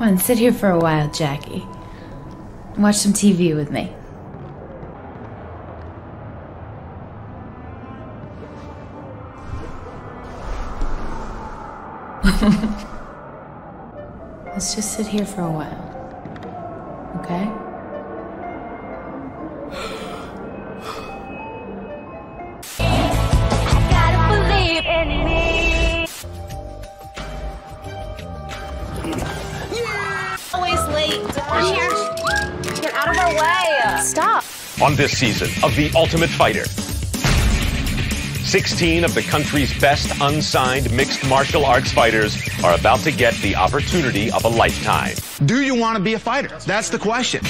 on, sit here for a while, Jackie. Watch some TV with me. Let's just sit here for a while. Okay? Gotta believe in me. Always late. Come here. Get out of our way. Stop. On this season of The Ultimate Fighter, 16 of the country's best unsigned mixed martial arts fighters are about to get the opportunity of a lifetime. Do you want to be a fighter? That's the question.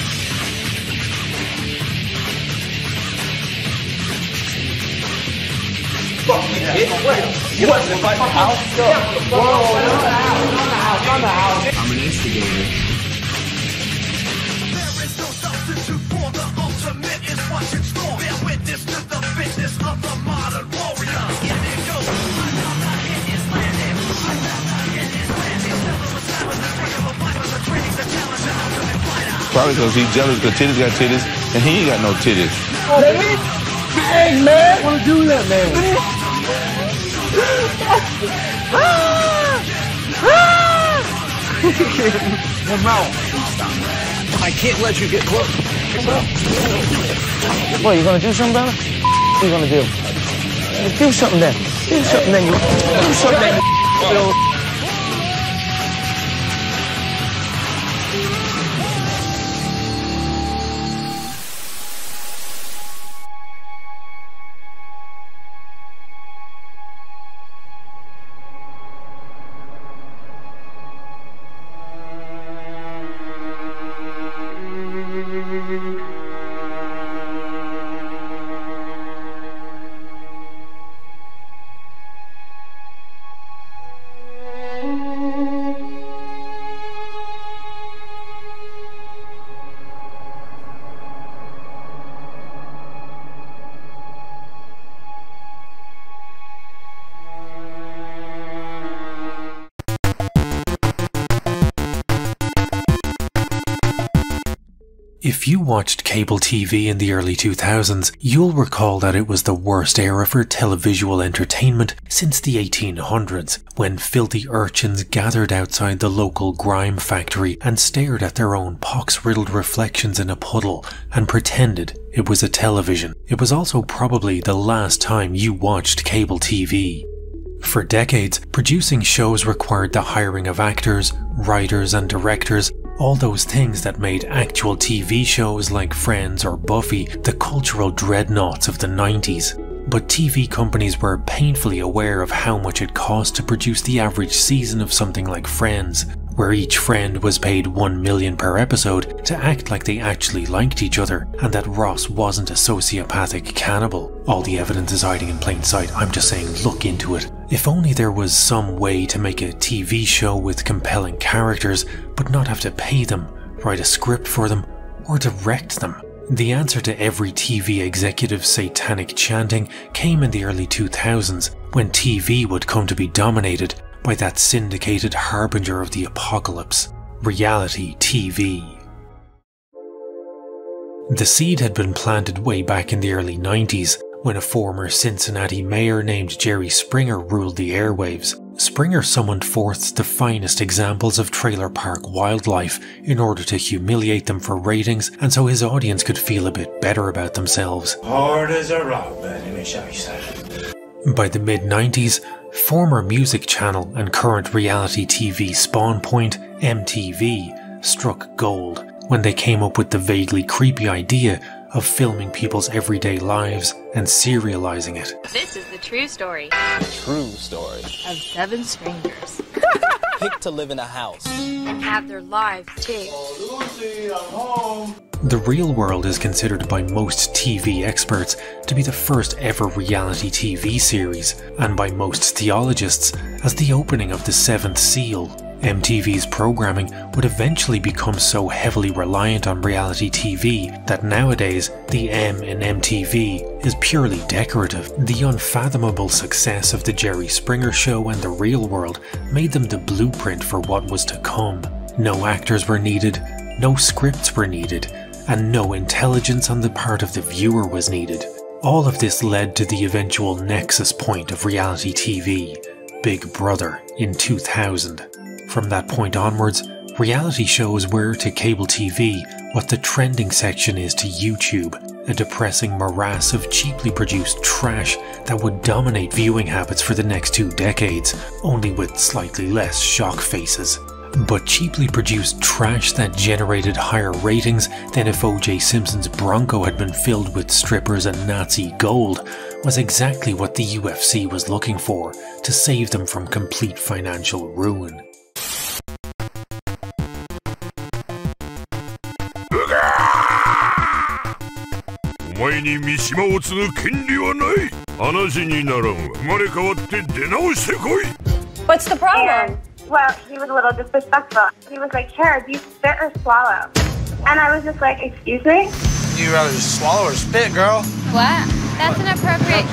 I'm an instigator. Probably because he's jealous because titties got titties and he ain't got no titties. Hey, man! I want to do that, man. Come on. I can't let you get close. What, you gonna do something about it? What are you gonna do? Do something then. Do something then. Do something then. If you watched cable TV in the early 2000s, you'll recall that it was the worst era for televisual entertainment since the 1800s, when filthy urchins gathered outside the local grime factory and stared at their own pox-riddled reflections in a puddle and pretended it was a television. It was also probably the last time you watched cable TV. For decades, producing shows required the hiring of actors, writers and directors, all those things that made actual TV shows like Friends or Buffy the cultural dreadnoughts of the 90s. But TV companies were painfully aware of how much it cost to produce the average season of something like Friends, where each friend was paid $1 million per episode to act like they actually liked each other, and that Ross wasn't a sociopathic cannibal. All the evidence is hiding in plain sight, I'm just saying look into it. If only there was some way to make a TV show with compelling characters, but not have to pay them, write a script for them, or direct them. The answer to every TV executive's satanic chanting came in the early 2000s, when TV would come to be dominated by that syndicated harbinger of the apocalypse, reality TV. The seed had been planted way back in the early 90s, when a former Cincinnati mayor named Jerry Springer ruled the airwaves. Springer summoned forth the finest examples of trailer park wildlife in order to humiliate them for ratings and so his audience could feel a bit better about themselves. Hard as a rock, but let me show you something. By the mid-90s, former music channel and current reality TV spawn point, MTV, struck gold when they came up with the vaguely creepy idea of filming people's everyday lives and serializing it. This is the true story. True story. Of 7 strangers. Picked to live in a house. And have their lives too. Oh, Lucy, I'm home. The Real World is considered by most TV experts to be the first ever reality TV series, and by most theologians as the opening of the 7th seal. MTV's programming would eventually become so heavily reliant on reality TV that nowadays the M in MTV is purely decorative. The unfathomable success of The Jerry Springer Show and The Real World made them the blueprint for what was to come. No actors were needed, no scripts were needed, and no intelligence on the part of the viewer was needed. All of this led to the eventual nexus point of reality TV, Big Brother, in 2000. From that point onwards, reality shows were to cable TV what the trending section is to YouTube, a depressing morass of cheaply produced trash that would dominate viewing habits for the next 2 decades, only with slightly less shock faces. But cheaply produced trash that generated higher ratings than if O.J. Simpson's Bronco had been filled with strippers and Nazi gold was exactly what the UFC was looking for to save them from complete financial ruin. What's the problem? Well, he was a little disrespectful. He was like, "Here, do you spit or swallow?" And I was just like, "Excuse me?" You rather just swallow or spit, girl? What? That's inappropriate.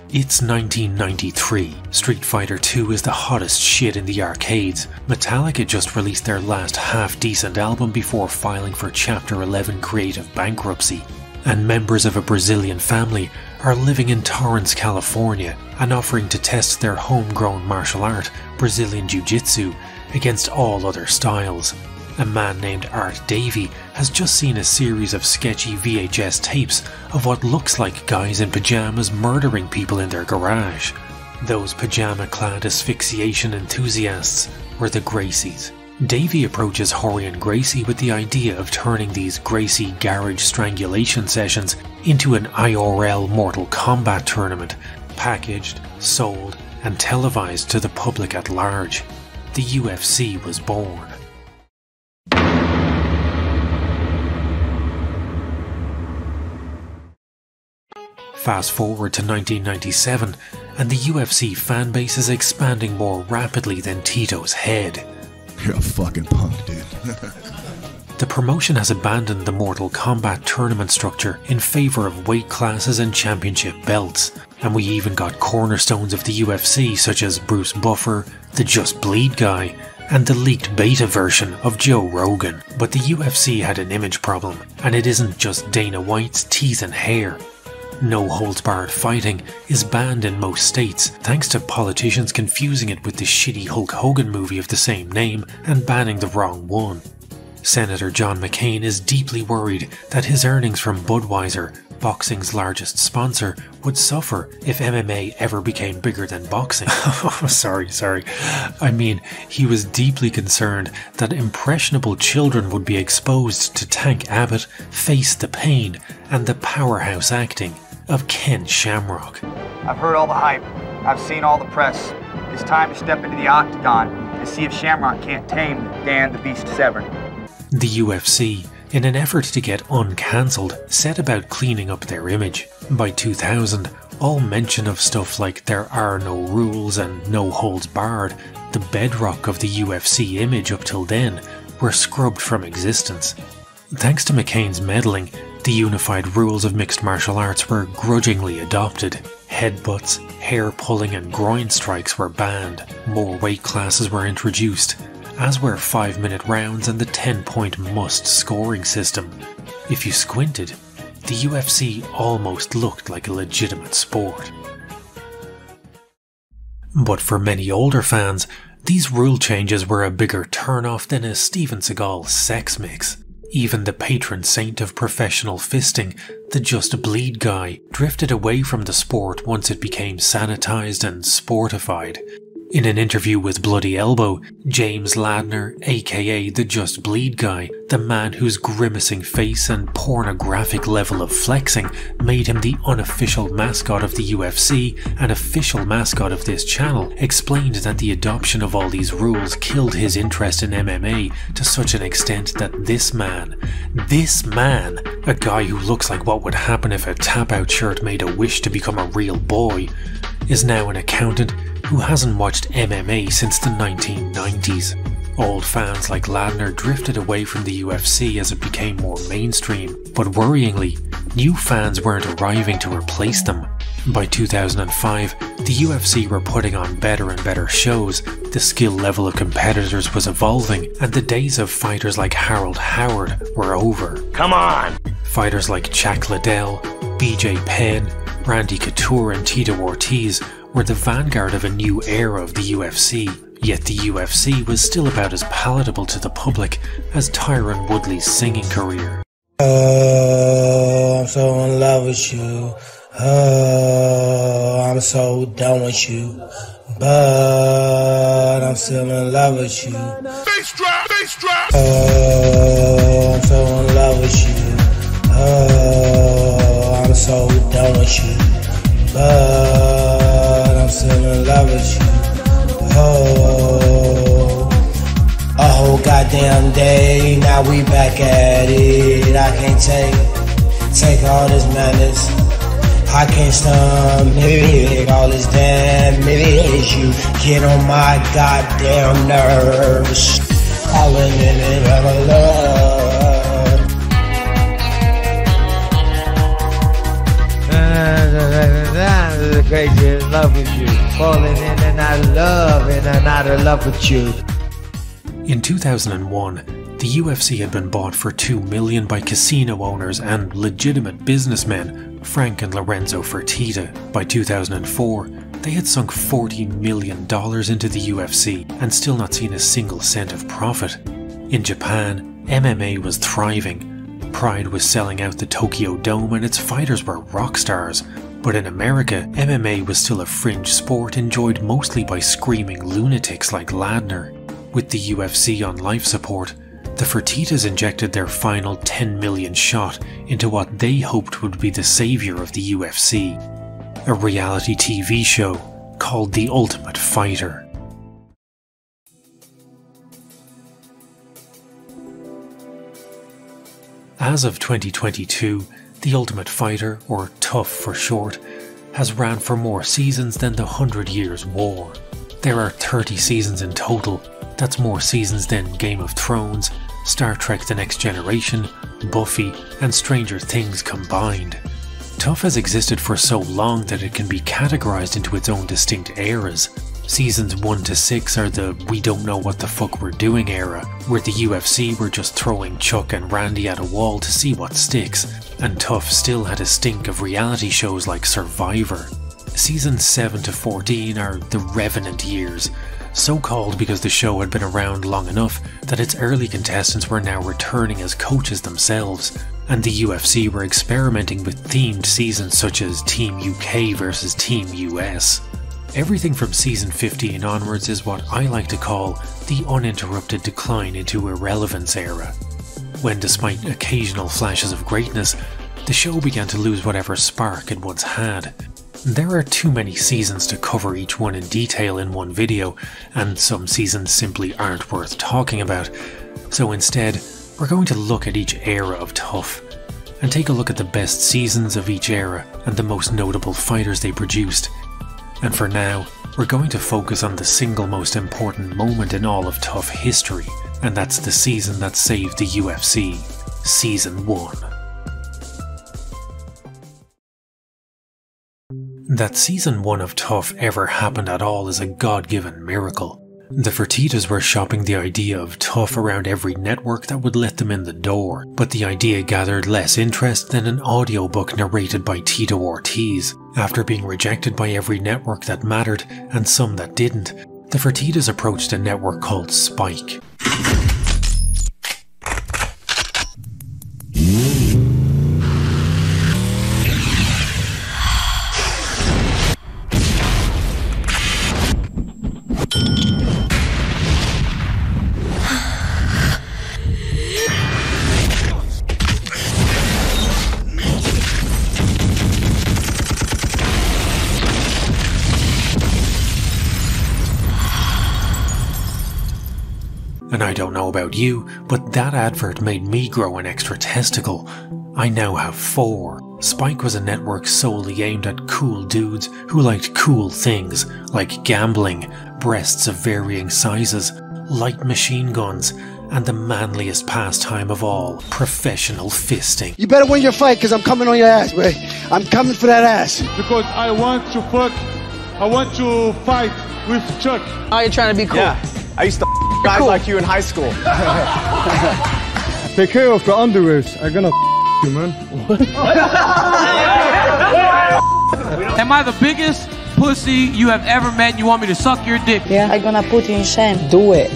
It's 1993. Street Fighter II is the hottest shit in the arcades. Metallica just released their last half-decent album before filing for Chapter 11 creative bankruptcy. And members of a Brazilian family are living in Torrance, California, and offering to test their homegrown martial art, Brazilian Jiu-Jitsu, against all other styles. A man named Art Davey has just seen a series of sketchy VHS tapes of what looks like guys in pajamas murdering people in their garage. Those pajama-clad asphyxiation enthusiasts were the Gracies. Davey approaches Hori and Gracie with the idea of turning these Gracie garage strangulation sessions into an IRL Mortal Kombat tournament, packaged, sold, and televised to the public at large. The UFC was born. Fast forward to 1997, and the UFC fanbase is expanding more rapidly than Tito's head. You're a fucking punk, dude. The promotion has abandoned the Mortal Kombat tournament structure in favour of weight classes and championship belts, and we even got cornerstones of the UFC such as Bruce Buffer, the Just Bleed guy, and the leaked beta version of Joe Rogan. But the UFC had an image problem, and it isn't just Dana White's teeth and hair. No holds barred fighting is banned in most states thanks to politicians confusing it with the shitty Hulk Hogan movie of the same name and banning the wrong one. Senator John McCain is deeply worried that his earnings from Budweiser, boxing's largest sponsor, would suffer if MMA ever became bigger than boxing. sorry. I mean, he was deeply concerned that impressionable children would be exposed to Tank Abbott, Face the Pain, and the powerhouse acting of Ken Shamrock. I've heard all the hype. I've seen all the press. It's time to step into the octagon and see if Shamrock can't tame Dan the Beast Severn. The UFC, in an effort to get uncancelled, set about cleaning up their image. By 2000, all mention of stuff like there are no rules and no holds barred, the bedrock of the UFC image up till then, were scrubbed from existence. Thanks to McCain's meddling, the unified rules of mixed martial arts were grudgingly adopted. Headbutts, hair pulling and groin strikes were banned. More weight classes were introduced, as were 5-minute rounds and the 10-point must scoring system. If you squinted, the UFC almost looked like a legitimate sport. But for many older fans, these rule changes were a bigger turn-off than a Steven Seagal sex mix. Even the patron saint of professional fisting, the Just Bleed guy, drifted away from the sport once it became sanitized and sportified. In an interview with Bloody Elbow, James Ladner, aka the Just Bleed guy, the man whose grimacing face and pornographic level of flexing made him the unofficial mascot of the UFC and official mascot of this channel, explained that the adoption of all these rules killed his interest in MMA to such an extent that this man, a guy who looks like what would happen if a tap-out shirt made a wish to become a real boy, is now an accountant who hasn't watched MMA since the 1990s. Old fans like Ladner drifted away from the UFC as it became more mainstream, but worryingly, new fans weren't arriving to replace them. By 2005, the UFC were putting on better and better shows, the skill level of competitors was evolving, and the days of fighters like Harold Howard were over. Come on! Fighters like Chuck Liddell, BJ Penn, Randy Couture and Tito Ortiz were the vanguard of a new era of the UFC, yet the UFC was still about as palatable to the public as Tyron Woodley's singing career. Oh, I'm so in love with you. Oh, I'm so done with you. But I'm still in love with you. Bass drop! Bass drop! Oh, I'm so in love with you. Oh, I'm so done with you. But I'm still in love with you. Oh, a whole goddamn day, now we back at it. I can't take all this madness. I can't stomach all this damage. You get on my goddamn nerves. All in it, love. Crazy in love with you. Falling in and out of love, in and out of love with you. In 2001, the UFC had been bought for $2 million by casino owners and legitimate businessmen, Frank and Lorenzo Fertitta. By 2004, they had sunk $40 million into the UFC and still not seen a single cent of profit. In Japan, MMA was thriving. Pride was selling out the Tokyo Dome and its fighters were rock stars. But in America, MMA was still a fringe sport enjoyed mostly by screaming lunatics like Ladner. With the UFC on life support, the Fertittas injected their final $10 million shot into what they hoped would be the savior of the UFC, a reality TV show called The Ultimate Fighter. As of 2022, The Ultimate Fighter, or TUF for short, has ran for more seasons than the 100 Years' War. There are 30 seasons in total. That's more seasons than Game of Thrones, Star Trek The Next Generation, Buffy, and Stranger Things combined. TUF has existed for so long that it can be categorized into its own distinct eras. Seasons 1 to 6 are the we don't know what the fuck we're doing era, where the UFC were just throwing Chuck and Randy at a wall to see what sticks, and TUF still had a stink of reality shows like Survivor. Seasons 7 to 14 are the Revenant years, so called because the show had been around long enough that its early contestants were now returning as coaches themselves, and the UFC were experimenting with themed seasons such as Team UK versus Team US. Everything from season 15 onwards is what I like to call the uninterrupted decline into irrelevance era, when despite occasional flashes of greatness, the show began to lose whatever spark it once had. There are too many seasons to cover each one in detail in one video, and some seasons simply aren't worth talking about, so instead, we're going to look at each era of TUF, and take a look at the best seasons of each era and the most notable fighters they produced. And for now, we're going to focus on the single most important moment in all of TUF history, and that's the season that saved the UFC, Season 1. That Season 1 of TUF ever happened at all is a God-given miracle. The Fertittas were shopping the idea of TUF around every network that would let them in the door, but the idea gathered less interest than an audiobook narrated by Tito Ortiz. After being rejected by every network that mattered, and some that didn't, the Fertittas approached a network called Spike. And I don't know about you, but that advert made me grow an extra testicle. I now have 4. Spike was a network solely aimed at cool dudes who liked cool things, like gambling, breasts of varying sizes, light machine guns, and the manliest pastime of all, professional fisting. You better win your fight, because I'm coming on your ass, man. I'm coming for that ass. Because I want to fight with Chuck. Oh, you're trying to be cool. Yeah, I used to guys like you in high school. Take care of the underwears. I'm gonna you, man. Am I the biggest pussy you have ever met and you want me to suck your dick? Yeah, I'm gonna put you in shame. Do it.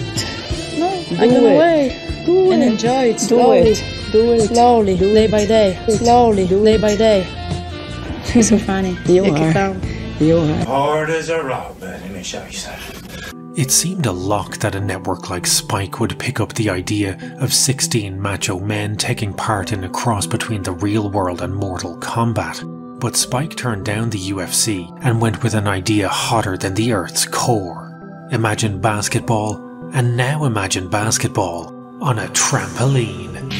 No, I'm gonna wait. Do it. And enjoy it slowly. Do it. Slowly, day by day. Slowly, day by day. You're so funny. You are. Hard as a rock, but let me show you something. It seemed a lock that a network like Spike would pick up the idea of 16 macho men taking part in a cross between the real world and Mortal Kombat. But Spike turned down the UFC and went with an idea hotter than the Earth's core. Imagine basketball, and now imagine basketball on a trampoline.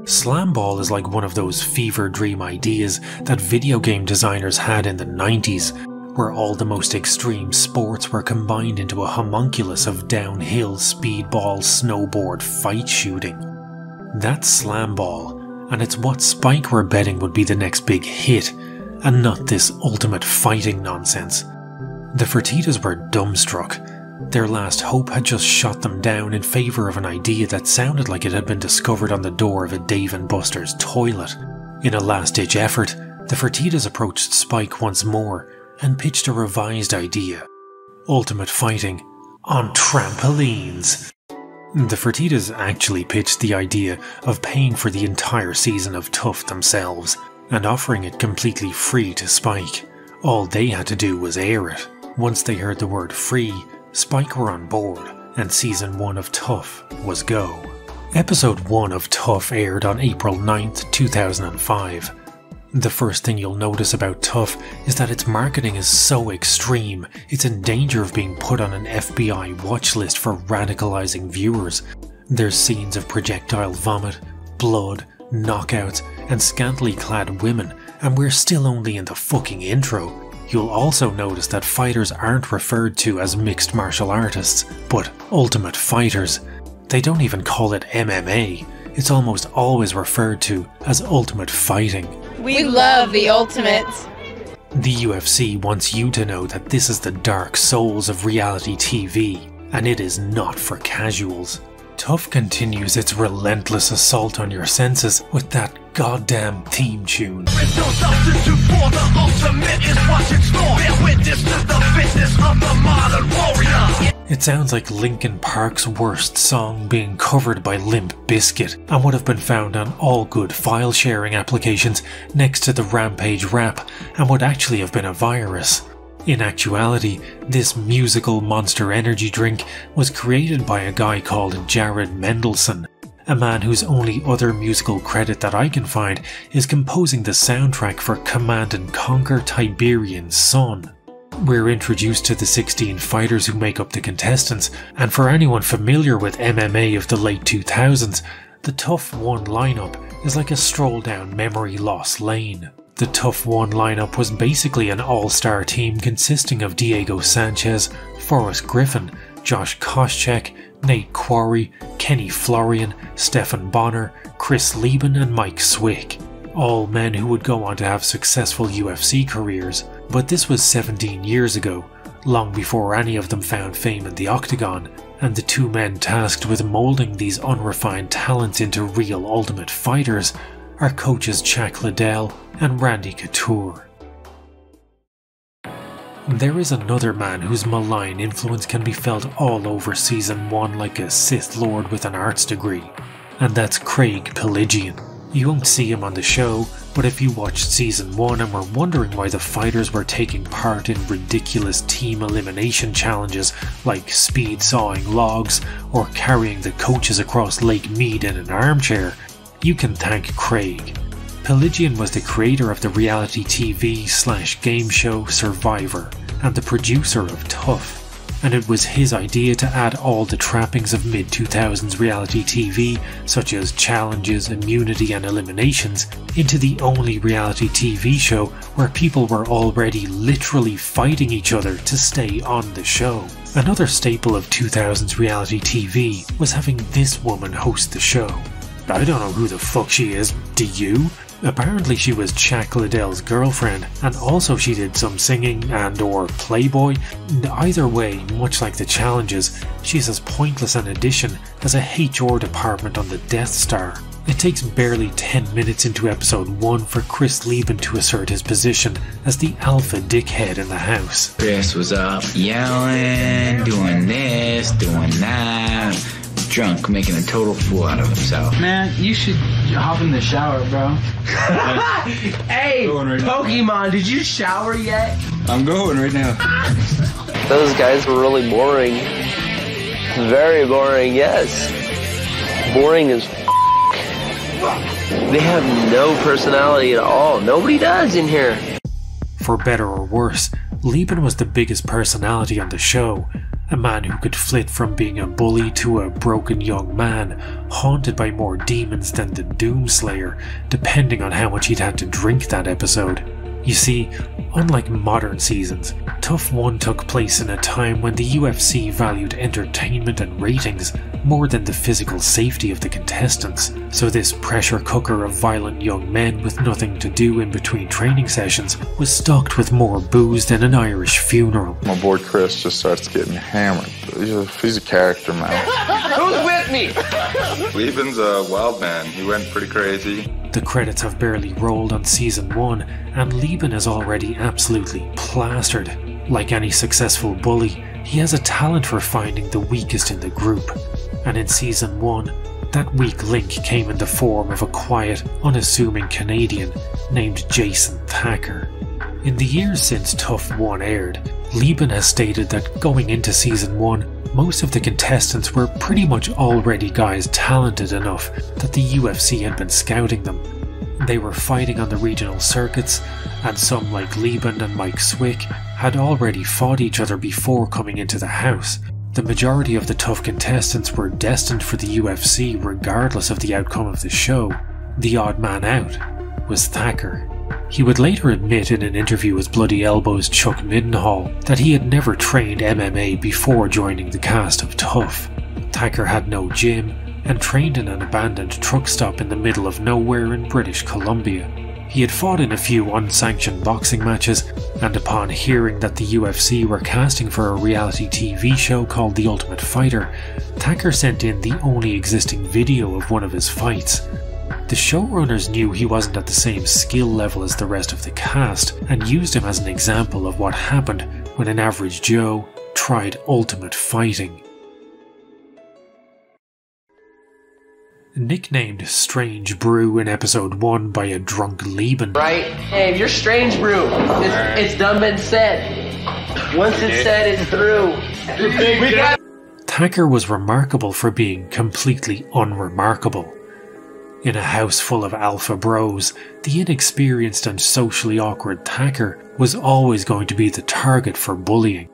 Slam ball is like one of those fever dream ideas that video game designers had in the 90s, where all the most extreme sports were combined into a homunculus of downhill speedball snowboard fight shooting. That's slam ball, and it's what Spike were betting would be the next big hit, and not this ultimate fighting nonsense. The Fertittas were dumbstruck. Their last hope had just shot them down in favour of an idea that sounded like it had been discovered on the door of a Dave & Buster's toilet. In a last-ditch effort, the Fertittas approached Spike once more and pitched a revised idea. Ultimate fighting on trampolines. The Fertittas actually pitched the idea of paying for the entire season of Tough themselves and offering it completely free to Spike. All they had to do was air it. Once they heard the word free, Spike were on board, and Season 1 of Tough was go. Episode 1 of Tough aired on April 9th, 2005. The first thing you'll notice about Tough is that its marketing is so extreme, it's in danger of being put on an FBI watch list for radicalizing viewers. There's scenes of projectile vomit, blood, knockouts, and scantily clad women, and we're still only in the fucking intro. You'll also notice that fighters aren't referred to as mixed martial artists, but ultimate fighters. They don't even call it MMA, it's almost always referred to as ultimate fighting. We love the ultimates. The UFC wants you to know that this is the dark souls of reality TV, and it is not for casuals. Tough continues its relentless assault on your senses with that goddamn theme tune. It sounds like Linkin Park's worst song being covered by Limp Bizkit and would have been found on all good file sharing applications next to the Rampage rap and would actually have been a virus. In actuality, this musical monster energy drink was created by a guy called Jared Mendelsohn, a man whose only other musical credit that I can find is composing the soundtrack for Command & Conquer Tiberian Sun. We're introduced to the 16 fighters who make up the contestants, and for anyone familiar with MMA of the late 2000s, the Tough 1 lineup is like a stroll down memory loss lane. The Tough 1 lineup was basically an all-star team consisting of Diego Sanchez, Forrest Griffin, Josh Koscheck, Nate Quarry, Kenny Florian, Stefan Bonner, Chris Lieben and Mike Swick. All men who would go on to have successful UFC careers, but this was 17 years ago, long before any of them found fame in the octagon, and the two men tasked with moulding these unrefined talents into real ultimate fighters are coaches Chuck Liddell and Randy Couture. There is another man whose malign influence can be felt all over Season 1 like a Sith Lord with an arts degree, and that's Craig Pelagian. You won't see him on the show, but if you watched Season 1 and were wondering why the fighters were taking part in ridiculous team elimination challenges like speed sawing logs or carrying the coaches across Lake Mead in an armchair, you can thank Craig. Pelagian was the creator of the reality TV/game show Survivor, and the producer of Tough. And it was his idea to add all the trappings of mid-2000s reality TV, such as challenges, immunity and eliminations, into the only reality TV show where people were already literally fighting each other to stay on the show. Another staple of 2000s reality TV was having this woman host the show. I don't know who the fuck she is, do you? Apparently she was Chuck Liddell's girlfriend, and also she did some singing and or Playboy. Either way, much like the challenges, she's as pointless an addition as a HR department on the Death Star. It takes barely 10 minutes into episode 1 for Chris Lieben to assert his position as the alpha dickhead in the house. Chris was up yelling, doing this, doing that. Drunk, making a total fool out of himself. Man, you should hop in the shower, bro. Hey, right Pokemon, did you shower yet? I'm going right now. Those guys were really boring. Very boring, yes. Boring as They have no personality at all. Nobody does in here. For better or worse, Lieben was the biggest personality on the show. A man who could flit from being a bully to a broken young man, haunted by more demons than the Doomslayer, depending on how much he'd had to drink that episode. You see, unlike modern seasons, Tough 1 took place in a time when the UFC valued entertainment and ratings more than the physical safety of the contestants, so this pressure cooker of violent young men with nothing to do in between training sessions was stocked with more booze than an Irish funeral. My boy Chris just starts getting hammered. He's a character, man. Who's with me? Lieben's a wild man. He went pretty crazy. The credits have barely rolled on season 1, and Lieben is already absolutely plastered. Like any successful bully, he has a talent for finding the weakest in the group. And in season 1, that weak link came in the form of a quiet, unassuming Canadian named Jason Thacker. In the years since Tough 1 aired, Lieben has stated that going into season 1, most of the contestants were pretty much already guys talented enough that the UFC had been scouting them. They were fighting on the regional circuits, and some like Lieben and Mike Swick had already fought each other before coming into the house. The majority of the Tough contestants were destined for the UFC regardless of the outcome of the show. The odd man out was Thacker. He would later admit in an interview with Bloody Elbow's Chuck Mindenhall that he had never trained MMA before joining the cast of Tough. Thacker had no gym and trained in an abandoned truck stop in the middle of nowhere in British Columbia. He had fought in a few unsanctioned boxing matches, and upon hearing that the UFC were casting for a reality TV show called The Ultimate Fighter, Thacker sent in the only existing video of one of his fights. The showrunners knew he wasn't at the same skill level as the rest of the cast, and used him as an example of what happened when an average Joe tried ultimate fighting. Nicknamed Strange Brew in episode 1 by a drunk Lieben. Right? Hey, if you're Strange Brew, it's done been said. Once it's said, it's through. Thacker was remarkable for being completely unremarkable. In a house full of alpha bros, the inexperienced and socially awkward Thacker was always going to be the target for bullying.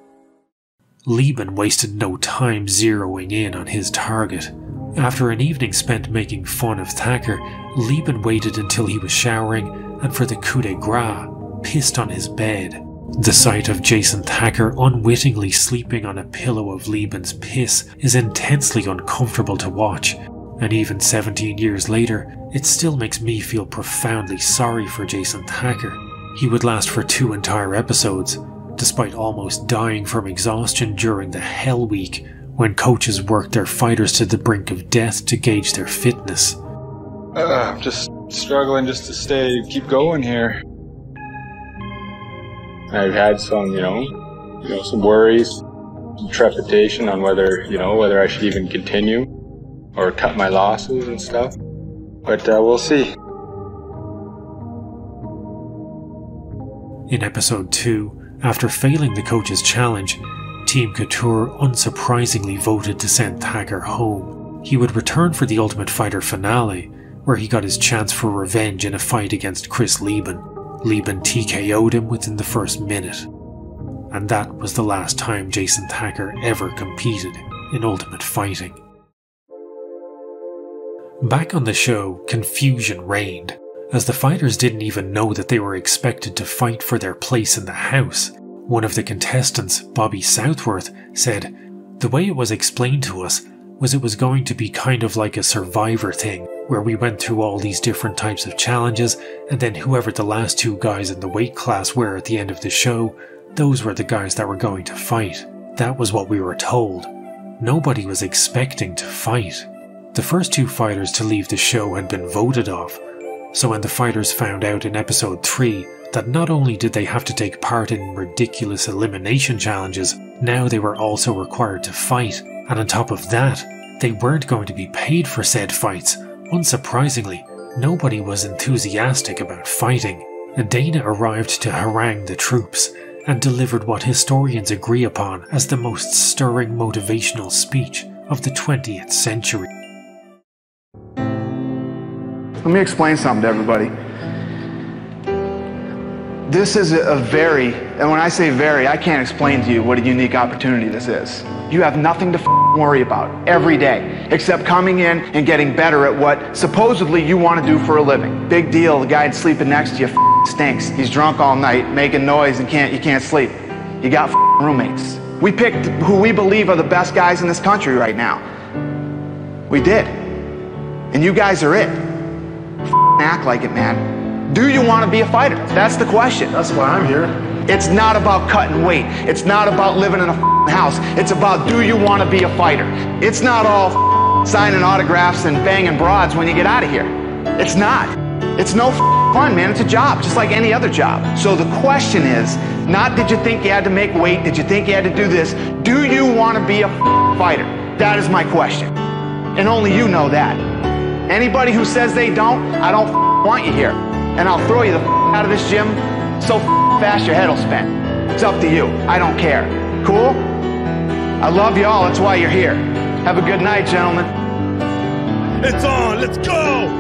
Lieben wasted no time zeroing in on his target. After an evening spent making fun of Thacker, Lieben waited until he was showering and for the coup de grace, pissed on his bed. The sight of Jason Thacker unwittingly sleeping on a pillow of Lieben's piss is intensely uncomfortable to watch, and even 17 years later, it still makes me feel profoundly sorry for Jason Thacker. He would last for 2 entire episodes, despite almost dying from exhaustion during the Hell Week, when coaches worked their fighters to the brink of death to gauge their fitness. I'm just struggling just to keep going here. I've had some, some worries, some trepidation on whether I should even continue or cut my losses and stuff. But we'll see. In episode 2, after failing the coach's challenge, Team Couture unsurprisingly voted to send Thacker home. He would return for the Ultimate Fighter finale, where he got his chance for revenge in a fight against Chris Lieben. Lieben TKO'd him within the first minute. and that was the last time Jason Thacker ever competed in Ultimate Fighting. Back on the show, confusion reigned, as the fighters didn't even know that they were expected to fight for their place in the house. One of the contestants, Bobby Southworth, said, "The way it was explained to us was it was going to be kind of like a Survivor thing, where we went through all these different types of challenges, and then whoever the last two guys in the weight class were at the end of the show, those were the guys that were going to fight. That was what we were told. Nobody was expecting to fight." The first two fighters to leave the show had been voted off, so when the fighters found out in episode 3 that not only did they have to take part in ridiculous elimination challenges, now they were also required to fight, and on top of that, they weren't going to be paid for said fights. Unsurprisingly, nobody was enthusiastic about fighting, and Dana arrived to harangue the troops, and delivered what historians agree upon as the most stirring motivational speech of the 20th century. Let me explain something to everybody. This is a very, and when I say very, I can't explain to you what a unique opportunity this is. You have nothing to worry about every day, except coming in and getting better at what supposedly you want to do for a living. Big deal, the guy sleeping next to you stinks. He's drunk all night, making noise, and you can't sleep. You got roommates. We picked who we believe are the best guys in this country right now. We did. And you guys are it. Act like it, man. Do you want to be a fighter? That's the question. That's why I'm here. It's not about cutting weight. It's not about living in a house. It's about, do you want to be a fighter? It's not all signing autographs and banging broads when you get out of here. It's not. It's no fun, man. It's a job, just like any other job. So the question is, not did you think you had to make weight? Did you think you had to do this? Do you want to be a fighter? That is my question. And only you know that. Anybody who says they don't, I don't want you here. And I'll throw you the out of this gym so fast your head will spin. It's up to you. I don't care. Cool? I love you all. That's why you're here. Have a good night, gentlemen. It's on. Let's go.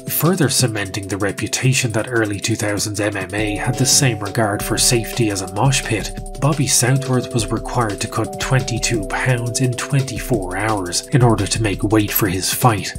Further cementing the reputation that early 2000s MMA had the same regard for safety as a mosh pit, Bobby Southworth was required to cut 22 pounds in 24 hours in order to make weight for his fight.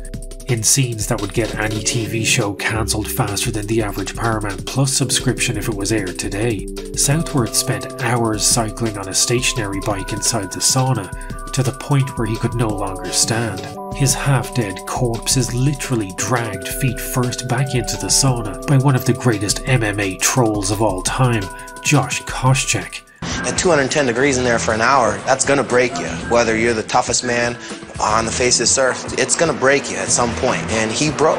In scenes that would get any TV show cancelled faster than the average Paramount Plus subscription if it was aired today, Southworth spent hours cycling on a stationary bike inside the sauna, to the point where he could no longer stand. His half-dead corpse is literally dragged feet first back into the sauna by one of the greatest MMA trolls of all time, Josh Koscheck. At 210 degrees in there for an hour, that's gonna break you. Whether you're the toughest man on the face of this earth, it's gonna break you at some point, and he broke.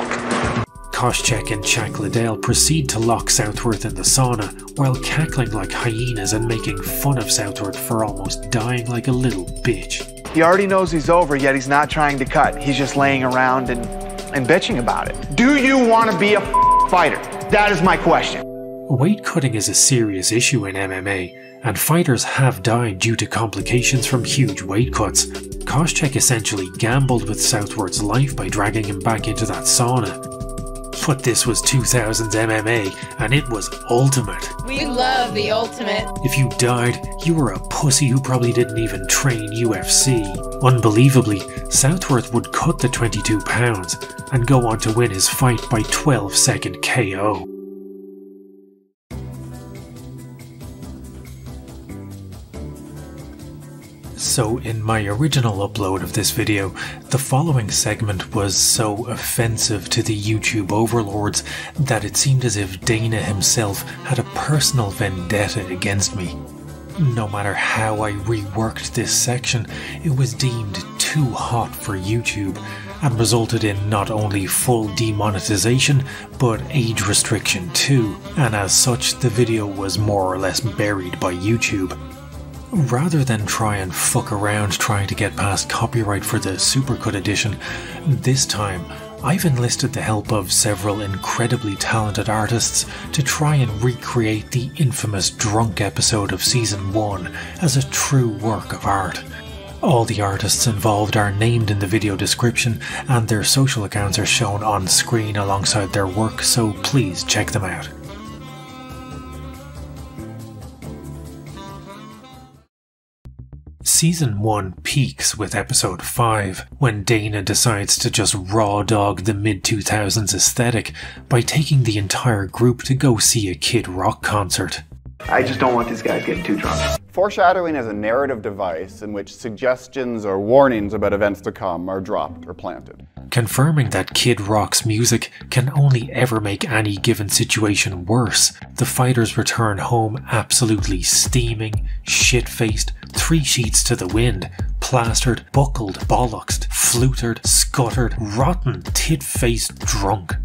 Koscheck and Chuck Liddell proceed to lock Southworth in the sauna while cackling like hyenas and making fun of Southworth for almost dying like a little bitch. He already knows he's over, yet he's not trying to cut. He's just laying around and bitching about it. Do you want to be a fighter? That is my question. Weight cutting is a serious issue in MMA, and fighters have died due to complications from huge weight cuts. Koscheck essentially gambled with Southworth's life by dragging him back into that sauna. But this was 2000s MMA, and it was ultimate. We love the ultimate. If you died, you were a pussy who probably didn't even train UFC. Unbelievably, Southworth would cut the 22 pounds and go on to win his fight by 12-second KO. So in my original upload of this video, the following segment was so offensive to the YouTube overlords that it seemed as if Dana himself had a personal vendetta against me. No matter how I reworked this section, it was deemed too hot for YouTube and resulted in not only full demonetization, but age restriction too, and as such the video was more or less buried by YouTube. Rather than try and fuck around trying to get past copyright for the Supercut edition, this time I've enlisted the help of several incredibly talented artists to try and recreate the infamous drunk episode of Season 1 as a true work of art. All the artists involved are named in the video description, and their social accounts are shown on screen alongside their work, so please check them out. Season 1 peaks with episode 5, when Dana decides to just raw dog the mid-2000s aesthetic by taking the entire group to go see a Kid Rock concert. I just don't want these guys getting too drunk. Foreshadowing is a narrative device in which suggestions or warnings about events to come are dropped or planted. Confirming that Kid Rock's music can only ever make any given situation worse, the fighters return home absolutely steaming, shit-faced, 3 sheets to the wind, plastered, buckled, bollocksed, flutered, scuttered, rotten, tit-faced drunk.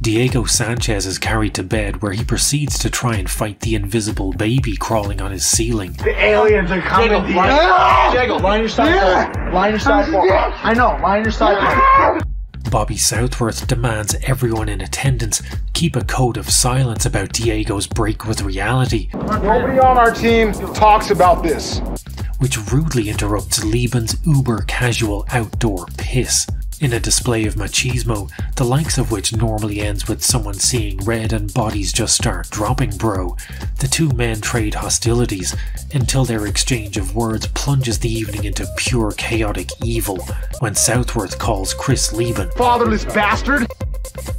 Diego Sanchez is carried to bed, where he proceeds to try and fight the invisible baby crawling on his ceiling. The aliens are coming. Diego, line your side for. Line your side for. I know, line your side for. Bobby Southworth demands everyone in attendance keep a code of silence about Diego's break with reality. Nobody on our team talks about this. Which rudely interrupts Lieben's uber-casual outdoor piss. In a display of machismo, the likes of which normally ends with someone seeing red and bodies just start dropping, bro, the two men trade hostilities until their exchange of words plunges the evening into pure chaotic evil when Southworth calls Chris Lieben fatherless bastard.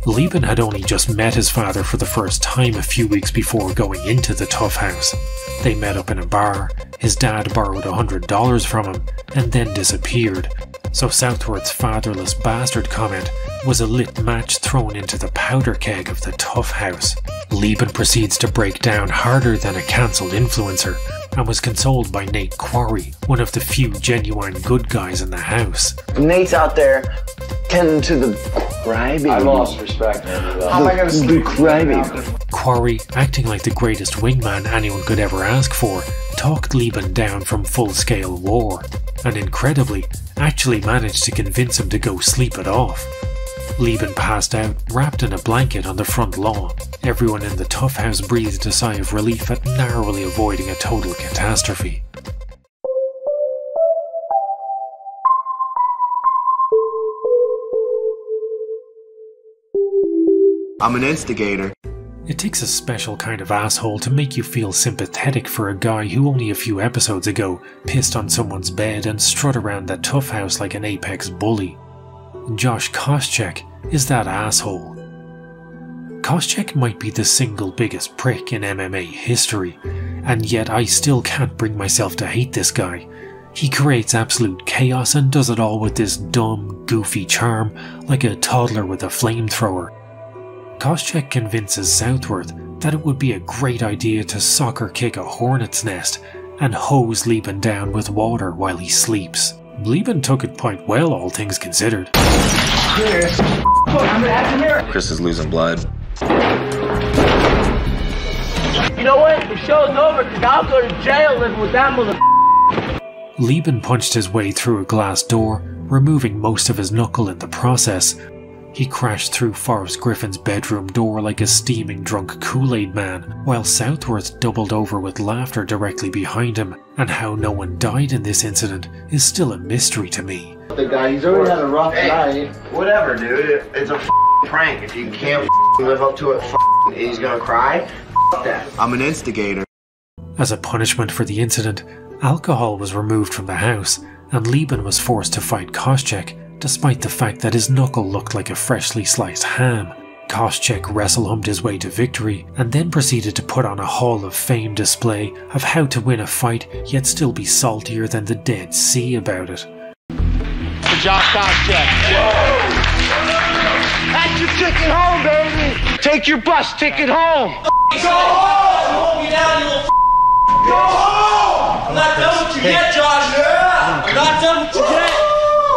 Lieben had only just met his father for the first time a few weeks before going into the Tough House. They met up in a bar, his dad borrowed $100 from him, and then disappeared. So Southworth's fatherless bastard comment was a lit match thrown into the powder keg of the Tough House. Lieben proceeds to break down harder than a cancelled influencer, and was consoled by Nate Quarry, one of the few genuine good guys in the house. Nate's out there tending to the crybaby. I lost respect, man. How am I gonna sleep? Crybaby. Quarry, acting like the greatest wingman anyone could ever ask for, talked Lieben down from full-scale war, and incredibly, actually managed to convince him to go sleep it off. Lieben passed out, wrapped in a blanket on the front lawn. Everyone in the Tough House breathed a sigh of relief at narrowly avoiding a total catastrophe. I'm an instigator. It takes a special kind of asshole to make you feel sympathetic for a guy who only a few episodes ago pissed on someone's bed and strut around that Tough House like an apex bully. Josh Koscheck is that asshole. Koscheck might be the single biggest prick in MMA history, and yet I still can't bring myself to hate this guy. He creates absolute chaos and does it all with this dumb, goofy charm, like a toddler with a flamethrower. Koscheck convinces Southworth that it would be a great idea to soccer kick a hornet's nest and hose Lieben down with water while he sleeps. Lieben took it quite well, all things considered. Chris is losing blood. You know what? The show's over because I'll go to jail living with that mother. Lieben punched his way through a glass door, removing most of his knuckle in the process. He crashed through Forrest Griffin's bedroom door like a steaming drunk Kool-Aid man, while Southworth doubled over with laughter directly behind him, and how no one died in this incident is still a mystery to me. The guy, he's already had a rough night. Whatever, dude. It's a prank. If you can't live up to it, he's gonna cry. That. I'm an instigator. As a punishment for the incident, alcohol was removed from the house, and Lieben was forced to fight Koscheck, despite the fact that his knuckle looked like a freshly sliced ham. Koscheck wrestle-humped his way to victory, and then proceeded to put on a Hall of Fame display of how to win a fight yet still be saltier than the Dead Sea about it. Good job, Koscheck. That's your ticket home, baby! Take your bus ticket home! Go home! Hold me down, you little Go home! I'm not done with you yet, Josh! I'm not done with you yet!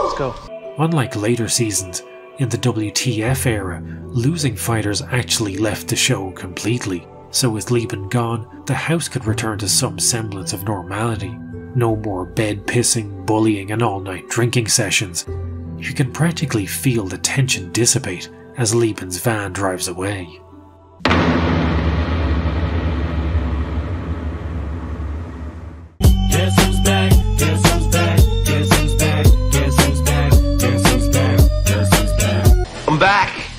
Let's go. Unlike later seasons, in the WTF era, losing fighters actually left the show completely, so with Lieben gone, the house could return to some semblance of normality. No more bed pissing, bullying and all-night drinking sessions. You can practically feel the tension dissipate as Lieben's van drives away. Guess who's back? Guess who's back? I'm back.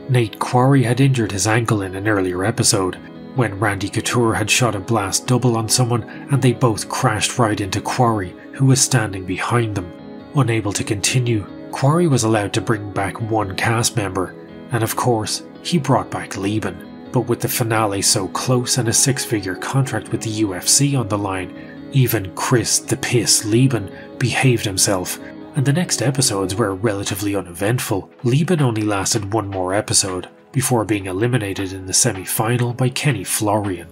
Nate Quarry had injured his ankle in an earlier episode, when Randy Couture had shot a blast double on someone and they both crashed right into Quarry, who was standing behind them. Unable to continue, Quarry was allowed to bring back one cast member, and of course, he brought back Lieben. But with the finale so close and a 6-figure contract with the UFC on the line, even Chris the Piss Lieben behaved himself, and the next episodes were relatively uneventful. Lieben only lasted one more episode, before being eliminated in the semi-final by Kenny Florian.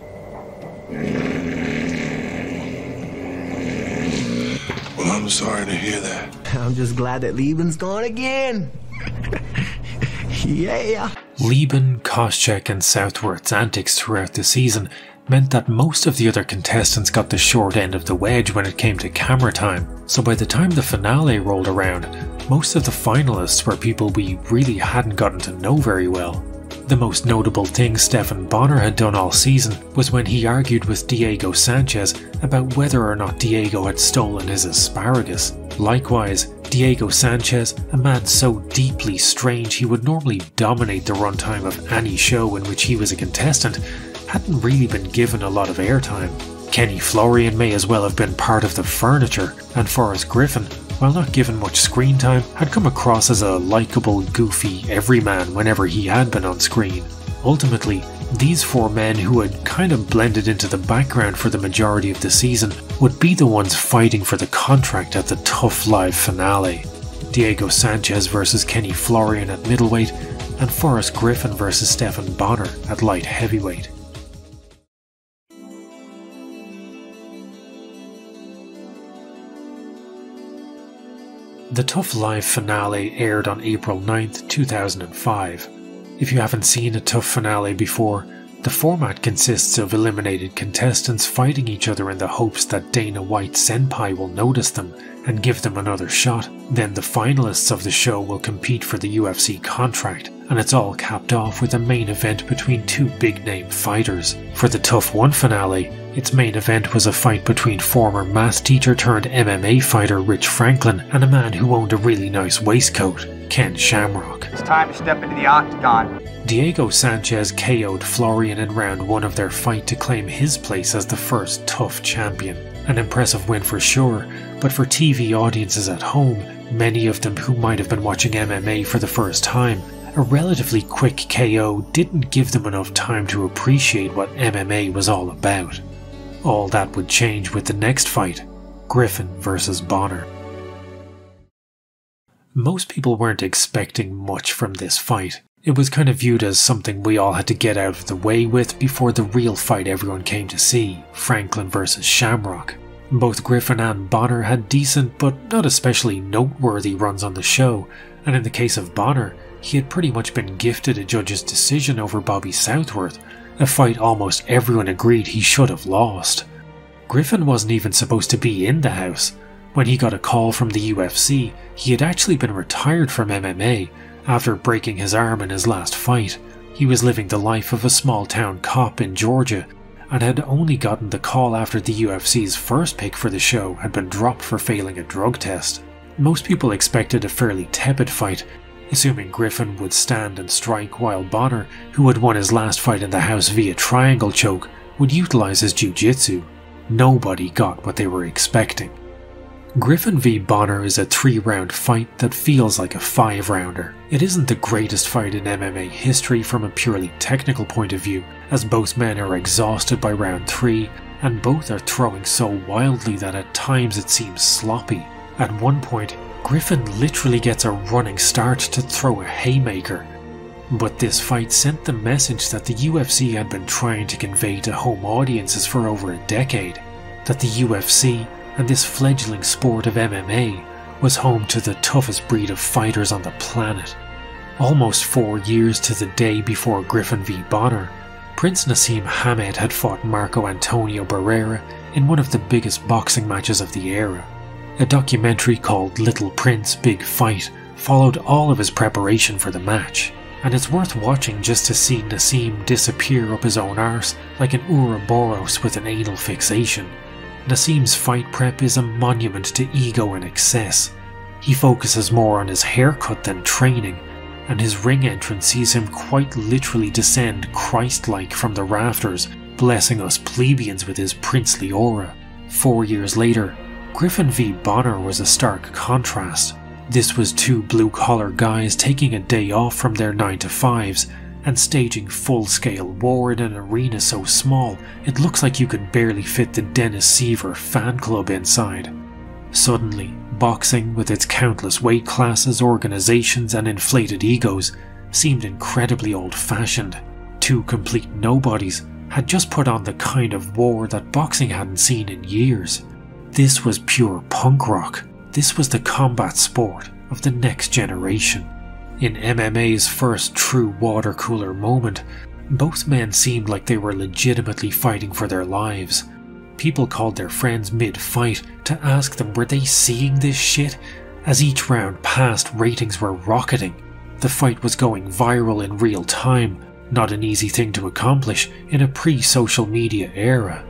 Well, I'm sorry to hear that. I'm just glad that Lieben's gone again. Yeah. Lieben, Koscheck and Southworth's antics throughout the season meant that most of the other contestants got the short end of the wedge when it came to camera time, so by the time the finale rolled around, most of the finalists were people we really hadn't gotten to know very well. The most notable thing Stephan Bonnar had done all season was when he argued with Diego Sanchez about whether or not Diego had stolen his asparagus. Likewise, Diego Sanchez, a man so deeply strange he would normally dominate the runtime of any show in which he was a contestant, hadn't really been given a lot of airtime. Kenny Florian may as well have been part of the furniture, and Forrest Griffin, while not given much screen time, had come across as a likeable, goofy everyman whenever he had been on screen. Ultimately, these 4 men who had kind of blended into the background for the majority of the season would be the ones fighting for the contract at the Tough Live finale. Diego Sanchez versus Kenny Florian at middleweight, and Forrest Griffin versus Stephan Bonnar at light heavyweight. The Tough Live finale aired on April 9th, 2005. If you haven't seen a Tough finale before, the format consists of eliminated contestants fighting each other in the hopes that Dana White's senpai will notice them and give them another shot. Then the finalists of the show will compete for the UFC contract, and it's all capped off with a main event between 2 big-name fighters. For the Tough 1 finale, its main event was a fight between former math teacher turned MMA fighter Rich Franklin and a man who owned a really nice waistcoat, Ken Shamrock. It's time to step into the octagon. Diego Sanchez KO'd Florian in round 1 of their fight to claim his place as the first Tough champion. An impressive win for sure, but for TV audiences at home, many of them who might have been watching MMA for the first time, a relatively quick KO didn't give them enough time to appreciate what MMA was all about. All that would change with the next fight, Griffin versus Bonnar. Most people weren't expecting much from this fight. It was kind of viewed as something we all had to get out of the way with before the real fight everyone came to see, Franklin versus Shamrock. Both Griffin and Bonnar had decent but not especially noteworthy runs on the show, and in the case of Bonnar, he had pretty much been gifted a judge's decision over Bobby Southworth, a fight almost everyone agreed he should have lost. Griffin wasn't even supposed to be in the house. When he got a call from the UFC, he had actually been retired from MMA after breaking his arm in his last fight. He was living the life of a small-town cop in Georgia, and had only gotten the call after the UFC's first pick for the show had been dropped for failing a drug test. Most people expected a fairly tepid fight, assuming Griffin would stand and strike while Bonnar, who had won his last fight in the house via triangle choke, would utilise his jiu-jitsu. Nobody got what they were expecting. Griffin v Bonnar is a 3-round fight that feels like a 5-rounder. It isn't the greatest fight in MMA history from a purely technical point of view, as both men are exhausted by round 3, and both are throwing so wildly that at times it seems sloppy. At one point, Griffin literally gets a running start to throw a haymaker. But this fight sent the message that the UFC had been trying to convey to home audiences for over a decade, that the UFC, and this fledgling sport of MMA, was home to the toughest breed of fighters on the planet. Almost 4 years to the day before Griffin v Bonnar, Prince Nassim Hamed had fought Marco Antonio Barrera in one of the biggest boxing matches of the era. A documentary called Little Prince Big Fight followed all of his preparation for the match, and it's worth watching just to see Nassim disappear up his own arse like an Ouroboros with an anal fixation. Nassim's fight prep is a monument to ego and excess. He focuses more on his haircut than training, and his ring entrance sees him quite literally descend Christ-like from the rafters, blessing us plebeians with his princely aura. 4 years later, Griffin v. Bonner was a stark contrast. This was two blue-collar guys taking a day off from their 9-to-5s and staging full-scale war in an arena so small it looks like you could barely fit the Dennis Seaver fan club inside. Suddenly, boxing, with its countless weight classes, organizations and inflated egos, seemed incredibly old-fashioned. Two complete nobodies had just put on the kind of war that boxing hadn't seen in years. This was pure punk rock. This was the combat sport of the next generation. In MMA's first true water cooler moment, both men seemed like they were legitimately fighting for their lives. People called their friends mid-fight to ask them were they seeing this shit. As each round passed, ratings were rocketing. The fight was going viral in real time, not an easy thing to accomplish in a pre-social media era.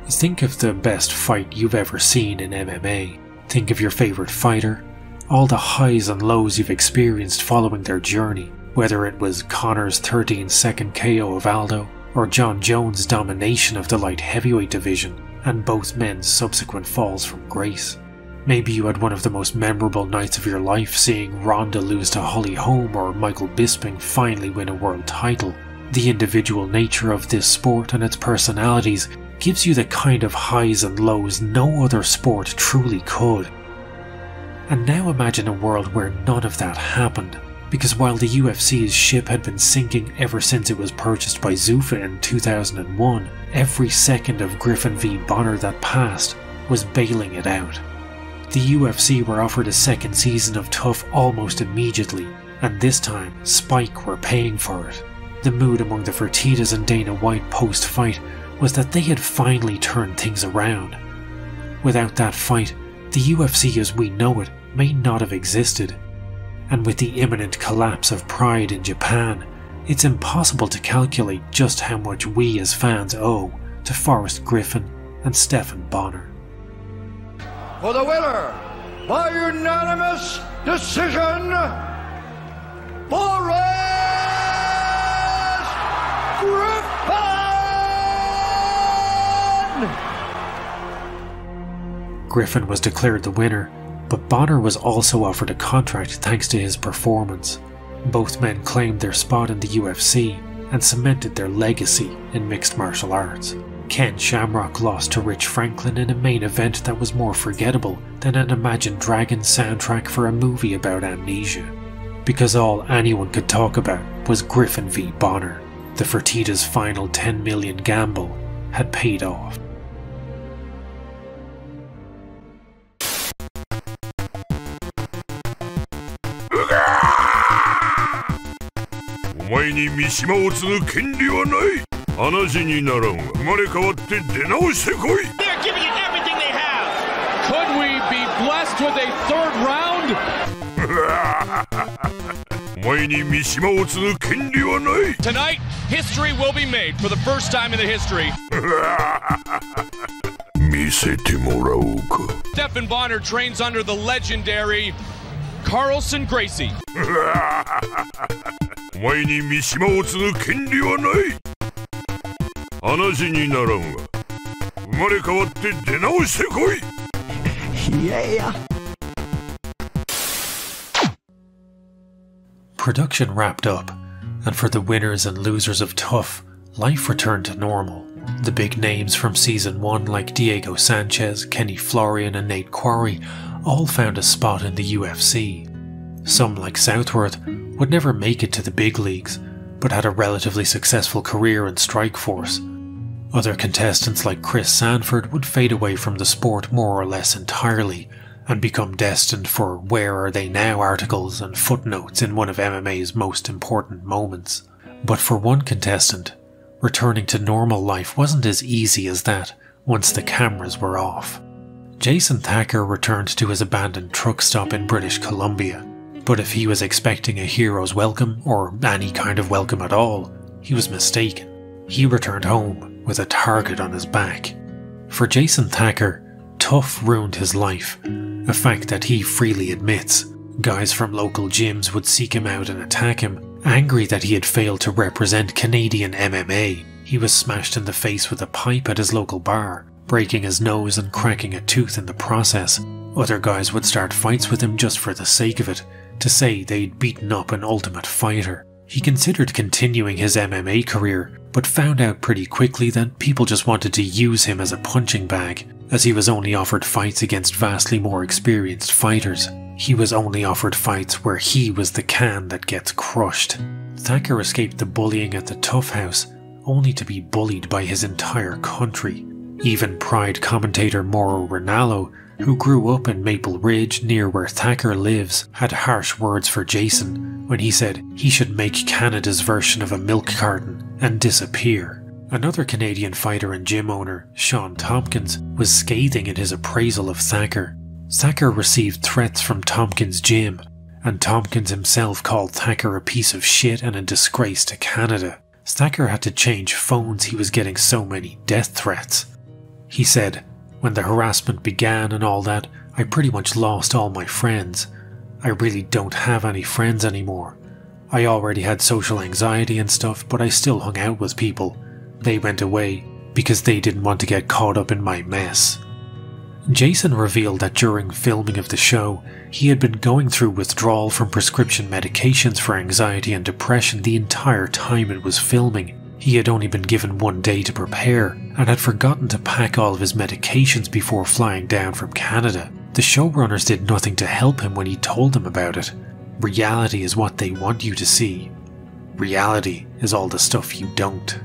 Think of the best fight you've ever seen in MMA. Think of your favourite fighter, all the highs and lows you've experienced following their journey, whether it was Conor's 13-second KO of Aldo, or John Jones' domination of the light heavyweight division, and both men's subsequent falls from grace. Maybe you had one of the most memorable nights of your life seeing Ronda lose to Holly Holm or Michael Bisping finally win a world title. The individual nature of this sport and its personalities gives you the kind of highs and lows no other sport truly could. And now imagine a world where none of that happened, because while the UFC's ship had been sinking ever since it was purchased by Zuffa in 2001, every second of Griffin v. Bonner that passed was bailing it out. The UFC were offered a second season of Tough almost immediately, and this time Spike were paying for it. The mood among the Fertittas and Dana White post-fight was that they had finally turned things around. Without that fight, the UFC as we know it may not have existed. And with the imminent collapse of Pride in Japan, it's impossible to calculate just how much we as fans owe to Forrest Griffin and Stephan Bonnar. For the winner, by unanimous decision, Forrest Griffin! Griffin was declared the winner, but Bonnar was also offered a contract thanks to his performance. Both men claimed their spot in the UFC and cemented their legacy in mixed martial arts. Ken Shamrock lost to Rich Franklin in a main event that was more forgettable than an Imagine Dragons soundtrack for a movie about amnesia. Because all anyone could talk about was Griffin v. Bonnar, the Fertittas' final $10 million gamble had paid off. Could we be blessed with a third round? Tonight, history will be made for the first time in the history. Stephan Bonnar trains under the legendary Carlson Gracie. Yeah. Production wrapped up, and for the winners and losers of Tough, life returned to normal. The big names from Season 1 like Diego Sanchez, Kenny Florian and Nate Quarry all found a spot in the UFC. Some, like Southworth, would never make it to the big leagues, but had a relatively successful career in Strikeforce. Other contestants like Chris Sanford would fade away from the sport more or less entirely, and become destined for Where Are They Now articles and footnotes in one of MMA's most important moments. But for one contestant, returning to normal life wasn't as easy as that once the cameras were off. Jason Thacker returned to his abandoned truck stop in British Columbia, but if he was expecting a hero's welcome, or any kind of welcome at all, he was mistaken. He returned home with a target on his back. For Jason Thacker, Tough ruined his life, a fact that he freely admits. Guys from local gyms would seek him out and attack him, angry that he had failed to represent Canadian MMA. He was smashed in the face with a pipe at his local bar, breaking his nose and cracking a tooth in the process. Other guys would start fights with him just for the sake of it, to say they'd beaten up an Ultimate Fighter. He considered continuing his MMA career, but found out pretty quickly that people just wanted to use him as a punching bag, as he was only offered fights against vastly more experienced fighters. He was only offered fights where he was the can that gets crushed. Thacker escaped the bullying at the Tough House, only to be bullied by his entire country. Even Pride commentator Mauro Ranallo, who grew up in Maple Ridge near where Thacker lives, had harsh words for Jason when he said he should make Canada's version of a milk carton and disappear. Another Canadian fighter and gym owner, Sean Tompkins, was scathing in his appraisal of Thacker. Thacker received threats from Tompkins' gym, and Tompkins himself called Thacker a piece of shit and a disgrace to Canada. Thacker had to change phones, he was getting so many death threats. He said, "When the harassment began and all that, I pretty much lost all my friends. I really don't have any friends anymore. I already had social anxiety and stuff, but I still hung out with people. They went away because they didn't want to get caught up in my mess." Jason revealed that during filming of the show, he had been going through withdrawal from prescription medications for anxiety and depression the entire time it was filming. He had only been given 1 day to prepare, and had forgotten to pack all of his medications before flying down from Canada. The showrunners did nothing to help him when he told them about it. Reality is what they want you to see. Reality is all the stuff you don't.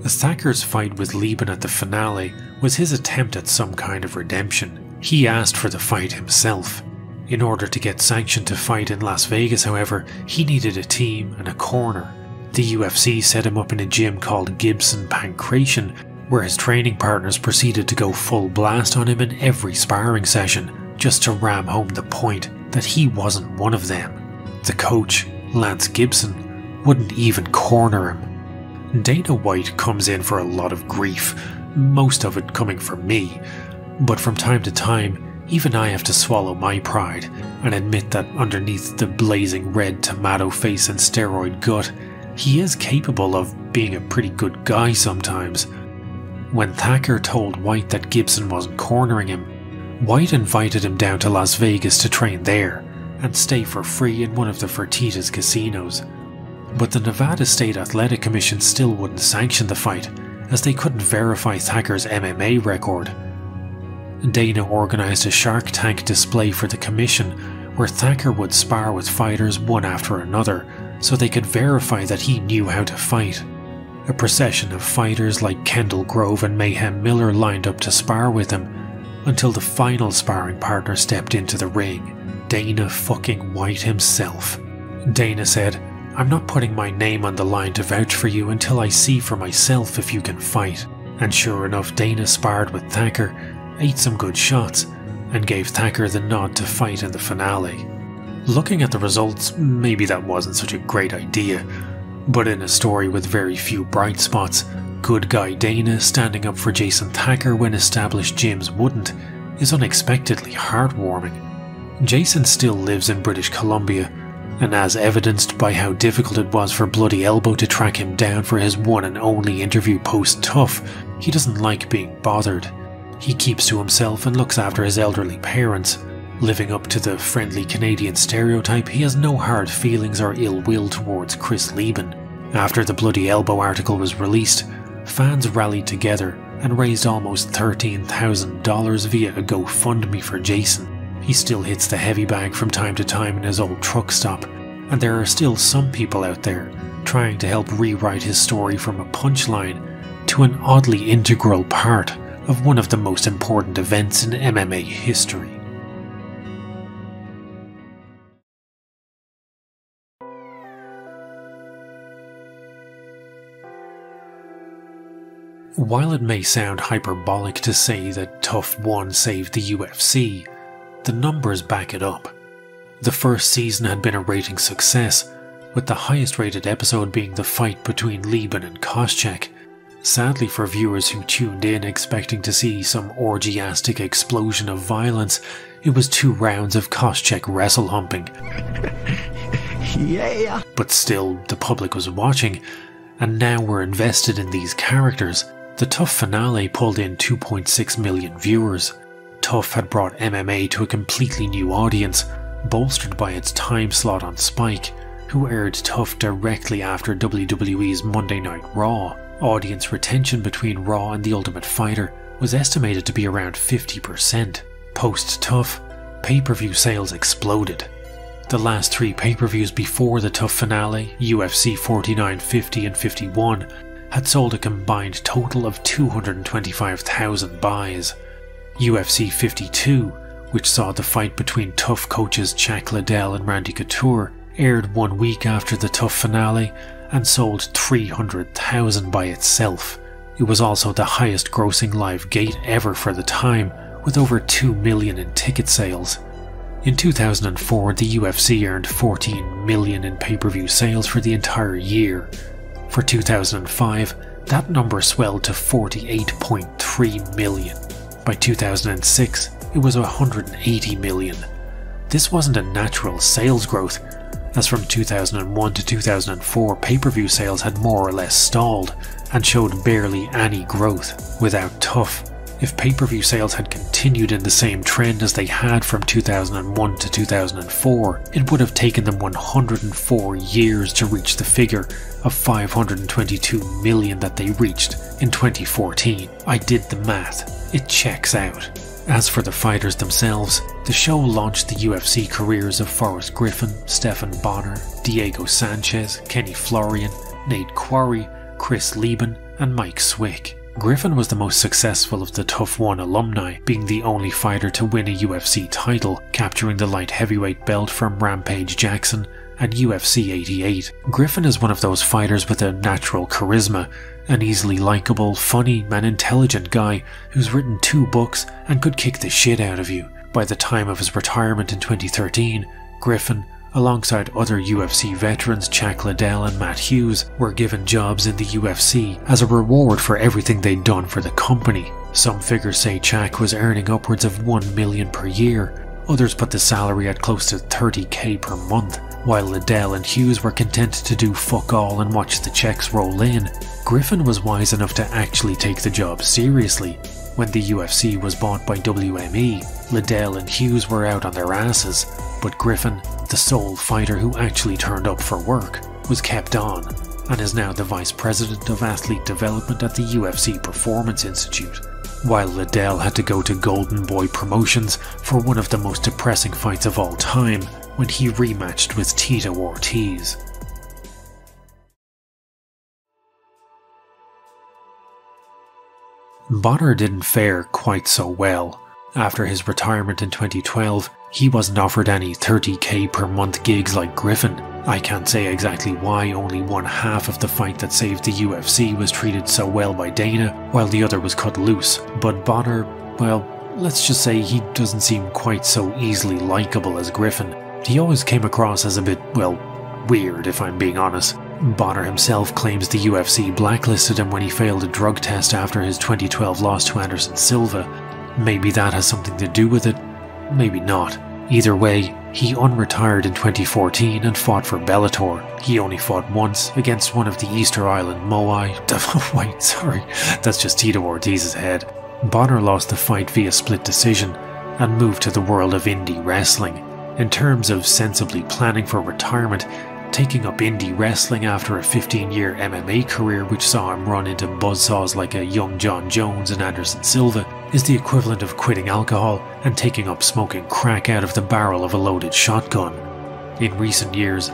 Thacker's fight with Lieben at the finale was his attempt at some kind of redemption. He asked for the fight himself. In order to get sanctioned to fight in Las Vegas, however, he needed a team and a corner. The UFC set him up in a gym called Gibson Pancration, where his training partners proceeded to go full blast on him in every sparring session, just to ram home the point that he wasn't one of them. The coach, Lance Gibson, wouldn't even corner him. Dana White comes in for a lot of grief, most of it coming from me, but from time to time, even I have to swallow my pride and admit that underneath the blazing red tomato face and steroid gut, he is capable of being a pretty good guy sometimes. When Thacker told White that Gibson wasn't cornering him, White invited him down to Las Vegas to train there and stay for free in one of the Fertitas casinos. But the Nevada State Athletic Commission still wouldn't sanction the fight, as they couldn't verify Thacker's MMA record. Dana organised a Shark Tank display for the commission, where Thacker would spar with fighters one after another, so they could verify that he knew how to fight. A procession of fighters like Kendall Grove and Mayhem Miller lined up to spar with him, until the final sparring partner stepped into the ring, Dana fucking White himself. Dana said, "I'm not putting my name on the line to vouch for you until I see for myself if you can fight." And sure enough, Dana sparred with Thacker, ate some good shots, and gave Thacker the nod to fight in the finale. Looking at the results, maybe that wasn't such a great idea, but in a story with very few bright spots, good guy Dana standing up for Jason Thacker when established gyms wouldn't is unexpectedly heartwarming. Jason still lives in British Columbia, and as evidenced by how difficult it was for Bloody Elbow to track him down for his one and only interview post-Tough, he doesn't like being bothered. He keeps to himself and looks after his elderly parents. Living up to the friendly Canadian stereotype, he has no hard feelings or ill will towards Chris Lieben. After the Bloody Elbow article was released, fans rallied together and raised almost $13,000 via a GoFundMe for Jason. He still hits the heavy bag from time to time in his old truck stop, and there are still some people out there trying to help rewrite his story from a punchline to an oddly integral part of one of the most important events in MMA history. While it may sound hyperbolic to say that Tough 1 saved the UFC, the numbers back it up. The first season had been a rating success, with the highest rated episode being the fight between Lieben and Koscheck. Sadly for viewers who tuned in expecting to see some orgiastic explosion of violence, it was 2 rounds of Koscheck wrestle humping. Yeah. But still, the public was watching, and now we're invested in these characters. The Tough finale pulled in 2.6 million viewers. Tough had brought MMA to a completely new audience, bolstered by its time slot on Spike, who aired Tough directly after WWE's Monday Night Raw. Audience retention between Raw and The Ultimate Fighter was estimated to be around 50%. Post-Tough, pay-per-view sales exploded. The last 3 pay-per-views before the Tough finale, UFC 49, 50 and 51, had sold a combined total of 225,000 buys. UFC 52, which saw the fight between Tough coaches Chuck Liddell and Randy Couture, aired 1 week after the Tough finale and sold 300,000 by itself. It was also the highest grossing live gate ever for the time, with over 2 million in ticket sales. In 2004, the UFC earned 14 million in pay-per-view sales for the entire year. For 2005, that number swelled to 48.3 million. By 2006, it was 180 million. This wasn't a natural sales growth, as from 2001 to 2004 pay-per-view sales had more or less stalled and showed barely any growth. Without Tough, if pay-per-view sales had continued in the same trend as they had from 2001 to 2004, it would have taken them 104 years to reach the figure of 522 million that they reached in 2014. I did the math. It checks out. As for the fighters themselves, the show launched the UFC careers of Forrest Griffin, Stephan Bonnar, Diego Sanchez, Kenny Florian, Nate Quarry, Chris Lieben and Mike Swick. Griffin was the most successful of the Tough One alumni, being the only fighter to win a UFC title, capturing the light heavyweight belt from Rampage Jackson at UFC 88. Griffin is one of those fighters with a natural charisma, an easily likable, funny and intelligent guy who's written 2 books and could kick the shit out of you. By the time of his retirement in 2013, Griffin, alongside other UFC veterans Chuck Liddell and Matt Hughes, were given jobs in the UFC as a reward for everything they'd done for the company. Some figures say Chuck was earning upwards of 1 million per year, others put the salary at close to 30k per month. While Liddell and Hughes were content to do fuck all and watch the checks roll in, Griffin was wise enough to actually take the job seriously. When the UFC was bought by WME, Liddell and Hughes were out on their asses, but Griffin, the sole fighter who actually turned up for work, was kept on, and is now the Vice President of Athlete Development at the UFC Performance Institute. While Liddell had to go to Golden Boy Promotions for one of the most depressing fights of all time, when he rematched with Tito Ortiz. Bonnar didn't fare quite so well. After his retirement in 2012, he wasn't offered any 30k per month gigs like Griffin. I can't say exactly why only one half of the fight that saved the UFC was treated so well by Dana, while the other was cut loose, but Bonnar, well, let's just say he doesn't seem quite so easily likable as Griffin. He always came across as a bit, well, weird if I'm being honest. Bonnar himself claims the UFC blacklisted him when he failed a drug test after his 2012 loss to Anderson Silva. Maybe that has something to do with it, maybe not. Either way, he unretired in 2014 and fought for Bellator. He only fought once against one of the Easter Island Moai. Wait, sorry, that's just Tito Ortiz's head. Bonnar lost the fight via split decision and moved to the world of indie wrestling. In terms of sensibly planning for retirement, taking up indie wrestling after a 15-year MMA career which saw him run into buzzsaws like a young John Jones and Anderson Silva is the equivalent of quitting alcohol and taking up smoking crack out of the barrel of a loaded shotgun. In recent years,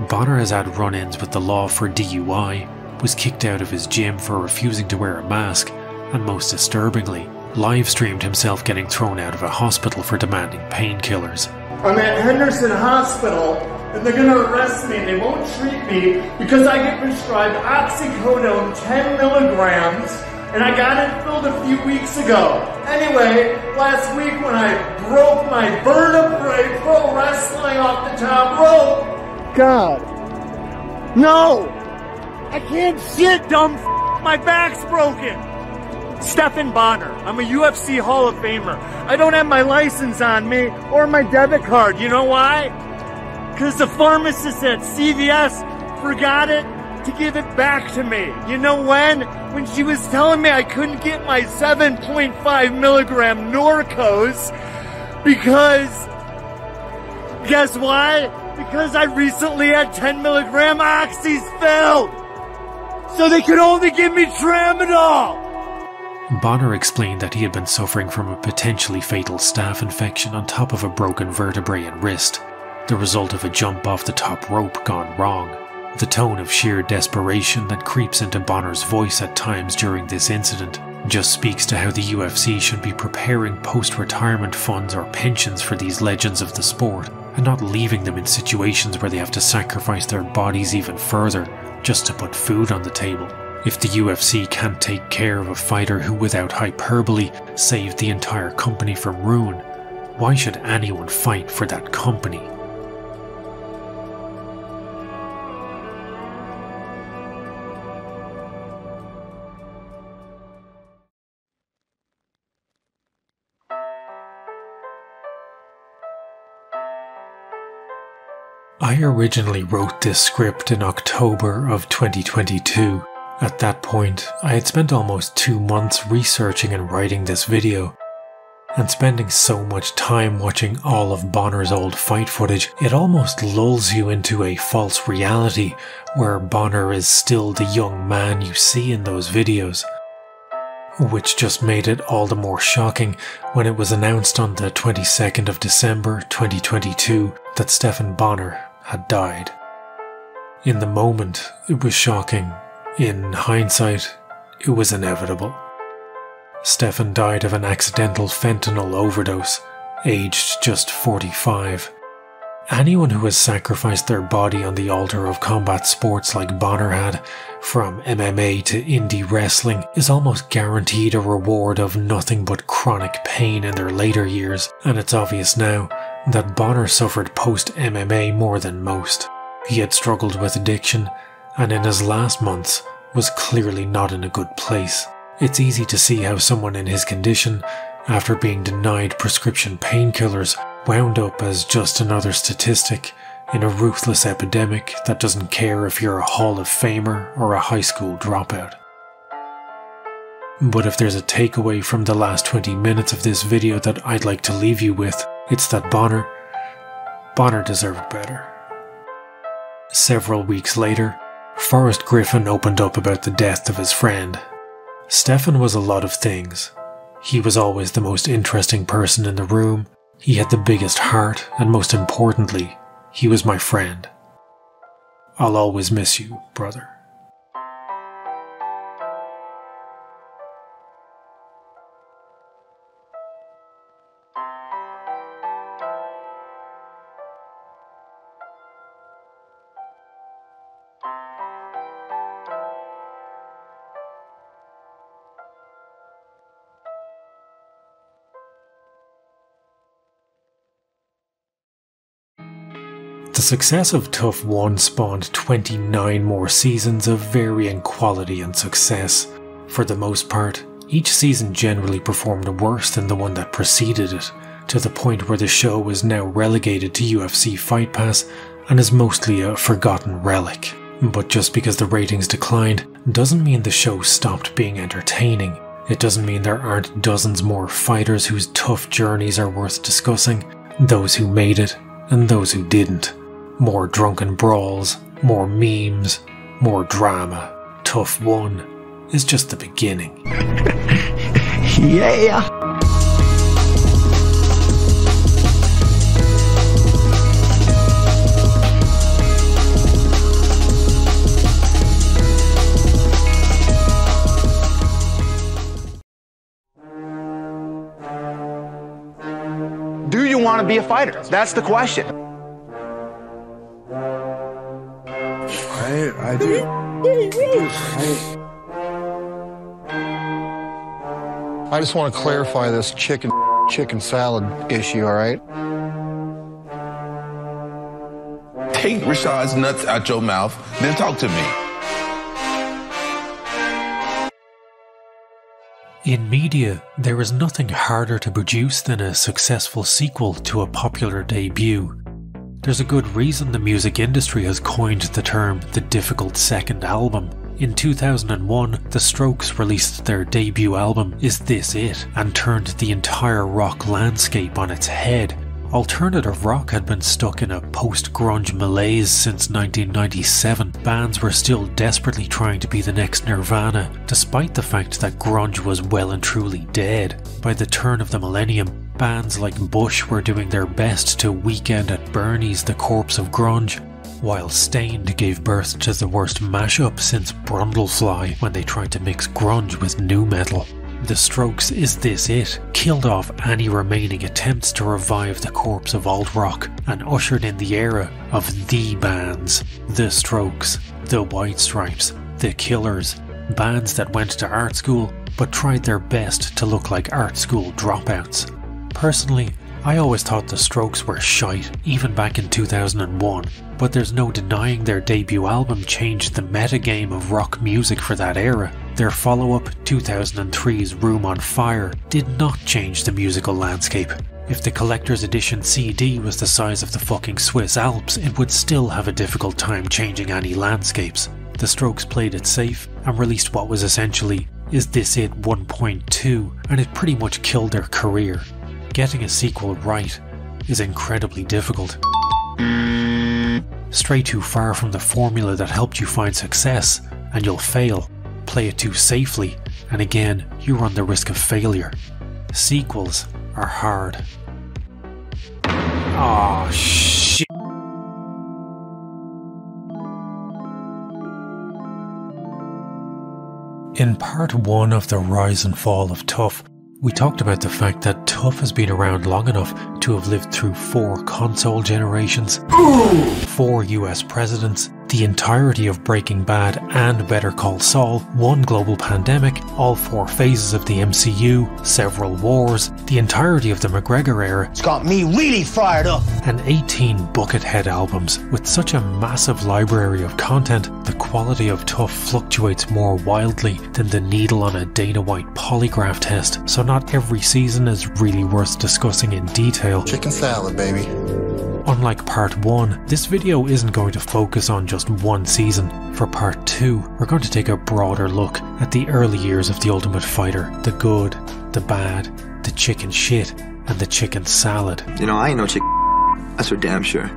Bonnar has had run-ins with the law for DUI, was kicked out of his gym for refusing to wear a mask, and most disturbingly, live-streamed himself getting thrown out of a hospital for demanding painkillers. I'm at Henderson Hospital, and they're gonna arrest me. They won't treat me because I get prescribed oxycodone 10 milligrams, and I got it filled a few weeks ago. Anyway, last week when I broke my vertebrae pro wrestling off the top rope. God. No! I can't sit, dumb f***. My back's broken. Stephan Bonnar. I'm a UFC Hall of Famer. I don't have my license on me or my debit card. You know why? Because the pharmacist at CVS forgot it to give it back to me. You know when? When she was telling me I couldn't get my 7.5 milligram Norcos because, guess why? Because I recently had 10 milligram oxys filled. So they could only give me Tramadol. Bonnar explained that he had been suffering from a potentially fatal staph infection on top of a broken vertebrae and wrist, the result of a jump off the top rope gone wrong. The tone of sheer desperation that creeps into Bonnar's voice at times during this incident just speaks to how the UFC should be preparing post-retirement funds or pensions for these legends of the sport, and not leaving them in situations where they have to sacrifice their bodies even further just to put food on the table. If the UFC can't take care of a fighter who, without hyperbole, saved the entire company from ruin, why should anyone fight for that company? I originally wrote this script in October of 2022. At that point, I had spent almost 2 months researching and writing this video, and spending so much time watching all of Bonnar's old fight footage, it almost lulls you into a false reality where Bonnar is still the young man you see in those videos. Which just made it all the more shocking when it was announced on the 22nd of December 2022 that Stephan Bonnar had died. In the moment, it was shocking. In hindsight, it was inevitable. Stephan died of an accidental fentanyl overdose, aged just 45. Anyone who has sacrificed their body on the altar of combat sports like Bonnar had, from MMA to indie wrestling, is almost guaranteed a reward of nothing but chronic pain in their later years, and it's obvious now that Bonnar suffered post-MMA more than most. He had struggled with addiction, and in his last months was clearly not in a good place. It's easy to see how someone in his condition, after being denied prescription painkillers, wound up as just another statistic in a ruthless epidemic that doesn't care if you're a Hall of Famer or a high school dropout. But if there's a takeaway from the last 20 minutes of this video that I'd like to leave you with, it's that Bonnar deserved better. Several weeks later, Forrest Griffin opened up about the death of his friend. Stephan was a lot of things. He was always the most interesting person in the room, he had the biggest heart, and most importantly, he was my friend. I'll always miss you, brother. The success of Tough 1 spawned 29 more seasons of varying quality and success. For the most part, each season generally performed worse than the one that preceded it, to the point where the show is now relegated to UFC Fight Pass and is mostly a forgotten relic. But just because the ratings declined doesn't mean the show stopped being entertaining. It doesn't mean there aren't dozens more fighters whose tough journeys are worth discussing, those who made it and those who didn't. More drunken brawls, more memes, more drama. Tough 1 is just the beginning. Yeah! Do you want to be a fighter? That's the question. I do. I just want to clarify this chicken salad issue, all right? Take Rashad's nuts out your mouth, then talk to me. In media, there is nothing harder to produce than a successful sequel to a popular debut. There's a good reason the music industry has coined the term the difficult second album. In 2001, The Strokes released their debut album Is This It? And turned the entire rock landscape on its head. Alternative rock had been stuck in a post-grunge malaise since 1997. Bands were still desperately trying to be the next Nirvana, despite the fact that grunge was well and truly dead. By the turn of the millennium, bands like Bush were doing their best to Weekend at Bernie's The Corpse of Grunge, while Stained gave birth to the worst mashup since Brundlefly when they tried to mix grunge with nu metal. The Strokes' Is This It? Killed off any remaining attempts to revive the corpse of alt-rock and ushered in the era of the bands. The Strokes, The White Stripes, The Killers, bands that went to art school but tried their best to look like art school dropouts. Personally, I always thought the Strokes were shite, even back in 2001, but there's no denying their debut album changed the metagame of rock music for that era. Their follow-up, 2003's Room on Fire, did not change the musical landscape. If the collector's edition CD was the size of the fucking Swiss Alps, it would still have a difficult time changing any landscapes. The Strokes played it safe and released what was essentially Is This It 1.2, and it pretty much killed their career. Getting a sequel right is incredibly difficult. Stray too far from the formula that helped you find success, and you'll fail. Play it too safely, and again, you run the risk of failure. Sequels are hard. Aw, shit. In part 1 of the rise and fall of Tuff, we talked about the fact that Tuff has been around long enough to have lived through 4 console generations, 4 US presidents, the entirety of Breaking Bad and Better Call Saul, 1 global pandemic, all 4 phases of the MCU, several wars, the entirety of the McGregor era. It's got me really fired up. And 18 Buckethead albums. With such a massive library of content, the quality of Tuff fluctuates more wildly than the needle on a Dana White polygraph test, so not every season is really worth discussing in detail. Chicken salad, baby. Unlike part 1, this video isn't going to focus on just one season. For part 2, we're going to take a broader look at the early years of The Ultimate Fighter, the good, the bad, the chicken shit, and the chicken salad. You know, I ain't no chicken. That's for damn sure.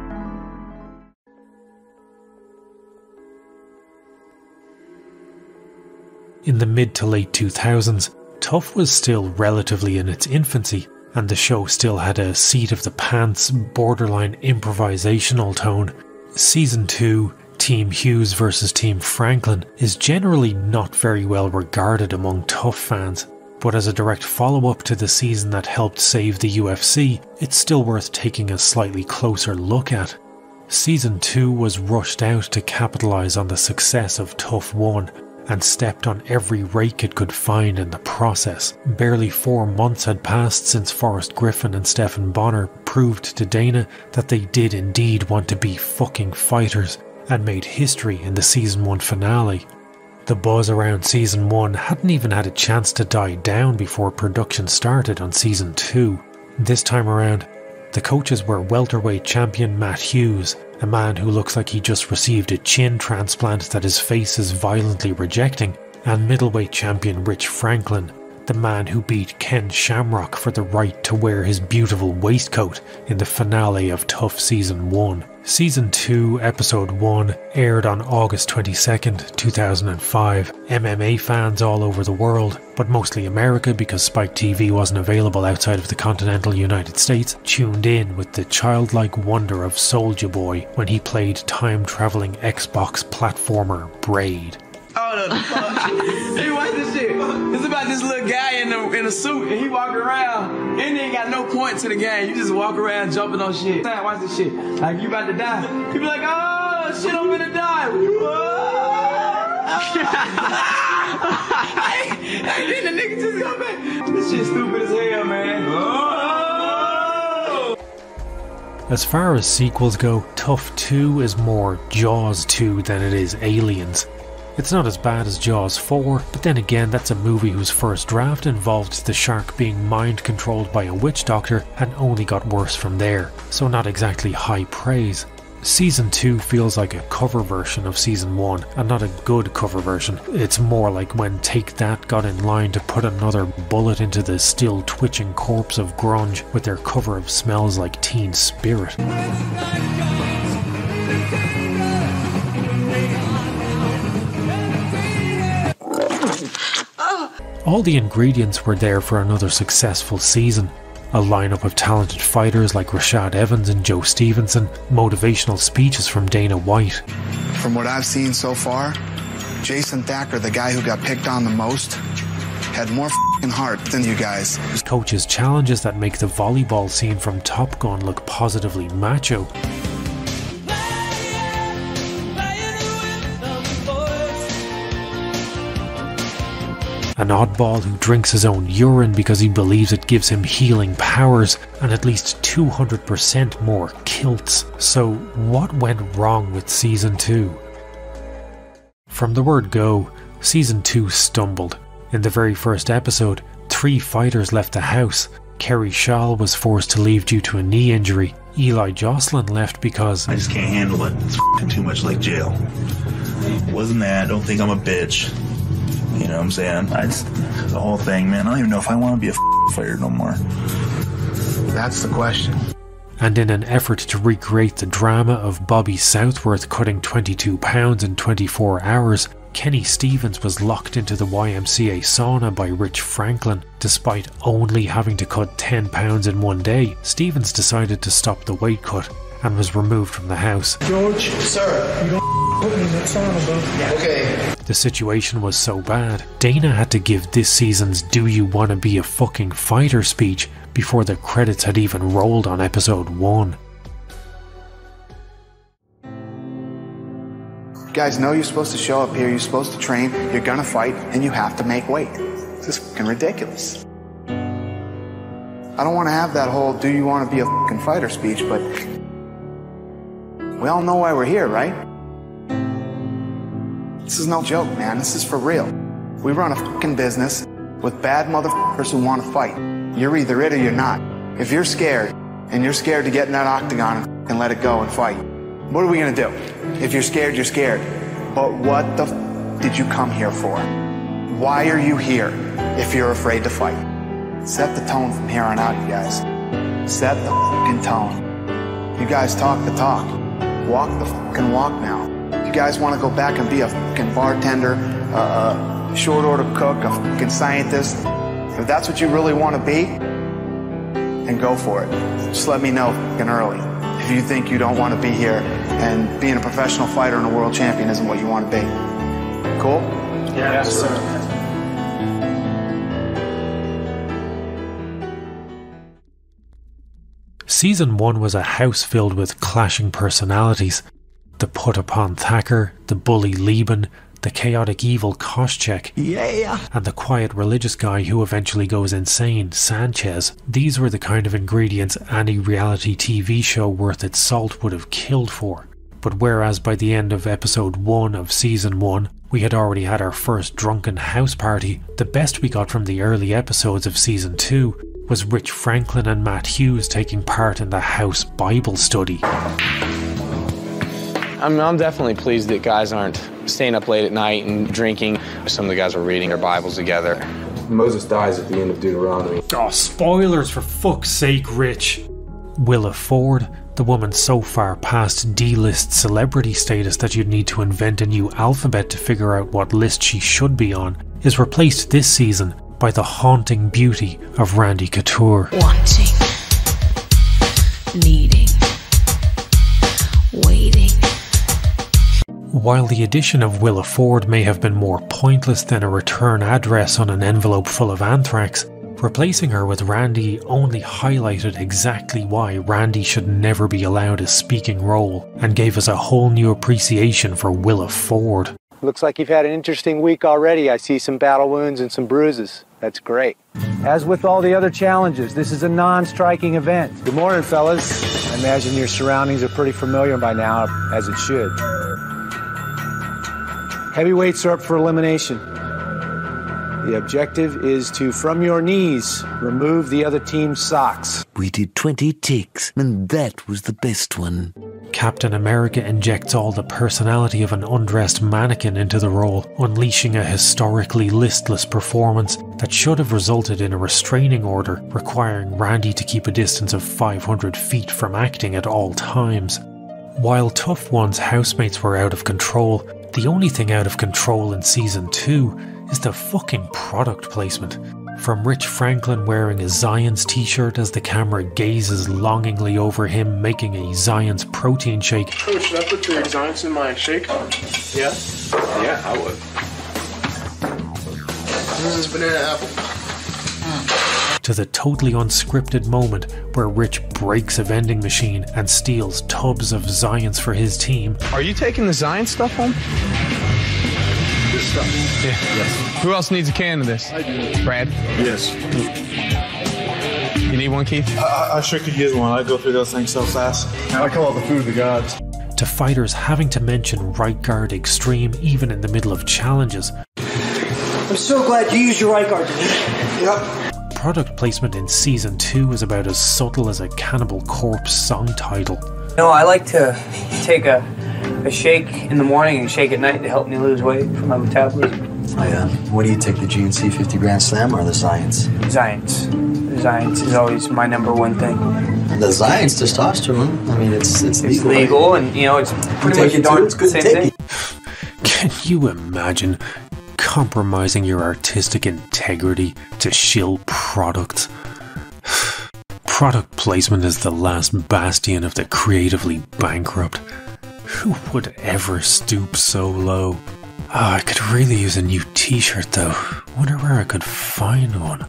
In the mid to late 2000s, Tuff was still relatively in its infancy, and the show still had a seat-of-the-pants, borderline improvisational tone. Season 2, Team Hughes vs Team Franklin, is generally not very well regarded among Tuff fans, but as a direct follow-up to the season that helped save the UFC, it's still worth taking a slightly closer look at. Season 2 was rushed out to capitalise on the success of Tuff 1, and stepped on every rake it could find in the process. Barely 4 months had passed since Forrest Griffin and Stephen Bonner proved to Dana that they did indeed want to be fucking fighters, and made history in the Season 1 finale. The buzz around Season 1 hadn't even had a chance to die down before production started on Season 2. This time around, the coaches were welterweight champion Matt Hughes, a man who looks like he just received a chin transplant that his face is violently rejecting, and middleweight champion Rich Franklin, the man who beat Ken Shamrock for the right to wear his beautiful waistcoat in the finale of Tuff Season 1. Season 2, Episode 1 aired on August 22nd, 2005. MMA fans all over the world, but mostly America because Spike TV wasn't available outside of the continental United States, tuned in with the childlike wonder of Soulja Boy when he played time-travelling Xbox platformer Braid. Oh, the fuck. Hey, watch this shit. It's about this little guy in a suit, and he walking around, and he ain't got no point to the game. You just walk around jumping on shit. Watch this shit. Like, you about to die. You be like, oh, shit, I'm gonna die. Hey, then the nigga just come back. This shit stupid as hell, man. As far as sequels go, Tuff 2 is more Jaws 2 than it is Aliens. It's not as bad as Jaws 4, but then again that's a movie whose first draft involved the shark being mind controlled by a witch doctor and only got worse from there, so not exactly high praise. Season 2 feels like a cover version of Season 1, and not a good cover version. It's more like when Take That got in line to put another bullet into the still twitching corpse of grunge with their cover of Smells Like Teen Spirit. All the ingredients were there for another successful season. A lineup of talented fighters like Rashad Evans and Joe Stevenson, motivational speeches from Dana White. From what I've seen so far, Jason Thacker, the guy who got picked on the most, had more f***ing heart than you guys. Coaches' challenges that make the volleyball scene from Top Gun look positively macho. An oddball who drinks his own urine because he believes it gives him healing powers, and at least 200% more kilts. So what went wrong with Season 2? From the word go, Season 2 stumbled. In the very first episode, 3 fighters left the house. Kerry Shaw was forced to leave due to a knee injury. Eli Jocelyn left because I just can't handle it. It's f***ing too much like jail. Wasn't that? Don't think I'm a bitch. You know what I'm saying? The whole thing, man. I don't even know if I want to be a fighter no more. That's the question. And in an effort to recreate the drama of Bobby Southworth cutting 22 pounds in 24 hours, Kenny Stevens was locked into the YMCA sauna by Rich Franklin. Despite only having to cut 10 pounds in one day, Stevens decided to stop the weight cut and was removed from the house. George, sir, you don't put me in that sauna, bro. Okay. The situation was so bad, Dana had to give this season's Do You Want to Be a Fucking Fighter speech before the credits had even rolled on episode 1. You guys know you're supposed to show up here, you're supposed to train, you're gonna fight, and you have to make weight. This is fucking ridiculous. I don't want to have that whole do you want to be a fucking fighter speech, but we all know why we're here, right? This is no joke, man. This is for real. We run a fucking business with bad motherfuckers who want to fight. You're either it or you're not. If you're scared, and you're scared to get in that octagon and let it go and fight, what are we gonna do? If you're scared, you're scared. But what the f did you come here for? Why are you here if you're afraid to fight? Set the tone from here on out, you guys. Set the fucking tone. You guys talk the talk. Walk the fucking walk now. You guys want to go back and be a fucking bartender, a short order cook, a fucking scientist? If that's what you really want to be, then go for it. Just let me know fucking early. If you think you don't want to be here and being a professional fighter and a world champion isn't what you want to be. Cool? Yes, sir. Season 1 was a house filled with clashing personalities. The put-upon Thacker, the bully Lieben, the chaotic evil Koscheck, and the quiet religious guy who eventually goes insane, Sanchez. These were the kind of ingredients any reality TV show worth its salt would have killed for. But whereas by the end of episode 1 of Season 1, we had already had our first drunken house party, the best we got from the early episodes of Season 2 was Rich Franklin and Matt Hughes taking part in the house Bible study. I'm definitely pleased that guys aren't staying up late at night and drinking. Some of the guys were reading their Bibles together. Moses dies at the end of Deuteronomy. Oh, spoilers for fuck's sake, Rich. Willa Ford, the woman so far past D-list celebrity status that you'd need to invent a new alphabet to figure out what list she should be on, is replaced this season by the haunting beauty of Randy Couture. Wanting, needing, waiting. While the addition of Willa Ford may have been more pointless than a return address on an envelope full of anthrax, replacing her with Randy only highlighted exactly why Randy should never be allowed a speaking role, and gave us a whole new appreciation for Willa Ford. Looks like you've had an interesting week already. I see some battle wounds and some bruises. That's great. As with all the other challenges, this is a non-striking event. Good morning, fellas. I imagine your surroundings are pretty familiar by now, as it should. Heavyweights are up for elimination. The objective is to, from your knees, remove the other team's socks. We did 20 takes, and that was the best one. Captain America injects all the personality of an undressed mannequin into the role, unleashing a historically listless performance that should have resulted in a restraining order requiring Randy to keep a distance of 500 feet from acting at all times. While Tough One's housemates were out of control, the only thing out of control in Season 2 is the fucking product placement. From Rich Franklin wearing a Zion's t-shirt as the camera gazes longingly over him making a Zion's protein shake. Oh, should I put the Zion's in my shake? Yeah? Yeah, I would. This is banana apple. To the totally unscripted moment where Rich breaks a vending machine and steals tubs of Zion's for his team. Are you taking the Zion stuff home? This stuff? Yeah. Yes. Who else needs a can of this? I do. Brad? Yes. You need one, Keith? I sure could use one. I go through those things so fast. I call it the food of the gods. To fighters having to mention right guard extreme even in the middle of challenges. I'm so glad you used your right guard. Yep. Product placement in Season 2 is about as subtle as a Cannibal Corpse song title. No, I like to take a shake in the morning and shake at night to help me lose weight for my metabolism. Oh yeah. What do you take, the GNC 50 Grand Slam or the Zions? Zions. The Zions is always my number one thing. The Zions testosterone. I mean, it's legal, and you know it's pretty much the same thing. Can you imagine compromising your artistic integrity to shill products? Product placement is the last bastion of the creatively bankrupt. Who would ever stoop so low? I could really use a new t-shirt though. Wonder where I could find one.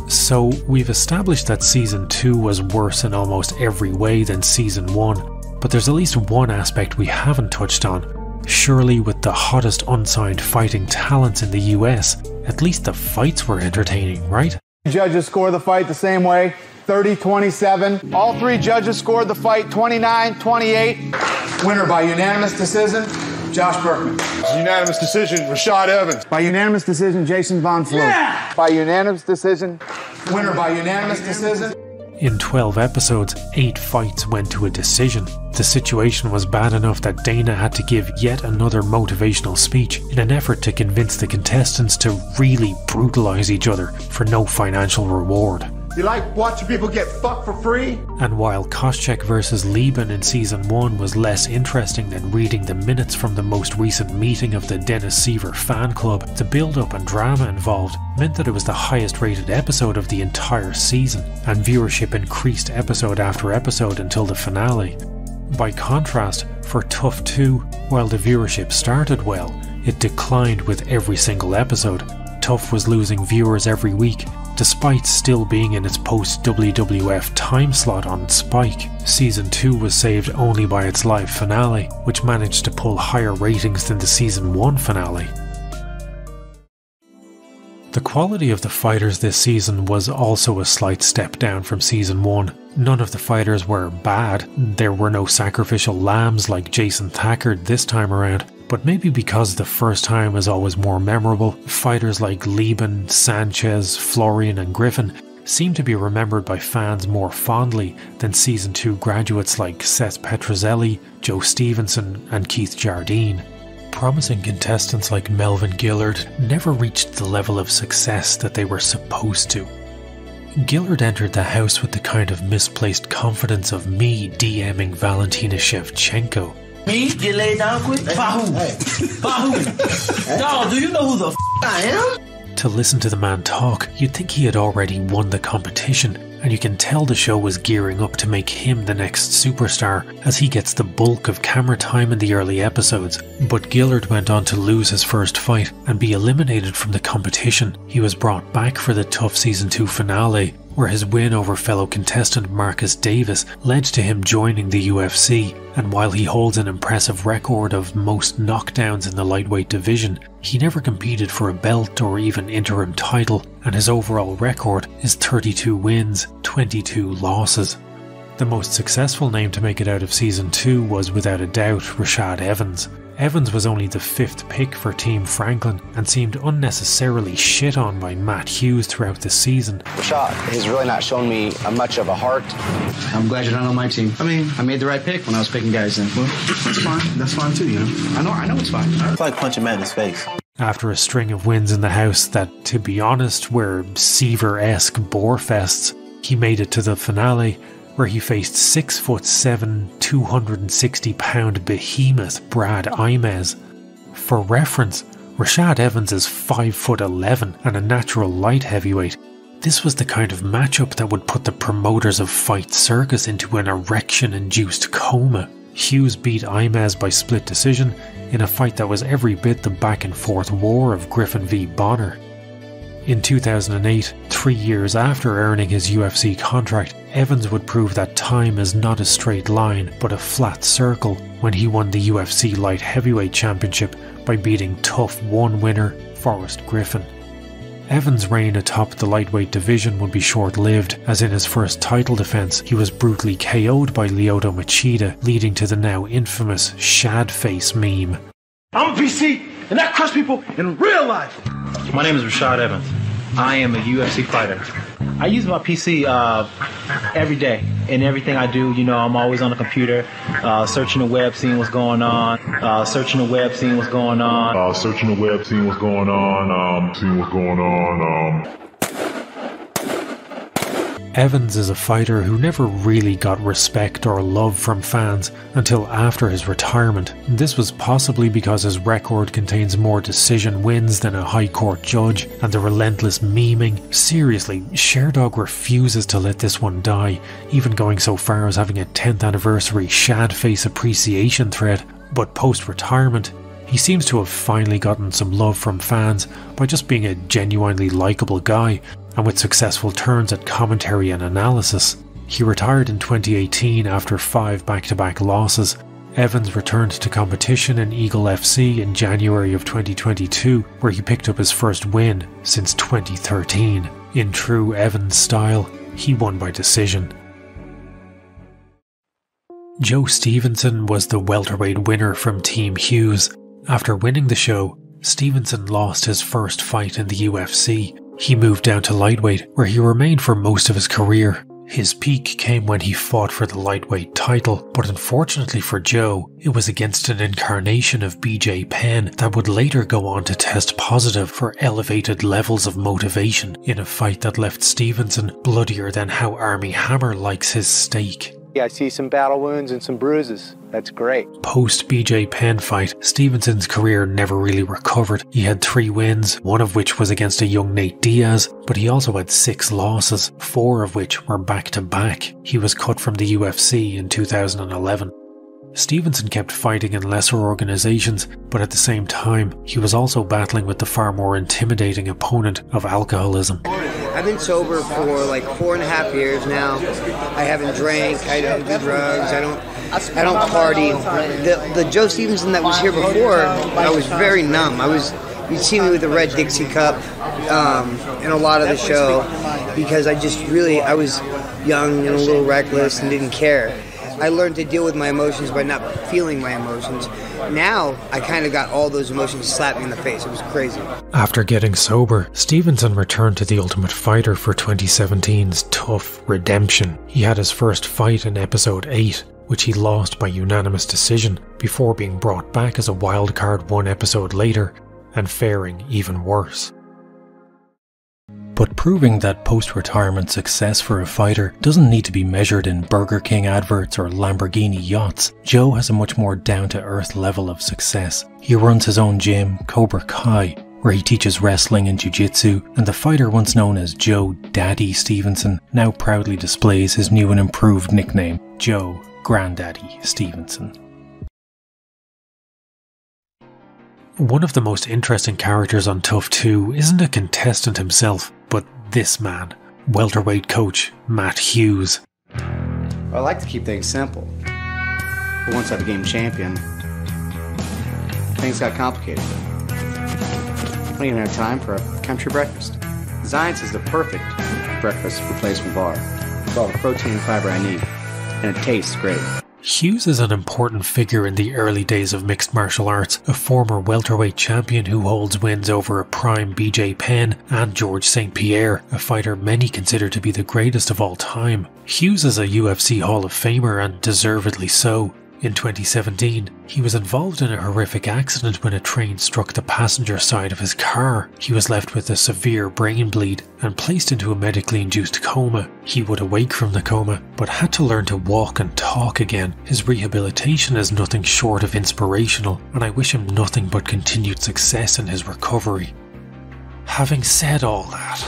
So we've established that Season 2 was worse in almost every way than Season 1, but there's at least one aspect we haven't touched on. Surely with the hottest unsigned fighting talents in the US, at least the fights were entertaining, right? Judges score the fight the same way, 30-27. All three judges scored the fight 29-28. Winner by unanimous decision, Josh Berkman. Unanimous decision, Rashad Evans. By unanimous decision, Jason Von Fleet. Yeah! By unanimous decision, winner by unanimous decision. In 12 episodes, 8 fights went to a decision. The situation was bad enough that Dana had to give yet another motivational speech in an effort to convince the contestants to really brutalize each other for no financial reward. You like watching people get fucked for free? And while Koscheck vs. Lieben in Season 1 was less interesting than reading the minutes from the most recent meeting of the Dennis Seaver fan club, the build-up and drama involved meant that it was the highest rated episode of the entire season, and viewership increased episode after episode until the finale. By contrast, for Tough 2, while the viewership started well, it declined with every single episode. Tough was losing viewers every week, despite still being in its post-WWF time slot on Spike. Season 2 was saved only by its live finale, which managed to pull higher ratings than the Season 1 finale. The quality of the fighters this season was also a slight step down from Season 1. None of the fighters were bad. There were no sacrificial lambs like Jason Thacker this time around. But maybe because the first time is always more memorable, fighters like Lieben, Sanchez, Florian and Griffin seem to be remembered by fans more fondly than Season 2 graduates like Seth Petrozelli, Joe Stevenson and Keith Jardine. Promising contestants like Melvin Gillard never reached the level of success that they were supposed to. Gillard entered the house with the kind of misplaced confidence of me DMing Valentina Shevchenko. Me? Get laid down quick? By who? By who? Dog, do you know who the I am? To listen to the man talk, you'd think he had already won the competition, and you can tell the show was gearing up to make him the next superstar as he gets the bulk of camera time in the early episodes. But Gillard went on to lose his first fight and be eliminated from the competition. He was brought back for the Tough Season 2 finale, where his win over fellow contestant Marcus Davis led to him joining the UFC, and while he holds an impressive record of most knockdowns in the lightweight division, he never competed for a belt or even interim title, and his overall record is 32 wins, 22 losses. The most successful name to make it out of Season 2 was without a doubt Rashad Evans. Evans was only the 5th pick for Team Franklin and seemed unnecessarily shit on by Matt Hughes throughout the season. Rashad has really not shown me much of a heart. I'm glad you're not on my team. I mean, I made the right pick when I was picking guys in. Well, that's fine. That's fine too, you know. I know it's fine. It's like punching Matt in his face. After a string of wins in the house that, to be honest, were Seaver-esque bore fests, he made it to the finale, where he faced 6'7", 260-pound behemoth Brad Imez. For reference, Rashad Evans is 5'11" and a natural light heavyweight. This was the kind of matchup that would put the promoters of Fight Circus into an erection-induced coma. Hughes beat Imez by split decision in a fight that was every bit the back-and-forth war of Griffin v. Bonner. In 2008, 3 years after earning his UFC contract, Evans would prove that time is not a straight line but a flat circle when he won the UFC Light Heavyweight Championship by beating TUF 1 winner Forrest Griffin. Evans' reign atop the lightweight division would be short-lived, as in his first title defence he was brutally KO'd by Lyoto Machida, leading to the now infamous Shad Face meme. I'm a PC, and I crush people in real life. My name is Rashad Evans. I am a UFC fighter. I use my PC every day. In everything I do, you know, I'm always on the computer, searching the web, seeing what's going on, seeing what's going on. Evans is a fighter who never really got respect or love from fans until after his retirement. This was possibly because his record contains more decision wins than a high court judge, and the relentless memeing. Seriously, Sherdog refuses to let this one die, even going so far as having a 10th anniversary Shad Face appreciation thread. But post-retirement, he seems to have finally gotten some love from fans by just being a genuinely likeable guy, and with successful turns at commentary and analysis. He retired in 2018 after 5 back-to-back losses. Evans returned to competition in Eagle FC in January of 2022, where he picked up his first win since 2013. In true Evans style, he won by decision. Joe Stevenson was the welterweight winner from Team Hughes. After winning the show, Stevenson lost his first fight in the UFC. He moved down to lightweight, where he remained for most of his career. His peak came when he fought for the lightweight title, but unfortunately for Joe, it was against an incarnation of BJ Penn that would later go on to test positive for elevated levels of motivation in a fight that left Stevenson bloodier than how Armie Hammer likes his steak. I see some battle wounds and some bruises. That's great. Post BJ Penn fight, Stevenson's career never really recovered. He had 3 wins, one of which was against a young Nate Diaz, but he also had 6 losses, 4 of which were back-to-back. He was cut from the UFC in 2011. Stevenson kept fighting in lesser organisations, but at the same time, he was also battling with the far more intimidating opponent of alcoholism. I've been sober for like 4.5 years now. I haven't drank, I don't do drugs, I don't party. The Joe Stevenson that was here before, I was very numb. You'd see me with a red Dixie cup in a lot of the show because I was young and a little reckless and didn't care. I learned to deal with my emotions by not feeling my emotions. Now, I kind of got all those emotions slapped me in the face. It was crazy. After getting sober, Stevenson returned to The Ultimate Fighter for 2017's TUF Redemption. He had his first fight in episode 8, which he lost by unanimous decision, before being brought back as a wildcard 1 episode later, and faring even worse. But proving that post-retirement success for a fighter doesn't need to be measured in Burger King adverts or Lamborghini yachts, Joe has a much more down-to-earth level of success. He runs his own gym, Cobra Kai, where he teaches wrestling and jiu-jitsu, and the fighter once known as Joe Daddy Stevenson now proudly displays his new and improved nickname, Joe Granddaddy Stevenson. One of the most interesting characters on TUF 2 isn't a contestant himself, but this man, welterweight coach Matt Hughes. I like to keep things simple, but once I became champion, things got complicated. I don't even have time for a country breakfast. Zions is the perfect breakfast replacement bar with all the protein and fiber I need. and it tastes great. Hughes is an important figure in the early days of mixed martial arts, a former welterweight champion who holds wins over a prime BJ Penn and George St. Pierre, a fighter many consider to be the greatest of all time. Hughes is a UFC Hall of Famer, and deservedly so. In 2017, he was involved in a horrific accident when a train struck the passenger side of his car. He was left with a severe brain bleed and placed into a medically induced coma. He would awake from the coma, but had to learn to walk and talk again. His rehabilitation is nothing short of inspirational, and I wish him nothing but continued success in his recovery. Having said all that,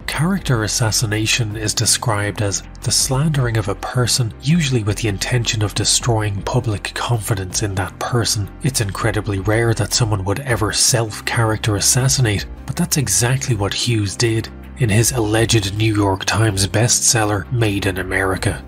character assassination is described as the slandering of a person, usually with the intention of destroying public confidence in that person. It's incredibly rare that someone would ever self-character assassinate, but that's exactly what Hughes did in his alleged New York Times bestseller, Made in America.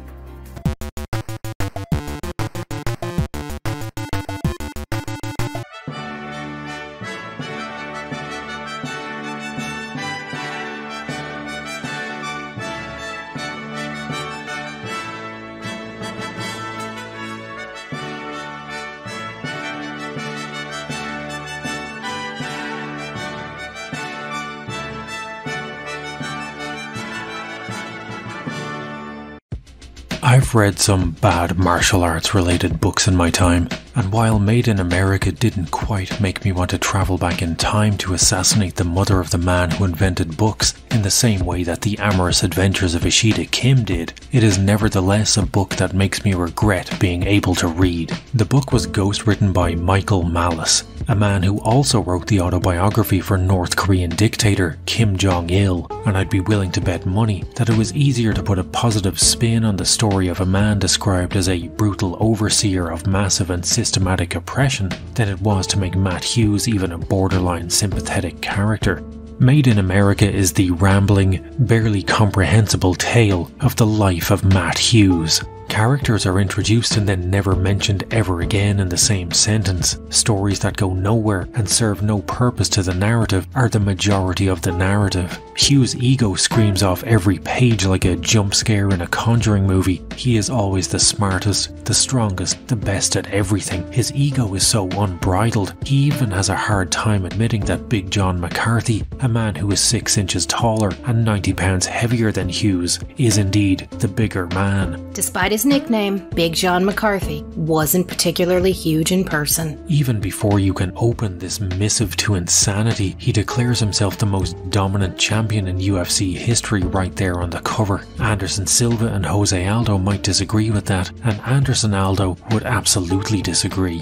I've read some bad martial arts related books in my time, and while Made in America didn't quite make me want to travel back in time to assassinate the mother of the man who invented books in the same way that The Amorous Adventures of Ishida Kim did, it is nevertheless a book that makes me regret being able to read. The book was ghostwritten by Michael Malice, a man who also wrote the autobiography for North Korean dictator Kim Jong-il, and I'd be willing to bet money that it was easier to put a positive spin on the story of a man described as a brutal overseer of massive and systematic oppression than it was to make Matt Hughes even a borderline sympathetic character. Made in America is the rambling, barely comprehensible tale of the life of Matt Hughes. Characters are introduced and then never mentioned ever again in the same sentence. Stories that go nowhere and serve no purpose to the narrative are the majority of the narrative. Hughes' ego screams off every page like a jump scare in a Conjuring movie. He is always the smartest, the strongest, the best at everything. His ego is so unbridled, he even has a hard time admitting that Big John McCarthy, a man who is 6 inches taller and 90 pounds heavier than Hughes, is indeed the bigger man. Despite his nickname, Big John McCarthy wasn't particularly huge in person. Even before you can open this missive to insanity, he declares himself the most dominant champion in UFC history right there on the cover. Anderson Silva and Jose Aldo might disagree with that, and Anderson Aldo would absolutely disagree.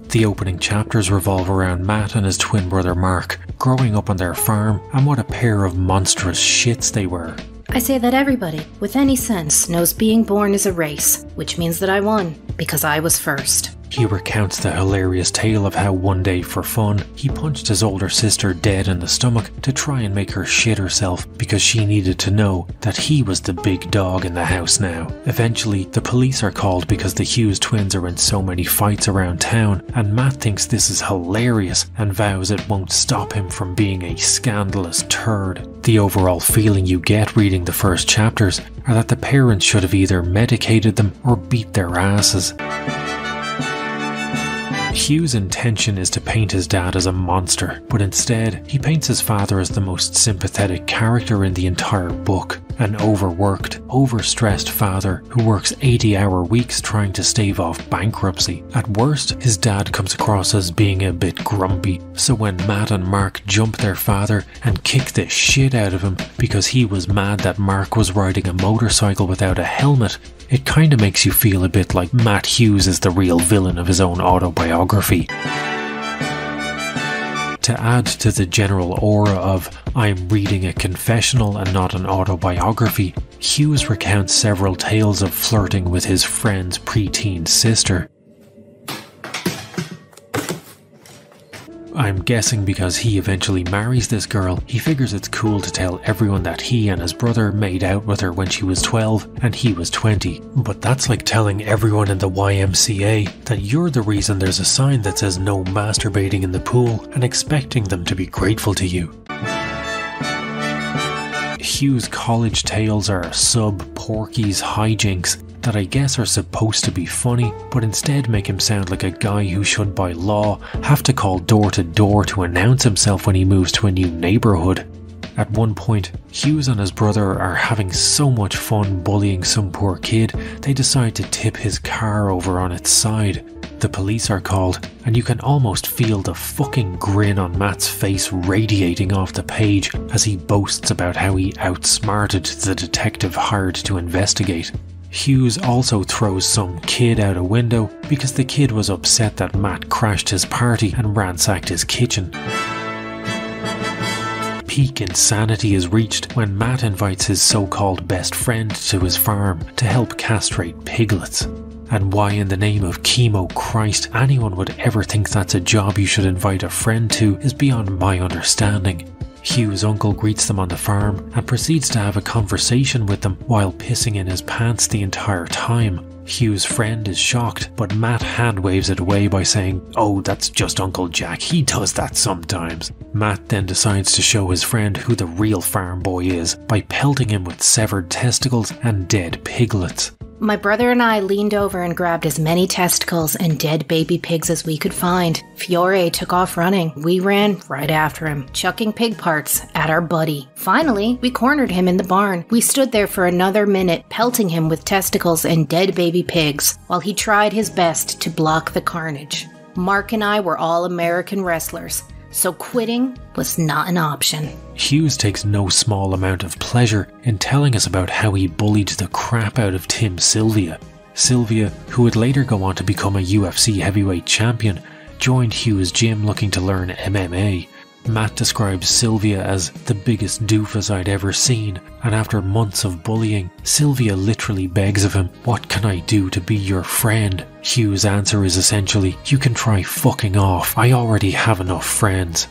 The opening chapters revolve around Matt and his twin brother Mark, growing up on their farm, and what a pair of monstrous shits they were. I say that everybody with any sense knows being born is a race, which means that I won, because I was first. He recounts the hilarious tale of how one day for fun, he punched his older sister dead in the stomach to try and make her shit herself because she needed to know that he was the big dog in the house now. Eventually, the police are called because the Hughes twins are in so many fights around town, and Matt thinks this is hilarious and vows it won't stop him from being a scandalous turd. The overall feeling you get reading the first chapters are that the parents should have either medicated them or beat their asses. Hughes' intention is to paint his dad as a monster, but instead he paints his father as the most sympathetic character in the entire book. An overworked, overstressed father who works 80-hour weeks trying to stave off bankruptcy. At worst, his dad comes across as being a bit grumpy, so when Matt and Mark jump their father and kick the shit out of him because he was mad that Mark was riding a motorcycle without a helmet, it kinda makes you feel a bit like Matt Hughes is the real villain of his own autobiography. To add to the general aura of I'm reading a confessional and not an autobiography, Hughes recounts several tales of flirting with his friend's preteen sister. I'm guessing because he eventually marries this girl, he figures it's cool to tell everyone that he and his brother made out with her when she was 12 and he was 20. But that's like telling everyone in the YMCA that you're the reason there's a sign that says no masturbating in the pool and expecting them to be grateful to you. Hugh's college tales are sub-Porky's hijinks that I guess are supposed to be funny, but instead make him sound like a guy who should by law have to call door to door to announce himself when he moves to a new neighbourhood. At one point, Hughes and his brother are having so much fun bullying some poor kid, they decide to tip his car over on its side. The police are called, and you can almost feel the fucking grin on Matt's face radiating off the page as he boasts about how he outsmarted the detective hired to investigate. Hughes also throws some kid out a window because the kid was upset that Matt crashed his party and ransacked his kitchen. Peak insanity is reached when Matt invites his so-called best friend to his farm to help castrate piglets. And why in the name of chemo Christ anyone would ever think that's a job you should invite a friend to is beyond my understanding. Hugh's uncle greets them on the farm and proceeds to have a conversation with them while pissing in his pants the entire time. Hugh's friend is shocked, but Matt hand waves it away by saying, "Oh, that's just Uncle Jack, he does that sometimes." Matt then decides to show his friend who the real farm boy is by pelting him with severed testicles and dead piglets. My brother and I leaned over and grabbed as many testicles and dead baby pigs as we could find. Fiore took off running. We ran right after him, chucking pig parts at our buddy. Finally, we cornered him in the barn. We stood there for another minute, pelting him with testicles and dead baby pigs, while he tried his best to block the carnage. Mark and I were all American wrestlers, so quitting was not an option. Hughes takes no small amount of pleasure in telling us about how he bullied the crap out of Tim Sylvia. Sylvia, who would later go on to become a UFC heavyweight champion, joined Hughes' gym looking to learn MMA. Matt describes Sylvia as the biggest doofus I'd ever seen, and after months of bullying, Sylvia literally begs of him, "What can I do to be your friend?" Hughes' answer is essentially, "You can try fucking off, I already have enough friends."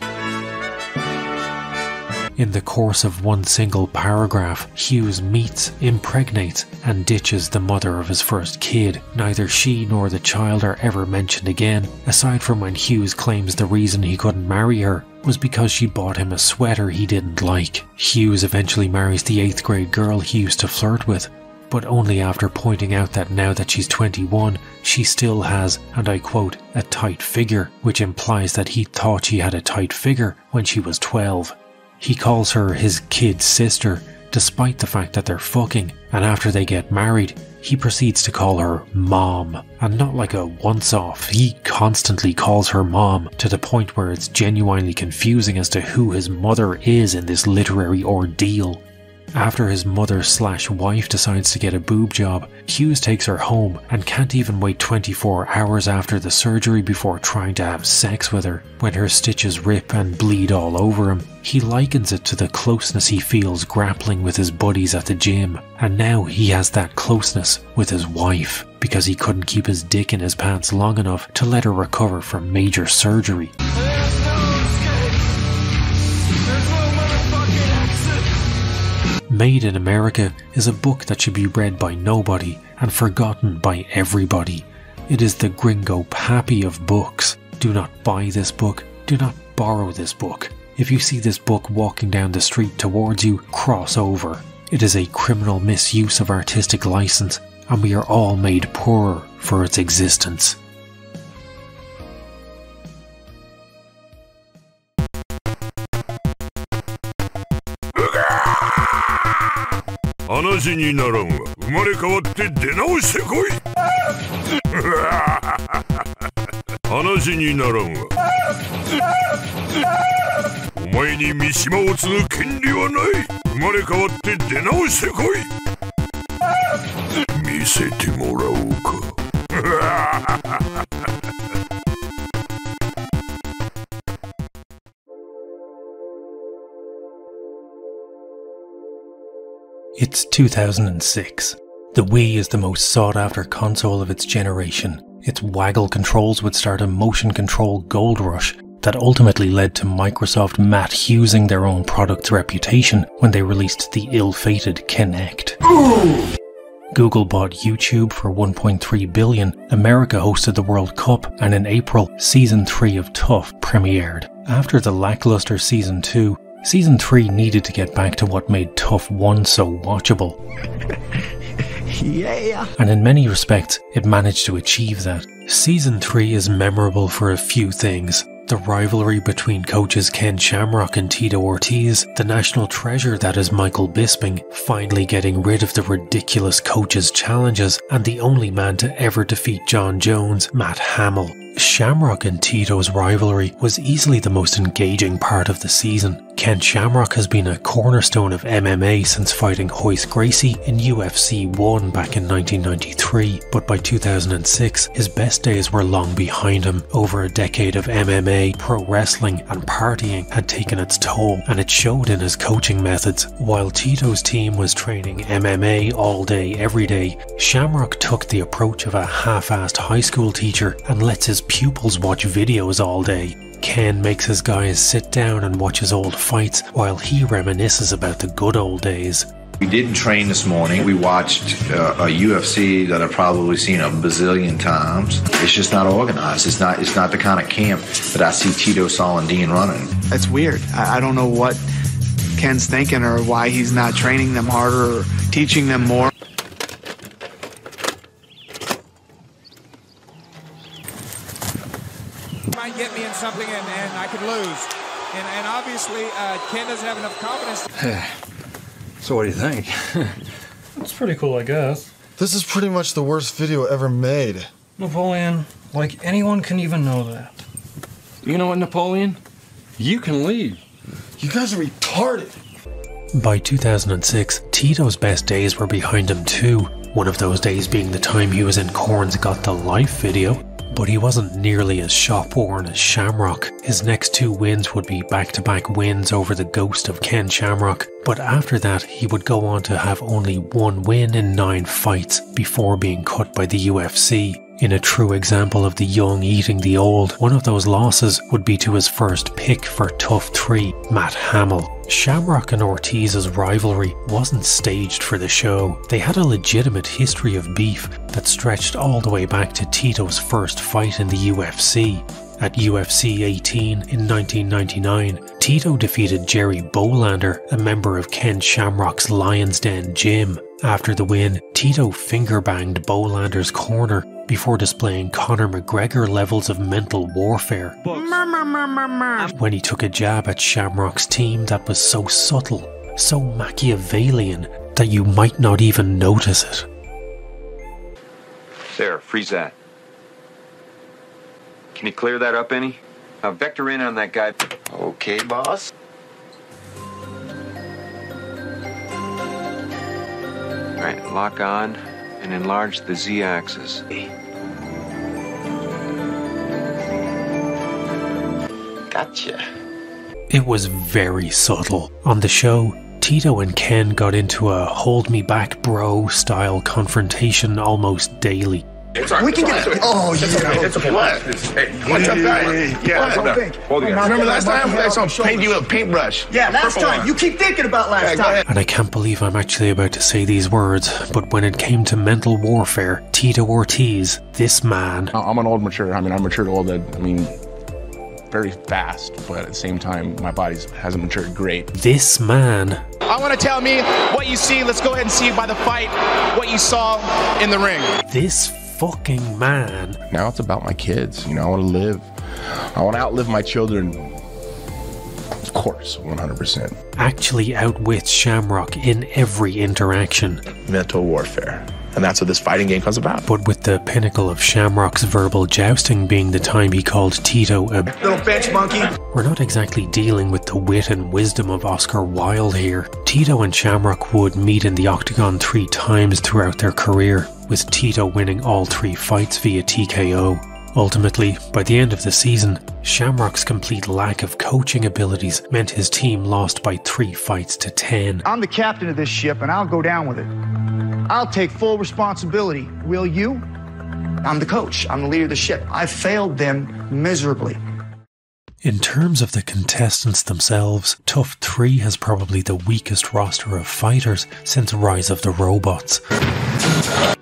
In the course of one single paragraph, Hughes meets, impregnates, and ditches the mother of his first kid. Neither she nor the child are ever mentioned again, aside from when Hughes claims the reason he couldn't marry her was because she bought him a sweater he didn't like. Hughes eventually marries the 8th grade girl he used to flirt with, but only after pointing out that now that she's 21, she still has, and I quote, "a tight figure," which implies that he thought she had a tight figure when she was 12. He calls her his kid sister, despite the fact that they're fucking, and after they get married, he proceeds to call her mom. And not like a once-off, he constantly calls her mom, to the point where it's genuinely confusing as to who his mother is in this literary ordeal. After his mother/wife decides to get a boob job, Hughes takes her home and can't even wait 24 hours after the surgery before trying to have sex with her. When her stitches rip and bleed all over him, he likens it to the closeness he feels grappling with his buddies at the gym, and now he has that closeness with his wife, because he couldn't keep his dick in his pants long enough to let her recover from major surgery. Made in America is a book that should be read by nobody and forgotten by everybody. It is the Gringo Pappy of books. Do not buy this book. Do not borrow this book. If you see this book walking down the street towards you, cross over. It is a criminal misuse of artistic license, and we are all made poorer for its existence. It's 2006. The Wii is the most sought-after console of its generation. Its waggle controls would start a motion control gold rush that ultimately led to Microsoft Matt Hughesing their own product's reputation when they released the ill-fated Kinect. Google bought YouTube for $1.3 billion, America hosted the World Cup, and in April, Season 3 of Tough premiered. After the lackluster Season 2, Season 3 needed to get back to what made Tough 1 so watchable. Yeah. And in many respects, it managed to achieve that. Season 3 is memorable for a few things. The rivalry between coaches Ken Shamrock and Tito Ortiz, the national treasure that is Michael Bisping, finally getting rid of the ridiculous coaches' challenges, and the only man to ever defeat John Jones, Matt Hamill. Shamrock and Tito's rivalry was easily the most engaging part of the season. Ken Shamrock has been a cornerstone of MMA since fighting Royce Gracie in UFC 1 back in 1993, but by 2006 his best days were long behind him. Over a decade of MMA, pro wrestling and partying had taken its toll, and it showed in his coaching methods. While Tito's team was training MMA all day every day, Shamrock took the approach of a half-assed high school teacher and lets his pupils watch videos all day. Ken makes his guys sit down and watch his old fights while he reminisces about the good old days. We didn't train this morning. We watched a UFC that I've probably seen a bazillion times. It's just not organized. It's not the kind of camp that I see Tito, Saul, and Dean running. That's weird. I don't know what Ken's thinking or why he's not training them harder or teaching them more. Might get me in something and I could lose. And obviously Ken doesn't have enough confidence. So what do you think? It's pretty cool, I guess. This is pretty much the worst video ever made. Napoleon, like anyone can even know that. You know what, Napoleon? You can leave. You guys are retarded. By 2006, Tito's best days were behind him too, one of those days being the time he was in Korn's Got the Life video. But he wasn't nearly as shop-worn as Shamrock. His next 2 wins would be back-to-back wins over the ghost of Ken Shamrock, but after that he would go on to have only 1 win in 9 fights before being cut by the UFC. In a true example of the young eating the old, one of those losses would be to his first pick for Tough 3, Matt Hamill. Shamrock and Ortiz's rivalry wasn't staged for the show. They had a legitimate history of beef that stretched all the way back to Tito's first fight in the UFC. At UFC 18 in 1999, Tito defeated Jerry Bolander, a member of Ken Shamrock's Lion's Den gym. After the win, Tito finger-banged Bolander's corner before displaying Conor McGregor levels of mental warfare. When he took a jab at Shamrock's team that was so subtle, so Machiavellian, that you might not even notice it. Sarah, freeze that. Can you clear that up any? Now vector in on that guy. Okay, boss. All right, lock on and enlarge the Z-axis. Gotcha. It was very subtle. On the show, Tito and Ken got into a hold me back bro style confrontation almost daily. It's all right. We can get it. Oh, yeah. It's okay. What? Hey, what's up, guys? Yeah. Hold it. Remember last time? I saw him paint you with a paintbrush. Yeah, last time. You keep thinking about last time. And I can't believe I'm actually about to say these words, but when it came to mental warfare, Tito Ortiz, this man... I'm an old mature. I matured old. Very fast, but at the same time, my body hasn't matured great. This man... I want to tell me what you see. Let's go ahead and see by the fight what you saw in the ring. This fucking man. Now it's about my kids. I want to live. I want to outlive my children. Of course, 100%. Actually outwits Shamrock in every interaction. Mental warfare. And that's what this fighting game comes about. But with the pinnacle of Shamrock's verbal jousting being the time he called Tito a little bench monkey. We're not exactly dealing with the wit and wisdom of Oscar Wilde here. Tito and Shamrock would meet in the octagon 3 times throughout their career, with Tito winning all 3 fights via TKO. Ultimately, by the end of the season, Shamrock's complete lack of coaching abilities meant his team lost by 3 fights to 10. I'm the captain of this ship and I'll go down with it. I'll take full responsibility. Will you? I'm the coach. I'm the leader of the ship. I failed them miserably. In terms of the contestants themselves, Tough 3 has probably the weakest roster of fighters since Rise of the Robots.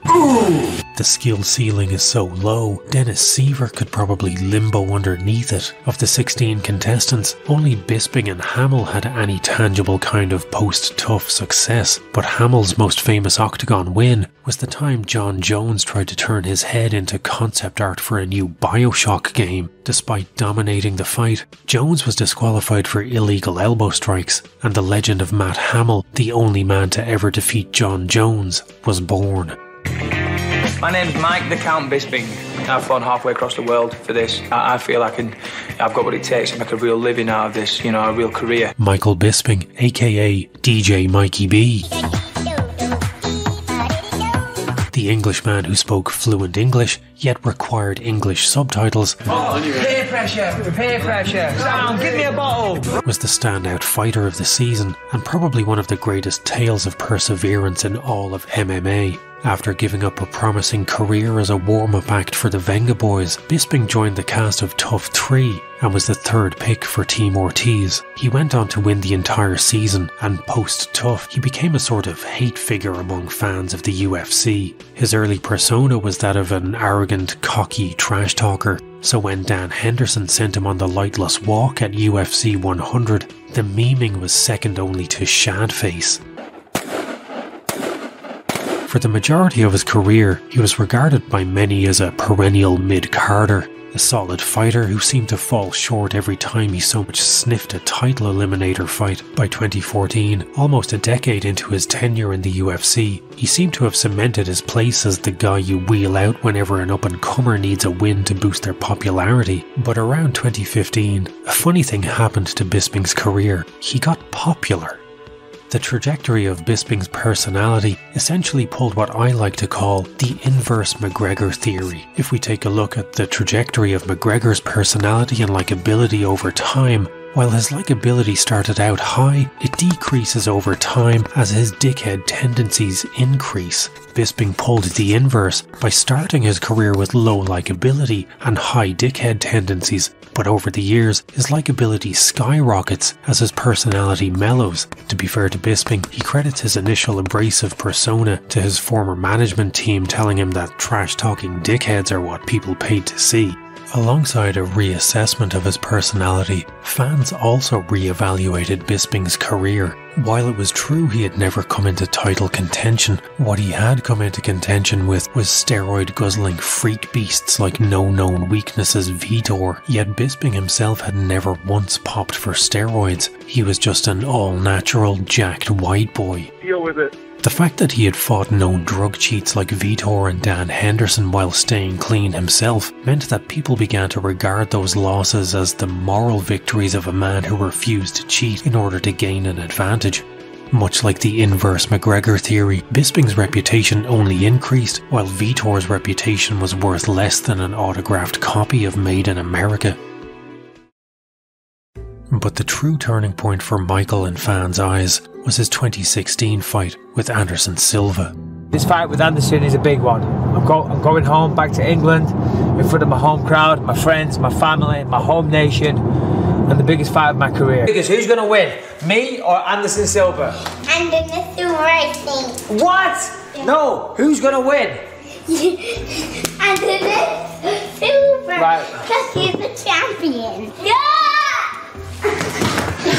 Ooh. The skill ceiling is so low, Dennis Seaver could probably limbo underneath it. Of the 16 contestants, only Bisping and Hamill had any tangible kind of post-tough success, but Hamill's most famous Octagon win was the time John Jones tried to turn his head into concept art for a new Bioshock game. Despite dominating the fight, Jones was disqualified for illegal elbow strikes, and the legend of Matt Hamill, the only man to ever defeat John Jones, was born. My name's Mike the Count Bisping. I've flown halfway across the world for this. I feel I've got what it takes to make a real living out of this, a real career. Michael Bisping, aka DJ Mikey B. The Englishman who spoke fluent English, yet required English subtitles. Oh, peer pressure. Sound, give me a bottle. Was the standout fighter of the season, and probably one of the greatest tales of perseverance in all of MMA. After giving up a promising career as a warm-up act for the Venga Boys, Bisping joined the cast of Tough 3 and was the third pick for Team Ortiz. He went on to win the entire season, and post-Tough, he became a sort of hate figure among fans of the UFC. His early persona was that of an arrogant, cocky trash talker, so when Dan Henderson sent him on the lightless walk at UFC 100, the memeing was second only to Shadface. For the majority of his career, he was regarded by many as a perennial mid-carder, a solid fighter who seemed to fall short every time he so much sniffed a title eliminator fight. By 2014, almost a decade into his tenure in the UFC, he seemed to have cemented his place as the guy you wheel out whenever an up-and-comer needs a win to boost their popularity. But around 2015, a funny thing happened to Bisping's career. He got popular. The trajectory of Bisping's personality essentially pulled what I like to call the inverse McGregor theory. If we take a look at the trajectory of McGregor's personality and likability over time, while his likability started out high, it decreases over time as his dickhead tendencies increase. Bisping pulled the inverse by starting his career with low likability and high dickhead tendencies, but over the years, his likability skyrockets as his personality mellows. To be fair to Bisping, he credits his initial abrasive persona to his former management team telling him that trash-talking dickheads are what people paid to see. Alongside a reassessment of his personality, fans also re-evaluated Bisping's career. While it was true he had never come into title contention, what he had come into contention with was steroid-guzzling freak beasts like No Known Weaknesses Vitor, yet Bisping himself had never once popped for steroids. He was just an all-natural, jacked white boy. Deal with it. The fact that he had fought known drug cheats like Vitor and Dan Henderson while staying clean himself meant that people began to regard those losses as the moral victories of a man who refused to cheat in order to gain an advantage. Much like the inverse McGregor theory, Bisping's reputation only increased, while Vitor's reputation was worth less than an autographed copy of Made in America. But the true turning point for Michael in fans' eyes was his 2016 fight with Anderson Silva. This fight with Anderson is a big one. I'm going home back to England in front of my home crowd, my friends, my family, my home nation, and the biggest fight of my career. Because who's going to win, me or Anderson Silva? Anderson Silva, I think. What? No, who's going to win? Anderson Silva, right. Because he's the champion. Yeah!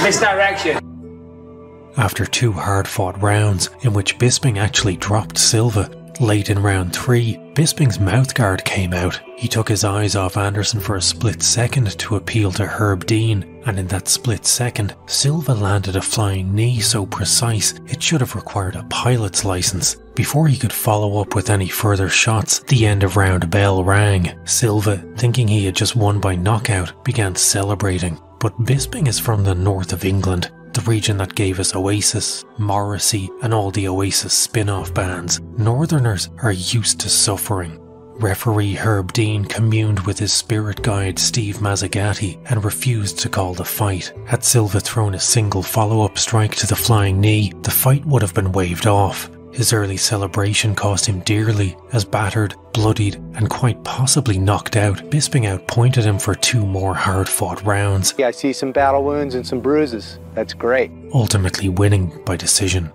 Misdirection. After 2 hard-fought rounds, in which Bisping actually dropped Silva, late in round 3, Bisping's mouthguard came out. He took his eyes off Anderson for a split second to appeal to Herb Dean, and in that split second, Silva landed a flying knee so precise it should have required a pilot's license. Before he could follow up with any further shots, the end of round bell rang. Silva, thinking he had just won by knockout, began celebrating. But Bisping is from the north of England, the region that gave us Oasis, Morrissey, and all the Oasis spin-off bands. Northerners are used to suffering. Referee Herb Dean communed with his spirit guide Steve Mazzagatti and refused to call the fight. Had Silva thrown a single follow-up strike to the flying knee, the fight would have been waved off. His early celebration cost him dearly, as battered, bloodied, and quite possibly knocked out, Bisping outpointed him for 2 more hard-fought rounds. I see some battle wounds and some bruises. That's great. Ultimately winning by decision.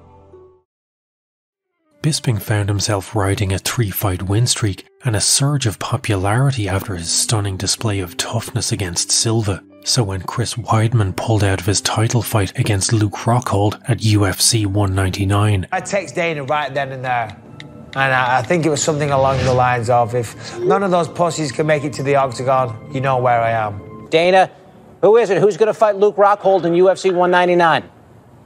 Bisping found himself riding a 3-fight win streak and a surge of popularity after his stunning display of toughness against Silva. So when Chris Weidman pulled out of his title fight against Luke Rockhold at UFC 199, I text Dana right then and there. And I think it was something along the lines of, if none of those pussies can make it to the octagon, you know where I am. Dana, who is it? Who's going to fight Luke Rockhold in UFC 199?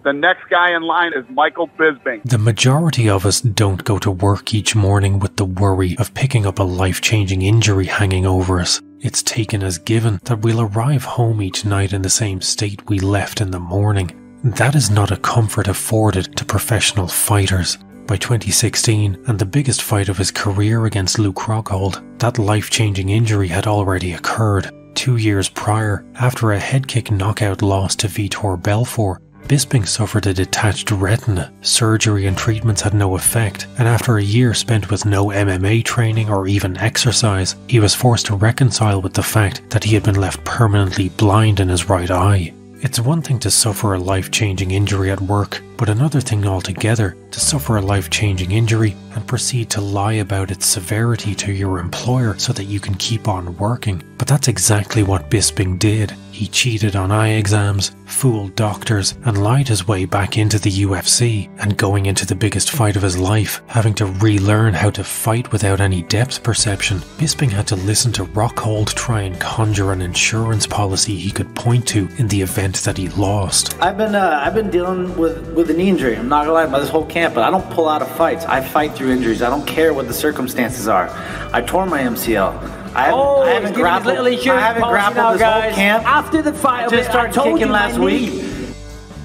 The next guy in line is Michael Bisping. The majority of us don't go to work each morning with the worry of picking up a life-changing injury hanging over us. It's taken as given that we'll arrive home each night in the same state we left in the morning. That is not a comfort afforded to professional fighters. By 2016, and the biggest fight of his career against Luke Rockhold, that life-changing injury had already occurred. 2 years prior, after a head-kick knockout loss to Vitor Belfort, Bisping suffered a detached retina. Surgery and treatments had no effect, and after a year spent with no MMA training or even exercise, he was forced to reconcile with the fact that he had been left permanently blind in his right eye. It's one thing to suffer a life-changing injury at work, but another thing altogether to suffer a life-changing injury and proceed to lie about its severity to your employer so that you can keep on working. But that's exactly what Bisping did. He cheated on eye exams, fooled doctors, and lied his way back into the UFC, and going into the biggest fight of his life, having to relearn how to fight without any depth perception, Bisping had to listen to Rockhold try and conjure an insurance policy he could point to in the event that he lost. I've been dealing with a knee injury. I'm not gonna lie about this whole camp, but I don't pull out of fights. I fight through injuries. I don't care what the circumstances are. I tore my MCL. I haven't grappled this whole camp. After the fight, I just started kicking last week.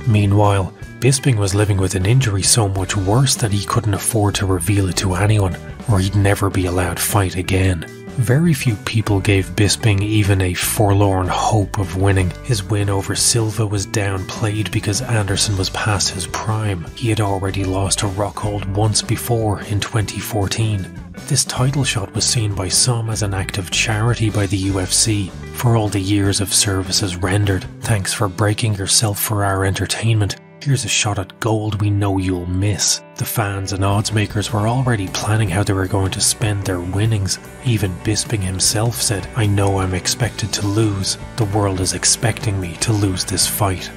Meanwhile, Bisping was living with an injury so much worse that he couldn't afford to reveal it to anyone, or he'd never be allowed to fight again. Very few people gave Bisping even a forlorn hope of winning. His win over Silva was downplayed because Anderson was past his prime. He had already lost to Rockhold once before in 2014. This title shot was seen by some as an act of charity by the UFC for all the years of services rendered. Thanks for breaking yourself for our entertainment. Here's a shot at gold we know you'll miss. The fans and odds makers were already planning how they were going to spend their winnings. Even Bisping himself said, "I know I'm expected to lose. The world is expecting me to lose this fight."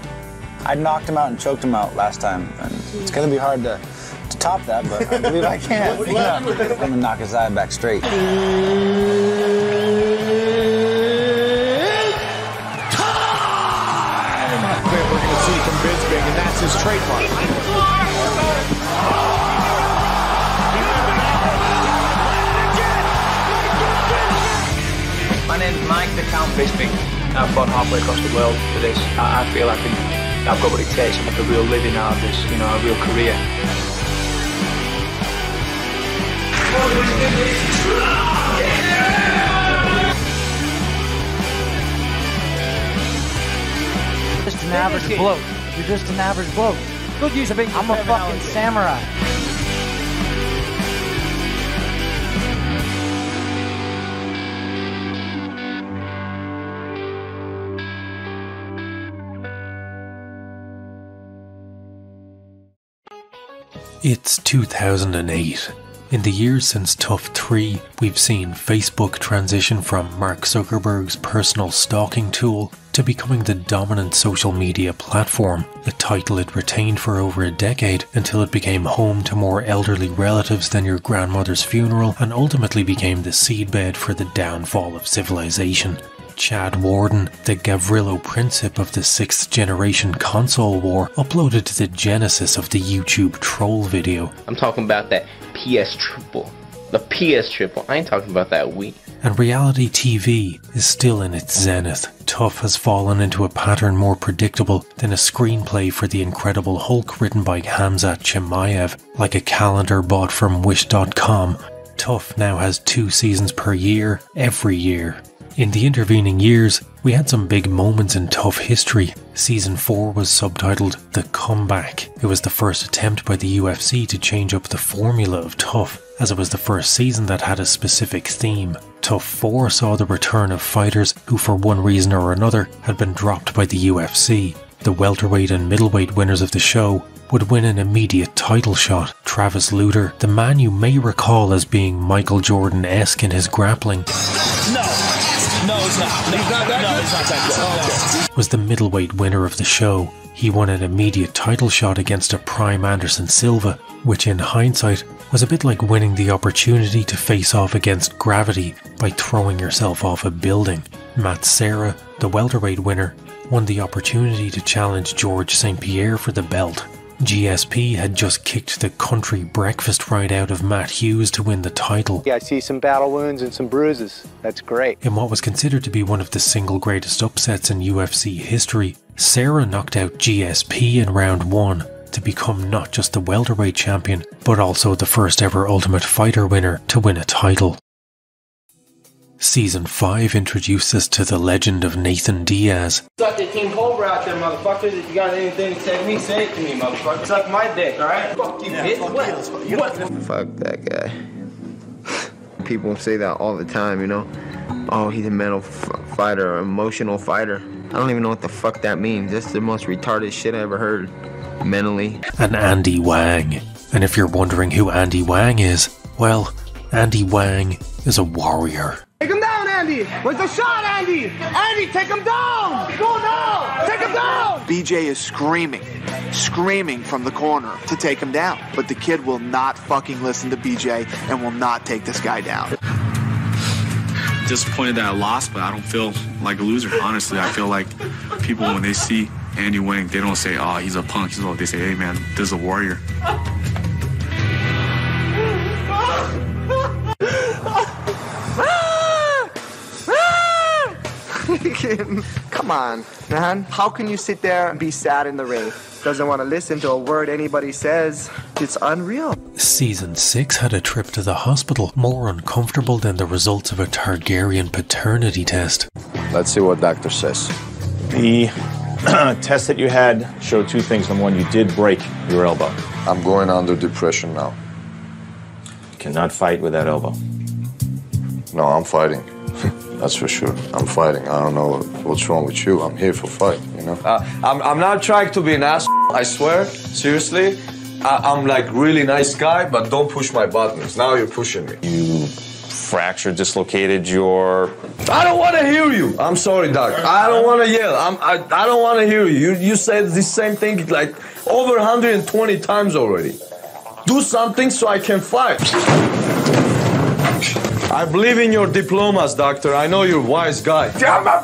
I knocked him out and choked him out last time, and it's going to be hard to top that, but I believe I can. I'm going to knock his eye back straight. We're going to see from Bisping, and that's his trademark. My name's Mike the Count Bisping. I've gone halfway across the world for this. I feel I've got what it takes to make a real living out of this, a real career. Just an average bloke. You're just an average bloke. Good use of English. I'm a fucking samurai. It's 2008. In the years since Tough 3, we've seen Facebook transition from Mark Zuckerberg's personal stalking tool to becoming the dominant social media platform, a title it retained for over a decade until it became home to more elderly relatives than your grandmother's funeral and ultimately became the seedbed for the downfall of civilization. Chad Warden, the Gavrilo Princip of the 6th generation console war, uploaded to the genesis of the YouTube troll video. I'm talking about that PS triple. The PS triple. I ain't talking about that Wii. And reality TV is still in its zenith. Tough has fallen into a pattern more predictable than a screenplay for The Incredible Hulk written by Hamzat Chimaev, like a calendar bought from Wish.com. Tough now has 2 seasons per year, every year. In the intervening years, we had some big moments in Tough history. Season 4 was subtitled The Comeback. It was the first attempt by the UFC to change up the formula of Tough, as it was the first season that had a specific theme. Tough 4 saw the return of fighters who for one reason or another had been dropped by the UFC. The welterweight and middleweight winners of the show would win an immediate title shot. Travis Lutter, the man you may recall as being Michael Jordan-esque in his grappling, was the middleweight winner of the show. He won an immediate title shot against a prime Anderson Silva, which in hindsight was a bit like winning the opportunity to face off against gravity by throwing yourself off a building. Matt Serra, the welterweight winner, won the opportunity to challenge George St. Pierre for the belt. GSP had just kicked the country breakfast right out of Matt Hughes to win the title. Yeah, I see some battle wounds and some bruises. That's great. In what was considered to be one of the single greatest upsets in UFC history, Serra knocked out GSP in round 1 to become not just the welterweight champion, but also the first ever Ultimate Fighter winner to win a title. Season 5 introduced us to the legend of Nathan Diaz. Suck the King Cobra out there, motherfuckers. If you got anything to say me, say it to me, motherfucker. Suck my dick, alright? Fuck you, bitch. What? Fuck that guy. People say that all the time, you know? Oh, he's a mental fighter, an emotional fighter. I don't even know what the fuck that means. That's the most retarded shit I ever heard. Mentally. And Andy Wang. And if you're wondering who Andy Wang is, well, Andy Wang is a warrior. Take him down, Andy! Where's the shot, Andy? Andy, take him down! Go now! Take him down! BJ is screaming from the corner to take him down. But the kid will not fucking listen to BJ and will not take this guy down. Disappointed that I lost, but I don't feel like a loser, honestly. I feel like people, when they see Andy Wang, they don't say, oh, he's a punk. They say, hey, man, this is a warrior. Come on, man. How can you sit there and be sad in the ring? Doesn't want to listen to a word anybody says. It's unreal. Season 6 had a trip to the hospital more uncomfortable than the results of a Targaryen paternity test. Let's see what doctor says. The test that you had showed two things. Number one, you did break your elbow. I'm going under depression now. You cannot fight with that elbow. No, I'm fighting. That's for sure. I'm fighting. I don't know what's wrong with you. I'm here for fight, you know? I'm not trying to be an asshole, I swear. Seriously. I'm like really nice guy, but don't push my buttons. Now you're pushing me. You fractured, dislocated your... I don't want to hear you. I'm sorry, doc. I don't want to yell. I don't want to hear you. You said the same thing like over 120 times already. Do something so I can fight. I believe in your diplomas, doctor. I know you're a wise guy. I'm a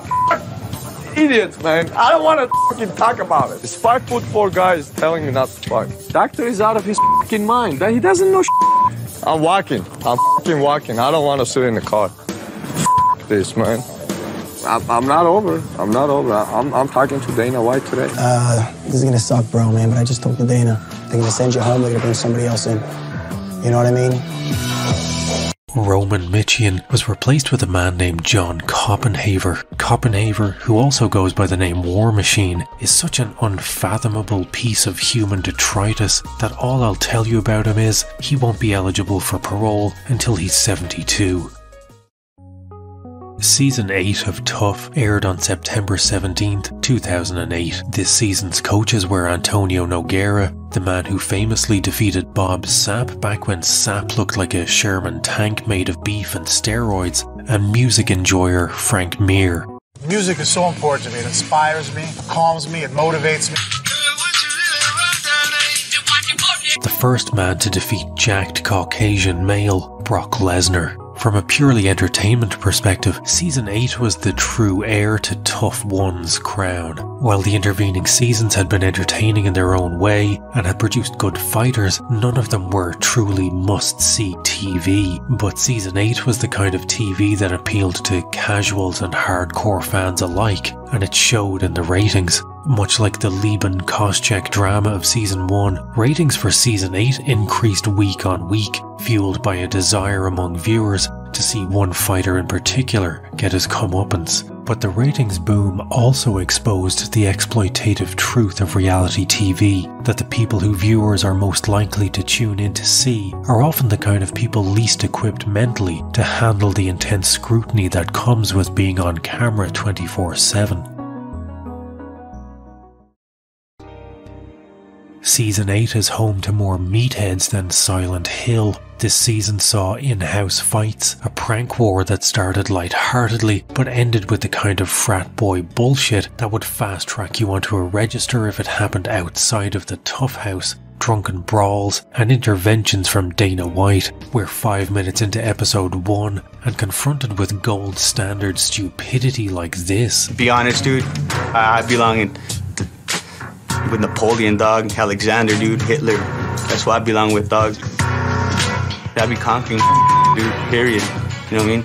idiot, man. I don't want to fucking talk about it. This 5'4" guy is telling me not to fight. Doctor is out of his fucking mind. He doesn't know shit. I'm walking. I'm fucking walking. I don't want to sit in the car. This, man. I'm not over. I'm not over. I'm talking to Dana White today. This is gonna suck, bro, man, but I just talked to Dana. They're gonna send you home. They're gonna bring somebody else in. You know what I mean? Roman Michian was replaced with a man named John Copenhaver. Copenhaver, who also goes by the name War Machine, is such an unfathomable piece of human detritus that all I'll tell you about him is he won't be eligible for parole until he's 72. Season 8 of Tough aired on September 17th, 2008. This season's coaches were Antonio Nogueira, the man who famously defeated Bob Sapp back when Sapp looked like a Sherman tank made of beef and steroids, and music enjoyer Frank Mir. Music is so important to me. It inspires me, calms me, it motivates me. The first man to defeat jacked Caucasian male, Brock Lesnar. From a purely entertainment perspective, Season 8 was the true heir to Tough 1's crown. While the intervening seasons had been entertaining in their own way and had produced good fighters, none of them were truly must-see TV. But Season 8 was the kind of TV that appealed to casuals and hardcore fans alike, and it showed in the ratings. Much like the Liban Koscheck drama of Season 1, ratings for Season 8 increased week on week, fueled by a desire among viewers to see one fighter in particular get his comeuppance. But the ratings boom also exposed the exploitative truth of reality TV, that the people who viewers are most likely to tune in to see are often the kind of people least equipped mentally to handle the intense scrutiny that comes with being on camera 24/7. Season 8 is home to more meatheads than Silent Hill. This season saw in-house fights, a prank war that started lightheartedly but ended with the kind of frat boy bullshit that would fast track you onto a register if it happened outside of the tough house, drunken brawls and interventions from Dana White. We're 5 minutes into episode 1 and confronted with gold standard stupidity like this. Be honest, dude, I belong with Napoleon, dog, Alexander, dude, Hitler. That's what I belong with, dog. I'd be conquering, dude, period. You know what I mean?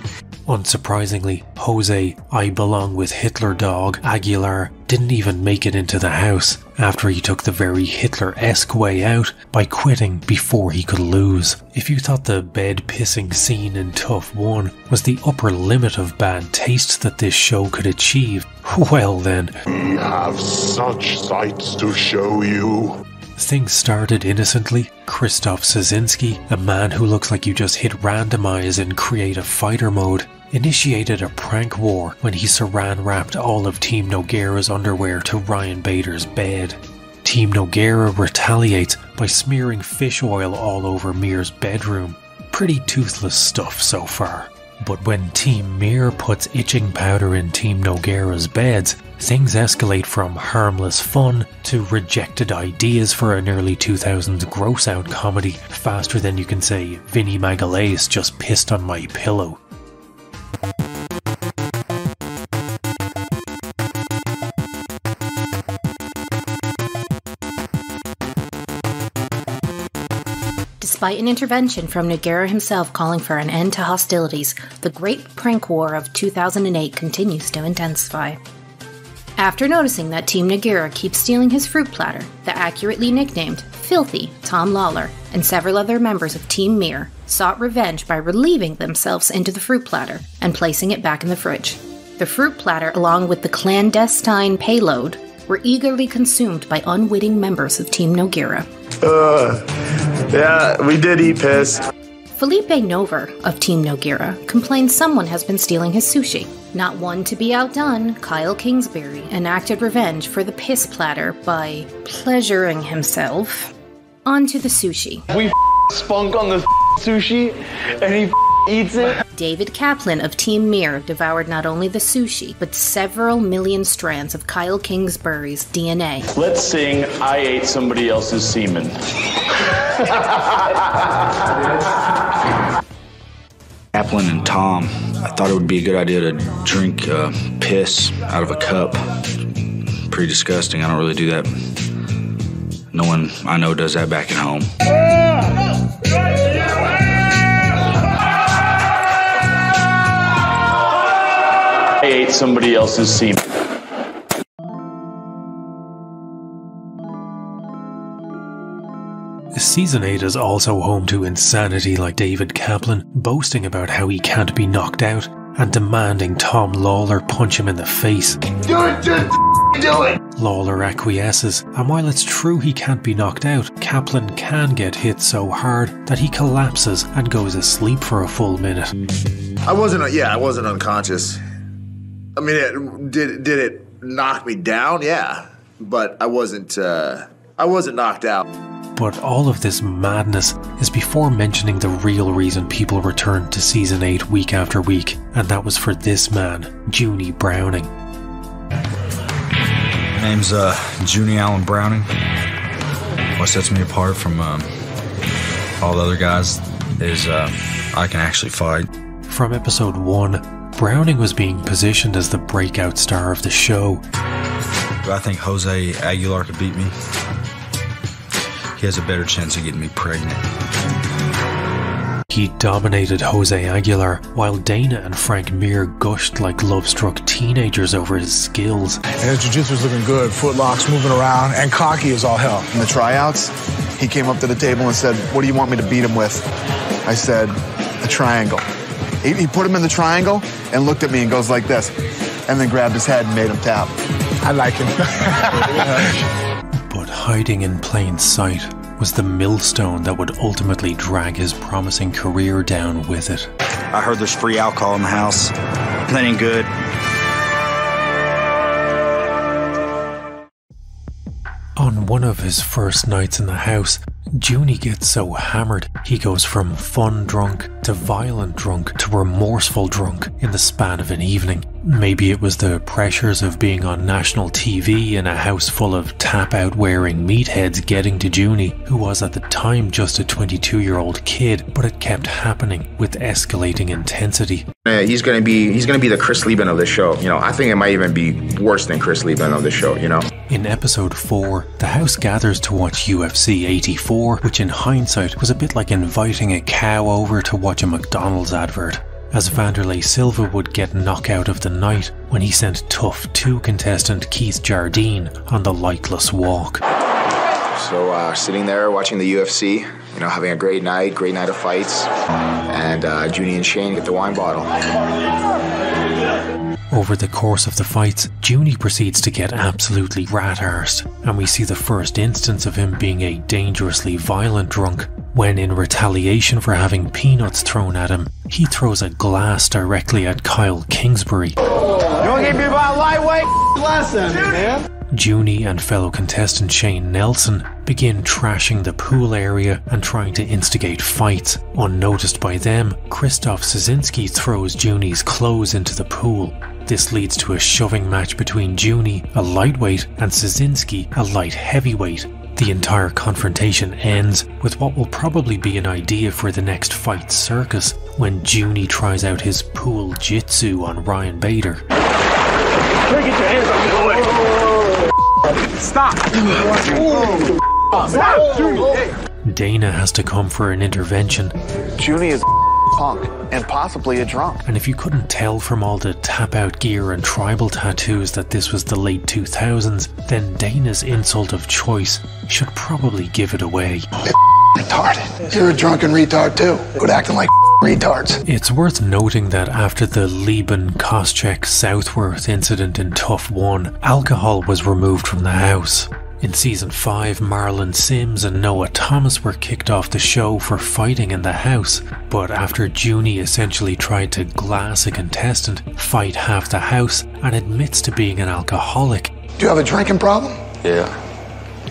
Unsurprisingly, Jose, I belong with Hitler dog, Aguilar, didn't even make it into the house after he took the very Hitler-esque way out by quitting before he could lose. If you thought the bed-pissing scene in Tough 1 was the upper limit of bad taste that this show could achieve, well then. We have such sights to show you. Things started innocently. Krzysztof Szysinski, a man who looks like you just hit randomize in creative fighter mode, initiated a prank war when he saran wrapped all of Team Nogueira's underwear to Ryan Bader's bed. Team Nogueira retaliates by smearing fish oil all over Mir's bedroom. Pretty toothless stuff so far. But when Team Mir puts itching powder in Team Nogueira's beds, things escalate from harmless fun to rejected ideas for an early 2000s gross-out comedy faster than you can say Vinnie Magalhaes just pissed on my pillow. Despite an intervention from Nogueira himself calling for an end to hostilities, the Great Prank War of 2008 continues to intensify. After noticing that Team Nogueira keeps stealing his fruit platter, the accurately nicknamed Filthy Tom Lawler and several other members of Team Mir sought revenge by relieving themselves into the fruit platter and placing it back in the fridge. The fruit platter, along with the clandestine payload, were eagerly consumed by unwitting members of Team Nogueira. Yeah, we did eat piss. Felipe Nover of Team Nogueira complains someone has been stealing his sushi. Not one to be outdone, Kyle Kingsbury enacted revenge for the piss platter by pleasuring himself onto the sushi. We spunk on the sushi and he eats it. David Kaplan of Team Mir devoured not only the sushi, but several million strands of Kyle Kingsbury's DNA. Let's sing I Ate Somebody Else's Semen. Kaplan and Tom, I thought it would be a good idea to drink piss out of a cup. Pretty disgusting. I don't really do that. No one I know does that back at home. I ate somebody else's semen. Season 8 is also home to insanity like David Kaplan boasting about how he can't be knocked out and demanding Tom Lawler punch him in the face. Do it! Lawler acquiesces, and while it's true he can't be knocked out, Kaplan can get hit so hard that he collapses and goes asleep for a full minute. I wasn't unconscious. I mean, did it knock me down? Yeah, but I wasn't knocked out. But all of this madness is before mentioning the real reason people returned to Season 8 week after week, and that was for this man, Junie Browning. My name's Junie Allen Browning. What sets me apart from all the other guys is I can actually fight. From episode 1, Browning was being positioned as the breakout star of the show. Do I think Jose Aguilar could beat me? He has a better chance of getting me pregnant. He dominated Jose Aguilar, while Dana and Frank Mir gushed like love-struck teenagers over his skills. And his jiu-jitsu's looking good, footlocks moving around, and cocky as all hell. In the tryouts, he came up to the table and said, "What do you want me to beat him with?" I said, "A triangle." He put him in the triangle and looked at me and goes like this, and then grabbed his head and made him tap. I like him. But hiding in plain sight was the millstone that would ultimately drag his promising career down with it. I heard there's free alcohol in the house. That ain't good. On one of his first nights in the house, Junie gets so hammered he goes from fun drunk to violent drunk to remorseful drunk in the span of an evening. Maybe it was the pressures of being on national TV in a house full of tap-out wearing meatheads getting to Junie, who was at the time just a 22-year-old kid, but it kept happening with escalating intensity. He's gonna be the Chris Lieben of the show. You know, I think it might even be worse than Chris Lieben of the show, you know. In episode 4, the house gathers to watch UFC 84, which in hindsight was a bit like inviting a cow over to watch a McDonald's advert, as Vanderlei Silva would get knockout of the night when he sent tough 2 contestant Keith Jardine on the lightless walk. So sitting there watching the UFC, you know, having a great night of fights, and Junie and Shane get the wine bottle. Over the course of the fights, Junie proceeds to get absolutely rat-arsed, and we see the first instance of him being a dangerously violent drunk, when in retaliation for having peanuts thrown at him, he throws a glass directly at Kyle Kingsbury. You don't give me about lightweight glass at me, man. Junie and fellow contestant Shane Nelson begin trashing the pool area and trying to instigate fights. Unnoticed by them, Krzysztof Szynski throws Junie's clothes into the pool. This leads to a shoving match between Junie, a lightweight, and Szynski, a light heavyweight. The entire confrontation ends with what will probably be an idea for the next fight circus, when Junie tries out his pool jitsu on Ryan Bader. Get your hands off me, boy. Stop! Stop! Junie! Dana has to come for an intervention. Junie is punk and possibly a drunk. And if you couldn't tell from all the tap-out gear and tribal tattoos that this was the late 2000s, then Dana's insult of choice should probably give it away. Retarded. You're a drunken retard too. Quit acting like retards. It's worth noting that after the Lieben-Koscheck-Southworth incident in Tough 1, alcohol was removed from the house. In season 5, Marlon Sims and Noah Thomas were kicked off the show for fighting in the house, but after Junie essentially tried to glass a contestant, fight half the house, and admits to being an alcoholic. Do you have a drinking problem? Yeah.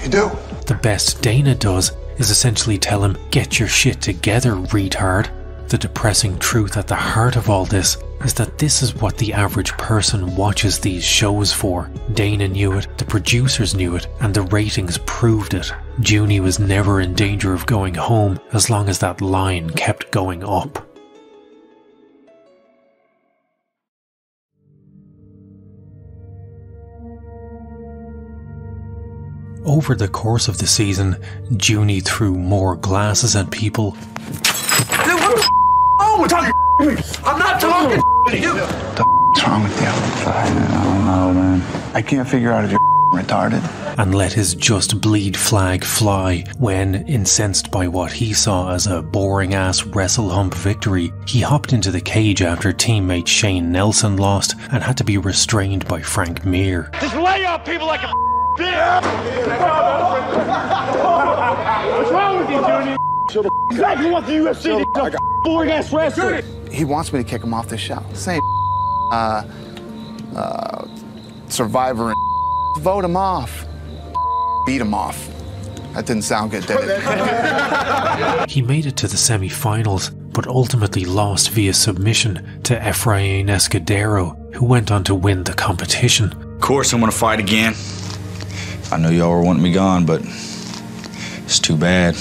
You do? The best Dana does is essentially tell him, "Get your shit together, retard." The depressing truth at the heart of all this is that this is what the average person watches these shows for. Dana knew it, the producers knew it, and the ratings proved it. Junie was never in danger of going home as long as that line kept going up. Over the course of the season, Junie threw more glasses at people. Dude, what the we're talking. I'm not talking to you. What the what's wrong with you? I don't know, man. I can't figure out if you're retarded. And let his just bleed flag fly when, incensed by what he saw as a boring-ass wrestle-hump victory, he hopped into the cage after teammate Shane Nelson lost and had to be restrained by Frank Mir. Just lay out people like a bitch. What's wrong with you, Junie? Exactly what the UFC did. Boring-ass wrestler. He wants me to kick him off the show. Same Survivor and vote him off. Beat him off. That didn't sound good, did it? He made it to the semi-finals, but ultimately lost via submission to Efrain Escudero, who went on to win the competition. Of course I'm gonna fight again. I know y'all were wanting me gone, but it's too bad.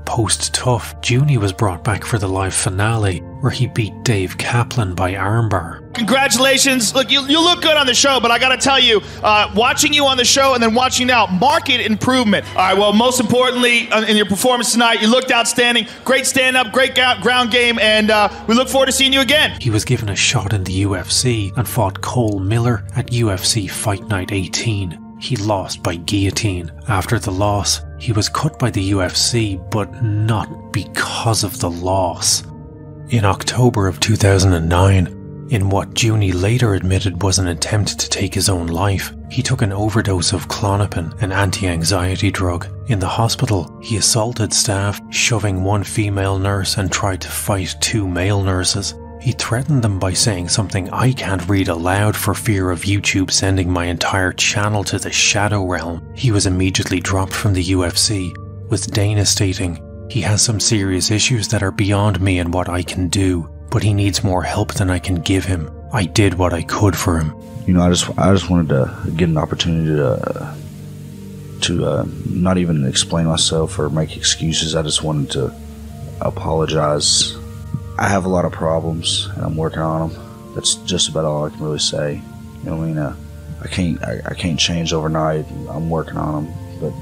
Post-Tough, Junie was brought back for the live finale, where he beat Dave Kaplan by armbar. Congratulations. Look, you look good on the show, but I gotta tell you, watching you on the show and then watching now, marked improvement. All right, well, most importantly, in your performance tonight, you looked outstanding. Great stand-up, great ground game, and we look forward to seeing you again. He was given a shot in the UFC and fought Cole Miller at UFC Fight Night 18. He lost by guillotine. After the loss, he was cut by the UFC, but not because of the loss. In October of 2009, in what Junie later admitted was an attempt to take his own life, he took an overdose of Klonopin, an anti-anxiety drug. In the hospital, he assaulted staff, shoving one female nurse and tried to fight two male nurses. He threatened them by saying something I can't read aloud for fear of YouTube sending my entire channel to the shadow realm. He was immediately dropped from the UFC, with Dana stating, "He has some serious issues that are beyond me and what I can do, but he needs more help than I can give him. I did what I could for him." You know, I just wanted to get an opportunity to not even explain myself or make excuses. I just wanted to apologize. I have a lot of problems, and I'm working on them. That's just about all I can really say. You know what I mean? I can't change overnight. I'm working on them, but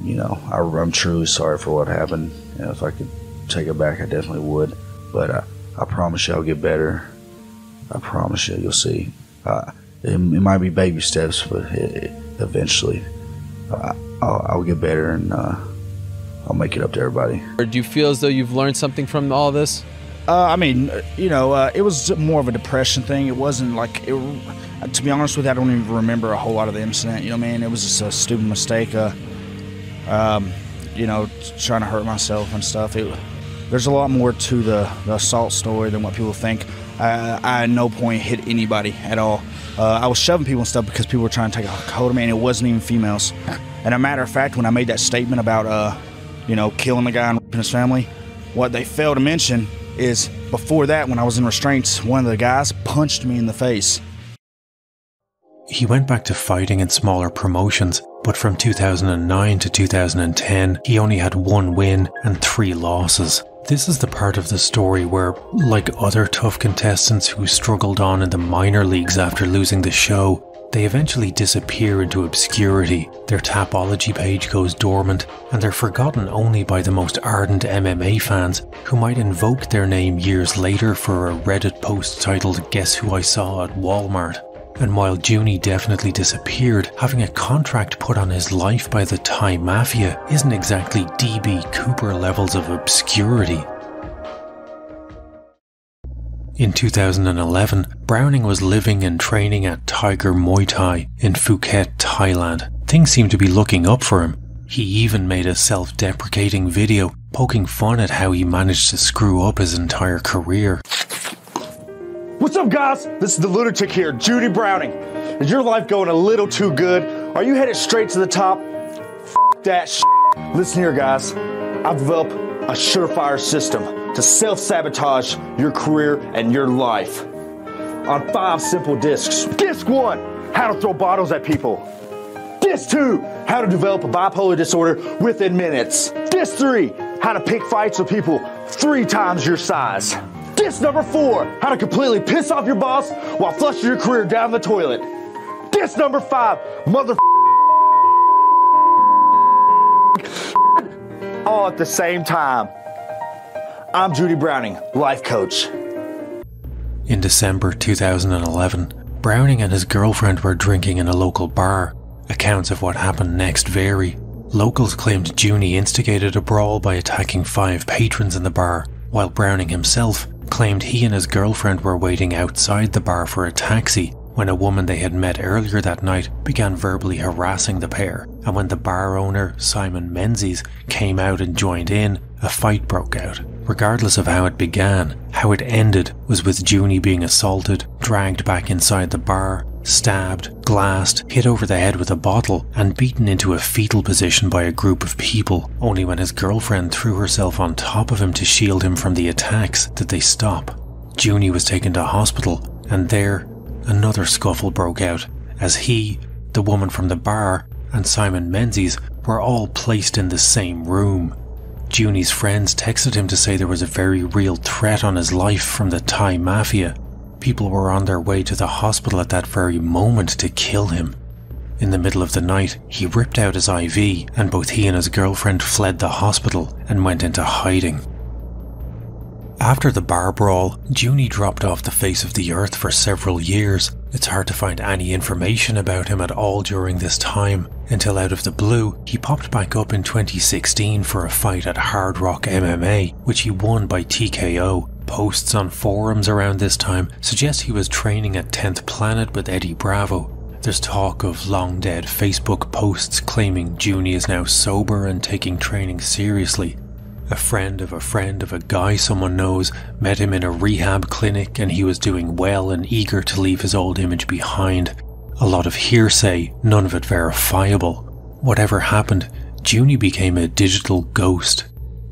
you know, I'm truly sorry for what happened. You know, if I could take it back, I definitely would. But I promise you, I'll get better. I promise you, you'll see. It might be baby steps, but eventually, I'll get better and I'll make it up to everybody. Or do you feel as though you've learned something from all this? I mean, you know, it was more of a depression thing. It wasn't like, to be honest with you, I don't even remember a whole lot of the incident. You know what I mean? It was just a stupid mistake. You know, trying to hurt myself and stuff. There's a lot more to the assault story than what people think. I at no point hit anybody at all. I was shoving people and stuff because people were trying to take a hold of me, and it wasn't even females. And a matter of fact, when I made that statement about, you know, killing the guy and raping his family, what they failed to mention is before that, when I was in restraints, one of the guys punched me in the face. He went back to fighting in smaller promotions, but from 2009 to 2010, he only had 1 win and 3 losses. This is the part of the story where, like other tough contestants who struggled on in the minor leagues after losing the show, they eventually disappear into obscurity, their Tapology page goes dormant, and they're forgotten only by the most ardent MMA fans who might invoke their name years later for a Reddit post titled "Guess Who I Saw at Walmart." And while Junie definitely disappeared, having a contract put on his life by the Thai Mafia isn't exactly DB Cooper levels of obscurity. In 2011, Browning was living and training at Tiger Muay Thai in Phuket, Thailand. Things seemed to be looking up for him. He even made a self-deprecating video poking fun at how he managed to screw up his entire career. What's up, guys? This is the lunatic here, Junie Browning. Is your life going a little too good? Are you headed straight to the top? F that shit. Listen here, guys. I've developed a surefire system to self-sabotage your career and your life on 5 simple discs. Disc 1, how to throw bottles at people. Disc 2, how to develop a bipolar disorder within minutes. Disc 3, how to pick fights with people 3 times your size. Disc number 4, how to completely piss off your boss while flushing your career down the toilet. Disc number 5, all at the same time. I'm Junie Browning, life coach. In December 2011, Browning and his girlfriend were drinking in a local bar. Accounts of what happened next vary. Locals claimed Junie instigated a brawl by attacking 5 patrons in the bar, while Browning himself claimed he and his girlfriend were waiting outside the bar for a taxi when a woman they had met earlier that night began verbally harassing the pair, and when the bar owner, Simon Menzies, came out and joined in, a fight broke out. Regardless of how it began, how it ended was with Junie being assaulted, dragged back inside the bar, stabbed, glassed, hit over the head with a bottle, and beaten into a fetal position by a group of people. Only when his girlfriend threw herself on top of him to shield him from the attacks did they stop. Junie was taken to hospital, and there, another scuffle broke out, as he, the woman from the bar, and Simon Menzies were all placed in the same room. Junie's friends texted him to say there was a very real threat on his life from the Thai Mafia. People were on their way to the hospital at that very moment to kill him. In the middle of the night, he ripped out his IV, and both he and his girlfriend fled the hospital and went into hiding. After the bar brawl, Junie dropped off the face of the earth for several years. It's hard to find any information about him at all during this time, until out of the blue, he popped back up in 2016 for a fight at Hard Rock MMA, which he won by TKO. Posts on forums around this time suggest he was training at 10th Planet with Eddie Bravo. There's talk of long dead Facebook posts claiming Junie is now sober and taking training seriously. A friend of a guy someone knows met him in a rehab clinic and he was doing well and eager to leave his old image behind. A lot of hearsay, none of it verifiable. Whatever happened, Junie became a digital ghost.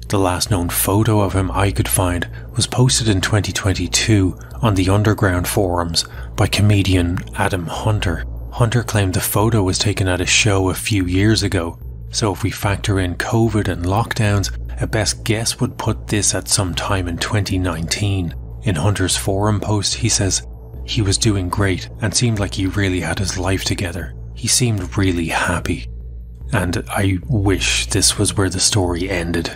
The last known photo of him I could find was posted in 2022 on the underground forums by comedian Adam Hunter. Hunter claimed the photo was taken at a show a few years ago, so if we factor in COVID and lockdowns, a best guess would put this at some time in 2019. In Hunter's forum post, he says, "He was doing great and seemed like he really had his life together. He seemed really happy." And I wish this was where the story ended.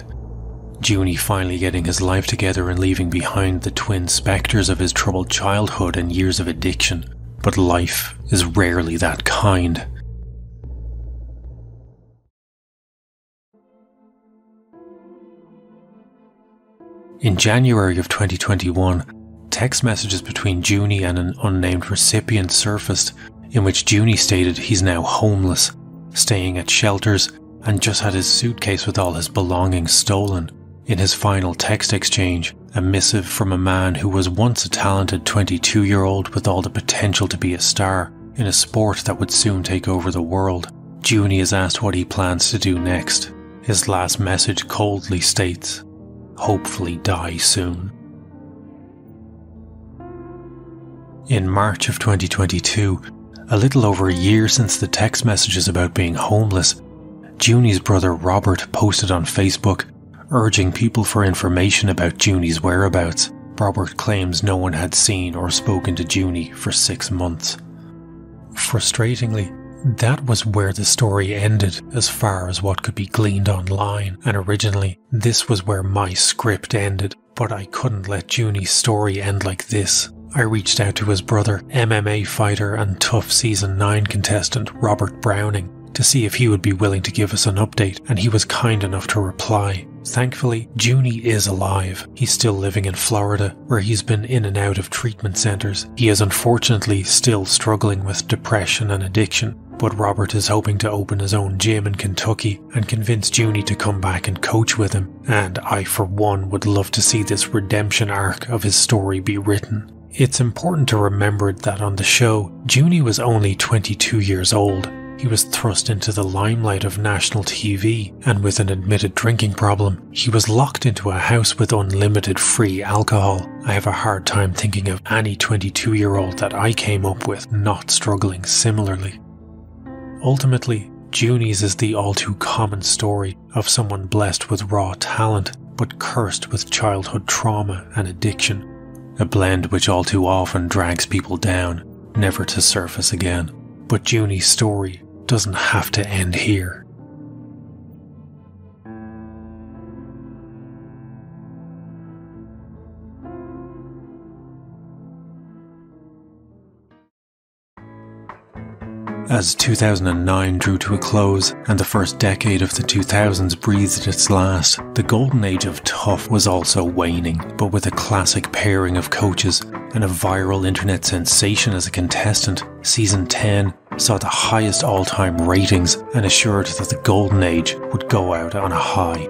Junie finally getting his life together and leaving behind the twin spectres of his troubled childhood and years of addiction. But life is rarely that kind. In January of 2021, text messages between Junie and an unnamed recipient surfaced in which Junie stated he's now homeless, staying at shelters, and just had his suitcase with all his belongings stolen. In his final text exchange, a missive from a man who was once a talented 22-year-old with all the potential to be a star in a sport that would soon take over the world. Junie is asked what he plans to do next. His last message coldly states, "Hopefully die soon." In March of 2022, a little over a year since the text messages about being homeless, Junie's brother Robert posted on Facebook urging people for information about Junie's whereabouts. Robert claims no one had seen or spoken to Junie for 6 months. Frustratingly, that was where the story ended as far as what could be gleaned online, and originally this was where my script ended, but I couldn't let Junie's story end like this. I reached out to his brother, MMA fighter and Tough Season 9 contestant Robert Browning, to see if he would be willing to give us an update, and he was kind enough to reply. Thankfully, Junie is alive. He's still living in Florida, where he's been in and out of treatment centres. He is unfortunately still struggling with depression and addiction, but Robert is hoping to open his own gym in Kentucky and convince Junie to come back and coach with him, and I for one would love to see this redemption arc of his story be written. It's important to remember that on the show, Junie was only 22 years old. He was thrust into the limelight of national TV, and with an admitted drinking problem, he was locked into a house with unlimited free alcohol. I have a hard time thinking of any 22-year-old that I came up with not struggling similarly. Ultimately, Junie's is the all too common story of someone blessed with raw talent, but cursed with childhood trauma and addiction, a blend which all too often drags people down, never to surface again. But Junie's story doesn't have to end here. As 2009 drew to a close and the first decade of the 2000s breathed its last, the golden age of Tough was also waning, but with a classic pairing of coaches and a viral internet sensation as a contestant, Season 10 saw the highest all-time ratings and assured that the golden age would go out on a high.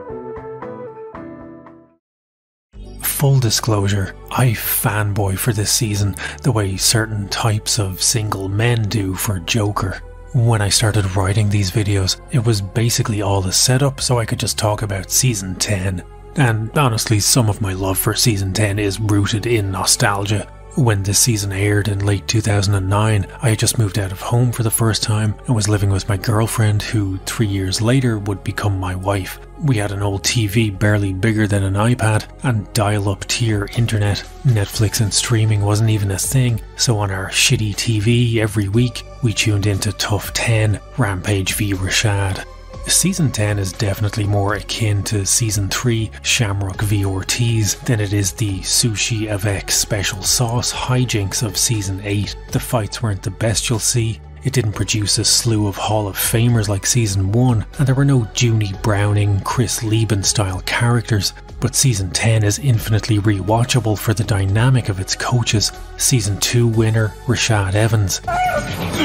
Full disclosure, I fanboy for this season the way certain types of single men do for Joker. When I started writing these videos, it was basically all a setup so I could just talk about Season 10. And honestly, some of my love for Season 10 is rooted in nostalgia. When this season aired in late 2009, I had just moved out of home for the first time and was living with my girlfriend, who 3 years later would become my wife. We had an old TV barely bigger than an iPad and dial-up tier internet. Netflix and streaming wasn't even a thing, so on our shitty TV every week, we tuned into Tough 10, Rampage v Rashad. Season 10 is definitely more akin to Season 3, Shamrock v Ortiz, than it is the sushi avec special sauce hijinks of Season 8. The fights weren't the best you'll see, it didn't produce a slew of Hall of Famers like Season 1, and there were no Junie Browning, Chris Lieben style characters, but Season 10 is infinitely rewatchable for the dynamic of its coaches, Season 2 winner Rashad Evans,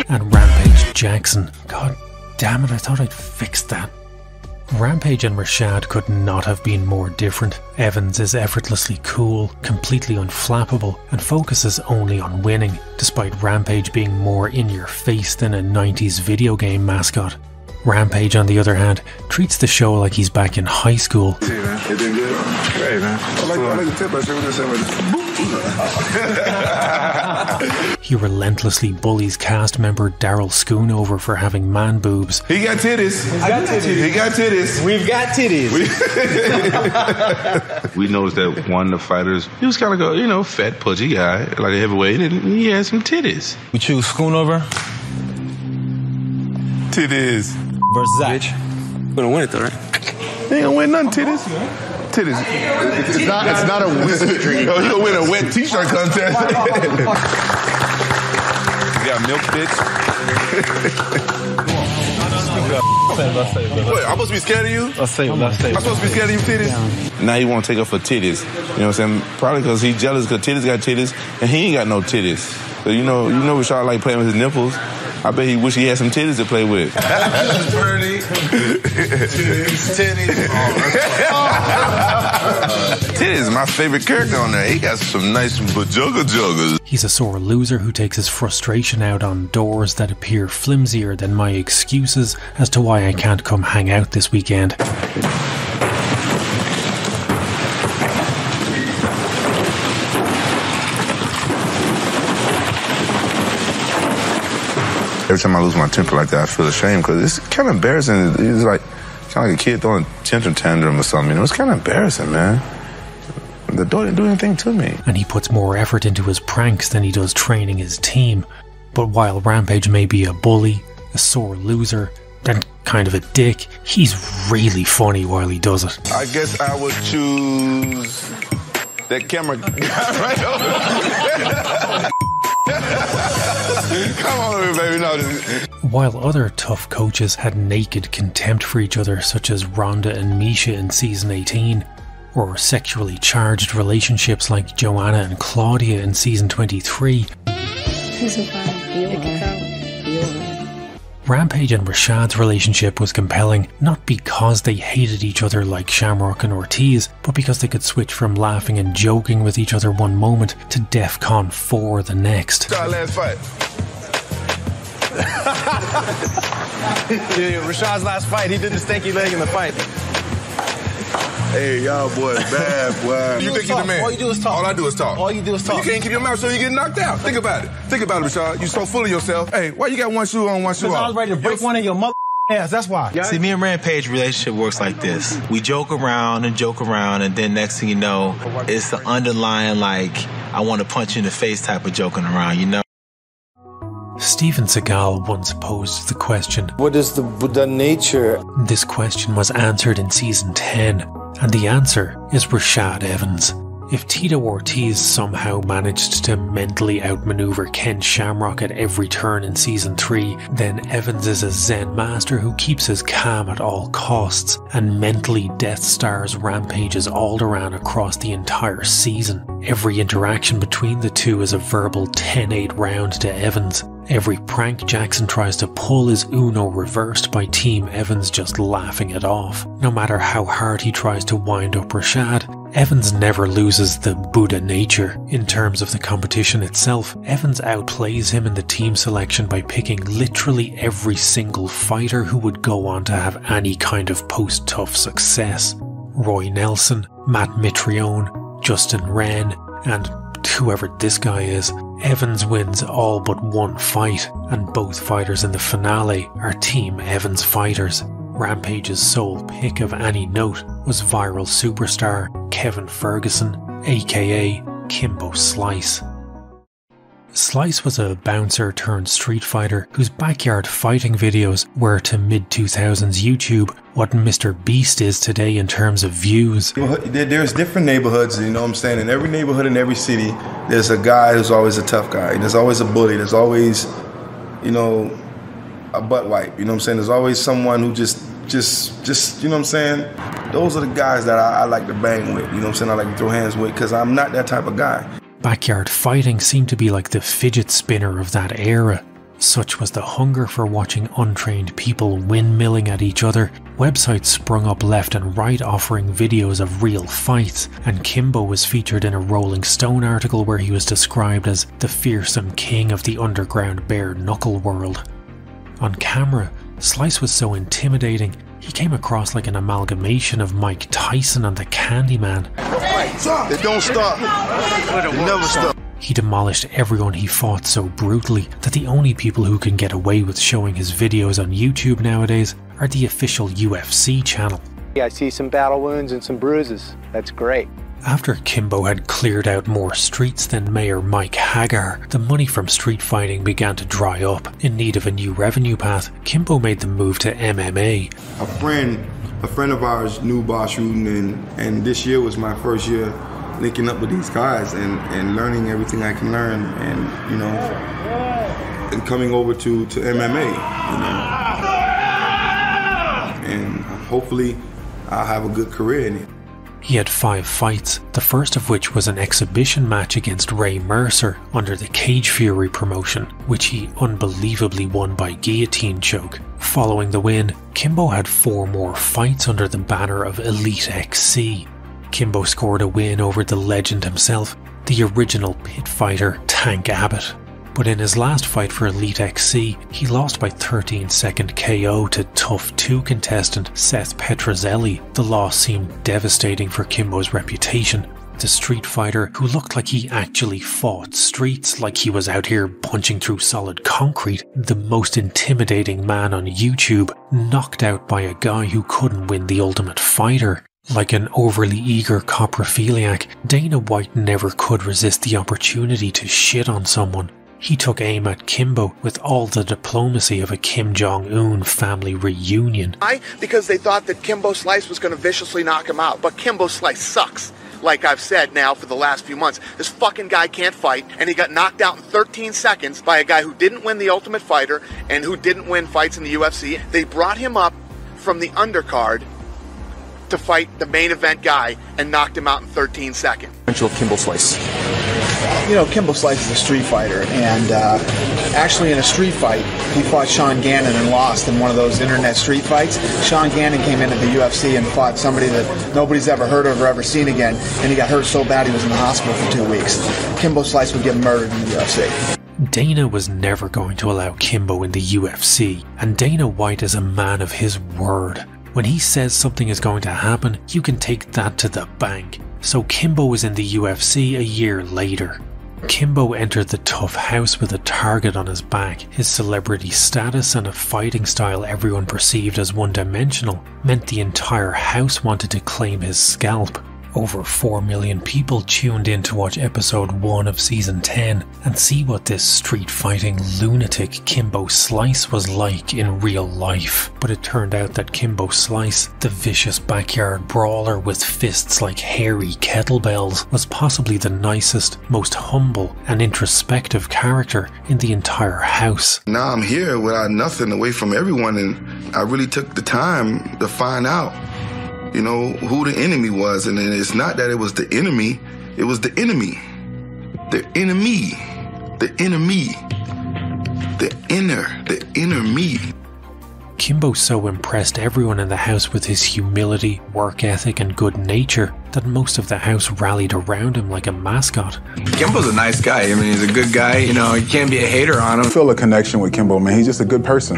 and Rampage Jackson. God damn it, I thought I'd fixed that. Rampage and Rashad could not have been more different. Evans is effortlessly cool, completely unflappable, and focuses only on winning, despite Rampage being more in your face than a 90s video game mascot. Rampage, on the other hand, treats the show like he's back in high school. Hey, man. You doing good? Great, man. I like the tip. I said, what He relentlessly bullies cast member Daryl Schoonover for having man boobs. He got titties. He got titties. We've got titties. We noticed that one of the fighters, he was kind of fat, pudgy guy, like a heavyweight, and he had some titties. We choose Schoonover. Titties. Versus Zach. We're gonna win it though, right? They ain't gonna win nothing, titties. Titties. It's not a whiskey drinking. Oh, you gonna win a wet t-shirt contest. You got milk, bitch. What, I'm supposed to be scared of you? I'll say it. I'm supposed to be scared of you, titties? Now he want to take her for titties. You know what I'm saying? Probably because he's jealous because titties got titties and he ain't got no titties. So you know Rashad like playing with his nipples. I bet he wish he had some titties to play with. Titties is my favorite character on there. He got some nice bajugga-juggers. He's a sore loser who takes his frustration out on doors that appear flimsier than my excuses as to why I can't come hang out this weekend. Every time I lose my temper like that, I feel ashamed because it's kind of embarrassing. It's like kind of like a kid throwing a tantrum or something. It's kind of embarrassing, man. The dog didn't do anything to me. And he puts more effort into his pranks than he does training his team. But while Rampage may be a bully, a sore loser, and kind of a dick, he's really funny while he does it. I guess I would choose that camera guy right over. Come on, baby. No. While other tough coaches had naked contempt for each other, such as Rhonda and Misha in season 18, or sexually charged relationships like Joanna and Claudia in season 23, Rampage and Rashad's relationship was compelling not because they hated each other like Shamrock and Ortiz, but because they could switch from laughing and joking with each other one moment to DEFCON 4 the next. Our last fight. Rashad's last fight, he did the stanky leg in the fight. Hey, y'all boys bad, boy. You think you're the man? All you do is talk. All I do is talk. All you do is talk. You can't keep your mouth so you get knocked out. Think about it. Think about it, Rashad. You're so full of yourself. Hey, why you got one shoe on, one shoe off? I was ready to break one of your mother ass, that's why. See, me and Rampage's relationship works like this. We joke around, and then next thing you know, it's the underlying, like, I want to punch you in the face type of joking around, you know? Steven Seagal once posed the question, what is the Buddha nature? This question was answered in season 10, and the answer is Rashad Evans. If Tito Ortiz somehow managed to mentally outmaneuver Ken Shamrock at every turn in season 3, then Evans is a Zen master who keeps his calm at all costs and mentally Death Stars Rampage's Alderaan across the entire season. Every interaction between the two is a verbal 10-8 round to Evans. Every prank Jackson tries to pull is Uno reversed by Team Evans just laughing it off. No matter how hard he tries to wind up Rashad, Evans never loses the Buddha nature. In terms of the competition itself, Evans outplays him in the team selection by picking literally every single fighter who would go on to have any kind of post-tough success. Roy Nelson, Matt Mitrione, Justin Wren, and whoever this guy is. Evans wins all but one fight, and both fighters in the finale are Team Evans fighters. Rampage's sole pick of any note was viral superstar Kevin Ferguson, aka Kimbo Slice. Slice was a bouncer turned street fighter whose backyard fighting videos were to mid-2000s YouTube what Mr. Beast is today in terms of views. There's different neighborhoods, you know what I'm saying? In every neighborhood, in every city, there's a guy who's always a tough guy. There's always a bully. There's always, you know, a butt wipe. You know what I'm saying? There's always someone who just, you know what I'm saying? Those are the guys that I like to bang with. You know what I'm saying? I like to throw hands with because I'm not that type of guy. Backyard fighting seemed to be like the fidget spinner of that era. Such was the hunger for watching untrained people windmilling at each other Websites sprung up left and right offering videos of real fights, and Kimbo was featured in a Rolling Stone article where he was described as the fearsome king of the underground bare knuckle world. On camera, Slice was so intimidating, he came across like an amalgamation of Mike Tyson and the Candyman. It don't stop. It never stop. He demolished everyone he fought so brutally that the only people who can get away with showing his videos on YouTube nowadays are the official UFC channel. I see some battle wounds and some bruises. That's great. After Kimbo had cleared out more streets than Mayor Mike Hagar, the money from street fighting began to dry up. In need of a new revenue path, Kimbo made the move to MMA. A friend of ours knew Boss Rudin, and this year was my first year linking up with these guys and learning everything I can learn, and and coming over to MMA, and hopefully I'll have a good career in it. He had 5 fights, the first of which was an exhibition match against Ray Mercer under the Cage Fury promotion, which he unbelievably won by guillotine choke. Following the win, Kimbo had 4 more fights under the banner of Elite XC. Kimbo scored a win over the legend himself, the original pit fighter Tank Abbott. But in his last fight for Elite XC, he lost by 13-second KO to Tough 2 contestant Seth Petrozelli. The loss seemed devastating for Kimbo's reputation. The street fighter, who looked like he actually fought streets, like he was out here punching through solid concrete, the most intimidating man on YouTube, knocked out by a guy who couldn't win the Ultimate Fighter. Like an overly eager coprophiliac, Dana White never could resist the opportunity to shit on someone. He took aim at Kimbo with all the diplomacy of a Kim Jong-un family reunion. Why? Because they thought that Kimbo Slice was going to viciously knock him out. But Kimbo Slice sucks. Like I've said now for the last few months, this fucking guy can't fight, and he got knocked out in 13 seconds by a guy who didn't win the Ultimate Fighter and who didn't win fights in the UFC. They brought him up from the undercard to fight the main event guy and knocked him out in 13 seconds. Kimbo Slice. You know, Kimbo Slice is a street fighter, and actually in a street fight, he fought Sean Gannon and lost in one of those internet street fights. Sean Gannon came into the UFC and fought somebody that nobody's ever heard of or ever seen again, and he got hurt so bad he was in the hospital for 2 weeks. Kimbo Slice would get murdered in the UFC. Dana was never going to allow Kimbo in the UFC, and Dana White is a man of his word. When he says something is going to happen, you can take that to the bank. So Kimbo was in the UFC a year later. Kimbo entered the tough house with a target on his back. His celebrity status and a fighting style everyone perceived as one-dimensional meant the entire house wanted to claim his scalp. Over 4 million people tuned in to watch episode 1 of season 10 and see what this street-fighting lunatic Kimbo Slice was like in real life. But it turned out that Kimbo Slice, the vicious backyard brawler with fists like hairy kettlebells, was possibly the nicest, most humble and introspective character in the entire house. Now I'm here without nothing, away from everyone, and I really took the time to find out, you know, who the enemy was. And it's not that it was the enemy, it was the enemy. The enemy. The enemy. The inner me. Kimbo so impressed everyone in the house with his humility, work ethic and good nature that most of the house rallied around him like a mascot. Kimbo's a nice guy. I mean, he's a good guy. You know, you can't be a hater on him. I feel a connection with Kimbo, man. He's just a good person.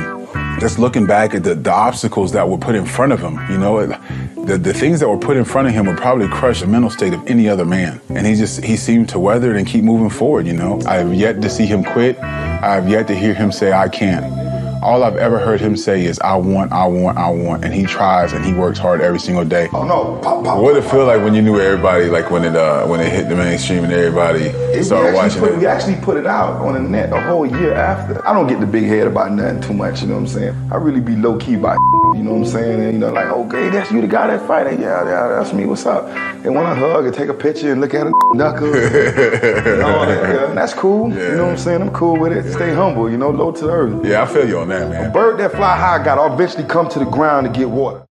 Just looking back at the obstacles that were put in front of him, you know, the things that were put in front of him would probably crush the mental state of any other man. And he seemed to weather it and keep moving forward, you know. I have yet to see him quit. I have yet to hear him say, I can't. All I've ever heard him say is, I want. And he tries and he works hard every single day. Oh no, pop. What did it feel like when you knew everybody, like when it hit the mainstream and everybody started watching it? We actually put it out on the net a whole year after. I don't get the big head about nothing too much, you know what I'm saying? I really be low key about you know what I'm saying? And, you know, like, okay, that's you the guy that fighting. Yeah, that's me, what's up? And when I hug and take a picture and look at a knuckle, and all that, that's cool. Yeah. You know what I'm saying? I'm cool with it. Stay humble, you know, low to the earth. Yeah, I feel you on that, man. A bird that fly high gotta eventually come to the ground to get water.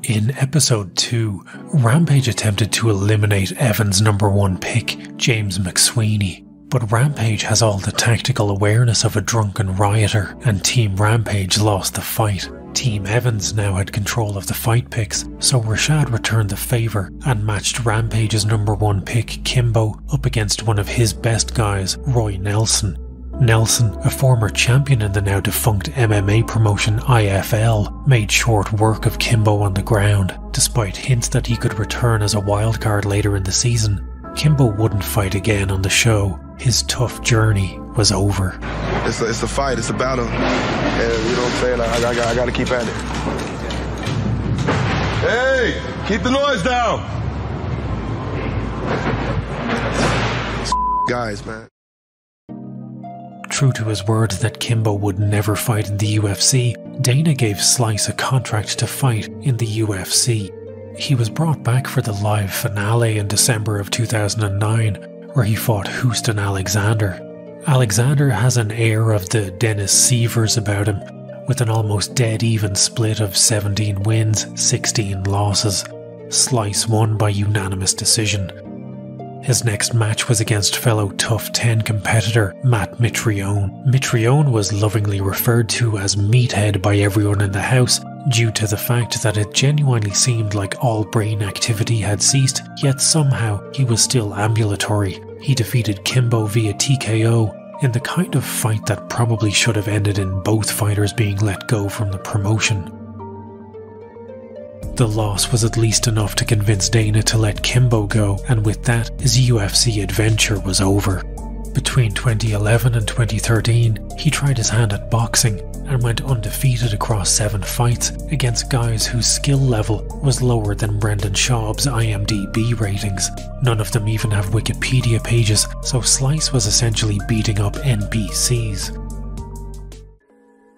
In episode 2, Rampage attempted to eliminate Evan's #1 pick, James McSweeney. But Rampage has all the tactical awareness of a drunken rioter, and Team Rampage lost the fight. Team Evans now had control of the fight picks, so Rashad returned the favour and matched Rampage's #1 pick Kimbo up against one of his best guys, Roy Nelson. Nelson, a former champion in the now defunct MMA promotion IFL, made short work of Kimbo on the ground. Despite hints that he could return as a wildcard later in the season, Kimbo wouldn't fight again on the show. His tough journey was over. It's a fight, it's a battle. And you know what I'm saying? I gotta keep at it. Hey, keep the noise down. Guys, man. True to his word that Kimbo would never fight in the UFC, Dana gave Slice a contract to fight in the UFC. He was brought back for the live finale in December of 2009, where he fought Houston Alexander. Alexander has an air of the Dennis Sievers about him, with an almost dead-even split of 17 wins, 16 losses. Slice won by unanimous decision. His next match was against fellow Tough 10 competitor Matt Mitrione. Mitrione was lovingly referred to as Meathead by everyone in the house, due to the fact that it genuinely seemed like all brain activity had ceased, yet somehow he was still ambulatory. He defeated Kimbo via TKO in the kind of fight that probably should have ended in both fighters being let go from the promotion. The loss was at least enough to convince Dana to let Kimbo go, and with that, his UFC adventure was over. Between 2011 and 2013, he tried his hand at boxing and went undefeated across 7 fights against guys whose skill level was lower than Brendan Schaub's IMDb ratings. None of them even have Wikipedia pages, so Slice was essentially beating up NPCs.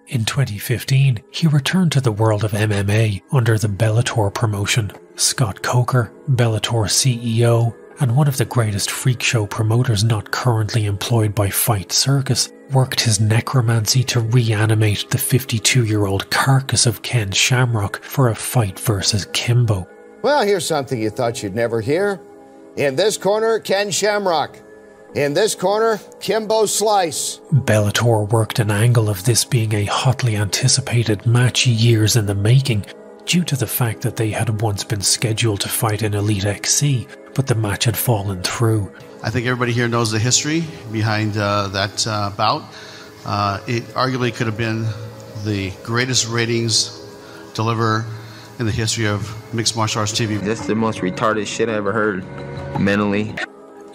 In 2015, he returned to the world of MMA under the Bellator promotion. Scott Coker, Bellator CEO, and one of the greatest freak show promoters not currently employed by Fight Circus, worked his necromancy to reanimate the 52-year-old carcass of Ken Shamrock for a fight versus Kimbo. Well, here's something you thought you'd never hear. In this corner, Ken Shamrock. In this corner, Kimbo Slice. Bellator worked an angle of this being a hotly anticipated match years in the making, due to the fact that they had once been scheduled to fight in Elite XC, but the match had fallen through. I think everybody here knows the history behind that bout. It arguably could have been the greatest ratings deliver in the history of mixed martial arts TV. That's the most retarded shit I ever heard, mentally.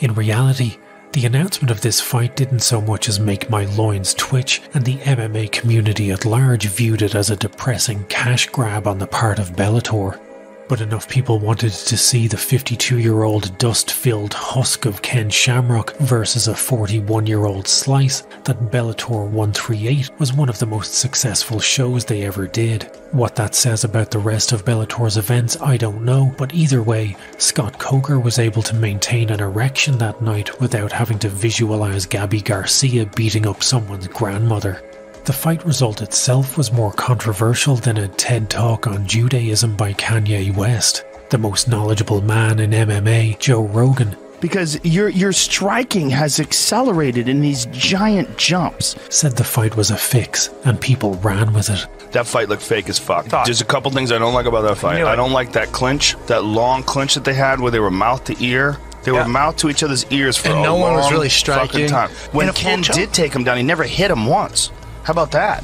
In reality, the announcement of this fight didn't so much as make my loins twitch, and the MMA community at large viewed it as a depressing cash grab on the part of Bellator. But enough people wanted to see the 52-year-old dust-filled husk of Ken Shamrock versus a 41-year-old Slice that Bellator 138 was one of the most successful shows they ever did. What that says about the rest of Bellator's events, I don't know, but either way, Scott Coker was able to maintain an erection that night without having to visualize Gabby Garcia beating up someone's grandmother. The fight result itself was more controversial than a TED Talk on Judaism by Kanye West. The most knowledgeable man in MMA, Joe Rogan, because your striking has accelerated in these giant jumps, said the fight was a fix, and people ran with it. That fight looked fake as fuck. There's a couple things I don't like about that fight. I don't like that clinch, that long clinch that they had where they were mouth to ear. They were mouth to each other's ears for a long one was really striking time. When Ken did take him down, he never hit him once. How about that?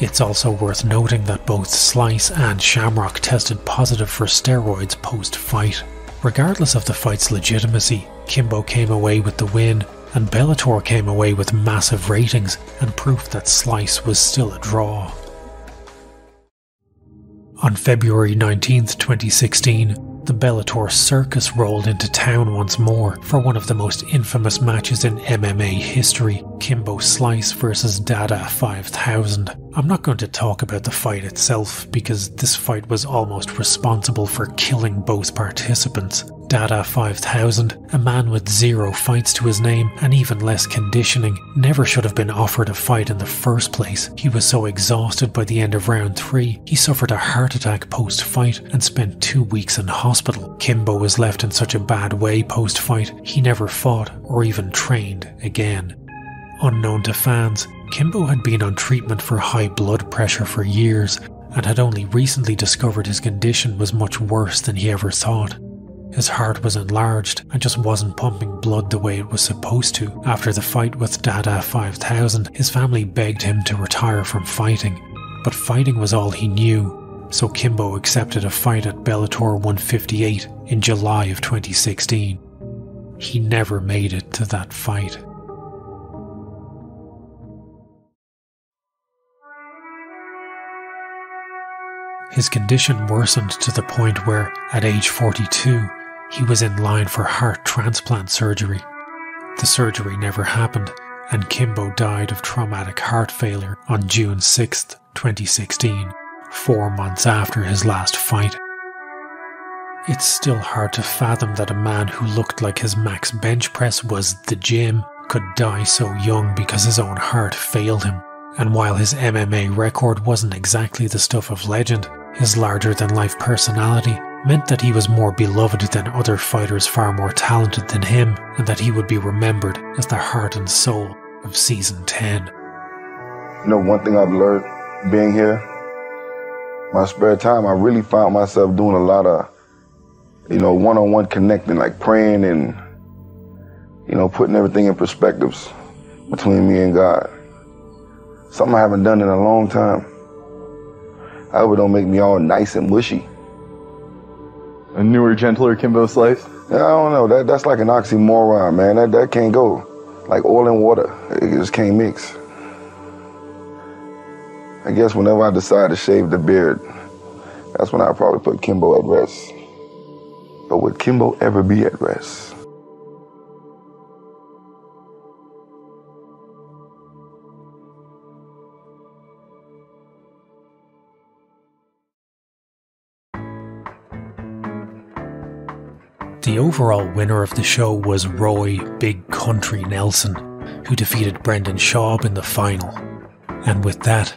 It's also worth noting that both Slice and Shamrock tested positive for steroids post-fight. Regardless of the fight's legitimacy, Kimbo came away with the win, and Bellator came away with massive ratings and proof that Slice was still a draw. On February 19th, 2016, the Bellator circus rolled into town once more for one of the most infamous matches in MMA history, Kimbo Slice versus Dada 5000. I'm not going to talk about the fight itself because this fight was almost responsible for killing both participants. Dada 5000, a man with 0 fights to his name and even less conditioning, never should have been offered a fight in the first place. He was so exhausted by the end of round 3, he suffered a heart attack post-fight and spent 2 weeks in hospital. Kimbo was left in such a bad way post-fight, he never fought or even trained again. Unknown to fans, Kimbo had been on treatment for high blood pressure for years and had only recently discovered his condition was much worse than he ever thought. His heart was enlarged and just wasn't pumping blood the way it was supposed to. After the fight with Dada 5000, his family begged him to retire from fighting, but fighting was all he knew, so Kimbo accepted a fight at Bellator 158 in July of 2016. He never made it to that fight. His condition worsened to the point where, at age 42, he was in line for heart transplant surgery. The surgery never happened, and Kimbo died of traumatic heart failure on June 6, 2016, 4 months after his last fight. It's still hard to fathom that a man who looked like his max bench press was the gym could die so young because his own heart failed him. And while his MMA record wasn't exactly the stuff of legend, his larger-than-life personality meant that he was more beloved than other fighters far more talented than him, and that he would be remembered as the heart and soul of Season 10. You know, one thing I've learned being here, my spare time, I really found myself doing a lot of, one-on-one connecting, like praying and, putting everything in perspectives between me and God. Something I haven't done in a long time. I hope it don't make me all nice and mushy. A newer, gentler Kimbo Slice? Yeah, I don't know. That's like an oxymoron, man. That can't go. Like oil and water. It just can't mix. I guess whenever I decide to shave the beard, that's when I'll probably put Kimbo at rest. But would Kimbo ever be at rest? The overall winner of the show was Roy Big Country Nelson, who defeated Brendan Schaub in the final. And with that,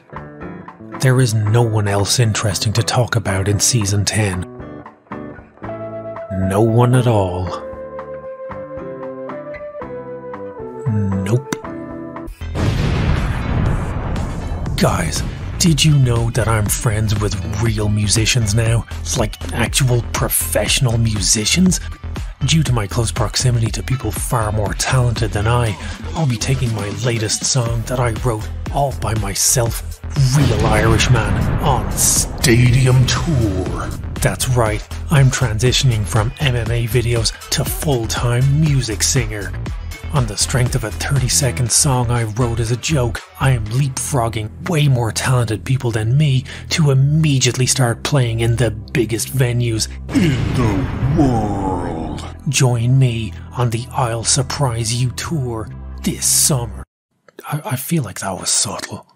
there is no one else interesting to talk about in Season 10. No one at all. Nope. Guys, did you know that I'm friends with real musicians now? Like actual professional musicians? Due to my close proximity to people far more talented than I'll be taking my latest song that I wrote all by myself, Real Irishman, on Stadium Tour. That's right, I'm transitioning from MMA videos to full-time music singer. On the strength of a 30-second song I wrote as a joke, I am leapfrogging way more talented people than me to immediately start playing in the biggest venues in the world. Join me on the I'll Surprise You tour this summer. I feel like that was subtle.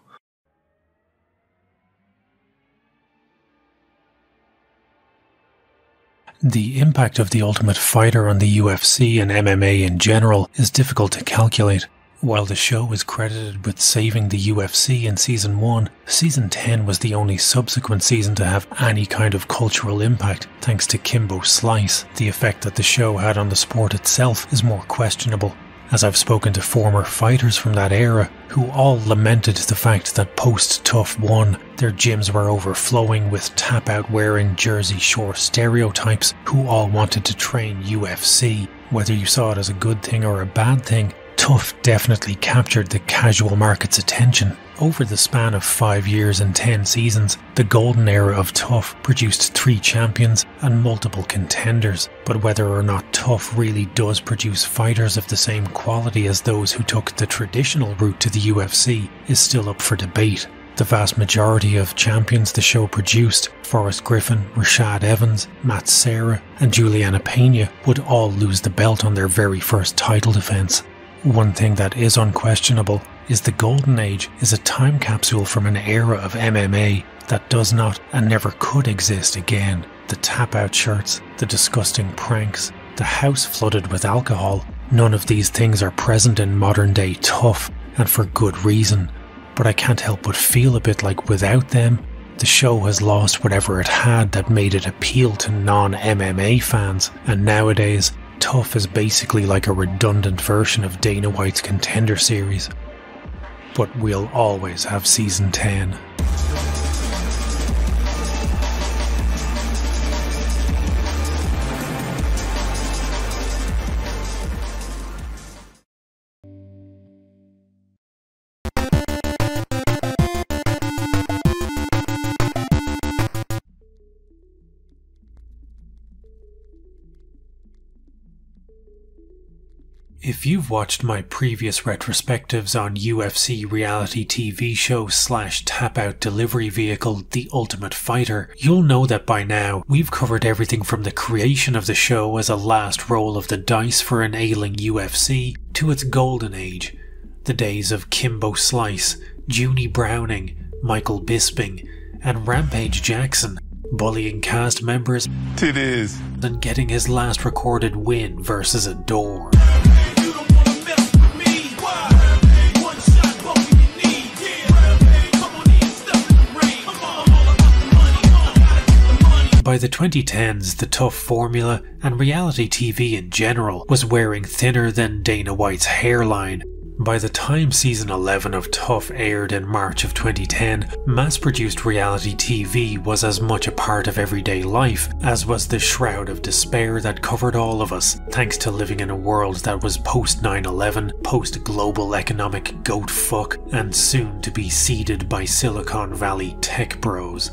The impact of The Ultimate Fighter on the UFC and MMA in general is difficult to calculate. While the show is credited with saving the UFC in Season 1, Season 10 was the only subsequent season to have any kind of cultural impact thanks to Kimbo Slice. The effect that the show had on the sport itself is more questionable, as I've spoken to former fighters from that era who all lamented the fact that post-Tough 1, their gyms were overflowing with tap-out wearing Jersey Shore stereotypes who all wanted to train UFC. Whether you saw it as a good thing or a bad thing, Tough definitely captured the casual market's attention. Over the span of 5 years and 10 seasons, the golden era of Tough produced 3 champions and multiple contenders, but whether or not Tough really does produce fighters of the same quality as those who took the traditional route to the UFC is still up for debate. The vast majority of champions the show produced, Forrest Griffin, Rashad Evans, Matt Serra and Juliana Pena, would all lose the belt on their very first title defense. One thing that is unquestionable is the Golden Age is a time capsule from an era of MMA that does not and never could exist again. The tap-out shirts, the disgusting pranks, the house flooded with alcohol, none of these things are present in modern-day Tough, and for good reason. But I can't help but feel a bit like without them, the show has lost whatever it had that made it appeal to non-MMA fans, and nowadays, Tough is basically like a redundant version of Dana White's Contender series. But we'll always have Season 10. If you've watched my previous retrospectives on UFC reality TV show / tap-out delivery vehicle The Ultimate Fighter, you'll know that by now we've covered everything from the creation of the show as a last roll of the dice for an ailing UFC to its golden age, the days of Kimbo Slice, Junie Browning, Michael Bisping, and Rampage Jackson, bullying cast members and getting his last recorded win versus a door. By the 2010s, the Tough formula and reality TV in general was wearing thinner than Dana White's hairline. By the time season 11 of Tough aired in March of 2010, mass-produced reality TV was as much a part of everyday life as was the shroud of despair that covered all of us, thanks to living in a world that was post-9/11, post-global economic goat fuck, and soon to be seeded by Silicon Valley tech bros.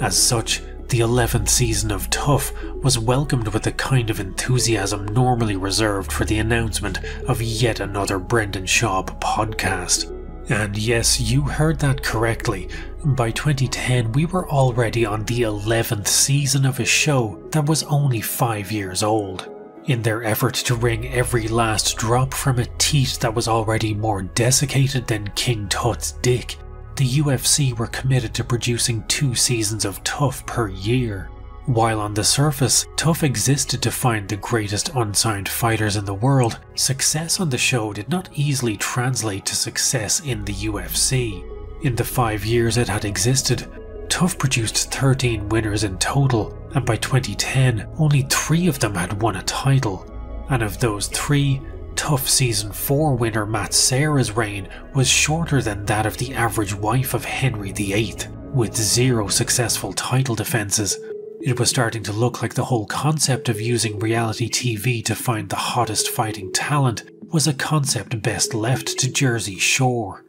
As such, the 11th season of Tough was welcomed with the kind of enthusiasm normally reserved for the announcement of yet another Brendan Schaub podcast. And yes, you heard that correctly. By 2010, we were already on the 11th season of a show that was only 5 years old. In their effort to wring every last drop from a teat that was already more desiccated than King Tut's dick, the UFC were committed to producing 2 seasons of Tough per year. While on the surface, Tough existed to find the greatest unsigned fighters in the world, success on the show did not easily translate to success in the UFC. In the 5 years it had existed, Tough produced 13 winners in total, and by 2010, only 3 of them had won a title. And of those 3, Tough Season 4 winner Matt Serra's reign was shorter than that of the average wife of Henry VIII, with 0 successful title defences. It was starting to look like the whole concept of using reality TV to find the hottest fighting talent was a concept best left to Jersey Shore.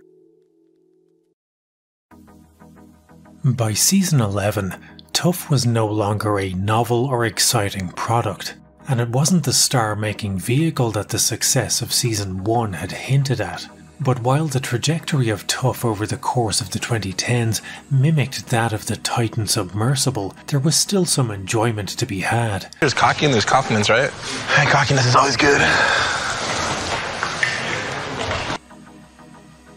By Season 11, Tough was no longer a novel or exciting product. And it wasn't the star-making vehicle that the success of Season 1 had hinted at. But while the trajectory of Tough over the course of the 2010s mimicked that of the Titan submersible, there was still some enjoyment to be had. There's cocky and there's confidence, right? And cockiness is always good.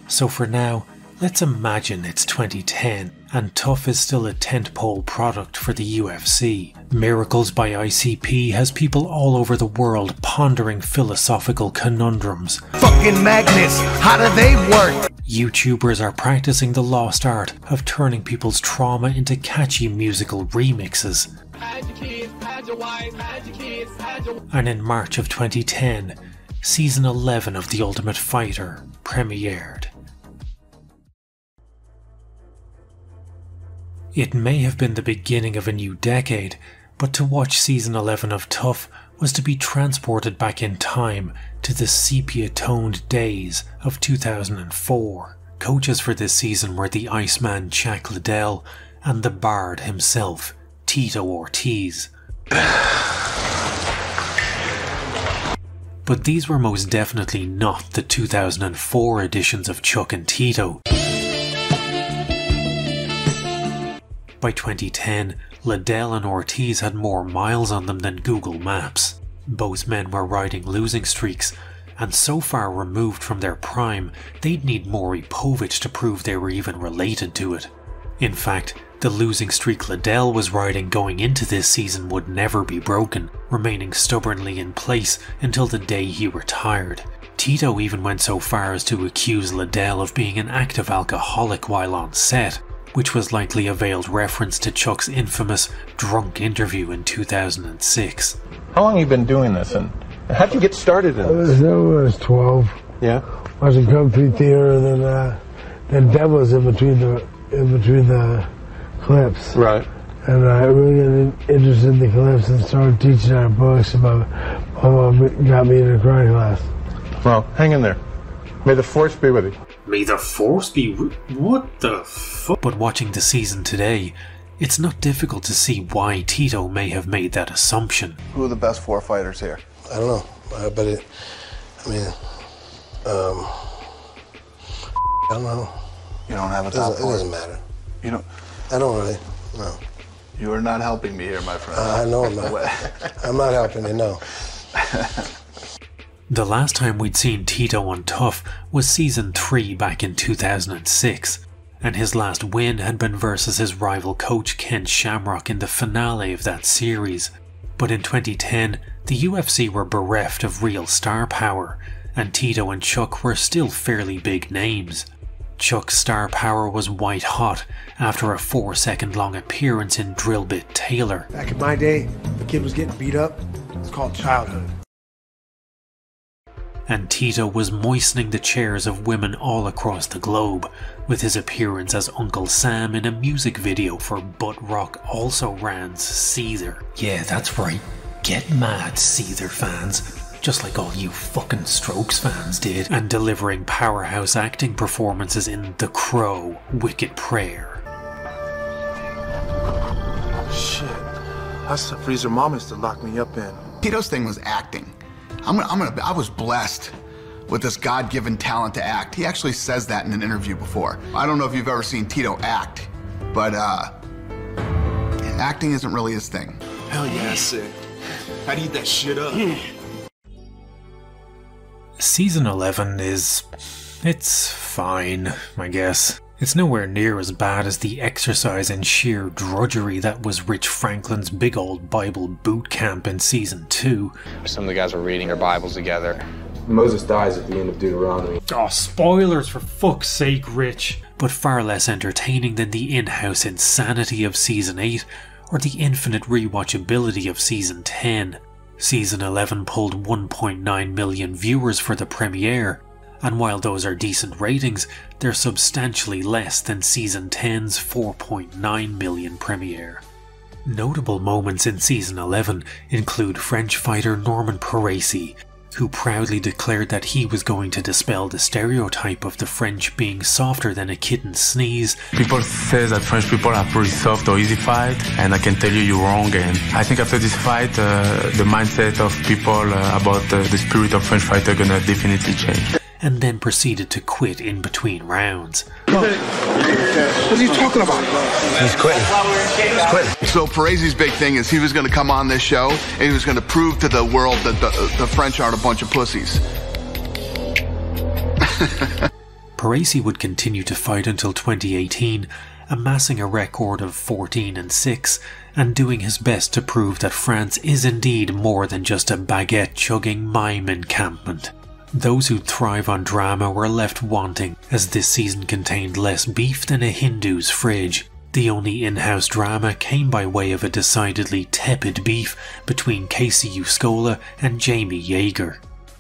So for now, let's imagine it's 2010 and Tough is still a tentpole product for the UFC. Miracles by ICP has people all over the world pondering philosophical conundrums. Fucking magnets, how do they work? YouTubers are practicing the lost art of turning people's trauma into catchy musical remixes. And in March of 2010, Season 11 of The Ultimate Fighter premiered. It may have been the beginning of a new decade, but to watch Season 11 of Tough was to be transported back in time to the sepia-toned days of 2004. Coaches for this season were the Iceman Chuck Liddell and the Bard himself, Tito Ortiz. But these were most definitely not the 2004 editions of Chuck and Tito. By 2010, Liddell and Ortiz had more miles on them than Google Maps. Both men were riding losing streaks, and so far removed from their prime, they'd need Maury Povich to prove they were even related to it. In fact, the losing streak Liddell was riding going into this season would never be broken, remaining stubbornly in place until the day he retired. Tito even went so far as to accuse Liddell of being an active alcoholic while on set, which was likely a veiled reference to Chuck's infamous drunk interview in 2006. How long have you been doing this, and how'd you get started in this? I was 12. Yeah. Watching Comfy Theater, and then Devil's in between the clips. Right. And I really got interested in the clips and started teaching our books about my mom got me in a karate class. Well, hang in there. May the force be with you. May the force be with... What the fuck? But watching the season today, it's not difficult to see why Tito may have made that assumption. Who are the best 4 fighters here? I don't know, but I don't know. You don't have a top 4? It doesn't matter. You don't? I don't really, no. You are not helping me here, my friend. I know I'm not. I'm not helping you, no. The last time we'd seen Tito on Tough was season 3 back in 2006, and his last win had been versus his rival coach Ken Shamrock in the finale of that series. But in 2010, the UFC were bereft of real star power, and Tito and Chuck were still fairly big names. Chuck's star power was white hot after a 4-second long appearance in Drillbit Taylor. Back in my day, the kid was getting beat up. It's called childhood. And Tito was moistening the chairs of women all across the globe with his appearance as Uncle Sam in a music video for Butt Rock Also Ran's Seether. Yeah, that's right. Get mad, Seether fans. Just like all you fucking Strokes fans did, and delivering powerhouse acting performances in The Crow, Wicked Prayer. Shit, that's the freezer mom used to lock me up in. Tito's thing was acting. I was blessed with this God-given talent to act. He actually says that in an interview before. I don't know if you've ever seen Tito act, but acting isn't really his thing. Hell yeah, sick. I'd eat that shit up. Season 11 it's fine, I guess. It's nowhere near as bad as the exercise in sheer drudgery that was Rich Franklin's big old Bible boot camp in season 2. Some of the guys were reading their Bibles together. Moses dies at the end of Deuteronomy. Oh, spoilers for fuck's sake, Rich. But far less entertaining than the in-house insanity of season 8 or the infinite rewatchability of season 10. Season 11 pulled 1.9 million viewers for the premiere, and while those are decent ratings, they're substantially less than Season 10's 4.9 million premiere. Notable moments in Season 11 include French fighter Norman Parisi, who proudly declared that he was going to dispel the stereotype of the French being softer than a kitten's sneeze. People say that French people are pretty soft or easy fight, and I can tell you you're wrong. And I think after this fight, the mindset of people about the spirit of French fighter gonna definitely change. And then proceeded to quit in between rounds. What are you talking about? He's quitting. He's quitting. So Parisi's big thing is he was going to come on this show and he was going to prove to the world that the French aren't a bunch of pussies. Parisi would continue to fight until 2018, amassing a record of 14-6 and doing his best to prove that France is indeed more than just a baguette-chugging mime encampment. Those who thrive on drama were left wanting, as this season contained less beef than a Hindu's fridge. The only in-house drama came by way of a decidedly tepid beef between Casey Uscola and Jamie Yeager.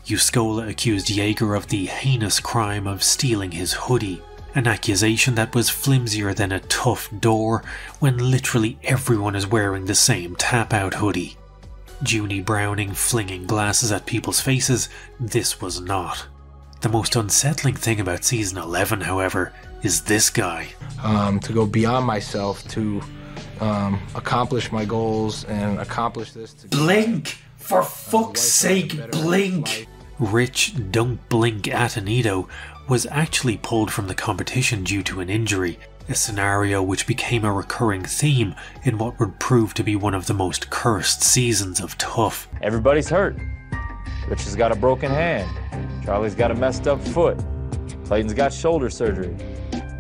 Uscola accused Yeager of the heinous crime of stealing his hoodie, an accusation that was flimsier than a tough door when literally everyone is wearing the same tap-out hoodie. Junie Browning flinging glasses at people's faces, this was not. The most unsettling thing about Season 11, however, is this guy. To go beyond myself, to accomplish my goals and accomplish this. Blink! For fuck's sake, blink! Rich Don't Blink Atenito was actually pulled from the competition due to an injury, a scenario which became a recurring theme in what would prove to be one of the most cursed seasons of Tough. Everybody's hurt. Rich has got a broken hand. Charlie's got a messed up foot. Clayton's got shoulder surgery.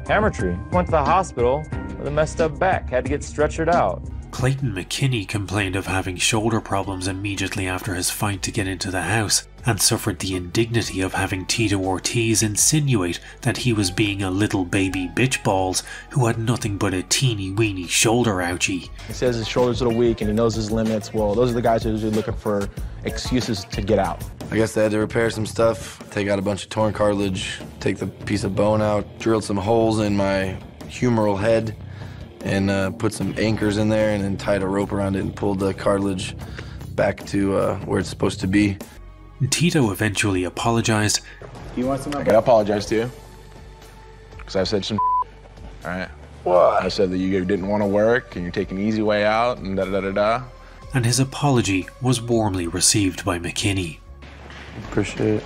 Hammertree went to the hospital with a messed up back, had to get stretchered out. Clayton McKinney complained of having shoulder problems immediately after his fight to get into the house, and suffered the indignity of having Tito Ortiz insinuate that he was being a little baby bitchballs who had nothing but a teeny weeny shoulder ouchie. He says his shoulder's a little weak and he knows his limits. Well, those are the guys who are usually looking for excuses to get out. I guess they had to repair some stuff, take out a bunch of torn cartilage, take the piece of bone out, drilled some holes in my humeral head, and put some anchors in there, and then tied a rope around it and pulled the cartilage back to where it's supposed to be. Tito eventually apologized. You want some? I gotta apologize to you, because I said some alright? What? I said that you didn't want to work, and you're taking the easy way out, and da-da-da-da-da. And his apology was warmly received by McKinney. Appreciate it.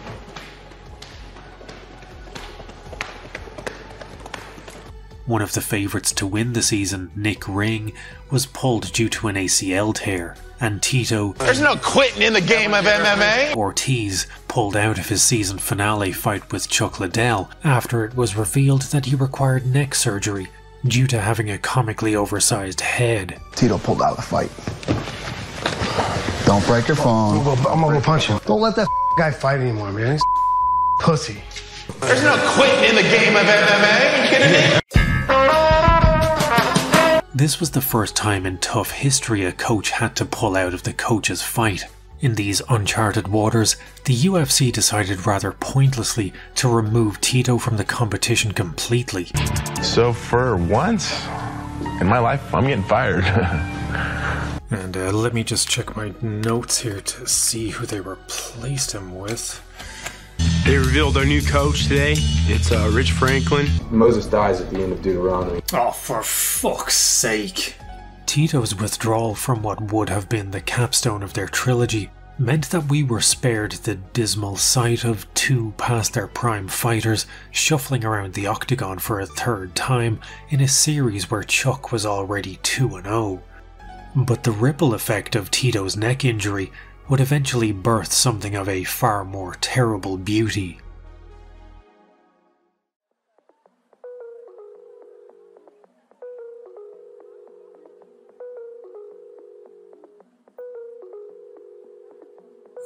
One of the favourites to win the season, Nick Ring, was pulled due to an ACL tear, and Tito, There's no quitting in the game of MMA. Ortiz, pulled out of his season finale fight with Chuck Liddell after it was revealed that he required neck surgery due to having a comically oversized head. Tito pulled out of the fight. Don't break your phone. I'm gonna go punch him. Don't let that guy fight anymore, man. He's pussy. There's no quitting in the game of MMA. You kidding me? This was the first time in tough history a coach had to pull out of the coach's fight. In these uncharted waters, the UFC decided rather pointlessly to remove Tito from the competition completely. So for once in my life, I'm getting fired. And let me just check my notes here to see who they replaced him with. They revealed our new coach today. It's Rich Franklin. Moses dies at the end of Deuteronomy. Oh, for fuck's sake. Tito's withdrawal from what would have been the capstone of their trilogy meant that we were spared the dismal sight of two past their prime fighters shuffling around the octagon for a third time in a series where Chuck was already 2-0. But the ripple effect of Tito's neck injury would eventually birth something of a far more terrible beauty.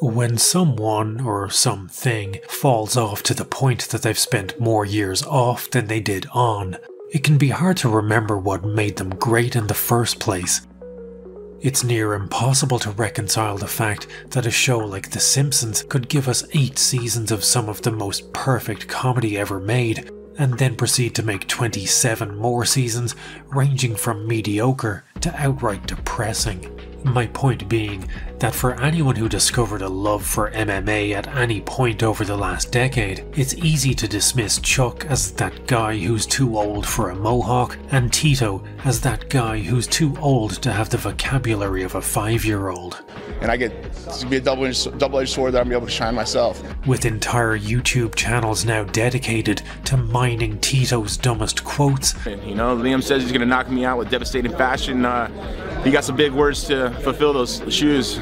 When someone or something falls off to the point that they've spent more years off than they did on, it can be hard to remember what made them great in the first place. It's near impossible to reconcile the fact that a show like The Simpsons could give us 8 seasons of some of the most perfect comedy ever made, and then proceed to make 27 more seasons ranging from mediocre to outright depressing. My point being that for anyone who discovered a love for MMA at any point over the last decade, it's easy to dismiss Chuck as that guy who's too old for a mohawk, and Tito as that guy who's too old to have the vocabulary of a 5-year-old. And I get to be a double-edged sword that I'm able to shine myself. With entire YouTube channels now dedicated to mining Tito's dumbest quotes. You know, Liam says he's going to knock me out with devastating fashion. He got some big words to fulfill those shoes.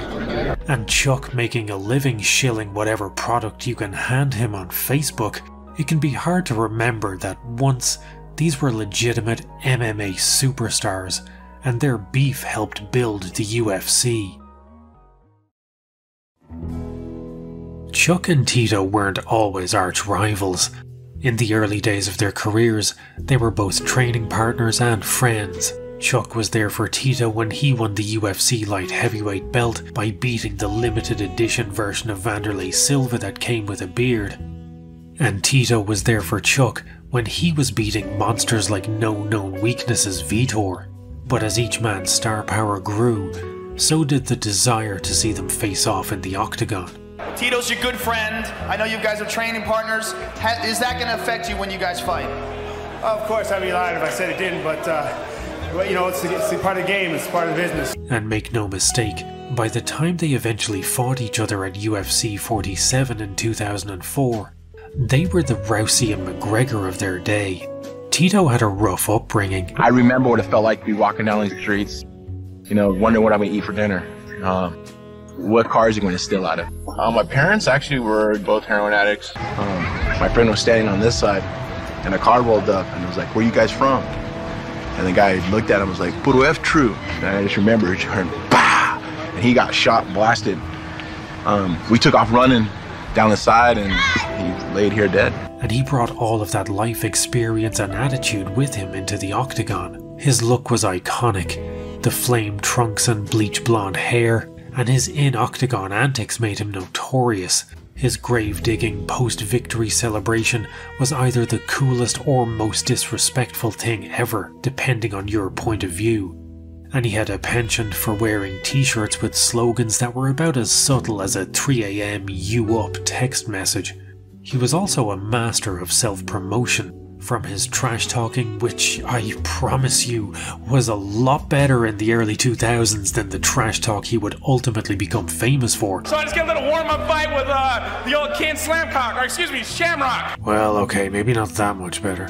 And Chuck making a living shilling whatever product you can hand him on Facebook, it can be hard to remember that once these were legitimate MMA superstars, and their beef helped build the UFC. Chuck and Tito weren't always arch rivals. In the early days of their careers, they were both training partners and friends. Chuck was there for Tito when he won the UFC light heavyweight belt by beating the limited edition version of Vanderlei Silva that came with a beard. And Tito was there for Chuck when he was beating monsters like No Known Weaknesses Vitor. But as each man's star power grew, so did the desire to see them face off in the octagon. Tito's your good friend. I know you guys are training partners. Is that going to affect you when you guys fight? Of course, I'd be lying if I said it didn't, but you know, it's part of the game, it's part of the business. And make no mistake, by the time they eventually fought each other at UFC 47 in 2004, they were the Rousey and McGregor of their day. Tito had a rough upbringing. I remember what it felt like to be walking down these streets, you know, wondering what I'm going to eat for dinner. what car is he going to steal out of? My parents actually were both heroin addicts. My friend was standing on this side, and a car rolled up, and it was like, "Where you guys from?" And the guy looked at him and was like, "Puro F true." And I just remember it heard, bah! And he got shot and blasted. We took off running down the side, and he laid here dead. And he brought all of that life experience and attitude with him into the octagon. His look was iconic. The flame trunks and bleach blonde hair, and his in-octagon antics made him notorious. His grave-digging post-victory celebration was either the coolest or most disrespectful thing ever, depending on your point of view. And he had a penchant for wearing t-shirts with slogans that were about as subtle as a 3 AM you up text message. He was also a master of self-promotion, from his trash talking, which I promise you was a lot better in the early 2000s than the trash talk he would ultimately become famous for. So I just get a little warm-up fight with the old Ken Slamcock, or excuse me, Shamrock. Well, okay, maybe not that much better.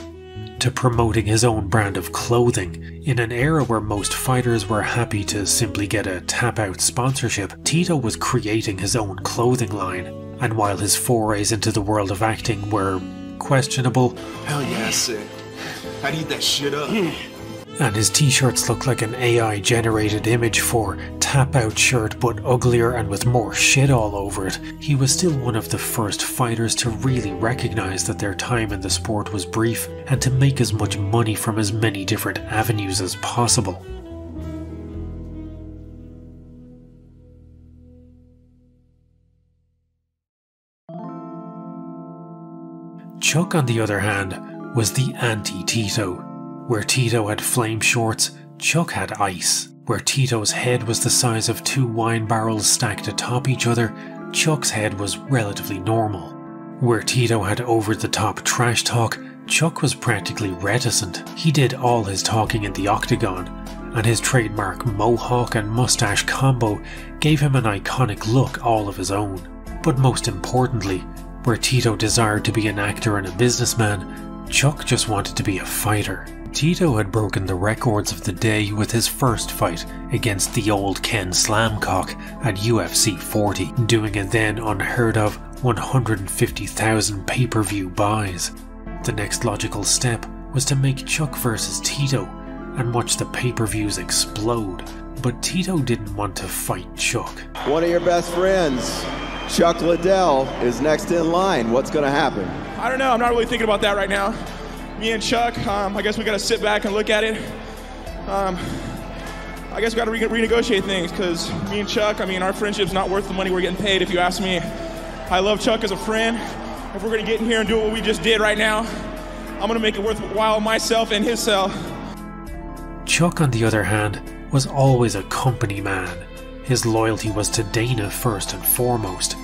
To promoting his own brand of clothing. In an era where most fighters were happy to simply get a tap-out sponsorship, Tito was creating his own clothing line. And while his forays into the world of acting were questionable, hell yeah, sick. I'd eat that shit up. And his t-shirts look like an AI generated image for tap out shirt but uglier and with more shit all over it, he was still one of the first fighters to really recognize that their time in the sport was brief and to make as much money from as many different avenues as possible. Chuck, on the other hand, was the anti-Tito. Where Tito had flame shorts, Chuck had ice. Where Tito's head was the size of 2 wine barrels stacked atop each other, Chuck's head was relatively normal. Where Tito had over-the-top trash talk, Chuck was practically reticent. He did all his talking in the octagon, and his trademark mohawk and mustache combo gave him an iconic look all of his own. But most importantly, where Tito desired to be an actor and a businessman, Chuck just wanted to be a fighter. Tito had broken the records of the day with his first fight against the old Ken Slamcock at UFC 40, doing a then unheard of 150,000 pay-per-view buys. The next logical step was to make Chuck versus Tito and watch the pay-per-views explode, but Tito didn't want to fight Chuck. One of your best friends, Chuck Liddell, is next in line. What's going to happen? I don't know. I'm not really thinking about that right now. Me and Chuck, I guess we got to sit back and look at it. I guess we got to renegotiate things because me and Chuck, our friendship's not worth the money we're getting paid, if you ask me. I love Chuck as a friend. If we're going to get in here and do what we just did right now, I'm going to make it worthwhile myself and his self. Chuck, on the other hand, was always a company man. His loyalty was to Dana first and foremost.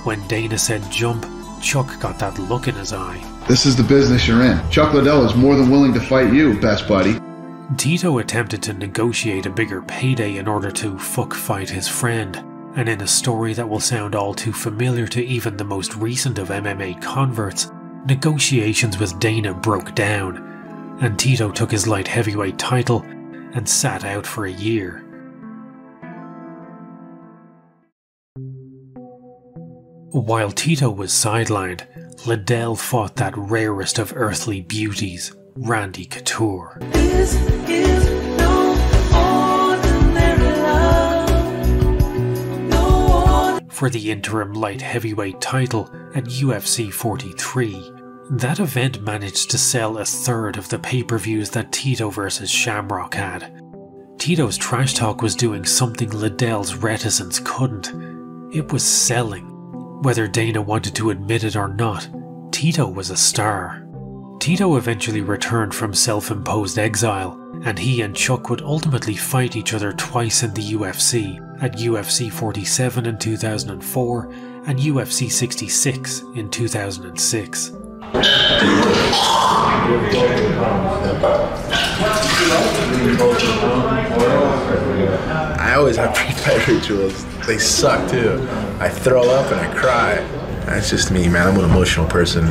When Dana said jump, Chuck got that look in his eye. This is the business you're in. Chuck Liddell is more than willing to fight you, best buddy. Tito attempted to negotiate a bigger payday in order to fight his friend, and in a story that will sound all too familiar to even the most recent of MMA converts, negotiations with Dana broke down, and Tito took his light heavyweight title and sat out for a year. While Tito was sidelined, Liddell fought that rarest of earthly beauties, Randy Couture. This is no ordinary love. No for the interim light heavyweight title at UFC 43. That event managed to sell a third of the pay-per-views that Tito vs. Shamrock had. Tito's trash talk was doing something Liddell's reticence couldn't. It was selling. Whether Dana wanted to admit it or not, Tito was a star. Tito eventually returned from self-imposed exile, and he and Chuck would ultimately fight each other twice in the UFC, at UFC 47 in 2004 and UFC 66 in 2006. I always have pre-fight rituals. They suck too. I throw up and I cry. That's just me, man. I'm an emotional person,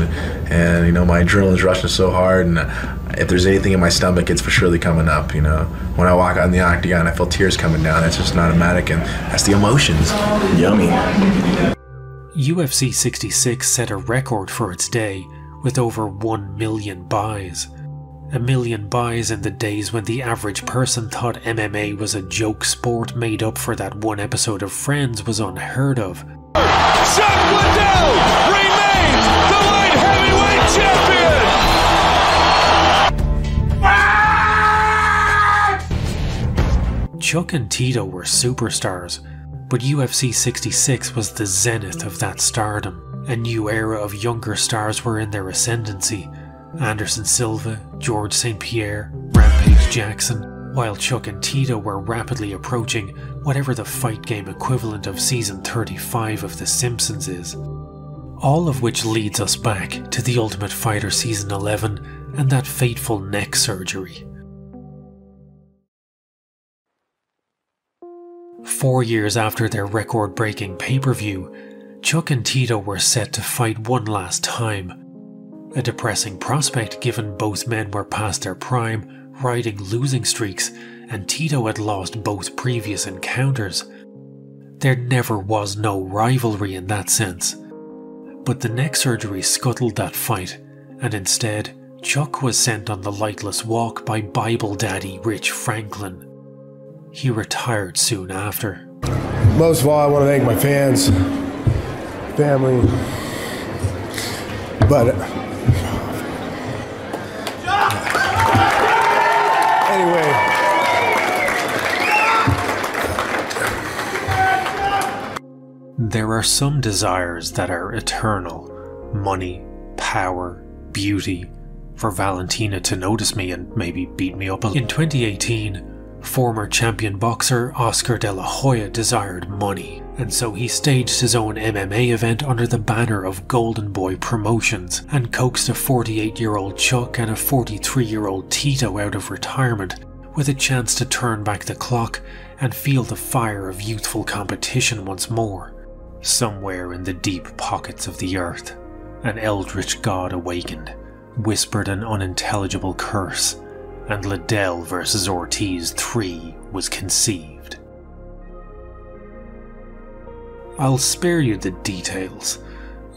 and my adrenaline's rushing so hard, and If there's anything in my stomach, it's for surely coming up, you know. When I walk out in the octagon, I feel tears coming down. That's just not automatic, and that's the emotions. Yummy. UFC 66 set a record for its day with over 1 million buys. 1 million buys in the days when the average person thought MMA was a joke sport made up for that one episode of Friends was unheard of. Chuck Liddell remains the light heavyweight champion! Chuck and Tito were superstars, but UFC 66 was the zenith of that stardom. A new era of younger stars were in their ascendancy. Anderson Silva, George St. Pierre, Rampage Jackson, while Chuck and Tito were rapidly approaching whatever the fight game equivalent of season 35 of The Simpsons is. All of which leads us back to The Ultimate Fighter season 11 and that fateful neck surgery. 4 years after their record-breaking pay-per-view, Chuck and Tito were set to fight one last time. A depressing prospect given both men were past their prime, riding losing streaks, and Tito had lost both previous encounters. There never was no rivalry in that sense. But the neck surgery scuttled that fight, and instead, Chuck was sent on the lightless walk by Bible Daddy Rich Franklin. He retired soon after. Most of all, I want to thank my fans, family, but anyway, there are some desires that are eternal. Money, power, beauty. For Valentina to notice me and maybe beat me up a little. In 2018, former champion boxer Oscar De La Hoya desired money, and so he staged his own MMA event under the banner of Golden Boy Promotions and coaxed a 48-year-old Chuck and a 43-year-old Tito out of retirement with a chance to turn back the clock and feel the fire of youthful competition once more. Somewhere in the deep pockets of the earth, an eldritch god awakened, whispered an unintelligible curse, and Liddell vs. Ortiz 3 was conceived. I'll spare you the details.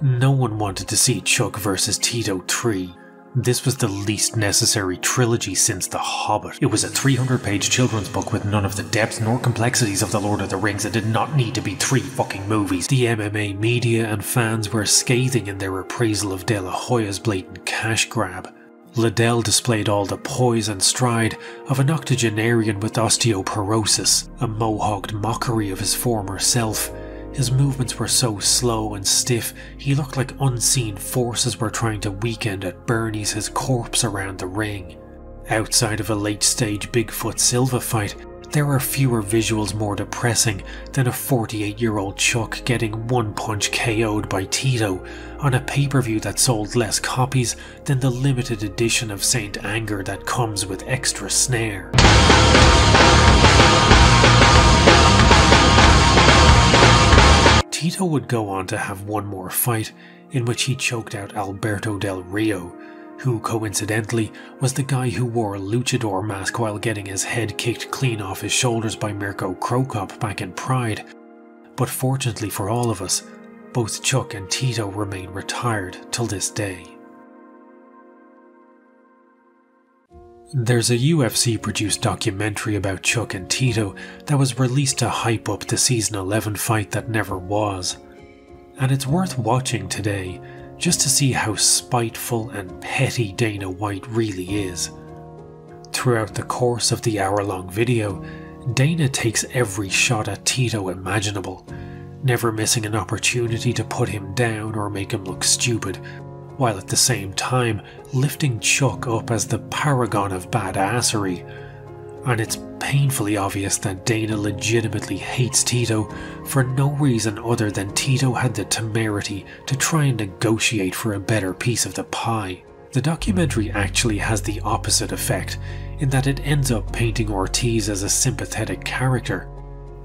No one wanted to see Chuck vs. Tito 3. This was the least necessary trilogy since The Hobbit. It was a 300-page children's book with none of the depth nor complexities of The Lord of the Rings. It did not need to be 3 fucking movies. The MMA media and fans were scathing in their appraisal of De La Hoya's blatant cash grab. Liddell displayed all the poise and stride of an octogenarian with osteoporosis, a mohawked mockery of his former self. His movements were so slow and stiff, he looked like unseen forces were trying to weekend at Bernie's his corpse around the ring. Outside of a late-stage Bigfoot Silva fight, there are fewer visuals more depressing than a 48-year-old Chuck getting one-punch KO'd by Tito on a pay-per-view that sold less copies than the limited edition of Saint Anger that comes with extra snare. Tito would go on to have one more fight in which he choked out Alberto Del Rio, who coincidentally was the guy who wore a luchador mask while getting his head kicked clean off his shoulders by Mirko Krokop back in Pride. But fortunately for all of us, both Chuck and Tito remain retired till this day. There's a UFC-produced documentary about Chuck and Tito that was released to hype up the season 11 fight that never was. And it's worth watching today, just to see how spiteful and petty Dana White really is. Throughout the course of the hour-long video, Dana takes every shot at Tito imaginable, never missing an opportunity to put him down or make him look stupid, while at the same time lifting Chuck up as the paragon of badassery. And it's painfully obvious that Dana legitimately hates Tito for no reason other than Tito had the temerity to try and negotiate for a better piece of the pie. The documentary actually has the opposite effect, in that it ends up painting Ortiz as a sympathetic character,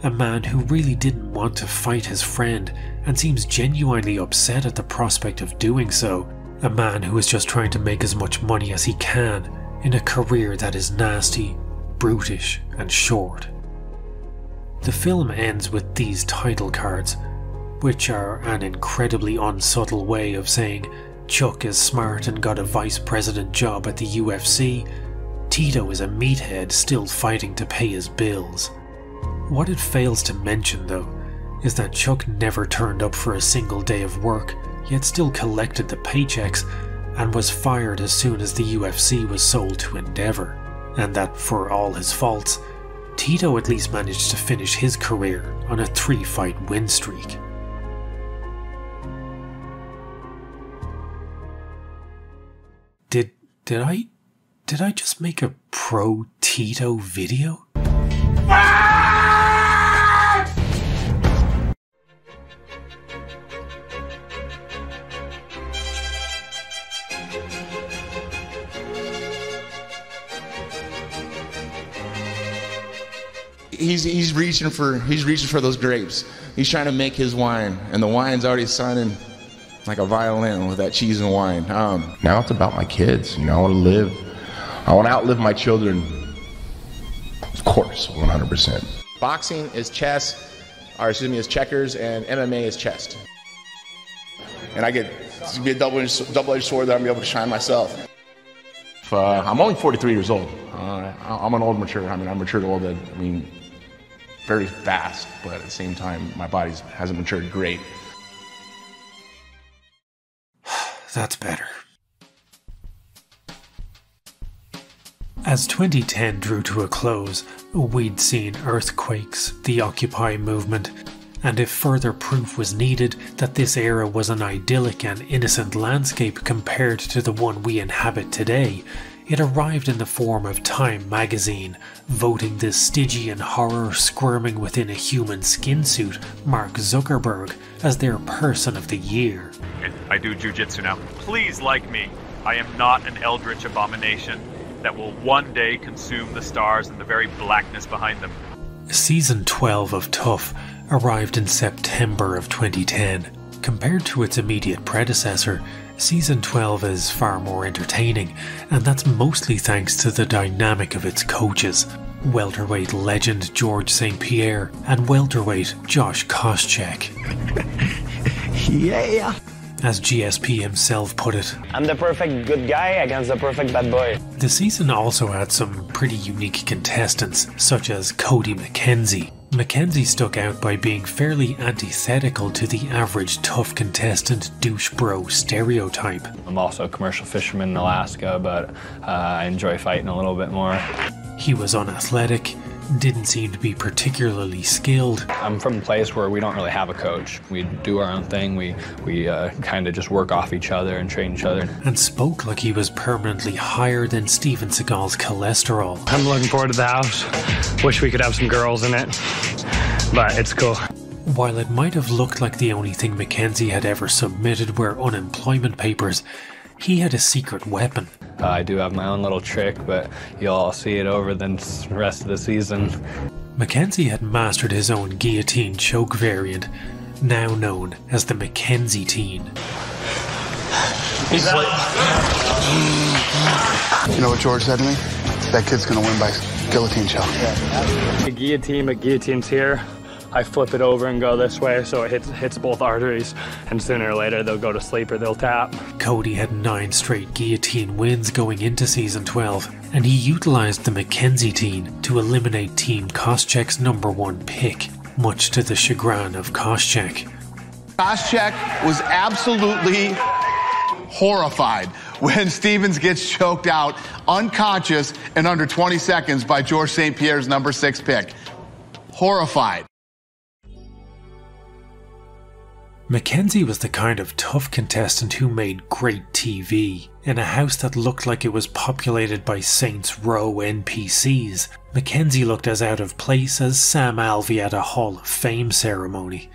a man who really didn't want to fight his friend and seems genuinely upset at the prospect of doing so, a man who is just trying to make as much money as he can in a career that is nasty, brutish and short. The film ends with these title cards, which are an incredibly unsubtle way of saying Chuck is smart and got a vice president job at the UFC, Tito is a meathead still fighting to pay his bills. What it fails to mention though, is that Chuck never turned up for a single day of work, yet still collected the paychecks and was fired as soon as the UFC was sold to Endeavor, and that for all his faults, Tito at least managed to finish his career on a 3-fight win streak. Did I just make a pro Tito video? He's reaching for those grapes. He's trying to make his wine, and the wine's already sounding like a violin with that cheese and wine. Now it's about my kids. You know, I want to outlive my children. Of course, 100%. Boxing is chess, or excuse me, is checkers, and MMA is chess. And it's gonna be a double-edged sword that I'm gonna be able to shine myself. I'm only 43 years old. I'm an old mature. I mean, I'm matured old. I mean, very fast, but at the same time, my body hasn't matured great. That's better. As 2010 drew to a close, we'd seen earthquakes, the Occupy movement, and if further proof was needed that this era was an idyllic and innocent landscape compared to the one we inhabit today, it arrived in the form of Time magazine, voting the Stygian horror squirming within a human skin suit, Mark Zuckerberg, as their Person of the Year. I do jujitsu now. Please like me. I am not an eldritch abomination that will one day consume the stars and the very blackness behind them. Season 12 of Tough arrived in September of 2010. Compared to its immediate predecessor, Season 12 is far more entertaining, and that's mostly thanks to the dynamic of its coaches, welterweight legend George St. Pierre and welterweight Josh Koscheck. Yeah! As GSP himself put it, I'm the perfect good guy against the perfect bad boy. The season also had some pretty unique contestants, such as Cody McKenzie. McKenzie stuck out by being fairly antithetical to the average tough contestant douche bro stereotype. I'm also a commercial fisherman in Alaska, but I enjoy fighting a little bit more. He was unathletic, didn't seem to be particularly skilled. I'm from a place where we don't really have a coach. We do our own thing. We kind of just work off each other and train each other. And spoke like he was permanently higher than Steven Seagal's cholesterol. I'm looking forward to the house. Wish we could have some girls in it, but it's cool. While it might have looked like the only thing McKenzie had ever submitted were unemployment papers, he had a secret weapon. I do have my own little trick, but you'll all see it over the rest of the season. McKenzie had mastered his own guillotine choke variant, now known as the McKenzie-tine. You know what George said to me? That kid's gonna win by guillotine choke. The guillotine's here. I flip it over and go this way so it hits both arteries, and sooner or later they'll go to sleep or they'll tap. Cody had 9 straight guillotine wins going into season 12, and he utilized the McKenzie-tine to eliminate Team Koscheck's #1 pick, much to the chagrin of Koscheck. Koscheck was absolutely horrified when Stevens gets choked out unconscious in under 20 seconds by George St. Pierre's #6 pick. Horrified. McKenzie was the kind of tough contestant who made great TV. In a house that looked like it was populated by Saints Row NPCs, McKenzie looked as out of place as Sam Alvey at a Hall of Fame ceremony.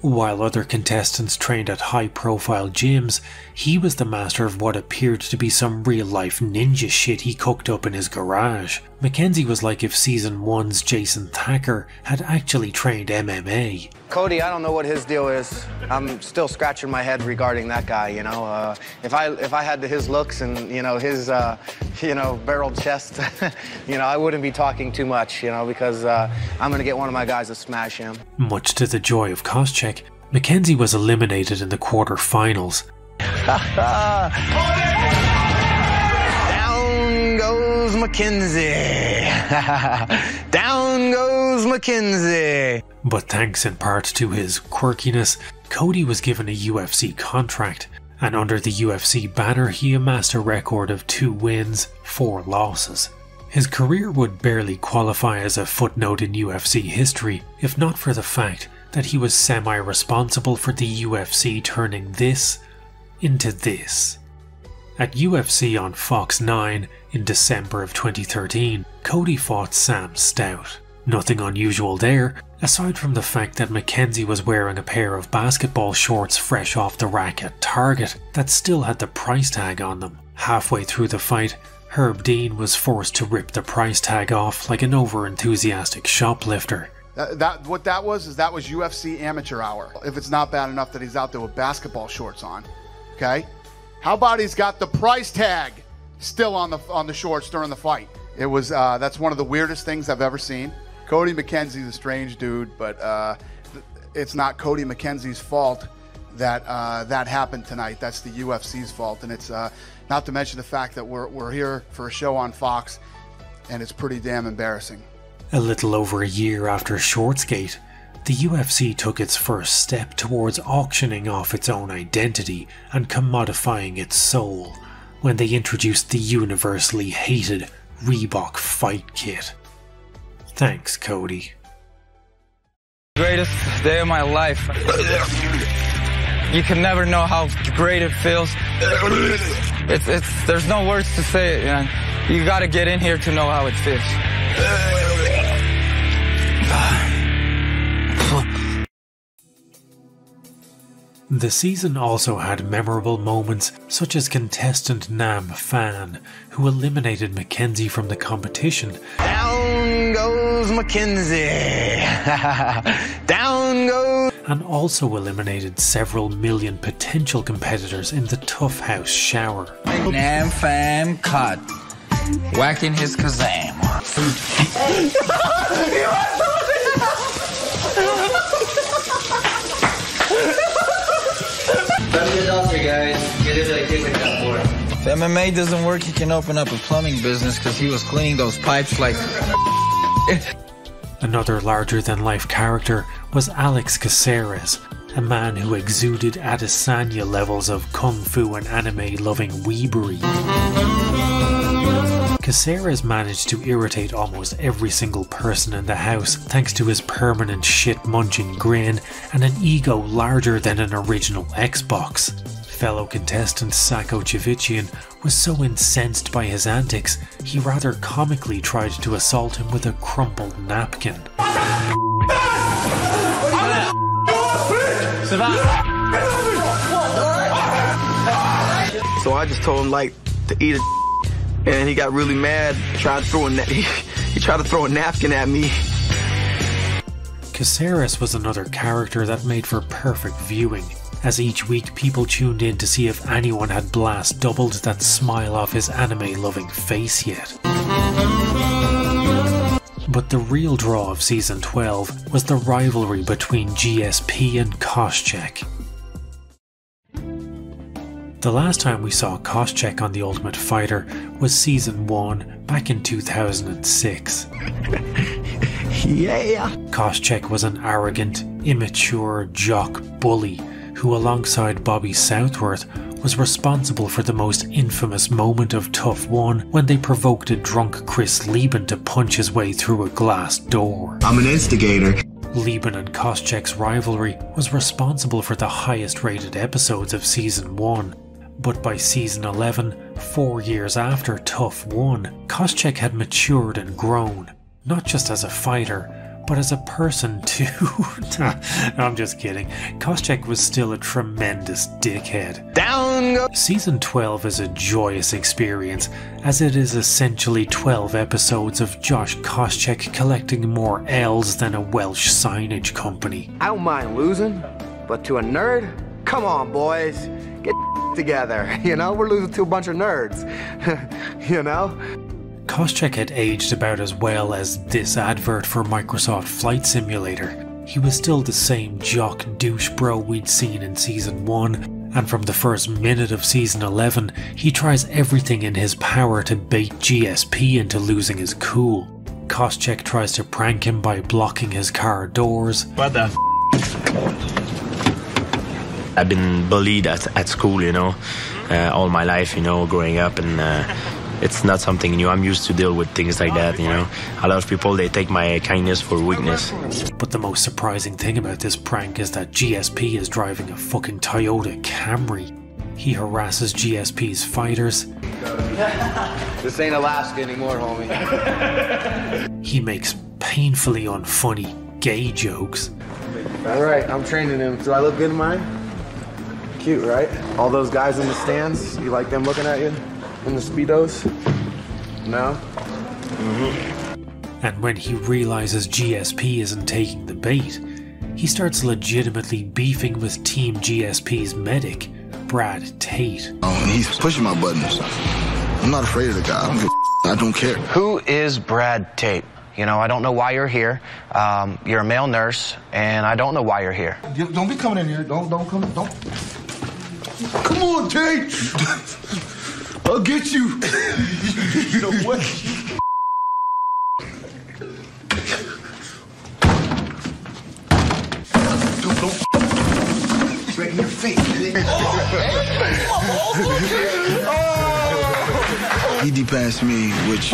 While other contestants trained at high-profile gyms, he was the master of what appeared to be some real-life ninja shit he cooked up in his garage. Mackenzie was like if Season 1's Jason Thacker had actually trained MMA. Cody, I don't know what his deal is. I'm still scratching my head regarding that guy, you know. If I had his looks and, you know, his, barreled chest, you know, I wouldn't be talking too much, you know, because I'm going to get one of my guys to smash him. Much to the joy of Koscheck, Mackenzie was eliminated in the quarterfinals. Down goes Mackenzie. Down goes Mackenzie. But thanks in part to his quirkiness, Cody was given a UFC contract, and under the UFC banner he amassed a record of 2 wins, 4 losses. His career would barely qualify as a footnote in UFC history, if not for the fact that he was semi-responsible for the UFC turning this into this. At UFC on Fox 9 in December of 2013, Cody fought Sam Stout. Nothing unusual there, aside from the fact that Mackenzie was wearing a pair of basketball shorts fresh off the rack at Target that still had the price tag on them. Halfway through the fight, Herb Dean was forced to rip the price tag off like an over-enthusiastic shoplifter. What that was UFC amateur hour. If it's not bad enough that he's out there with basketball shorts on, okay? How about he's got the price tag still on the shorts during the fight? It was that's one of the weirdest things I've ever seen. Cody Mackenzie's a strange dude, but it's not Cody Mackenzie's fault that that happened tonight. That's the UFC's fault, and it's not to mention the fact that we're here for a show on Fox, and it's pretty damn embarrassing. A little over a year after Shortsgate, the UFC took its first step towards auctioning off its own identity and commodifying its soul when they introduced the universally hated Reebok Fight Kit. Thanks, Cody. Greatest day of my life. You can never know how great it feels. There's no words to say it, man. You gotta get in here to know how it feels. The season also had memorable moments such as contestant Nam Phan, who eliminated Mackenzie from the competition. Down goes Mackenzie. Down goes... And also eliminated several million potential competitors in the Tough House shower. Nam Phan caught whacking his kazam. If MMA doesn't work, he can open up a plumbing business because he was cleaning those pipes like... Another larger-than-life character was Alex Caceres, a man who exuded Adesanya levels of kung fu and anime-loving weebery. Caceres managed to irritate almost every single person in the house thanks to his permanent shit-munching grin and an ego larger than an original Xbox. Fellow contestant Sako Chivichian was so incensed by his antics, he rather comically tried to assault him with a crumpled napkin. So I just told him like to eat a and he got really mad, tried to throw he tried to throw a napkin at me. Caceres was another character that made for perfect viewing, as each week people tuned in to see if anyone had blast doubled that smile off his anime-loving face yet. But the real draw of Season 12 was the rivalry between GSP and Koscheck. The last time we saw Koscheck on The Ultimate Fighter was Season 1 back in 2006. Yeah! Koscheck was an arrogant, immature jock bully who, alongside Bobby Southworth, was responsible for the most infamous moment of Tough 1 when they provoked a drunk Chris Lieben to punch his way through a glass door. I'm an instigator. Lieben and Koscheck's rivalry was responsible for the highest rated episodes of Season 1, but by Season 11, 4 years after Tough 1, Koscheck had matured and grown, not just as a fighter, but as a person too. No, I'm just kidding. Koscheck was still a tremendous dickhead. Down losing goes. Season 12 is a joyous experience, as it is essentially 12 episodes of Josh Koscheck collecting more L's than a Welsh signage company. I don't mind losing, but to a nerd? Come on, boys. Get together. You know, we're losing to a bunch of nerds. You know? Koscheck had aged about as well as this advert for Microsoft Flight Simulator. He was still the same jock douche bro we'd seen in Season 1, and from the first minute of Season 11, he tries everything in his power to bait GSP into losing his cool. Koscheck tries to prank him by blocking his car doors. What the I've been bullied at school, you know, all my life, you know, growing up, and it's not something new. I'm used to deal with things like that, you know. A lot of people, they take my kindness for weakness. But the most surprising thing about this prank is that GSP is driving a fucking Toyota Camry. He harasses GSP's fighters. This ain't Alaska anymore, homie. He makes painfully unfunny gay jokes. Alright, I'm training him. Do I look good in mine? Cute, right? All those guys in the stands, you like them looking at you? In the Speedos? No? And when he realizes GSP isn't taking the bait, he starts legitimately beefing with Team GSP's medic, Brad Tate. He's pushing my buttons. I'm not afraid of the guy. I don't care. Who is Brad Tate? You know, I don't know why you're here. You're a male nurse, and I don't know why you're here. Don't be coming in here. Don't come. Don't. Come on, Tate. I'll get you. You know what? Don't. Right in your face. He depassed me, which,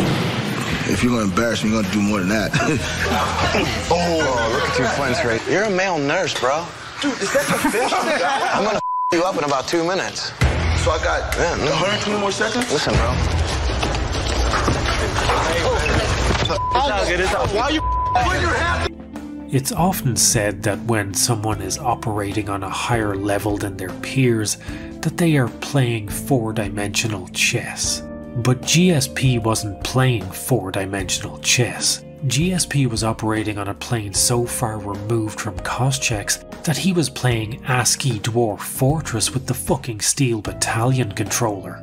if you're gonna embarrass me, you're gonna do more than that. Oh, look at you flinch right. You're a male nurse, bro. Dude, is that the fish? I'm gonna you up in about 2 minutes. So I got 120 more seconds? Listen, bro. Why are you when you're happy? It's often said that when someone is operating on a higher level than their peers, that they are playing four-dimensional chess. But GSP wasn't playing four-dimensional chess. GSP was operating on a plane so far removed from Koscheck's that he was playing ASCII Dwarf Fortress with the fucking Steel Battalion controller.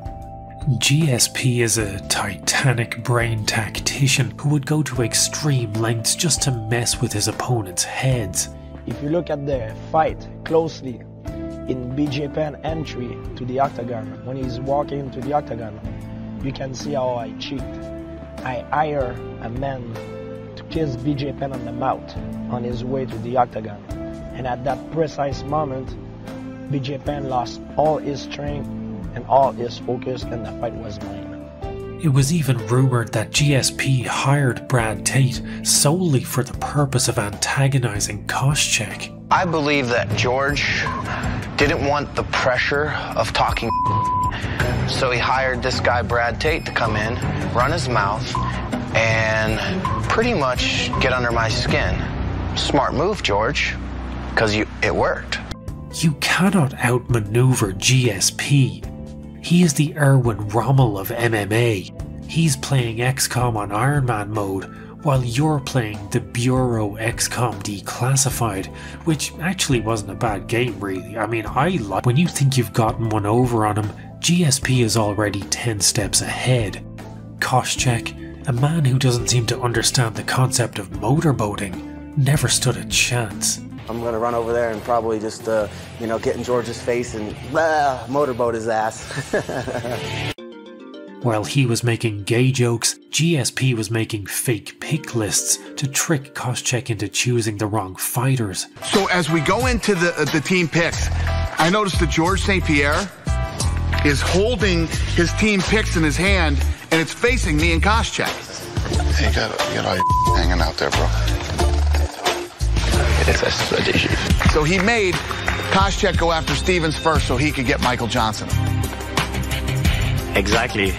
GSP is a titanic brain tactician who would go to extreme lengths just to mess with his opponents' heads. If you look at the fight closely, in BJ Penn entry to the octagon, when he's walking into the octagon, you can see how I cheat. I hire a man to kiss BJ Penn on the mouth on his way to the octagon. And at that precise moment, BJ Penn lost all his strength and all his focus, and the fight was mine. It was even rumored that GSP hired Brad Tate solely for the purpose of antagonizing Koscheck. I believe that George didn't want the pressure of talking, so he hired this guy Brad Tate to come in, run his mouth, and pretty much get under my skin. Smart move, George, because it worked. You cannot outmaneuver GSP. He is the Erwin Rommel of MMA. He's playing XCOM on Iron Man mode, while you're playing the Bureau XCOM Declassified, which actually wasn't a bad game really. I mean, when you think you've gotten one over on him, GSP is already 10 steps ahead. Koscheck, a man who doesn't seem to understand the concept of motorboating, never stood a chance. I'm gonna run over there and probably just, you know, get in George's face and motorboat his ass. While he was making gay jokes, GSP was making fake pick lists to trick Koscheck into choosing the wrong fighters. So as we go into the team picks, I noticed that George St. Pierre is holding his team picks in his hand, and it's facing me and Koscheck. Hey, you got all your hanging out there, bro. It's a strategy. So he made Koscheck go after Stevens first so he could get Michael Johnson. Exactly.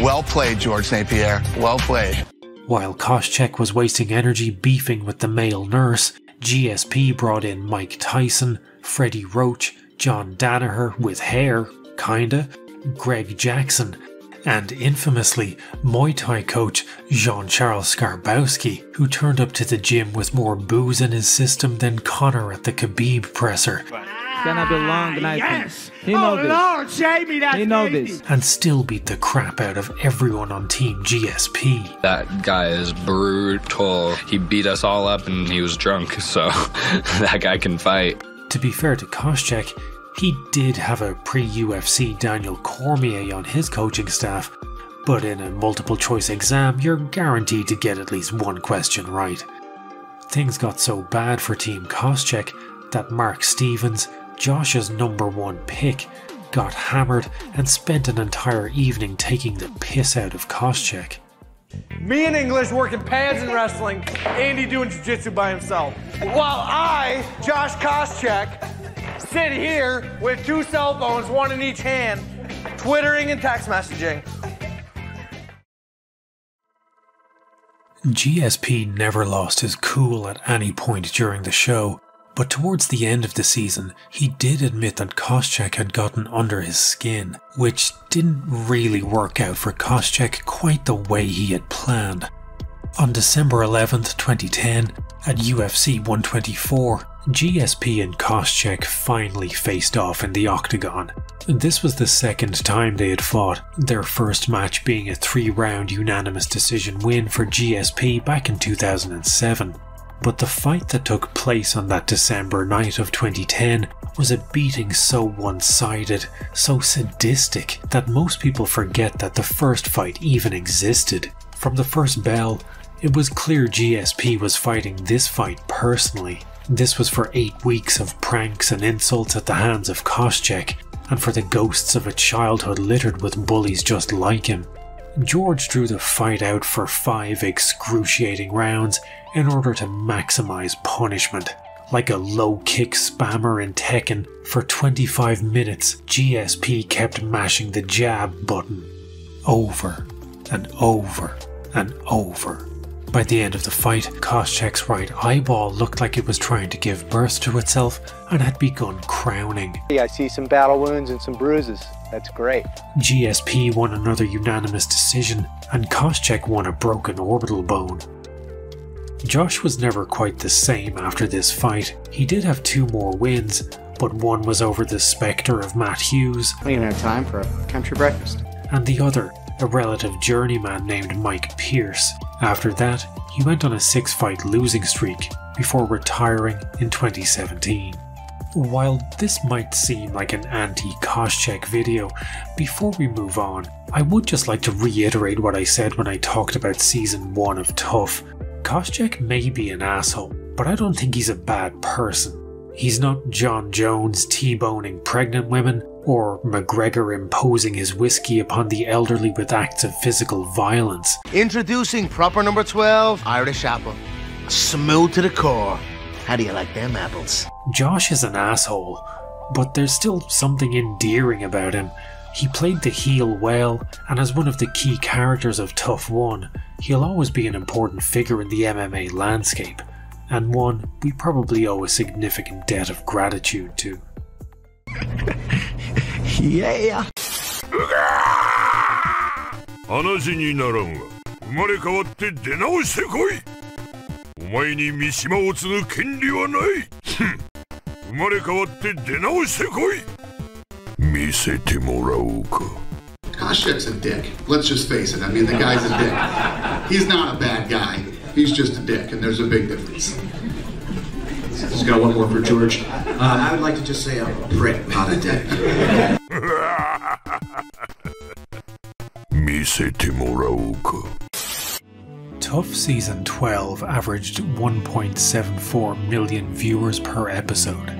Well played, George St. Pierre. Well played. While Koscheck was wasting energy beefing with the male nurse, GSP brought in Mike Tyson, Freddie Roach, John Danaher with hair, kinda, Greg Jackson, and infamously Muay Thai coach Jean-Charles Skarbowski, who turned up to the gym with more booze in his system than Conor at the Khabib presser. Gonna be long night. Yes! He know this. Lord, Jamie, that's He know crazy. this. And still beat the crap out of everyone on Team GSP. That guy is brutal. He beat us all up and he was drunk, so that guy can fight. To be fair to Koscheck, he did have a pre-UFC Daniel Cormier on his coaching staff, but in a multiple choice exam you're guaranteed to get at least one question right. Things got so bad for Team Koscheck that Mark Stevens, Josh's #1 pick, got hammered and spent an entire evening taking the piss out of Koscheck. Me in English working pads and wrestling, Andy doing jiu-jitsu by himself. While I, Josh Koscheck, sit here with 2 cell phones, 1 in each hand, twittering and text messaging. GSP never lost his cool at any point during the show, but towards the end of the season, he did admit that Koscheck had gotten under his skin, which didn't really work out for Koscheck quite the way he had planned. On December 11th, 2010, at UFC 124, GSP and Koscheck finally faced off in the octagon. This was the second time they had fought, their first match being a 3-round unanimous decision win for GSP back in 2007. But the fight that took place on that December night of 2010 was a beating so one-sided, so sadistic, that most people forget that the first fight even existed. From the first bell, it was clear GSP was fighting this fight personally. This was for 8 weeks of pranks and insults at the hands of Koscheck, and for the ghosts of a childhood littered with bullies just like him. George drew the fight out for 5 excruciating rounds in order to maximize punishment. Like a low-kick spammer in Tekken, for 25 minutes GSP kept mashing the jab button. Over and over and over. By the end of the fight, Koscheck's right eyeball looked like it was trying to give birth to itself and had begun crowning. I see some battle wounds and some bruises. That's great. GSP won another unanimous decision, and Koscheck won a broken orbital bone. Josh was never quite the same after this fight. He did have 2 more wins, but one was over the spectre of Matt Hughes. I don't even have time for a country breakfast. And the other, a relative journeyman named Mike Pierce. After that, he went on a 6-fight losing streak before retiring in 2017. While this might seem like an anti-Koscheck video, before we move on, I would just like to reiterate what I said when I talked about Season 1 of Tough. Koscheck may be an asshole, but I don't think he's a bad person. He's not John Jones T-boning pregnant women, or McGregor imposing his whiskey upon the elderly with acts of physical violence. Introducing proper number 12, Irish apple. Smooth to the core. How do you like them apples? Josh is an asshole, but there's still something endearing about him. He played the heel well, and as one of the key characters of Tough 1, he'll always be an important figure in the MMA landscape, and one we probably owe a significant debt of gratitude to. Yeah. 話にならんわ。生まれ変わって出直してこい。お前に三島を継ぐ権利はない。生まれ変わって出直してこい。見せてもらおうか。Koscheck's a dick. Let's just face it. I mean, the guy's a dick. He's not a bad guy. He's just a dick, and there's a big difference. Just got one more for George. I would like to just say a prick, not a dick. 見せてもらおうか。 Tough Season 12 averaged 1.74 million viewers per episode.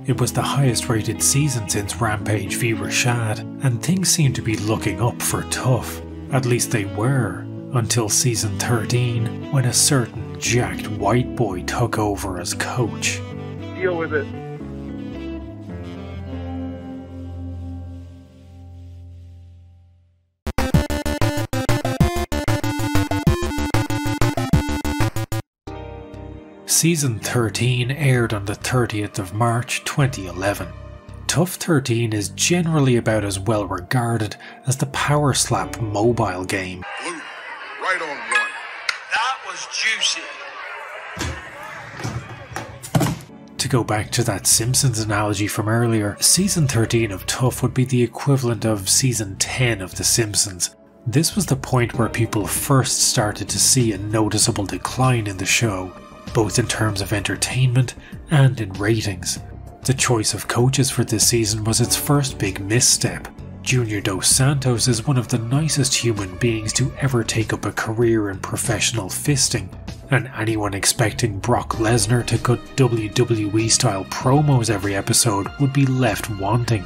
It was the highest rated season since Rampage v Rashad, and things seemed to be looking up for Tough. At least they were, until Season 13, when a certain jacked white boy took over as coach. Deal with it. Season 13 aired on the 30th of March 2011. Tough 13 is generally about as well regarded as the Power Slap mobile game. Blue, right on one. That was juicy. To go back to that Simpsons analogy from earlier, Season 13 of Tough would be the equivalent of Season 10 of The Simpsons. This was the point where people first started to see a noticeable decline in the show, both in terms of entertainment and in ratings. The choice of coaches for this season was its first big misstep. Junior Dos Santos is one of the nicest human beings to ever take up a career in professional fisting, and anyone expecting Brock Lesnar to cut WWE-style promos every episode would be left wanting.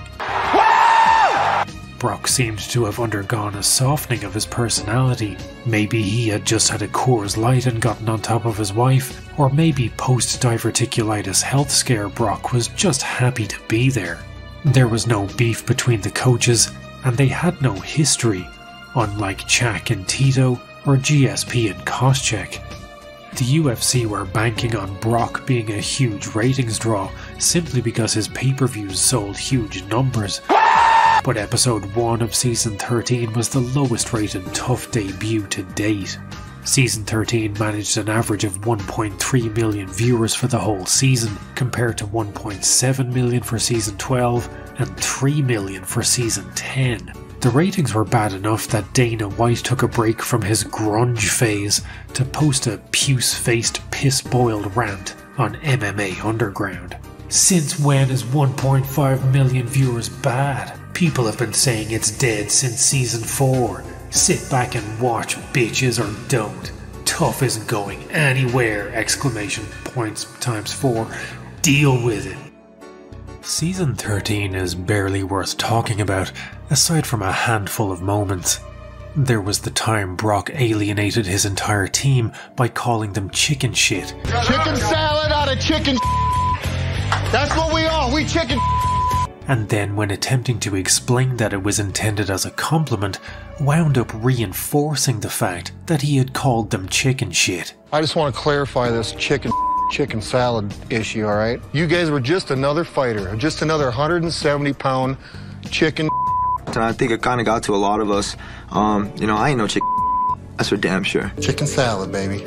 Brock seemed to have undergone a softening of his personality. Maybe he had just had a Coors Light and gotten on top of his wife, or maybe post-diverticulitis health scare Brock was just happy to be there. There was no beef between the coaches, and they had no history, unlike Chak and Tito or GSP and Koscheck. The UFC were banking on Brock being a huge ratings draw simply because his pay-per-views sold huge numbers. But episode 1 of Season 13 was the lowest rated Tough debut to date. Season 13 managed an average of 1.3 million viewers for the whole season, compared to 1.7 million for Season 12 and 3 million for Season 10. The ratings were bad enough that Dana White took a break from his grunge phase to post a puce-faced, piss-boiled rant on MMA Underground. Since when is 1.5 million viewers bad? People have been saying it's dead since Season 4. Sit back and watch, bitches, or don't. Tough isn't going anywhere! Exclamation points times 4. Deal with it. Season 13 is barely worth talking about, aside from a handful of moments. There was the time Brock alienated his entire team by calling them chicken shit. Chicken salad out of chicken. That's what we are. We chicken. And then, when attempting to explain that it was intended as a compliment, wound up reinforcing the fact that he had called them chicken shit. I just want to clarify this chicken salad issue, all right? You guys were just another fighter, just another 170-pound chicken. And I think it kind of got to a lot of us. I ain't no chicken. That's for damn sure. Chicken salad, baby.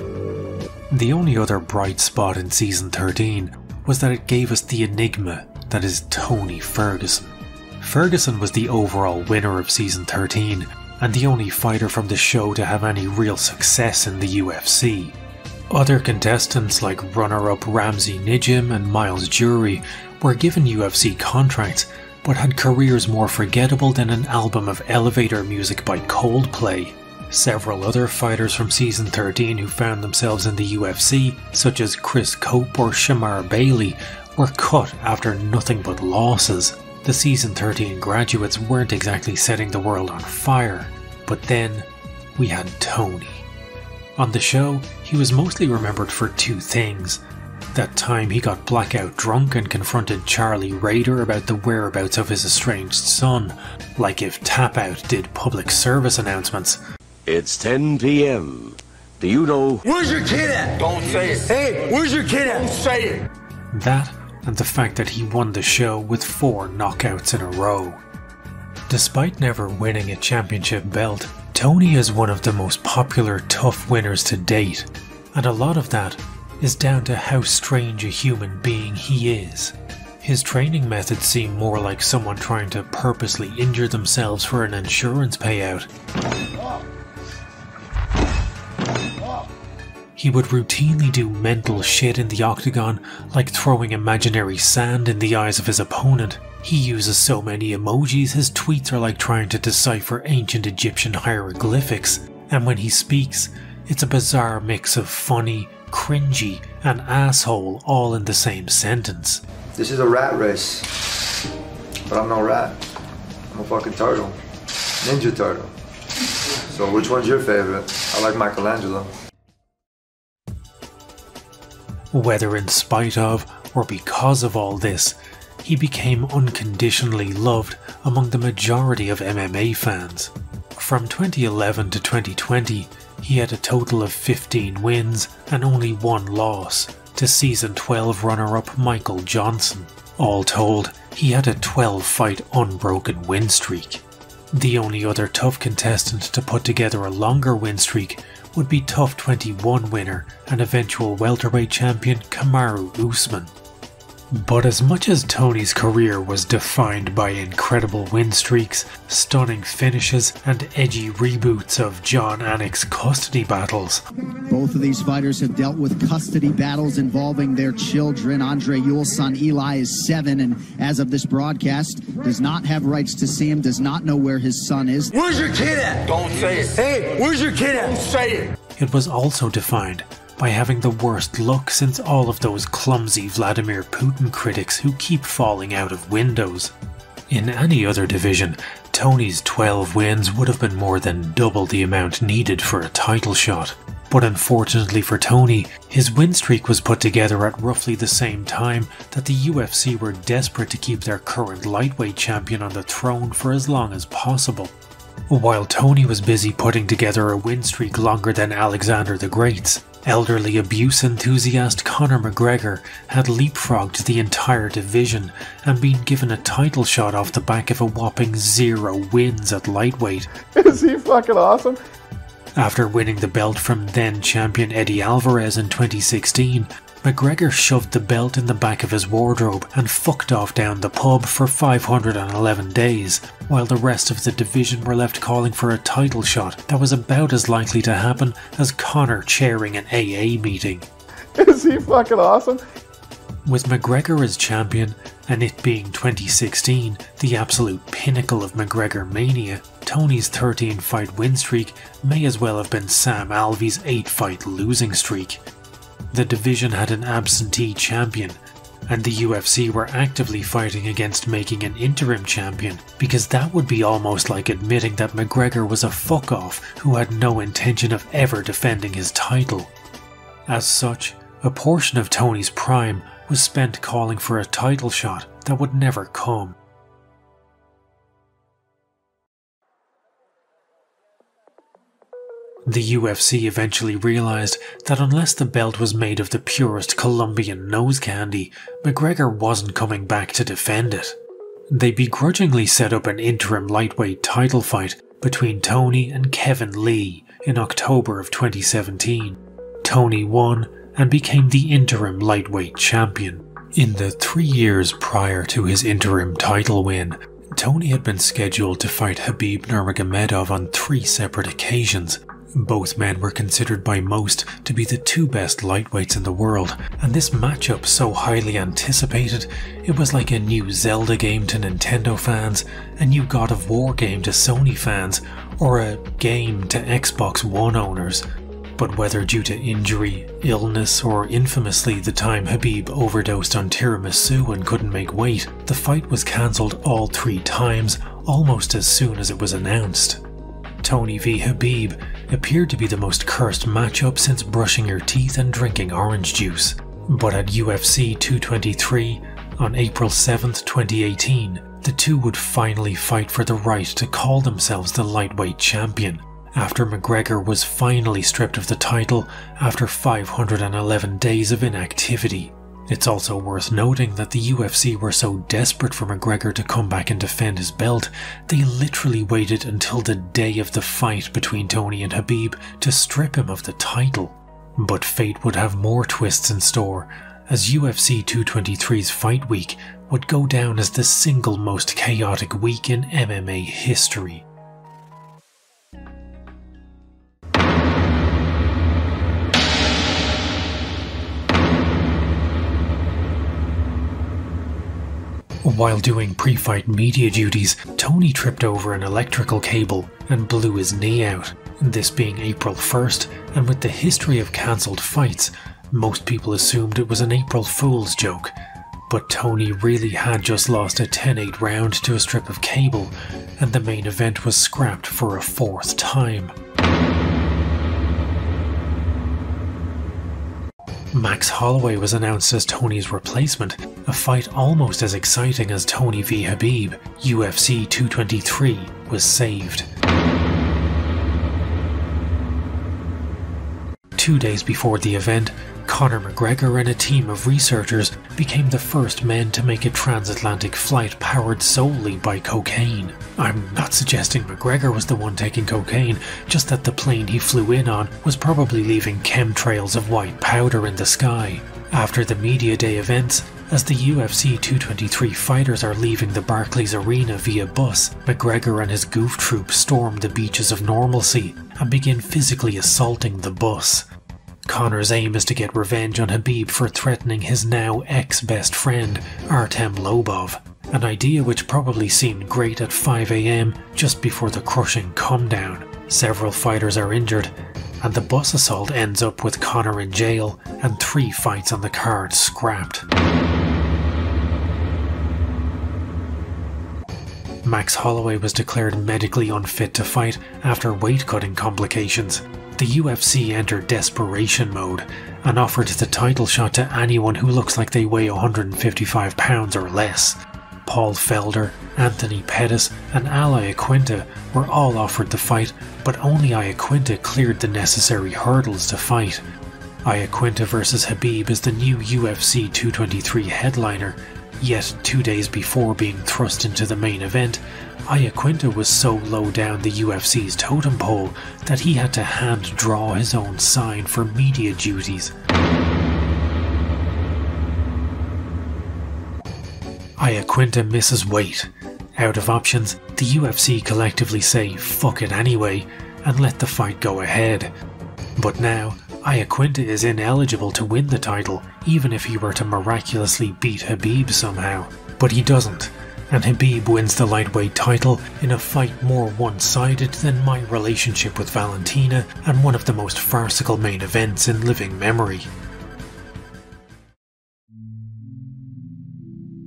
The only other bright spot in Season 13 was that it gave us the enigma that is Tony Ferguson. Ferguson was the overall winner of Season 13, and the only fighter from the show to have any real success in the UFC. Other contestants like runner-up Ramsey Nijem and Miles Jury were given UFC contracts, but had careers more forgettable than an album of elevator music by Coldplay. Several other fighters from Season 13 who found themselves in the UFC, such as Chris Cope or Shamar Bailey, were cut after nothing but losses. The Season 13 graduates weren't exactly setting the world on fire, but then we had Tony. On the show, he was mostly remembered for two things. That time he got blackout drunk and confronted Charlie Rader about the whereabouts of his estranged son, like if Tap Out did public service announcements. It's 10 p.m. Do you know... Where's your kid at? Don't say it. Hey, where's your kid at? Don't say it. That, and the fact that he won the show with 4 knockouts in a row. Despite never winning a championship belt, Tony is one of the most popular Tough winners to date, and a lot of that is down to how strange a human being he is. His training methods seem more like someone trying to purposely injure themselves for an insurance payout. He would routinely do mental shit in the octagon, like throwing imaginary sand in the eyes of his opponent. He uses so many emojis, his tweets are like trying to decipher ancient Egyptian hieroglyphics, and when he speaks, it's a bizarre mix of funny, cringy, and asshole all in the same sentence. This is a rat race, but I'm no rat. I'm a fucking turtle. Ninja Turtle. So which one's your favorite? I like Michelangelo. Whether in spite of or because of all this, he became unconditionally loved among the majority of MMA fans. From 2011 to 2020, he had a total of 15 wins and only 1 loss to Season 12 runner-up Michael Johnson. All told, he had a 12-fight unbroken win streak. The only other TUF contestant to put together a longer win streak would be TUF 21 winner and eventual welterweight champion Kamaru Usman. But as much as Tony's career was defined by incredible win streaks, stunning finishes, and edgy reboots of John Anik's custody battles, both of these fighters have dealt with custody battles involving their children. Andre Ewell's son Eli is 7 and as of this broadcast does not have rights to see him, does not know where his son is. Where's your kid at? Don't say it. Hey, where's your kid at? Don't say it. It was also defined by having the worst luck since all of those clumsy Vladimir Putin critics who keep falling out of windows. In any other division, Tony's 12 wins would have been more than double the amount needed for a title shot. But unfortunately for Tony, his win streak was put together at roughly the same time that the UFC were desperate to keep their current lightweight champion on the throne for as long as possible. While Tony was busy putting together a win streak longer than Alexander the Great's, elderly abuse enthusiast Conor McGregor had leapfrogged the entire division and been given a title shot off the back of a whopping 0 wins at lightweight. Is he fucking awesome? After winning the belt from then-champion Eddie Alvarez in 2016, McGregor shoved the belt in the back of his wardrobe and fucked off down the pub for 511 days, while the rest of the division were left calling for a title shot that was about as likely to happen as Conor chairing an AA meeting. Is he fucking awesome? With McGregor as champion, and it being 2016, the absolute pinnacle of McGregor mania, Tony's 13-fight win streak may as well have been Sam Alvey's 8-fight losing streak. The division had an absentee champion, and the UFC were actively fighting against making an interim champion, because that would be almost like admitting that McGregor was a fuck-off who had no intention of ever defending his title. As such, a portion of Tony's prime was spent calling for a title shot that would never come. The UFC eventually realised that unless the belt was made of the purest Colombian nose candy, McGregor wasn't coming back to defend it. They begrudgingly set up an interim lightweight title fight between Tony and Kevin Lee in October of 2017. Tony won and became the interim lightweight champion. In the 3 years prior to his interim title win, Tony had been scheduled to fight Khabib Nurmagomedov on 3 separate occasions. Both men were considered by most to be the 2 best lightweights in the world, and this matchup so highly anticipated, it was like a new Zelda game to Nintendo fans, a new God of War game to Sony fans, or a game to Xbox One owners. But whether due to injury, illness, or infamously the time Khabib overdosed on tiramisu and couldn't make weight, the fight was cancelled all 3 times, almost as soon as it was announced. Tony v Khabib appeared to be the most cursed matchup since brushing your teeth and drinking orange juice. But at UFC 223, on April 7th, 2018, the two would finally fight for the right to call themselves the lightweight champion, after McGregor was finally stripped of the title after 511 days of inactivity. It's also worth noting that the UFC were so desperate for McGregor to come back and defend his belt, they literally waited until the day of the fight between Tony and Khabib to strip him of the title. But fate would have more twists in store, as UFC 223's fight week would go down as the single most chaotic week in MMA history. While doing pre-fight media duties, Tony tripped over an electrical cable and blew his knee out. This being April 1st, and with the history of cancelled fights, most people assumed it was an April Fool's joke. But Tony really had just lost a 10-8 round to a strip of cable, and the main event was scrapped for a 4th time. Max Holloway was announced as Tony's replacement, a fight almost as exciting as Tony v Khabib. UFC 223 was saved. 2 days before the event, Conor McGregor and a team of researchers became the first men to make a transatlantic flight powered solely by cocaine. I'm not suggesting McGregor was the one taking cocaine, just that the plane he flew in on was probably leaving chemtrails of white powder in the sky. After the Media Day events, as the UFC 223 fighters are leaving the Barclays Arena via bus, McGregor and his goof troop storm the beaches of normalcy and begin physically assaulting the bus. Conor's aim is to get revenge on Khabib for threatening his now ex-best friend, Artem Lobov, an idea which probably seemed great at 5 AM just before the crushing come-down. Several fighters are injured, and the bus assault ends up with Conor in jail and 3 fights on the card scrapped. Max Holloway was declared medically unfit to fight after weight-cutting complications. The UFC entered desperation mode and offered the title shot to anyone who looks like they weigh 155 pounds or less. Paul Felder, Anthony Pettis and Al Iaquinta were all offered the fight, but only Iaquinta cleared the necessary hurdles to fight. Iaquinta vs Khabib is the new UFC 223 headliner, yet 2 days before being thrust into the main event, Iaquinta was so low down the UFC's totem pole that he had to hand draw his own sign for media duties. Iaquinta misses weight. Out of options, the UFC collectively say fuck it anyway and let the fight go ahead. But now, Iaquinta is ineligible to win the title even if he were to miraculously beat Khabib somehow. But he doesn't, and Khabib wins the lightweight title in a fight more one-sided than my relationship with Valentina and one of the most farcical main events in living memory.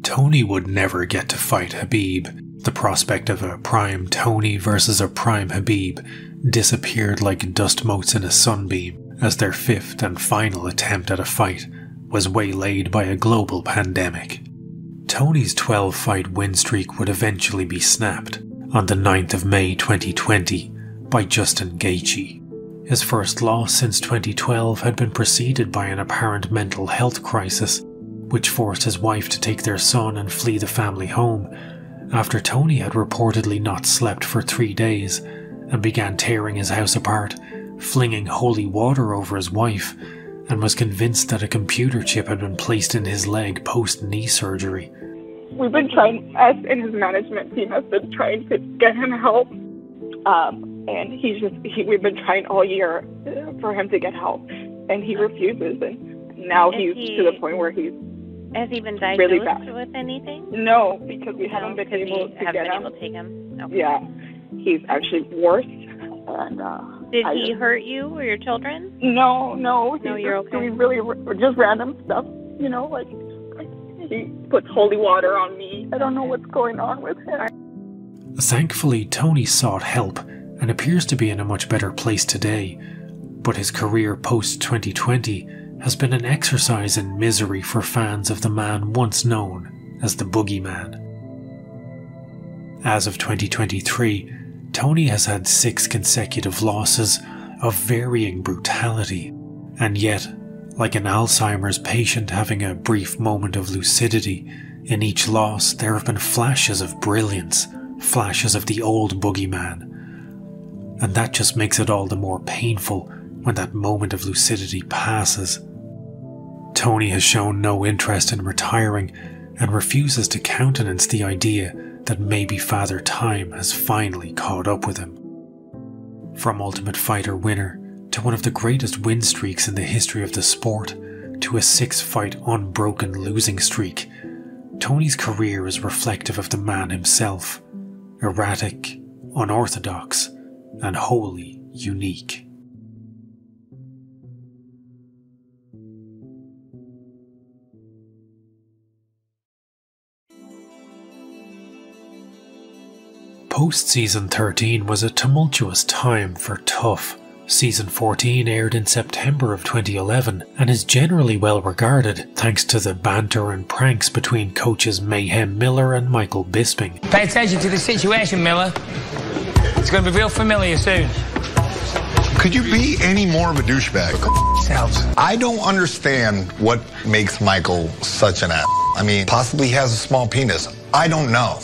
Tony would never get to fight Khabib. The prospect of a prime Tony versus a prime Khabib disappeared like dust motes in a sunbeam as their 5th and final attempt at a fight was waylaid by a global pandemic. Tony's 12-fight win streak would eventually be snapped on the 9th of May 2020 by Justin Gaethje. His first loss since 2012 had been preceded by an apparent mental health crisis, which forced his wife to take their son and flee the family home after Tony had reportedly not slept for 3 days and began tearing his house apart, flinging holy water over his wife, and was convinced that a computer chip had been placed in his leg post-knee surgery. We've been trying, us and his management team has been trying to get him help, and we've been trying all year for him to get help, and he refuses, and now he's to the point where he's Has he been diagnosed really bad. with anything? No, because we haven't been able to get him. To take him? Okay. Yeah, he's actually worse. And did he hurt you or your children? No. No, you're okay. Doing really just random stuff, like he puts holy water on me. I don't know what's going on with him. Thankfully, Tony sought help and appears to be in a much better place today, but his career post-2020 has been an exercise in misery for fans of the man once known as the Boogeyman. As of 2023, Tony has had 6 consecutive losses of varying brutality, and yet, like an Alzheimer's patient having a brief moment of lucidity, in each loss there have been flashes of brilliance, flashes of the old Boogeyman. And that just makes it all the more painful when that moment of lucidity passes. Tony has shown no interest in retiring and refuses to countenance the idea that maybe Father Time has finally caught up with him. From Ultimate Fighter winner to one of the greatest win streaks in the history of the sport to a 6-fight unbroken losing streak, Tony's career is reflective of the man himself, erratic, unorthodox, and wholly unique. Post-Season 13 was a tumultuous time for TUF. Season 14 aired in September of 2011 and is generally well regarded thanks to the banter and pranks between coaches Mayhem Miller and Michael Bisping. Pay attention to the situation, Miller. It's going to be real familiar soon. Could you be any more of a douchebag? I don't understand what makes Michael such an ass. I mean, possibly he has a small penis. I don't know.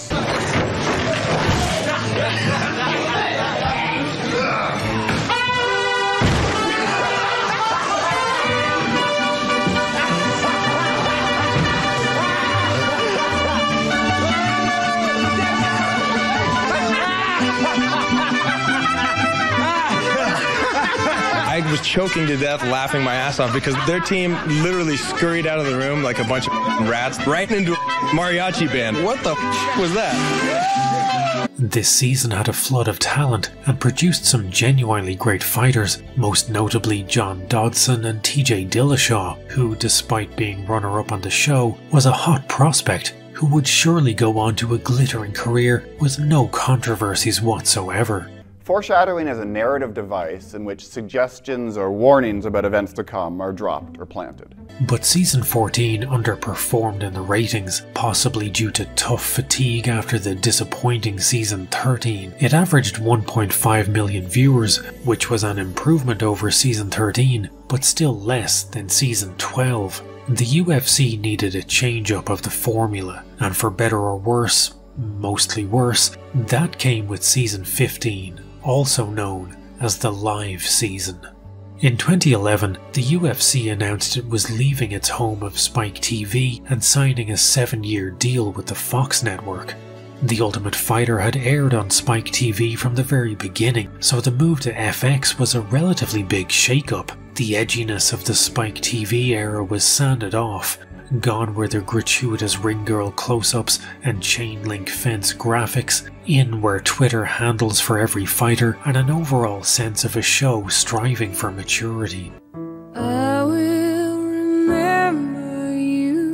I was choking to death laughing my ass off because their team literally scurried out of the room like a bunch of rats right into a mariachi band. What the was that? This season had a flood of talent and produced some genuinely great fighters, most notably John Dodson and TJ Dillashaw, who, despite being runner-up on the show, was a hot prospect who would surely go on to a glittering career with no controversies whatsoever. Foreshadowing is a narrative device in which suggestions or warnings about events to come are dropped or planted. But season 14 underperformed in the ratings, possibly due to tough fatigue after the disappointing season 13. It averaged 1.5 million viewers, which was an improvement over season 13, but still less than season 12. The UFC needed a change-up of the formula, and for better or worse, mostly worse, that came with season 15. Also known as the live season. In 2011, the UFC announced it was leaving its home of Spike TV and signing a 7-year deal with the Fox network. The Ultimate Fighter had aired on Spike TV from the very beginning, so the move to FX was a relatively big shake-up. The edginess of the Spike TV era was sanded off. Gone were the gratuitous ring girl close-ups and chain link fence graphics, in were Twitter handles for every fighter and an overall sense of a show striving for maturity. I will remember you.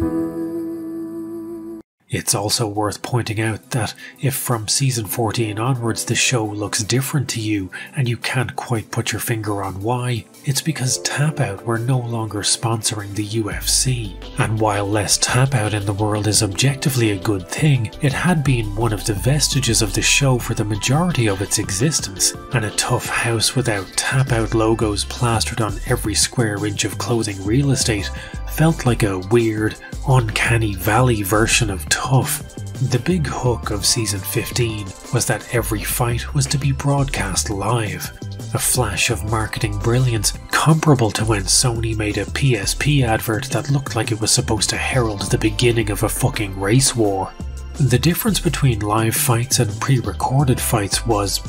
It's also worth pointing out that if from season 14 onwards the show looks different to you and you can't quite put your finger on why, it's because Tap Out were no longer sponsoring the UFC. And while less Tap Out in the world is objectively a good thing, it had been one of the vestiges of the show for the majority of its existence, and a tough house without Tap Out logos plastered on every square inch of clothing real estate felt like a weird, uncanny valley version of tough. The big hook of season 15 was that every fight was to be broadcast live. A flash of marketing brilliance comparable to when Sony made a PSP advert that looked like it was supposed to herald the beginning of a fucking race war. The difference between live fights and pre-recorded fights was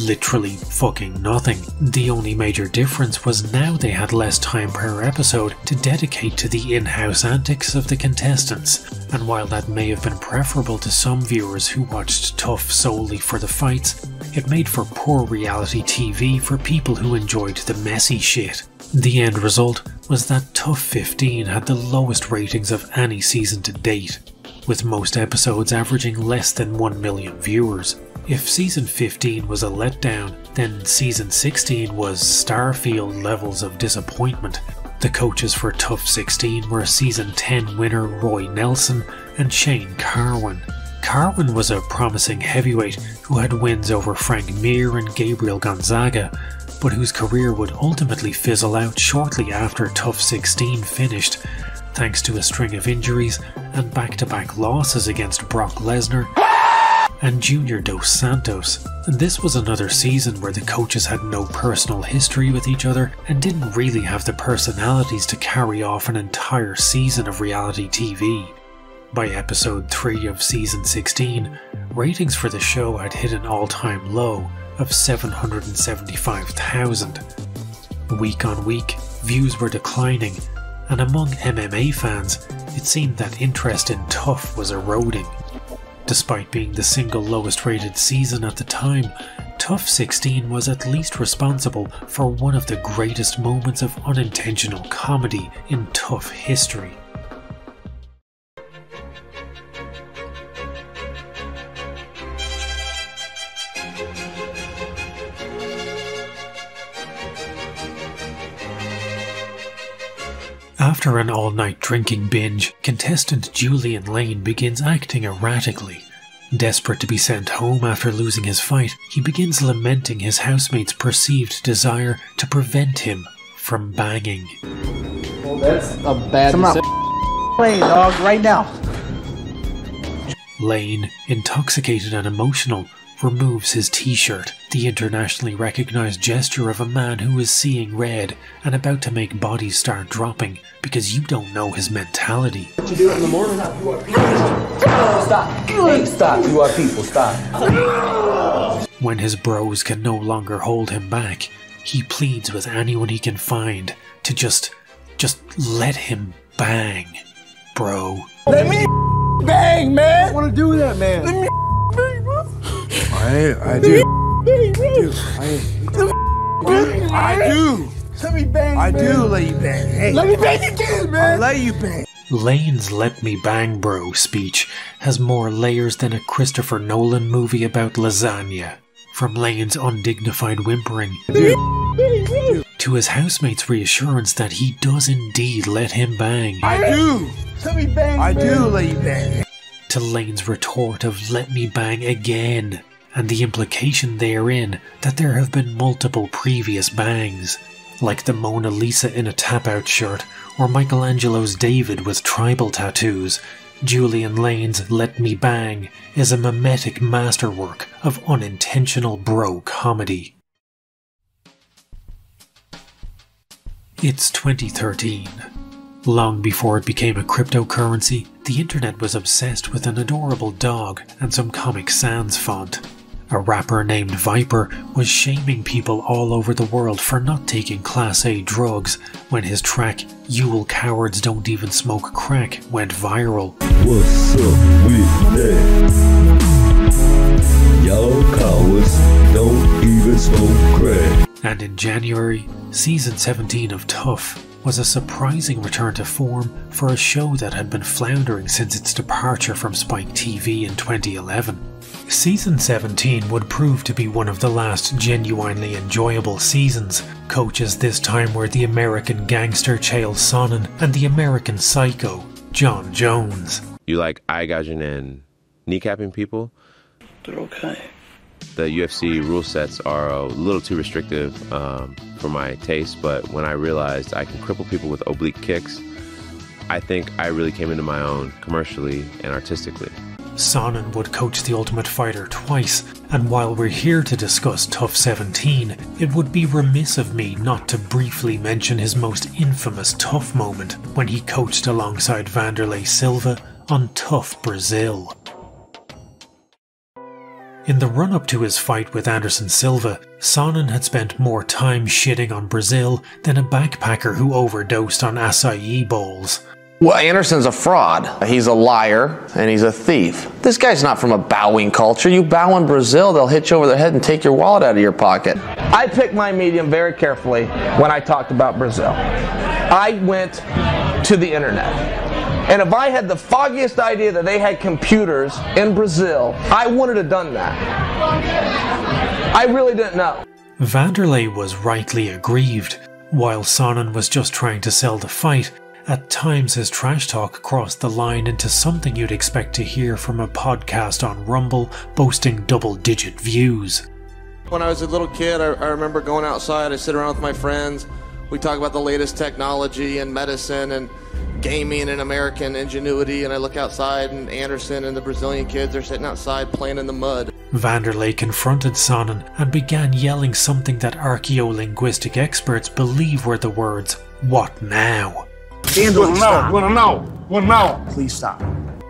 literally fucking nothing. The only major difference was now they had less time per episode to dedicate to the in-house antics of the contestants, and while that may have been preferable to some viewers who watched Tough solely for the fights, it made for poor reality TV for people who enjoyed the messy shit. The end result was that Tough 15 had the lowest ratings of any season to date, with most episodes averaging less than 1 million viewers. If season 15 was a letdown, then season 16 was Starfield levels of disappointment. The coaches for Tough 16 were season 10 winner Roy Nelson and Shane Carwin. Carwin was a promising heavyweight who had wins over Frank Mir and Gabriel Gonzaga, but whose career would ultimately fizzle out shortly after Tough 16 finished, thanks to a string of injuries and back-to-back losses against Brock Lesnar and Junior Dos Santos. And this was another season where the coaches had no personal history with each other and didn't really have the personalities to carry off an entire season of reality TV. By episode 3 of season 16, ratings for the show had hit an all-time low of 775,000. Week on week, views were declining, and among MMA fans, it seemed that interest in Tough was eroding. Despite being the single lowest rated season at the time, Tough 16 was at least responsible for one of the greatest moments of unintentional comedy in Tough history. After an all-night drinking binge, contestant Julian Lane begins acting erratically. Desperate to be sent home after losing his fight, he begins lamenting his housemate's perceived desire to prevent him from banging. Well, that's a bad decision. Play, dog, right now. Lane, intoxicated and emotional, removes his t-shirt, the internationally recognized gesture of a man who is seeing red and about to make bodies start dropping because you don't know his mentality. What you do in the morning? Stop. Hey, stop. You are people. Stop. When his bros can no longer hold him back, he pleads with anyone he can find to just let him bang, bro. Let me bang, man. I want to do that, man. Let me bang, bro. I do. Let me bang, I man. do let you bang. Hey. Let me bang again, man. I let you bang. Lane's "Let Me Bang Bro" speech has more layers than a Christopher Nolan movie about lasagna. From Lane's undignified whimpering to his housemate's reassurance that he does indeed let him bang. I do. Let me bang, I man. do let you bang. To Lane's retort of "let me bang again," and the implication therein that there have been multiple previous bangs, like the Mona Lisa in a tap-out shirt or Michelangelo's David with tribal tattoos. Julian Lane's "Let Me Bang" is a mimetic masterwork of unintentional bro comedy. It's 2013. Long before it became a cryptocurrency, the internet was obsessed with an adorable dog and some Comic Sans font. A rapper named Viper was shaming people all over the world for not taking Class A drugs when his track "Yule Cowards Don't Even Smoke Crack" went viral. What's up with that? Y'all cowards don't even smoke crack. And in January, season 17 of Tough was a surprising return to form for a show that had been floundering since its departure from Spike TV in 2011. Season 17 would prove to be one of the last genuinely enjoyable seasons. Coaches this time were the American gangster Chael Sonnen and the American psycho John Jones. You like eye gouging and kneecapping people? They're okay. The UFC rule sets are a little too restrictive for my taste, but when I realized I can cripple people with oblique kicks, I think I really came into my own commercially and artistically. Sonnen would coach The Ultimate Fighter twice, and while we're here to discuss Tough 17, it would be remiss of me not to briefly mention his most infamous Tough moment when he coached alongside Vanderlei Silva on Tough Brazil. In the run-up to his fight with Anderson Silva, Sonnen had spent more time shitting on Brazil than a backpacker who overdosed on acai bowls. Well, Anderson's a fraud. He's a liar and he's a thief. This guy's not from a bowing culture. You bow in Brazil, they'll hit you over the head and take your wallet out of your pocket. I picked my medium very carefully when I talked about Brazil. I went to the internet. And if I had the foggiest idea that they had computers in Brazil, I wouldn't have done that. I really didn't know. Vanderlei was rightly aggrieved. While Sonnen was just trying to sell the fight, at times his trash talk crossed the line into something you'd expect to hear from a podcast on Rumble boasting double-digit views. When I was a little kid, I remember going outside, I sit around with my friends, we talk about the latest technology and medicine and gaming and American ingenuity, and I look outside and Anderson and the Brazilian kids are sitting outside playing in the mud. Vanderlei confronted Sonnen and began yelling something that archaeolinguistic experts believe were the words, "What now?" One now. Please stop.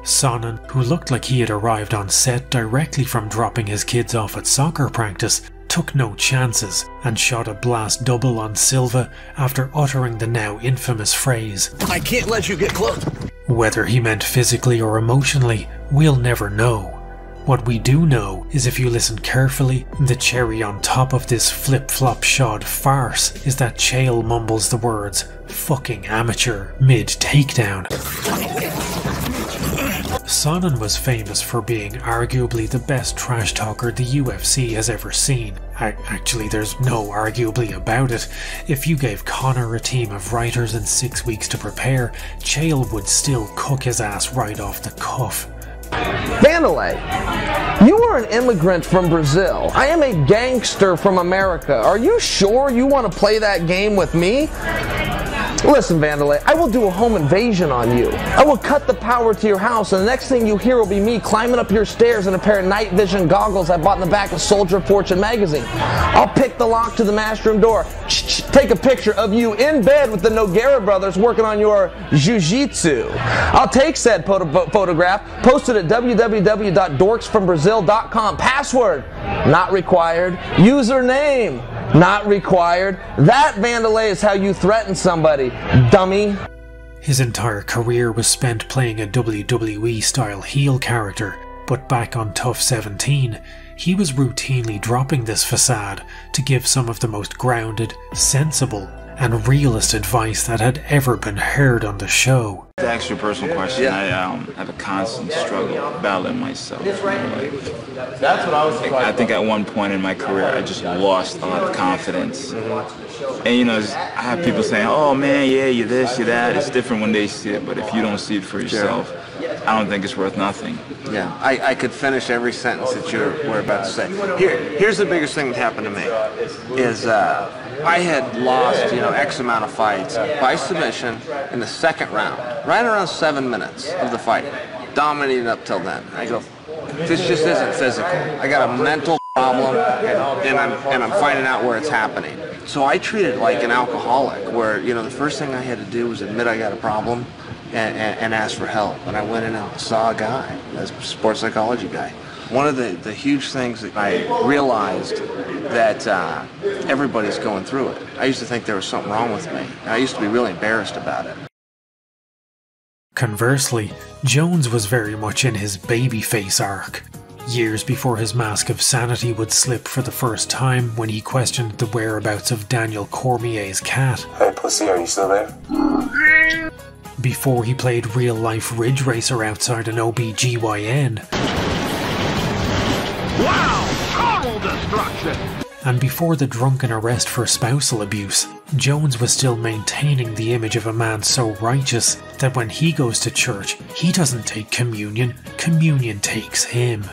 Sonnen, who looked like he had arrived on set directly from dropping his kids off at soccer practice, took no chances and shot a blast double on Silva after uttering the now infamous phrase, I can't let you get close. Whether he meant physically or emotionally, we'll never know. What we do know is if you listen carefully, the cherry on top of this flip-flop shod farce is that Chael mumbles the words, "fucking amateur," mid-takedown. Sonnen was famous for being arguably the best trash talker the UFC has ever seen. Actually, there's no arguably about it. If you gave Conor a team of writers and 6 weeks to prepare, Chael would still cook his ass right off the cuff. Vanderlei, you are an immigrant from Brazil. I am a gangster from America. Are you sure you want to play that game with me? Listen, Vanderlei, I will do a home invasion on you. I will cut the power to your house, and the next thing you hear will be me climbing up your stairs in a pair of night vision goggles I bought in the back of Soldier of Fortune magazine. I'll pick the lock to the master room door, take a picture of you in bed with the Nogueira brothers working on your jiu-jitsu. I'll take said photograph, post it at www.dorksfrombrazil.com. Password, not required. Username, not required. That, Vanderlei, is how you threaten somebody, dummy. His entire career was spent playing a WWE-style heel character, but back on Tough 17, he was routinely dropping this facade to give some of the most grounded, sensible, and realist advice that had ever been heard on the show. To ask you a personal question, I have a constant struggle battling myself. That's what I was. I think at one point in my career, I just lost a lot of confidence. And you know, I have people saying, "Oh man, yeah, you're this, you're that." It's different when they see it, but if you don't see it for yourself, I don't think it's worth nothing. Yeah, I could finish every sentence that you were about to say. Here's the biggest thing that happened to me, is I had lost, X amount of fights by submission in the second round, right around 7 minutes of the fight, dominating up till then. I go, this just isn't physical. I got a mental problem, and I'm finding out where it's happening. So I treat it like an alcoholic, where the first thing I had to do was admit I got a problem and ask for help. And I went in and saw a guy, a sports psychology guy. One of the huge things that I realized that everybody's going through it. I used to think there was something wrong with me. I used to be really embarrassed about it. Conversely, Jones was very much in his babyface arc. Years before his mask of sanity would slip for the first time when he questioned the whereabouts of Daniel Cormier's cat. Hey pussy, are you still there? Before he played real-life Ridge Racer outside an OBGYN. Wow! Total destruction! And before the drunken arrest for spousal abuse, Jones was still maintaining the image of a man so righteous that when he goes to church, he doesn't take communion, communion takes him.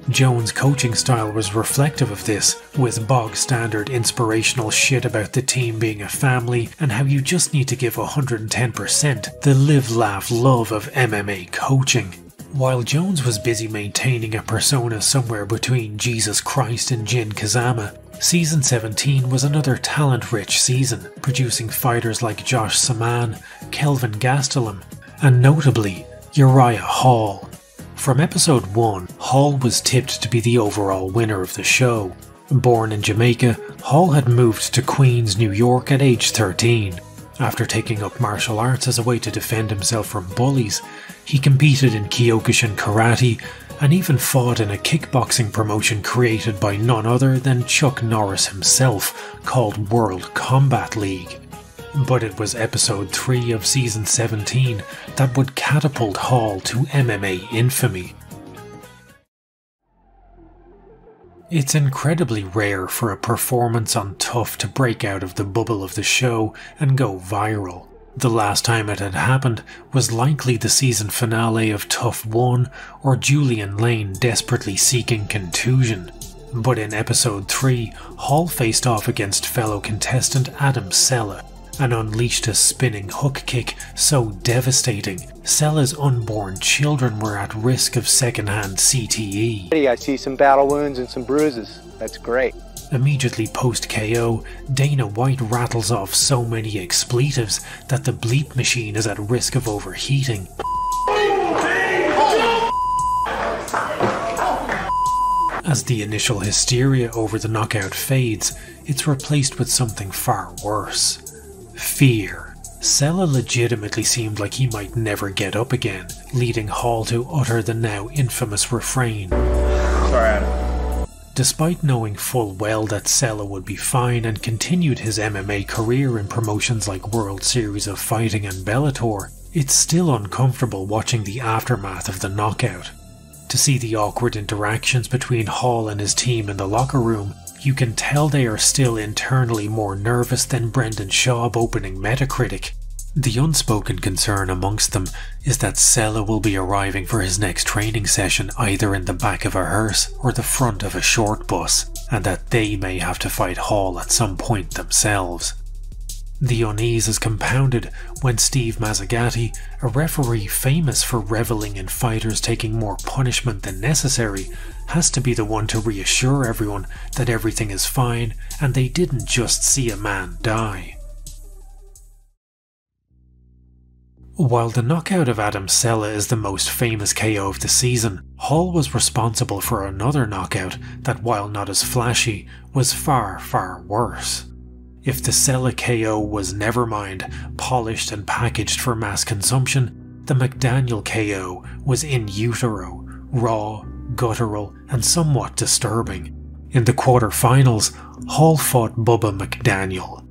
Jones' coaching style was reflective of this, with bog-standard inspirational shit about the team being a family and how you just need to give 110%, the live, laugh, love of MMA coaching. While Jones was busy maintaining a persona somewhere between Jesus Christ and Jin Kazama, Season 17 was another talent-rich season, producing fighters like Josh Saman, Kelvin Gastelum, and notably, Uriah Hall. From episode 1, Hall was tipped to be the overall winner of the show. Born in Jamaica, Hall had moved to Queens, New York at age 13. After taking up martial arts as a way to defend himself from bullies, he competed in Kyokushin karate and even fought in a kickboxing promotion created by none other than Chuck Norris himself, called World Combat League. But it was episode 3 of season 17 that would catapult Hall to MMA infamy. It's incredibly rare for a performance on Tough to break out of the bubble of the show and go viral. The last time it had happened was likely the season finale of Tough 1 or Julian Lane desperately seeking contusion. But in episode 3, Hall faced off against fellow contestant Adam Sella and unleashed a spinning hook kick so devastating, Sella's unborn children were at risk of secondhand CTE. I see some battle wounds and some bruises. That's great. Immediately post-KO, Dana White rattles off so many expletives that the bleep machine is at risk of overheating. As the initial hysteria over the knockout fades, it's replaced with something far worse. Fear. Sella legitimately seemed like he might never get up again, leading Hall to utter the now infamous refrain. Sorry, Adam. Despite knowing full well that Sella would be fine and continued his MMA career in promotions like World Series of Fighting and Bellator, it's still uncomfortable watching the aftermath of the knockout. To see the awkward interactions between Hall and his team in the locker room, you can tell they are still internally more nervous than Brendan Schaub opening Metacritic. The unspoken concern amongst them is that Sella will be arriving for his next training session either in the back of a hearse or the front of a short bus, and that they may have to fight Hall at some point themselves. The unease is compounded when Steve Mazzagatti, a referee famous for reveling in fighters taking more punishment than necessary, has to be the one to reassure everyone that everything is fine and they didn't just see a man die. While the knockout of Adam Sella is the most famous KO of the season, Hall was responsible for another knockout that, while not as flashy, was far, far worse. If the Sella KO was nevermind, polished and packaged for mass consumption, the McDaniel KO was in utero, raw, guttural, and somewhat disturbing. In the quarterfinals, Hall fought Bubba McDaniel.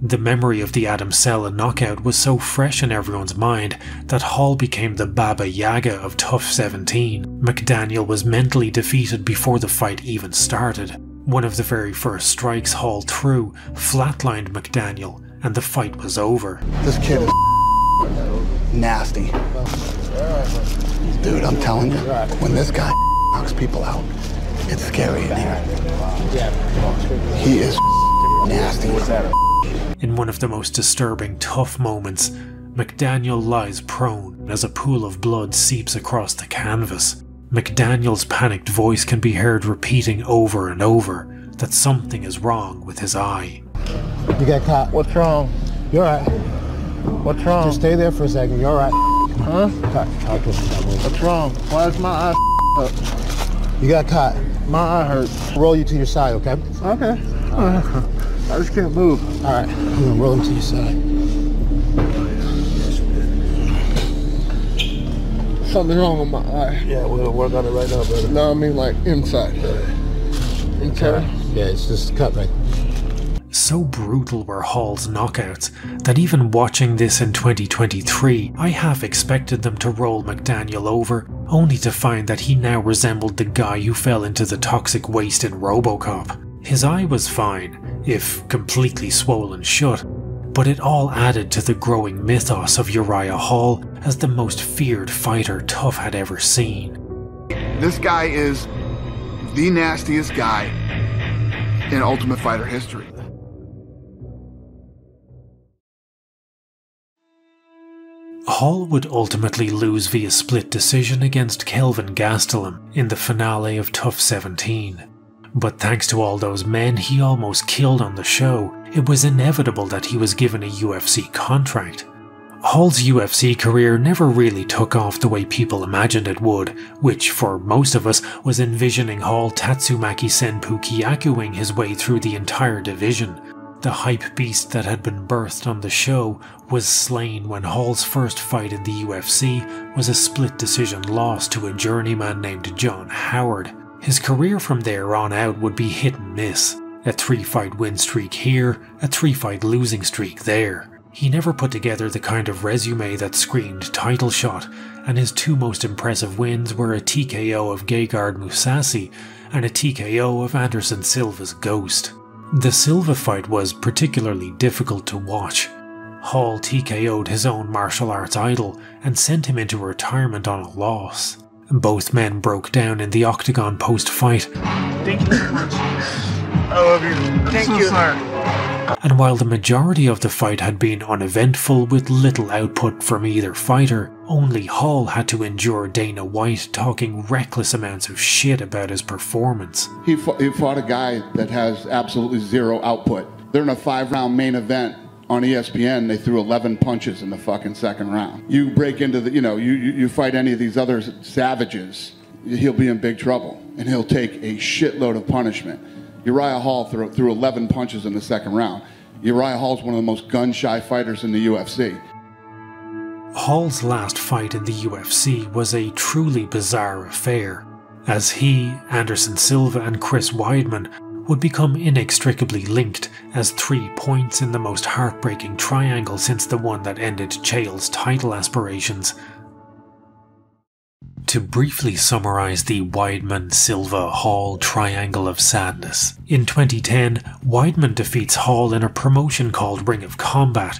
The memory of the Adam Sella knockout was so fresh in everyone's mind that Hall became the Baba Yaga of Tough 17. McDaniel was mentally defeated before the fight even started. One of the very first strikes Hall threw flatlined McDaniel, and the fight was over. This kid is nasty. Dude, I'm telling you, when this guy knocks people out, it's scary in here. He is nasty. In one of the most disturbing tough moments, McDaniel lies prone as a pool of blood seeps across the canvas. McDaniel's panicked voice can be heard repeating over and over that something is wrong with his eye. You got caught. What's wrong? You're alright. What's wrong? Just stay there for a second. You're alright. Huh? What's wrong? Why is my eye up? You got caught. My eye hurts. Roll you to your side, okay? Okay. I just can't move. Alright. I'm gonna roll him to your side. Something wrong with my eye. Yeah, we're gonna work on it right now, brother. No, I mean like inside. Inside? Yeah, it's just a cut right. So brutal were Hall's knockouts that even watching this in 2023, I half expected them to roll McDaniel over, only to find that he now resembled the guy who fell into the toxic waste in RoboCop. His eye was fine, if completely swollen shut, but it all added to the growing mythos of Uriah Hall as the most feared fighter Tough had ever seen. This guy is the nastiest guy in Ultimate Fighter history. Hall would ultimately lose via split decision against Kelvin Gastelum in the finale of Tough 17. But thanks to all those men he almost killed on the show, it was inevitable that he was given a UFC contract. Hall's UFC career never really took off the way people imagined it would, which for most of us was envisioning Hall Tatsumaki Senpu Kyakuing his way through the entire division. The hype beast that had been birthed on the show was slain when Hall's first fight in the UFC was a split decision loss to a journeyman named John Howard. His career from there on out would be hit and miss. A 3-fight win streak here, a 3-fight losing streak there. He never put together the kind of resume that screamed title shot, and his two most impressive wins were a TKO of Gegard Mousasi and a TKO of Anderson Silva's Ghost. The Silva fight was particularly difficult to watch. Hall TKO'd his own martial arts idol and sent him into retirement on a loss. Both men broke down in the octagon post-fight. Thank you very much. I love you. Thank you. Sorry. And while the majority of the fight had been uneventful with little output from either fighter, only Hall had to endure Dana White talking reckless amounts of shit about his performance. He fought a guy that has absolutely zero output. They're in a 5-round main event on ESPN. They threw 11 punches in the fucking second round. You break into the, you fight any of these other savages, he'll be in big trouble, and he'll take a shitload of punishment. Uriah Hall threw 11 punches in the second round. Uriah Hall's one of the most gun-shy fighters in the UFC. Hall's last fight in the UFC was a truly bizarre affair, as he, Anderson Silva and Chris Weidman would become inextricably linked as 3 points in the most heartbreaking triangle since the one that ended Chael's title aspirations. To briefly summarise the Weidman-Silva-Hall triangle of sadness, in 2010, Weidman defeats Hall in a promotion called Ring of Combat,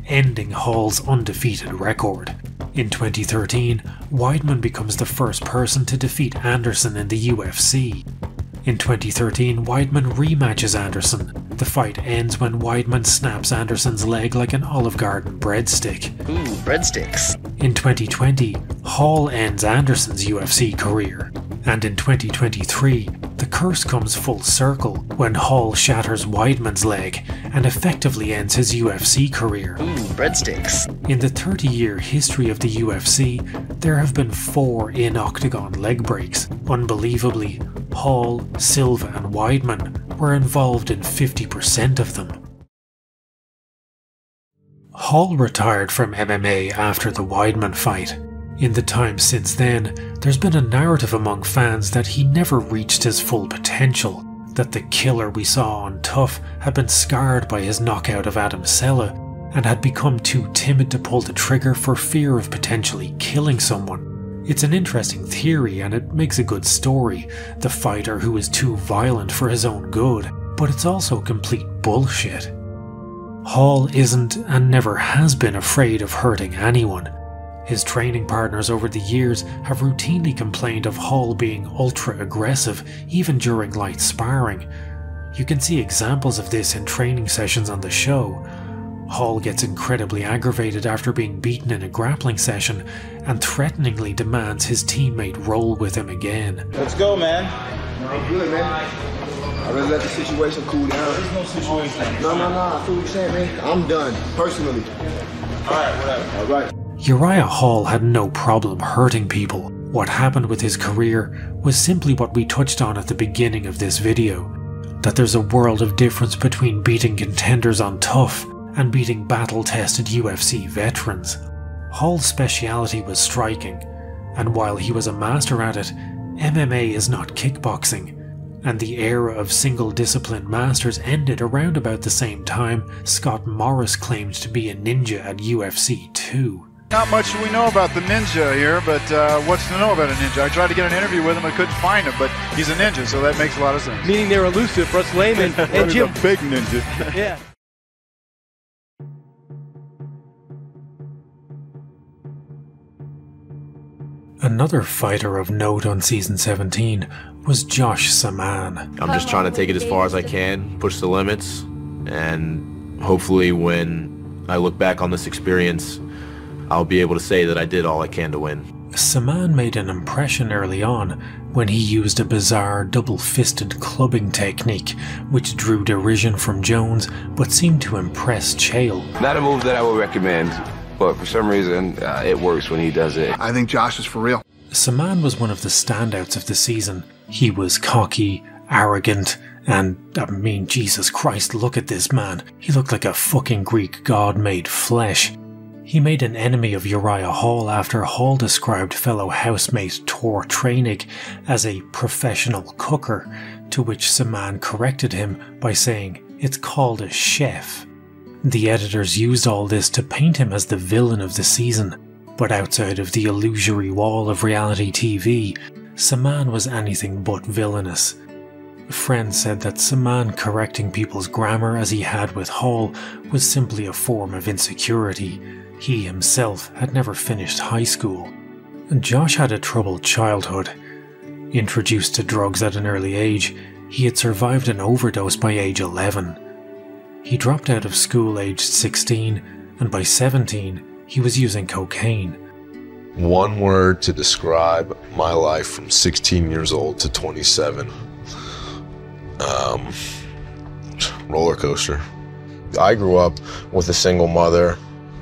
ending Hall's undefeated record. In 2013, Weidman becomes the first person to defeat Anderson in the UFC. In 2013, Weidman rematches Anderson. The fight ends when Weidman snaps Anderson's leg like an Olive Garden breadstick. Ooh, breadsticks. In 2020, Hall ends Anderson's UFC career. And in 2023, the curse comes full circle when Hall shatters Weidman's leg and effectively ends his UFC career. Ooh, breadsticks. In the 30-year history of the UFC, there have been 4 in-octagon leg breaks. Unbelievably, Hall, Silva and Weidman were involved in 50% of them. Hall retired from MMA after the Weidman fight. In the time since then, there's been a narrative among fans that he never reached his full potential, that the killer we saw on Tough had been scarred by his knockout of Adam Sella and had become too timid to pull the trigger for fear of potentially killing someone. It's an interesting theory and it makes a good story, the fighter who is too violent for his own good, but it's also complete bullshit. Hall isn't and never has been afraid of hurting anyone. His training partners over the years have routinely complained of Hall being ultra-aggressive even during light sparring. You can see examples of this in training sessions on the show. Hall gets incredibly aggravated after being beaten in a grappling session and threateningly demands his teammate roll with him again. Let's go, man. I'm good, man. I really let the situation cool down. There's no situation. No, I feel what you're saying, man. I'm done, personally. Alright, whatever. Alright. Uriah Hall had no problem hurting people. What happened with his career was simply what we touched on at the beginning of this video, that there's a world of difference between beating contenders on Tough and beating battle-tested UFC veterans. Hall's speciality was striking, and while he was a master at it, MMA is not kickboxing, and the era of single-discipline masters ended around about the same time Scott Morris claimed to be a ninja at UFC 2. Not much we know about the ninja here, but what's to know about a ninja? I tried to get an interview with him, I couldn't find him, but he's a ninja, so that makes a lot of sense. Meaning they're elusive for us laymen. And Jim, a big ninja. Yeah. Another fighter of note on season 17 was Josh Saman. I'm just trying to take it as far as I can, push the limits, and hopefully when I look back on this experience, I'll be able to say that I did all I can to win. Saman made an impression early on when he used a bizarre double-fisted clubbing technique which drew derision from Jones but seemed to impress Chael. Not a move that I would recommend, but for some reason it works when he does it. I think Josh is for real. Saman was one of the standouts of the season. He was cocky, arrogant, and I mean, Jesus Christ, look at this man. He looked like a fucking Greek god made flesh. He made an enemy of Uriah Hall after Hall described fellow housemate Tor Trainig as a professional cooker, to which Saman corrected him by saying, "It's called a chef." The editors used all this to paint him as the villain of the season, but outside of the illusory wall of reality TV, Saman was anything but villainous. Friends said that Saman correcting people's grammar as he had with Hall was simply a form of insecurity. He himself had never finished high school. Josh had a troubled childhood. Introduced to drugs at an early age, he had survived an overdose by age 11. He dropped out of school aged 16, and by 17, he was using cocaine. One word to describe my life from 16 years old to 27. Roller coaster. I grew up with a single mother.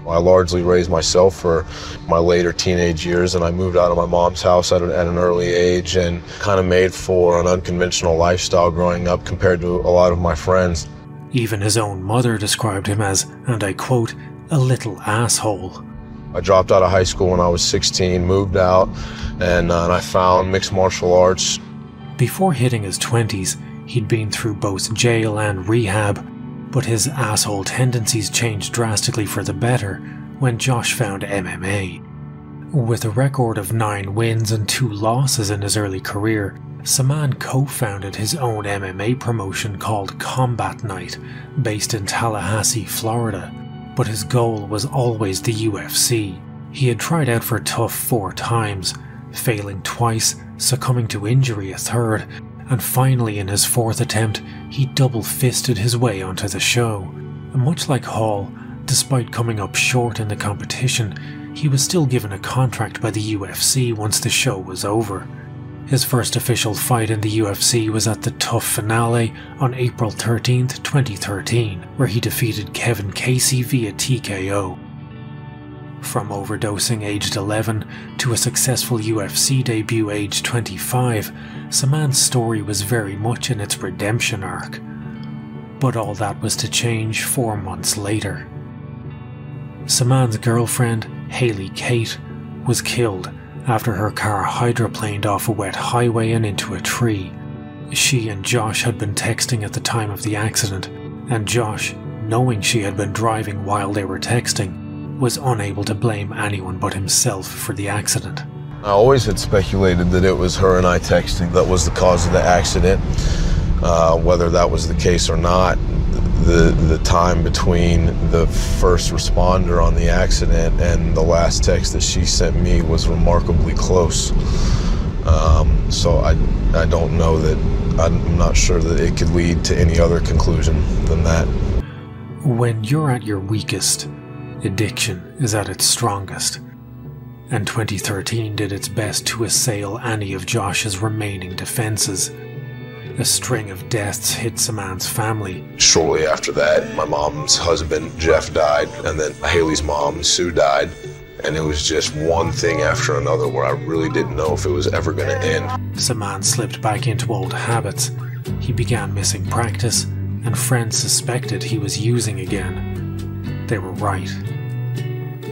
I largely raised myself for my later teenage years, and I moved out of my mom's house at an early age and kind of made for an unconventional lifestyle growing up compared to a lot of my friends. Even his own mother described him as, and I quote, a little asshole. I dropped out of high school when I was 16, moved out, and I found mixed martial arts. Before hitting his 20s, he'd been through both jail and rehab, but his asshole tendencies changed drastically for the better when Josh found MMA. With a record of 9 wins and 2 losses in his early career, Saman co-founded his own MMA promotion called Combat Night, based in Tallahassee, Florida. but his goal was always the UFC. He had tried out for TUF 4 times, failing twice, succumbing to injury a third, and finally in his fourth attempt, he double-fisted his way onto the show. And much like Hall, despite coming up short in the competition, he was still given a contract by the UFC once the show was over. His first official fight in the UFC was at the TUF finale on April 13th, 2013, where he defeated Kevin Casey via TKO. From overdosing aged 11 to a successful UFC debut aged 25, Saman's story was very much in its redemption arc. But all that was to change 4 months later. Saman's girlfriend, Haley Kate, was killed after her car hydroplaned off a wet highway and into a tree. She and Josh had been texting at the time of the accident, and Josh, knowing she had been driving while they were texting, was unable to blame anyone but himself for the accident. I always had speculated that it was her and I texting that was the cause of the accident. Whether that was the case or not, the time between the first responder on the accident and the last text that she sent me was remarkably close. So I don't know that, I'm not sure that it could lead to any other conclusion than that. When you're at your weakest, addiction is at its strongest, and 2013 did its best to assail any of Josh's remaining defenses. A string of deaths hit Saman's family. Shortly after that, my mom's husband, Jeff, died, and then Haley's mom, Sue, died, and it was just one thing after another where I really didn't know if it was ever going to end. Saman slipped back into old habits. He began missing practice, and friends suspected he was using again. They were right.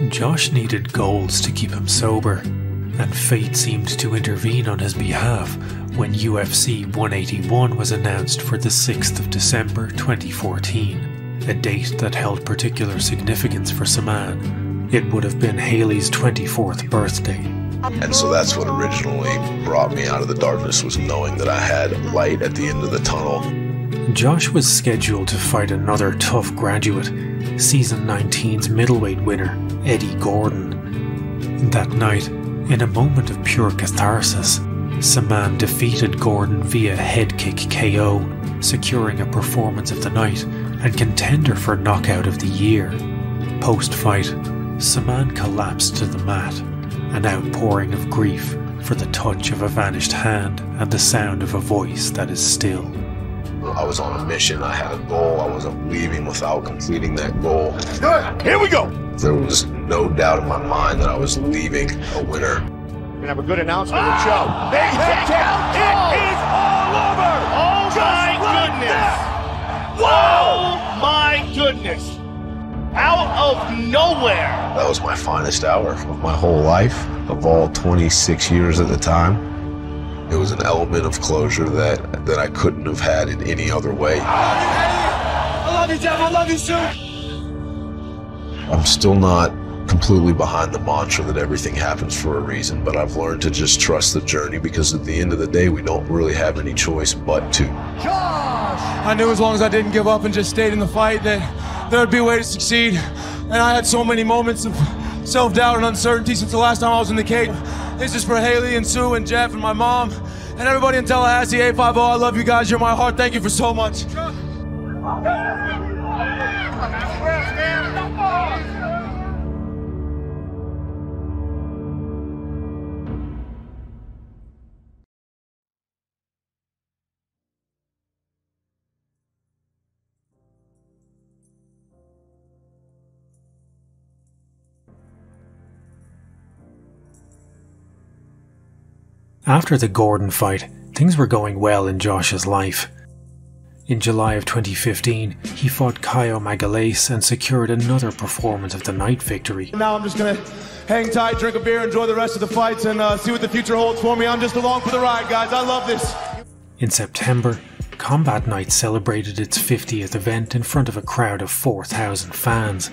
Josh needed goals to keep him sober, and fate seemed to intervene on his behalf when UFC 181 was announced for the 6th of December 2014, a date that held particular significance for Saman. It would have been Haley's 24th birthday. And so that's what originally brought me out of the darkness, was knowing that I had light at the end of the tunnel. Josh was scheduled to fight another TUF graduate, Season 19's middleweight winner, Eddie Gordon. That night, in a moment of pure catharsis, Saman defeated Gordon via head kick KO, securing a performance of the night and contender for knockout of the year. Post-fight, Saman collapsed to the mat, an outpouring of grief for the touch of a vanished hand and the sound of a voice that is still. I was on a mission, I had a goal, I wasn't leaving without completing that goal. Good, here we go! There was no doubt in my mind that I was leaving a winner. We're gonna have a good announcement of the show. Big takedown! It is all over! Oh my goodness! Oh my goodness! Out of nowhere! That was my finest hour of my whole life, of all 26 years at the time. It was an element of closure that I couldn't have had in any other way. I love you, Jeff. I love you, Sue. I'm still not completely behind the mantra that everything happens for a reason, but I've learned to just trust the journey, because at the end of the day, we don't really have any choice but to. I knew as long as I didn't give up and just stayed in the fight that there would be a way to succeed. And I had so many moments of self-doubt and uncertainty since the last time I was in the cage. This is for Haley and Sue and Jeff and my mom and everybody in Tallahassee, 850. I love you guys. You're my heart. Thank you for so much. After the Gordon fight, things were going well in Josh's life. In July of 2015, he fought Caio Magalhães and secured another performance of the night victory. Now I'm just gonna hang tight, drink a beer, enjoy the rest of the fights, and see what the future holds for me. I'm just along for the ride, guys. I love this. In September, Combat Night celebrated its 50th event in front of a crowd of 4,000 fans.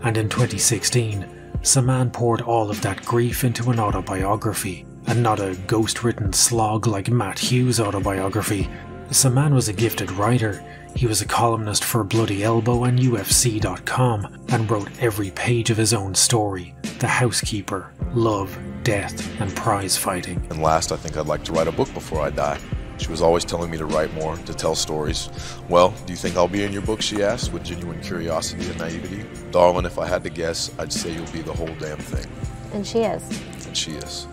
And in 2016, Saman poured all of that grief into an autobiography, and not a ghost-written slog like Matt Hughes' autobiography, Saman was a gifted writer. He was a columnist for Bloody Elbow and UFC.com and wrote every page of his own story: The Housekeeper, Love, Death, and Prize Fighting. And last, I think I'd like to write a book before I die. She was always telling me to write more, to tell stories. Well, do you think I'll be in your book, she asked, with genuine curiosity and naivety. Darling, if I had to guess, I'd say you'll be the whole damn thing. And she is. And she is.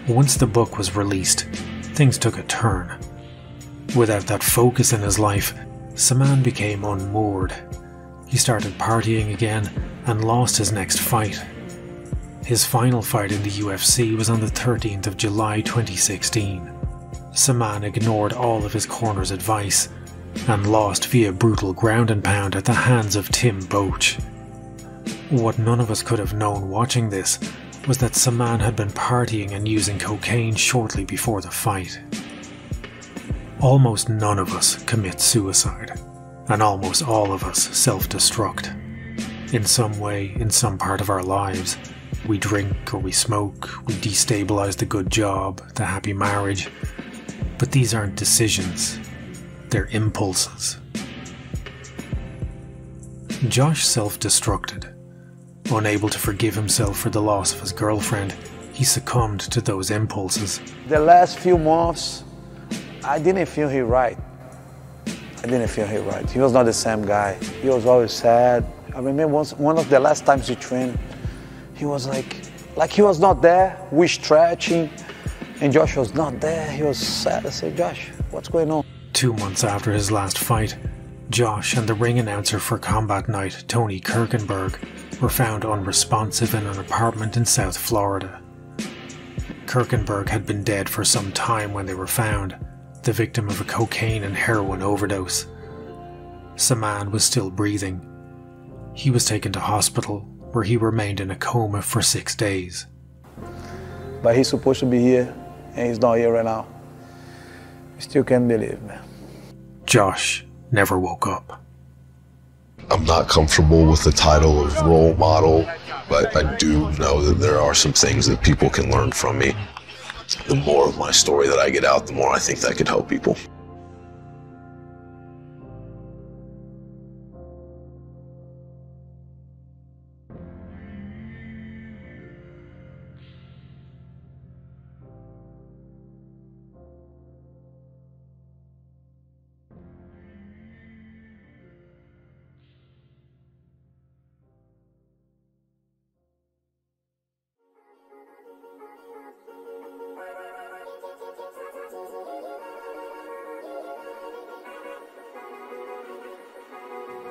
Once the book was released, things took a turn. Without that focus in his life, Saman became unmoored. He started partying again and lost his next fight. His final fight in the UFC was on the 13th of July 2016. Saman ignored all of his corner's advice and lost via brutal ground and pound at the hands of Tim Boetsch. What none of us could have known watching this was that Saman had been partying and using cocaine shortly before the fight. Almost none of us commit suicide, and almost all of us self-destruct. In some way, in some part of our lives, we drink or we smoke, we destabilize the good job, the happy marriage. But these aren't decisions, they're impulses. Josh self-destructed. Unable to forgive himself for the loss of his girlfriend, he succumbed to those impulses. The last few months, I didn't feel he right. He was not the same guy. He was always sad. I remember one of the last times we trained, he was like he was not there. We stretching, and Josh was not there. He was sad. I said, Josh, what's going on? 2 months after his last fight, Josh and the ring announcer for Combat Night, Tony Kirkenberg, were found unresponsive in an apartment in South Florida. Kirkenberg had been dead for some time when they were found, the victim of a cocaine and heroin overdose. Saman was still breathing. He was taken to hospital, where he remained in a coma for 6 days. But he's supposed to be here, and he's not here right now. I still can't believe, man. Josh never woke up. I'm not comfortable with the title of role model, but I do know that there are some things that people can learn from me. The more of my story that I get out, the more I think that could help people.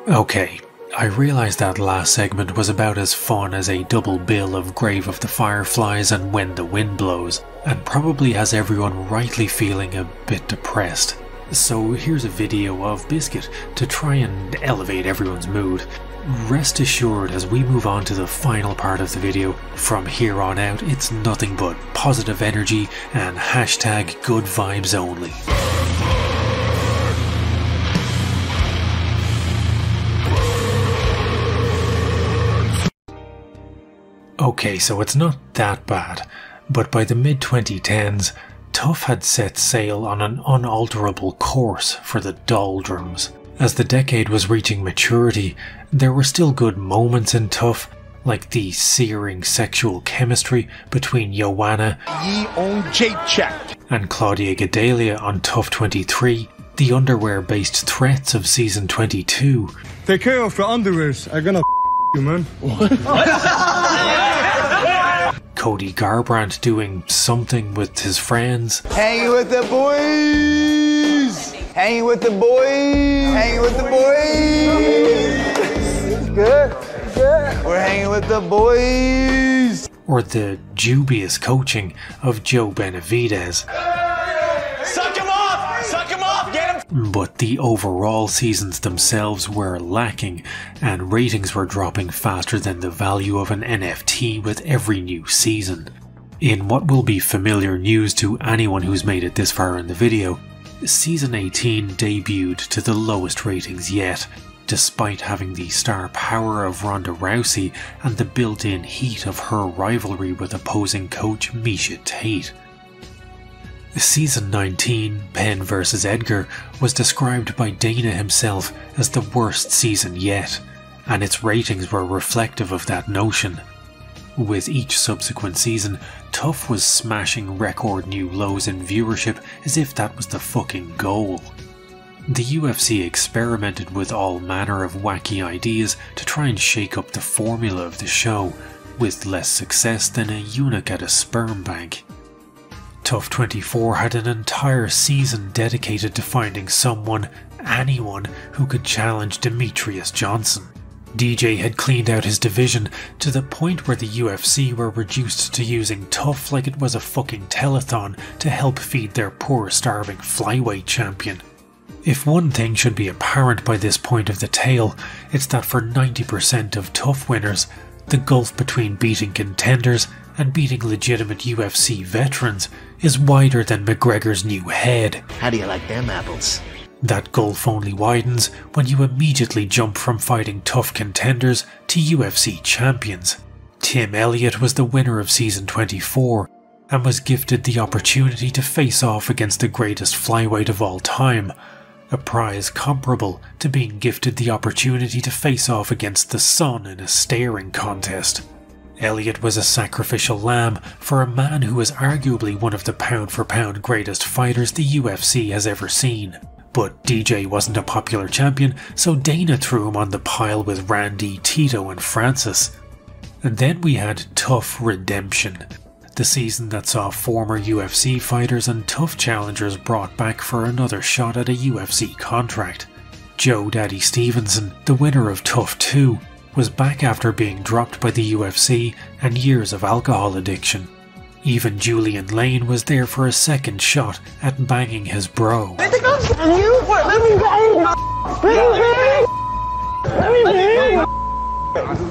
Okay, I realise that last segment was about as fun as a double bill of Grave of the Fireflies and When the Wind Blows, and probably has everyone rightly feeling a bit depressed. So here's a video of Biscuit to try and elevate everyone's mood. Rest assured, as we move on to the final part of the video, from here on out it's nothing but positive energy and hashtag good vibes only. Okay, so it's not that bad, but by the mid-2010s, Tough had set sail on an unalterable course for the doldrums. As the decade was reaching maturity, there were still good moments in Tough, like the searing sexual chemistry between Joanna and Claudia Gadelia on Tough 23, the underwear-based threats of season 22. Take care of your underwears, I'm gonna you, man. Cody Garbrandt doing something with his friends. Hanging with the boys! Hanging with the boys! Hanging with the boys! Good, good. We're hanging with the boys! Or the dubious coaching of Joe Benavidez. Suck him off! Suck him off! Get him! But the overall seasons themselves were lacking, and ratings were dropping faster than the value of an NFT with every new season. In what will be familiar news to anyone who's made it this far in the video, Season 18 debuted to the lowest ratings yet, despite having the star power of Ronda Rousey and the built-in heat of her rivalry with opposing coach Miesha Tate. Season 19, Penn vs. Edgar, was described by Dana himself as the worst season yet, and its ratings were reflective of that notion. With each subsequent season, Tough was smashing record new lows in viewership as if that was the fucking goal. The UFC experimented with all manner of wacky ideas to try and shake up the formula of the show, with less success than a eunuch at a sperm bank. Tough 24 had an entire season dedicated to finding someone, anyone, who could challenge Demetrius Johnson. DJ had cleaned out his division to the point where the UFC were reduced to using Tough like it was a fucking telethon to help feed their poor starving flyweight champion. If one thing should be apparent by this point of the tale, it's that for 90% of Tough winners, the gulf between beating contenders and beating legitimate UFC veterans is wider than McGregor's new head. How do you like them apples? That gulf only widens when you immediately jump from fighting tough contenders to UFC champions. Tim Elliott was the winner of Season 24 and was gifted the opportunity to face off against the greatest flyweight of all time, a prize comparable to being gifted the opportunity to face off against the sun in a staring contest. Elliott was a sacrificial lamb for a man who was arguably one of the pound-for-pound greatest fighters the UFC has ever seen. But DJ wasn't a popular champion, so Dana threw him on the pile with Randy, Tito and Francis. And then we had Tough Redemption, the season that saw former UFC fighters and Tough challengers brought back for another shot at a UFC contract. Joe Daddy Stevenson, the winner of Tough 2, was back after being dropped by the UFC and years of alcohol addiction. Even Julian Lane was there for a second shot at banging his bro. Let me bang! Let me bang!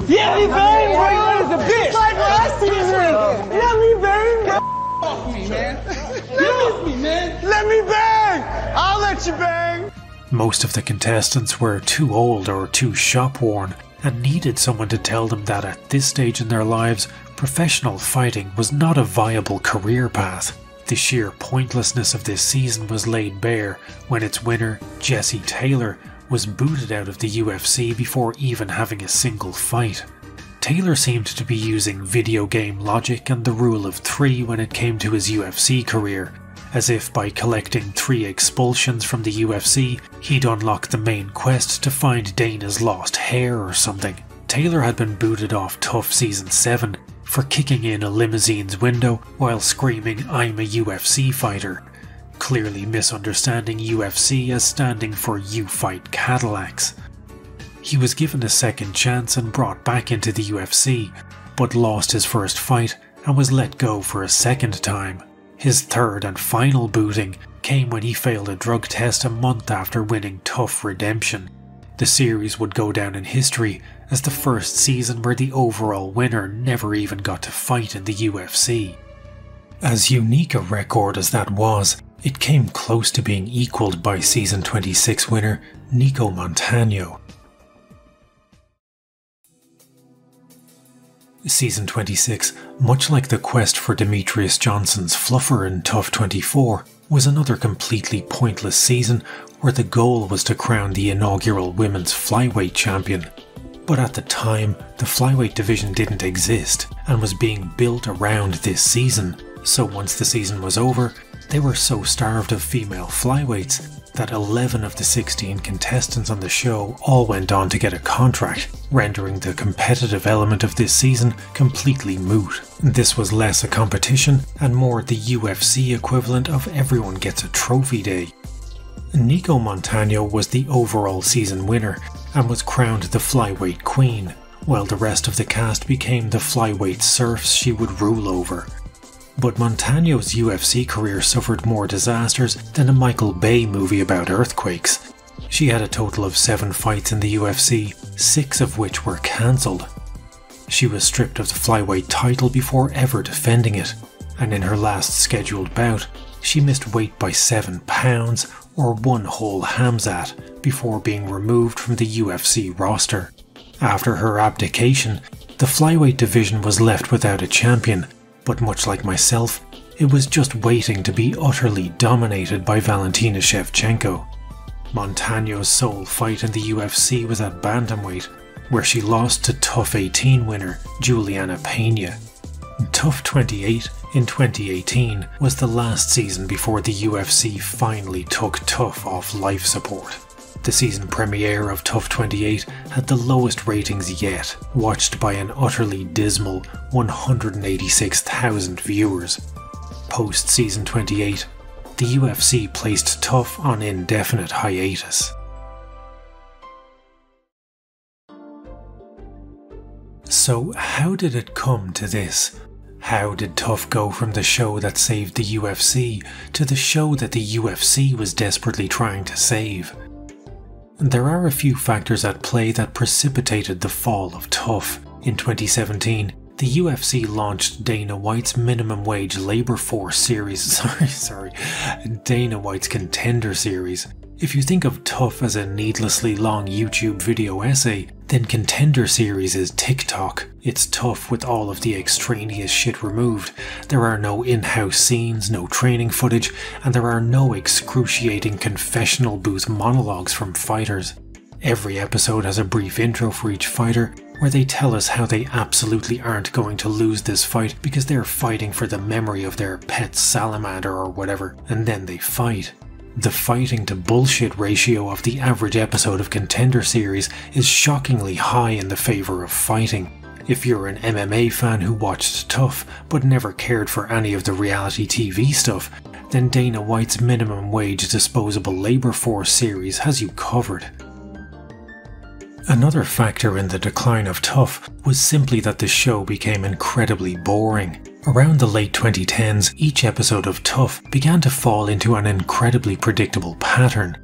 Yeah, he bang, bro! He's a bitch! Like last season! Let me bang, bro! Fuck me, man! Let me bang! I'll let you bang! Most of the contestants were too old or too shop-worn and needed someone to tell them that at this stage in their lives, professional fighting was not a viable career path. The sheer pointlessness of this season was laid bare when its winner, Jesse Taylor, was booted out of the UFC before even having a single fight. Taylor seemed to be using video game logic and the rule of 3 when it came to his UFC career, as if by collecting 3 expulsions from the UFC, he'd unlock the main quest to find Dana's lost hair or something. Taylor had been booted off Tough Season 7 for kicking in a limousine's window while screaming, "I'm a UFC fighter," clearly misunderstanding UFC as standing for "You Fight Cadillacs." He was given a second chance and brought back into the UFC, but lost his first fight and was let go for a second time. His third and final booting came when he failed a drug test a month after winning Tough Redemption. The series would go down in history as the first season where the overall winner never even got to fight in the UFC. As unique a record as that was, it came close to being equalled by Season 26 winner Nico Montano. Season 26, much like the quest for Demetrius Johnson's fluffer in Tough 24, was another completely pointless season where the goal was to crown the inaugural women's flyweight champion. But at the time, the flyweight division didn't exist and was being built around this season, so once the season was over, they were so starved of female flyweights that 11 of the 16 contestants on the show all went on to get a contract, rendering the competitive element of this season completely moot. This was less a competition and more the UFC equivalent of everyone gets a trophy day. Nico Montano was the overall season winner and was crowned the flyweight queen, while the rest of the cast became the flyweight serfs she would rule over. But Montano's UFC career suffered more disasters than a Michael Bay movie about earthquakes. She had a total of 7 fights in the UFC, 6 of which were cancelled. She was stripped of the flyweight title before ever defending it, and in her last scheduled bout, she missed weight by 7 pounds or 1 whole Hamzat before being removed from the UFC roster. After her abdication, the flyweight division was left without a champion, but much like myself, it was just waiting to be utterly dominated by Valentina Shevchenko. Montano's sole fight in the UFC was at bantamweight, where she lost to TUF 18 winner Juliana Pena. TUF 28 in 2018 was the last season before the UFC finally took TUF off life support. The season premiere of TUF 28 had the lowest ratings yet, watched by an utterly dismal 186,000 viewers. Post season 28, the UFC placed TUF on indefinite hiatus. So how did it come to this? How did TUF go from the show that saved the UFC to the show that the UFC was desperately trying to save? There are a few factors at play that precipitated the fall of TUF. In 2017, the UFC launched Dana White's minimum wage labor force series, Dana White's Contender series. If you think of TUF as a needlessly long YouTube video essay, then Contender series is TikTok. It's TUF with all of the extraneous shit removed. There are no in-house scenes, no training footage, and there are no excruciating confessional booth monologues from fighters. Every episode has a brief intro for each fighter, where they tell us how they absolutely aren't going to lose this fight because they're fighting for the memory of their pet salamander or whatever, and then they fight. The fighting to bullshit ratio of the average episode of Contender series is shockingly high in the favour of fighting. If you're an MMA fan who watched TUF but never cared for any of the reality TV stuff, then Dana White's minimum wage disposable labour force series has you covered. Another factor in the decline of TUF was simply that the show became incredibly boring. Around the late 2010s, each episode of TUF began to fall into an incredibly predictable pattern.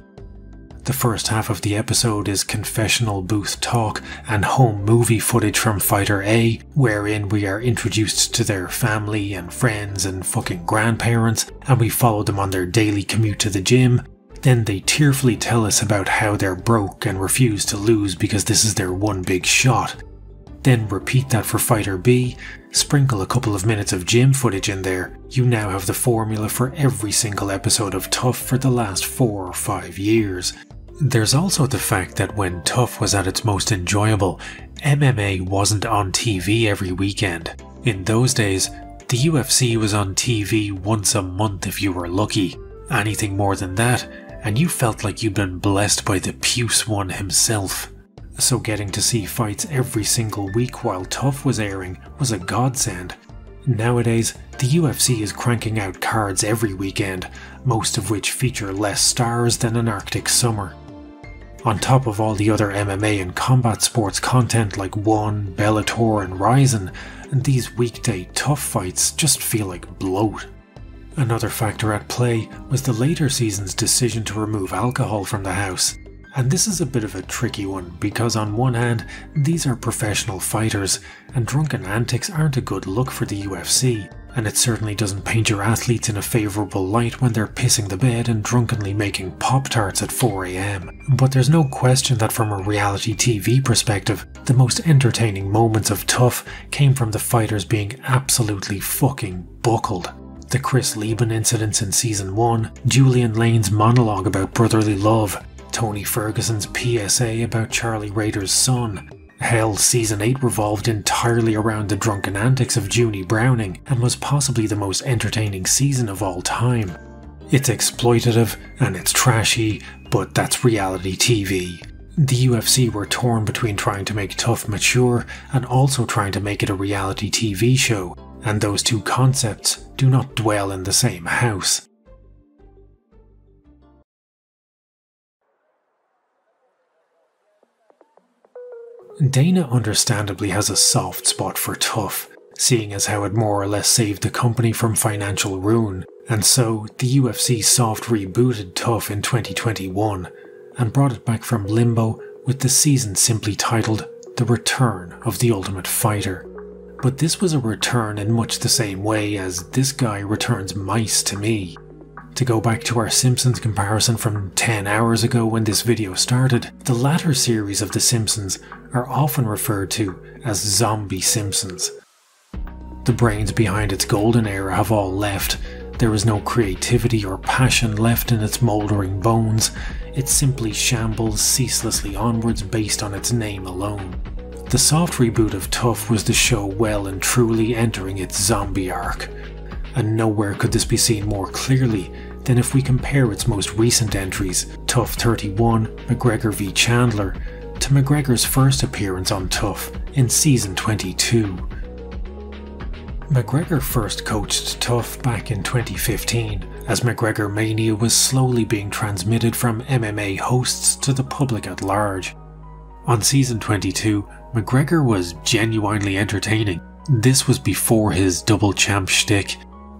The first half of the episode is confessional booth talk and home movie footage from Fighter A, wherein we are introduced to their family and friends and fucking grandparents, and we follow them on their daily commute to the gym. Then they tearfully tell us about how they're broke and refuse to lose because this is their one big shot. Then repeat that for Fighter B, sprinkle a couple of minutes of gym footage in there. You now have the formula for every single episode of TUF for the last 4 or 5 years. There's also the fact that when TUF was at its most enjoyable, MMA wasn't on TV every weekend. In those days, the UFC was on TV once a month if you were lucky. Anything more than that, and you felt like you'd been blessed by the Puce one himself. So getting to see fights every single week while TUF was airing was a godsend. Nowadays, the UFC is cranking out cards every weekend, most of which feature less stars than an Arctic summer. On top of all the other MMA and combat sports content like ONE, Bellator and Ryzen, these weekday TUF fights just feel like bloat. Another factor at play was the later season's decision to remove alcohol from the house. And this is a bit of a tricky one because on one hand, these are professional fighters and drunken antics aren't a good look for the UFC, and it certainly doesn't paint your athletes in a favourable light when they're pissing the bed and drunkenly making Pop-Tarts at 4 AM. But there's no question that from a reality TV perspective, the most entertaining moments of TUF came from the fighters being absolutely fucking buckled. The Chris Lieben incidents in Season 1, Julian Lane's monologue about brotherly love, Tony Ferguson's PSA about Charlie Rader's son. Hell, Season 8 revolved entirely around the drunken antics of Junie Browning and was possibly the most entertaining season of all time. It's exploitative and it's trashy, but that's reality TV. The UFC were torn between trying to make TUF mature and also trying to make it a reality TV show, and those two concepts do not dwell in the same house. Dana understandably has a soft spot for TUF, seeing as how it more or less saved the company from financial ruin, and so the UFC soft rebooted TUF in 2021 and brought it back from limbo with the season simply titled The Return of the Ultimate Fighter. But this was a return in much the same way as this guy returns mice to me. To go back to our Simpsons comparison from 10 hours ago when this video started, the latter series of The Simpsons are often referred to as Zombie Simpsons. The brains behind its golden era have all left. There is no creativity or passion left in its mouldering bones. It simply shambles ceaselessly onwards based on its name alone. The soft reboot of Tough was the show well and truly entering its zombie arc. And nowhere could this be seen more clearly than if we compare its most recent entries, Tough 31, McGregor v Chandler, to McGregor's first appearance on Tough in season 22. McGregor first coached Tough back in 2015, as McGregor Mania was slowly being transmitted from MMA hosts to the public at large. On season 22, McGregor was genuinely entertaining. This was before his double champ shtick,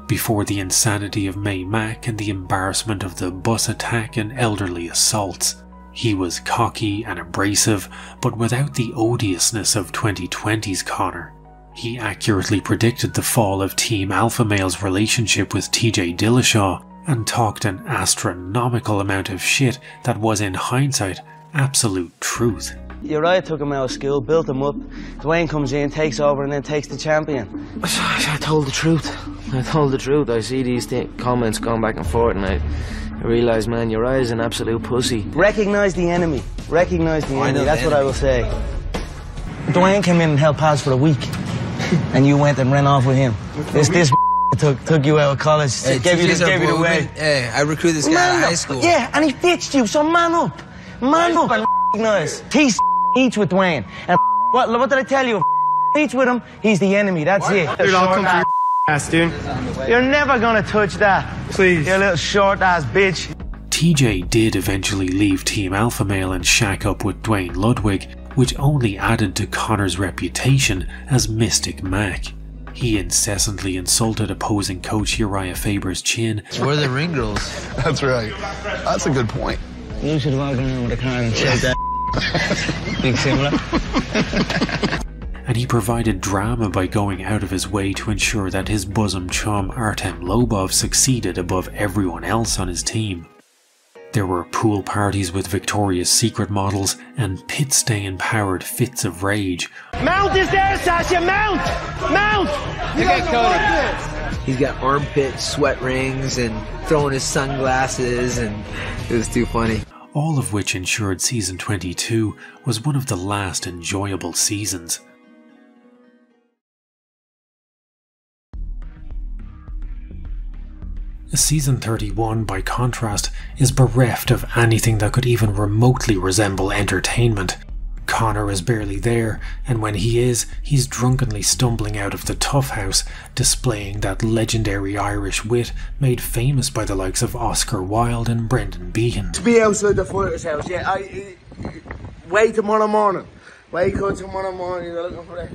before the insanity of May Mack and the embarrassment of the bus attack and elderly assaults. He was cocky and abrasive, but without the odiousness of 2020's Conor. He accurately predicted the fall of Team Alpha Male's relationship with TJ Dillashaw and talked an astronomical amount of shit that was in hindsight absolute truth. Uriah took him out of school, built him up. Dwayne comes in, takes over and then takes the champion. I told the truth. I told the truth. I see these comments going back and forth and I realise, man, Uriah's an absolute pussy. Recognise the enemy. Recognise the enemy. That's what I will say. Dwayne came in and held pads for a week. And you went and ran off with him. This took you out of college, gave you the way. Hey, I recruited this guy out of high school. Yeah, and he ditched you, so man up and recognize. He's each with Dwayne. And what did I tell you? Each with him, he's the enemy, that's it. Dude, I'll come for your ass, dude. You're never gonna touch that. Please. You little short ass bitch. TJ did eventually leave Team Alpha Male and shack up with Dwayne Ludwig, which only added to Conor's reputation as Mystic Mac. He incessantly insulted opposing coach Uriah Faber's chin. We're the ring girls. That's right. That's a good point. You should walk around with a car and shake that. Big similar. And he provided drama by going out of his way to ensure that his bosom chum Artem Lobov succeeded above everyone else on his team. There were pool parties with Victoria's Secret models and pit stay-empowered fits of rage. Mount is there, Sasha! Mount! Mount! Look at Cody. He's got armpit sweat rings and throwing his sunglasses, and it was too funny. All of which ensured season 22 was one of the last enjoyable seasons. Season 31, by contrast, is bereft of anything that could even remotely resemble entertainment. Conor is barely there, and when he is, he's drunkenly stumbling out of the Tough House, displaying that legendary Irish wit made famous by the likes of Oscar Wilde and Brendan Behan. To be outside the fighter's house, yeah. Wait tomorrow morning. Wake up tomorrow morning, you're looking for that.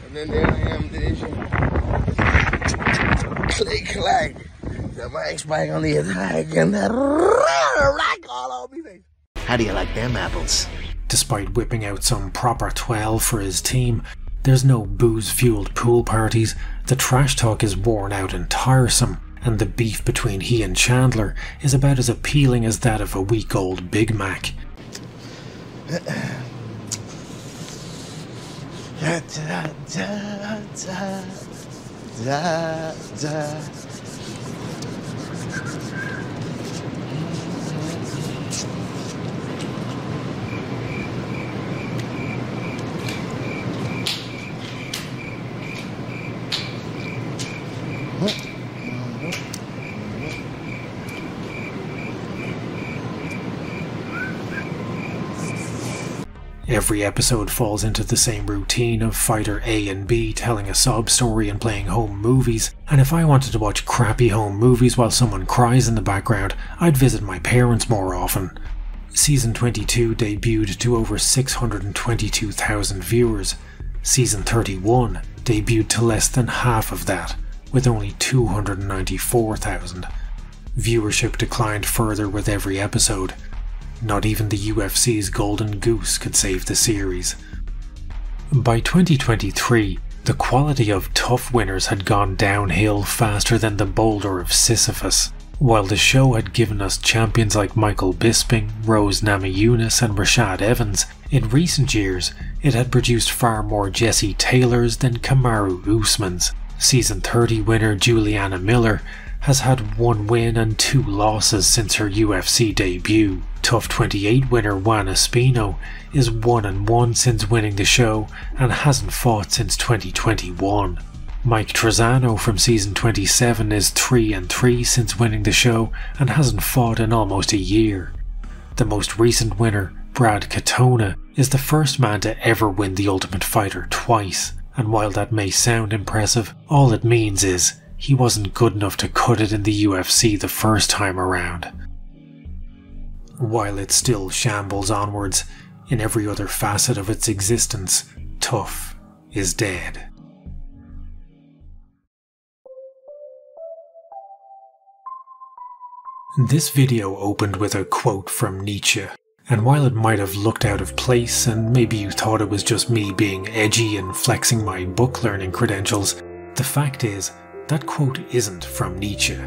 And then there I am, click, clack. The mic's back on the attack, and that rack all over me. How do you like them apples? Despite whipping out some proper 12 for his team, there's no booze-fueled pool parties, the trash talk is worn out and tiresome, and the beef between he and Chandler is about as appealing as that of a week-old Big Mac. Every episode falls into the same routine of fighter A and B telling a sob story and playing home movies, and if I wanted to watch crappy home movies while someone cries in the background, I'd visit my parents more often. Season 22 debuted to over 622,000 viewers. Season 31 debuted to less than half of that, with only 294,000. Viewership declined further with every episode. Not even the UFC's Golden Goose could save the series. By 2023, the quality of Tough winners had gone downhill faster than the boulder of Sisyphus. While the show had given us champions like Michael Bisping, Rose Namajunas and Rashad Evans, in recent years it had produced far more Jesse Taylors than Kamaru Usmans. Season 30 winner Juliana Miller has had 1 win and 2 losses since her UFC debut. Tough 28 winner Juan Espino is 1-1 since winning the show and hasn't fought since 2021. Mike Trezano from season 27 is 3-3 since winning the show and hasn't fought in almost a year. The most recent winner, Brad Katona, is the first man to ever win the Ultimate Fighter twice, and while that may sound impressive, all it means is he wasn't good enough to cut it in the UFC the first time around. While it still shambles onwards, in every other facet of its existence, Tough is dead. This video opened with a quote from Nietzsche, and while it might have looked out of place and maybe you thought it was just me being edgy and flexing my book learning credentials, the fact is that quote isn't from Nietzsche.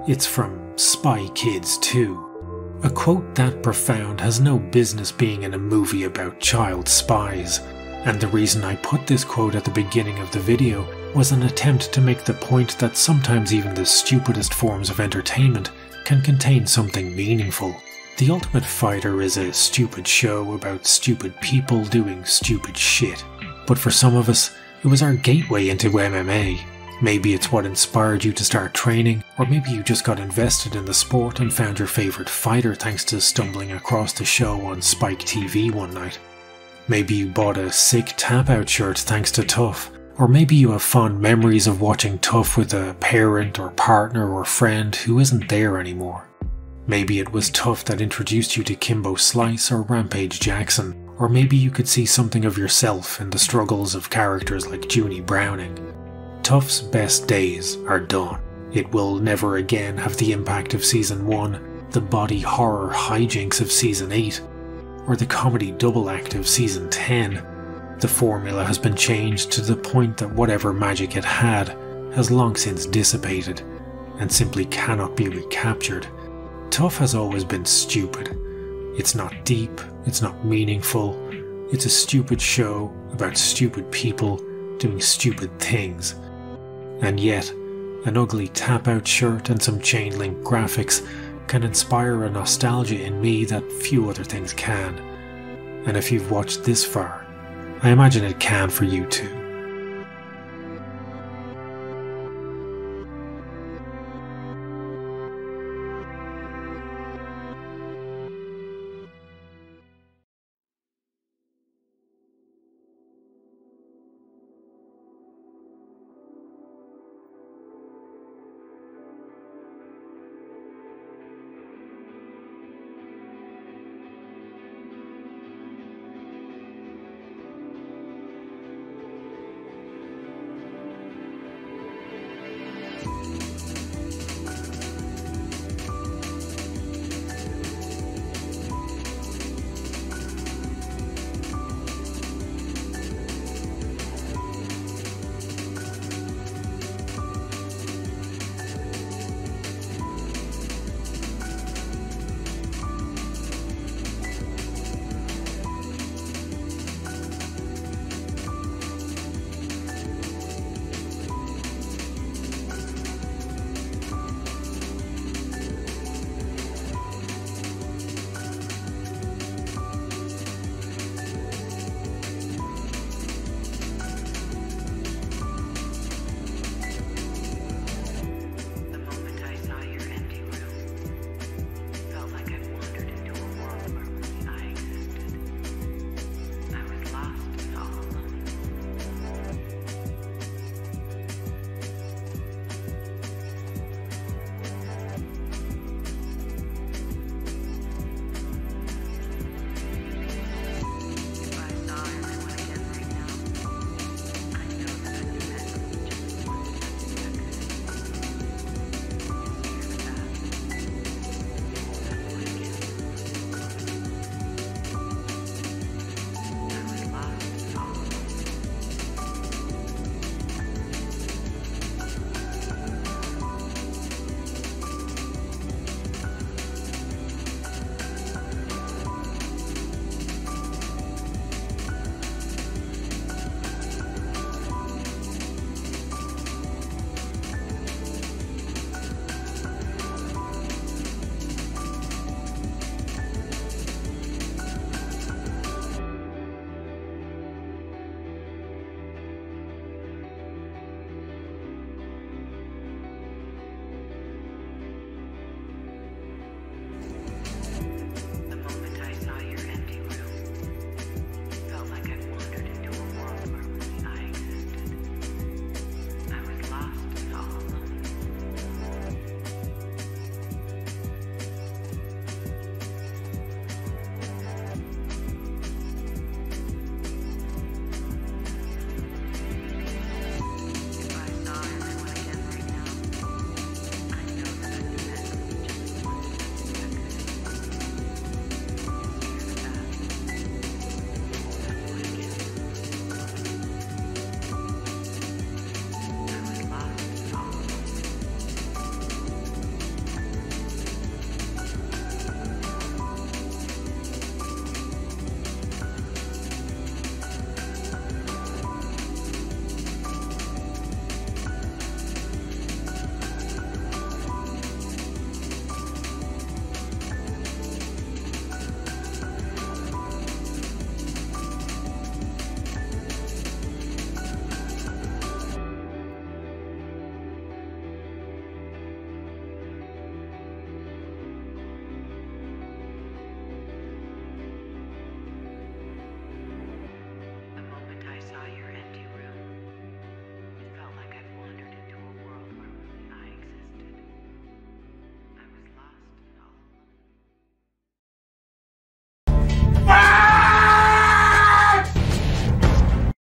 It's from Spy Kids 2. A quote that profound has no business being in a movie about child spies, and the reason I put this quote at the beginning of the video was an attempt to make the point that sometimes even the stupidest forms of entertainment can contain something meaningful. The Ultimate Fighter is a stupid show about stupid people doing stupid shit, but for some of us, it was our gateway into MMA. Maybe it's what inspired you to start training, or maybe you just got invested in the sport and found your favourite fighter thanks to stumbling across the show on Spike TV one night. Maybe you bought a sick tap-out shirt thanks to Tough, or maybe you have fond memories of watching Tough with a parent or partner or friend who isn't there anymore. Maybe it was Tough that introduced you to Kimbo Slice or Rampage Jackson, or maybe you could see something of yourself in the struggles of characters like Junie Browning. Tough's best days are done. It will never again have the impact of Season 1, the body horror hijinks of Season 8, or the comedy double act of Season 10. The formula has been changed to the point that whatever magic it had has long since dissipated and simply cannot be recaptured. Tough has always been stupid. It's not deep, it's not meaningful, it's a stupid show about stupid people doing stupid things. And yet, an ugly tap-out shirt and some chain-link graphics can inspire a nostalgia in me that few other things can. And if you've watched this far, I imagine it can for you too.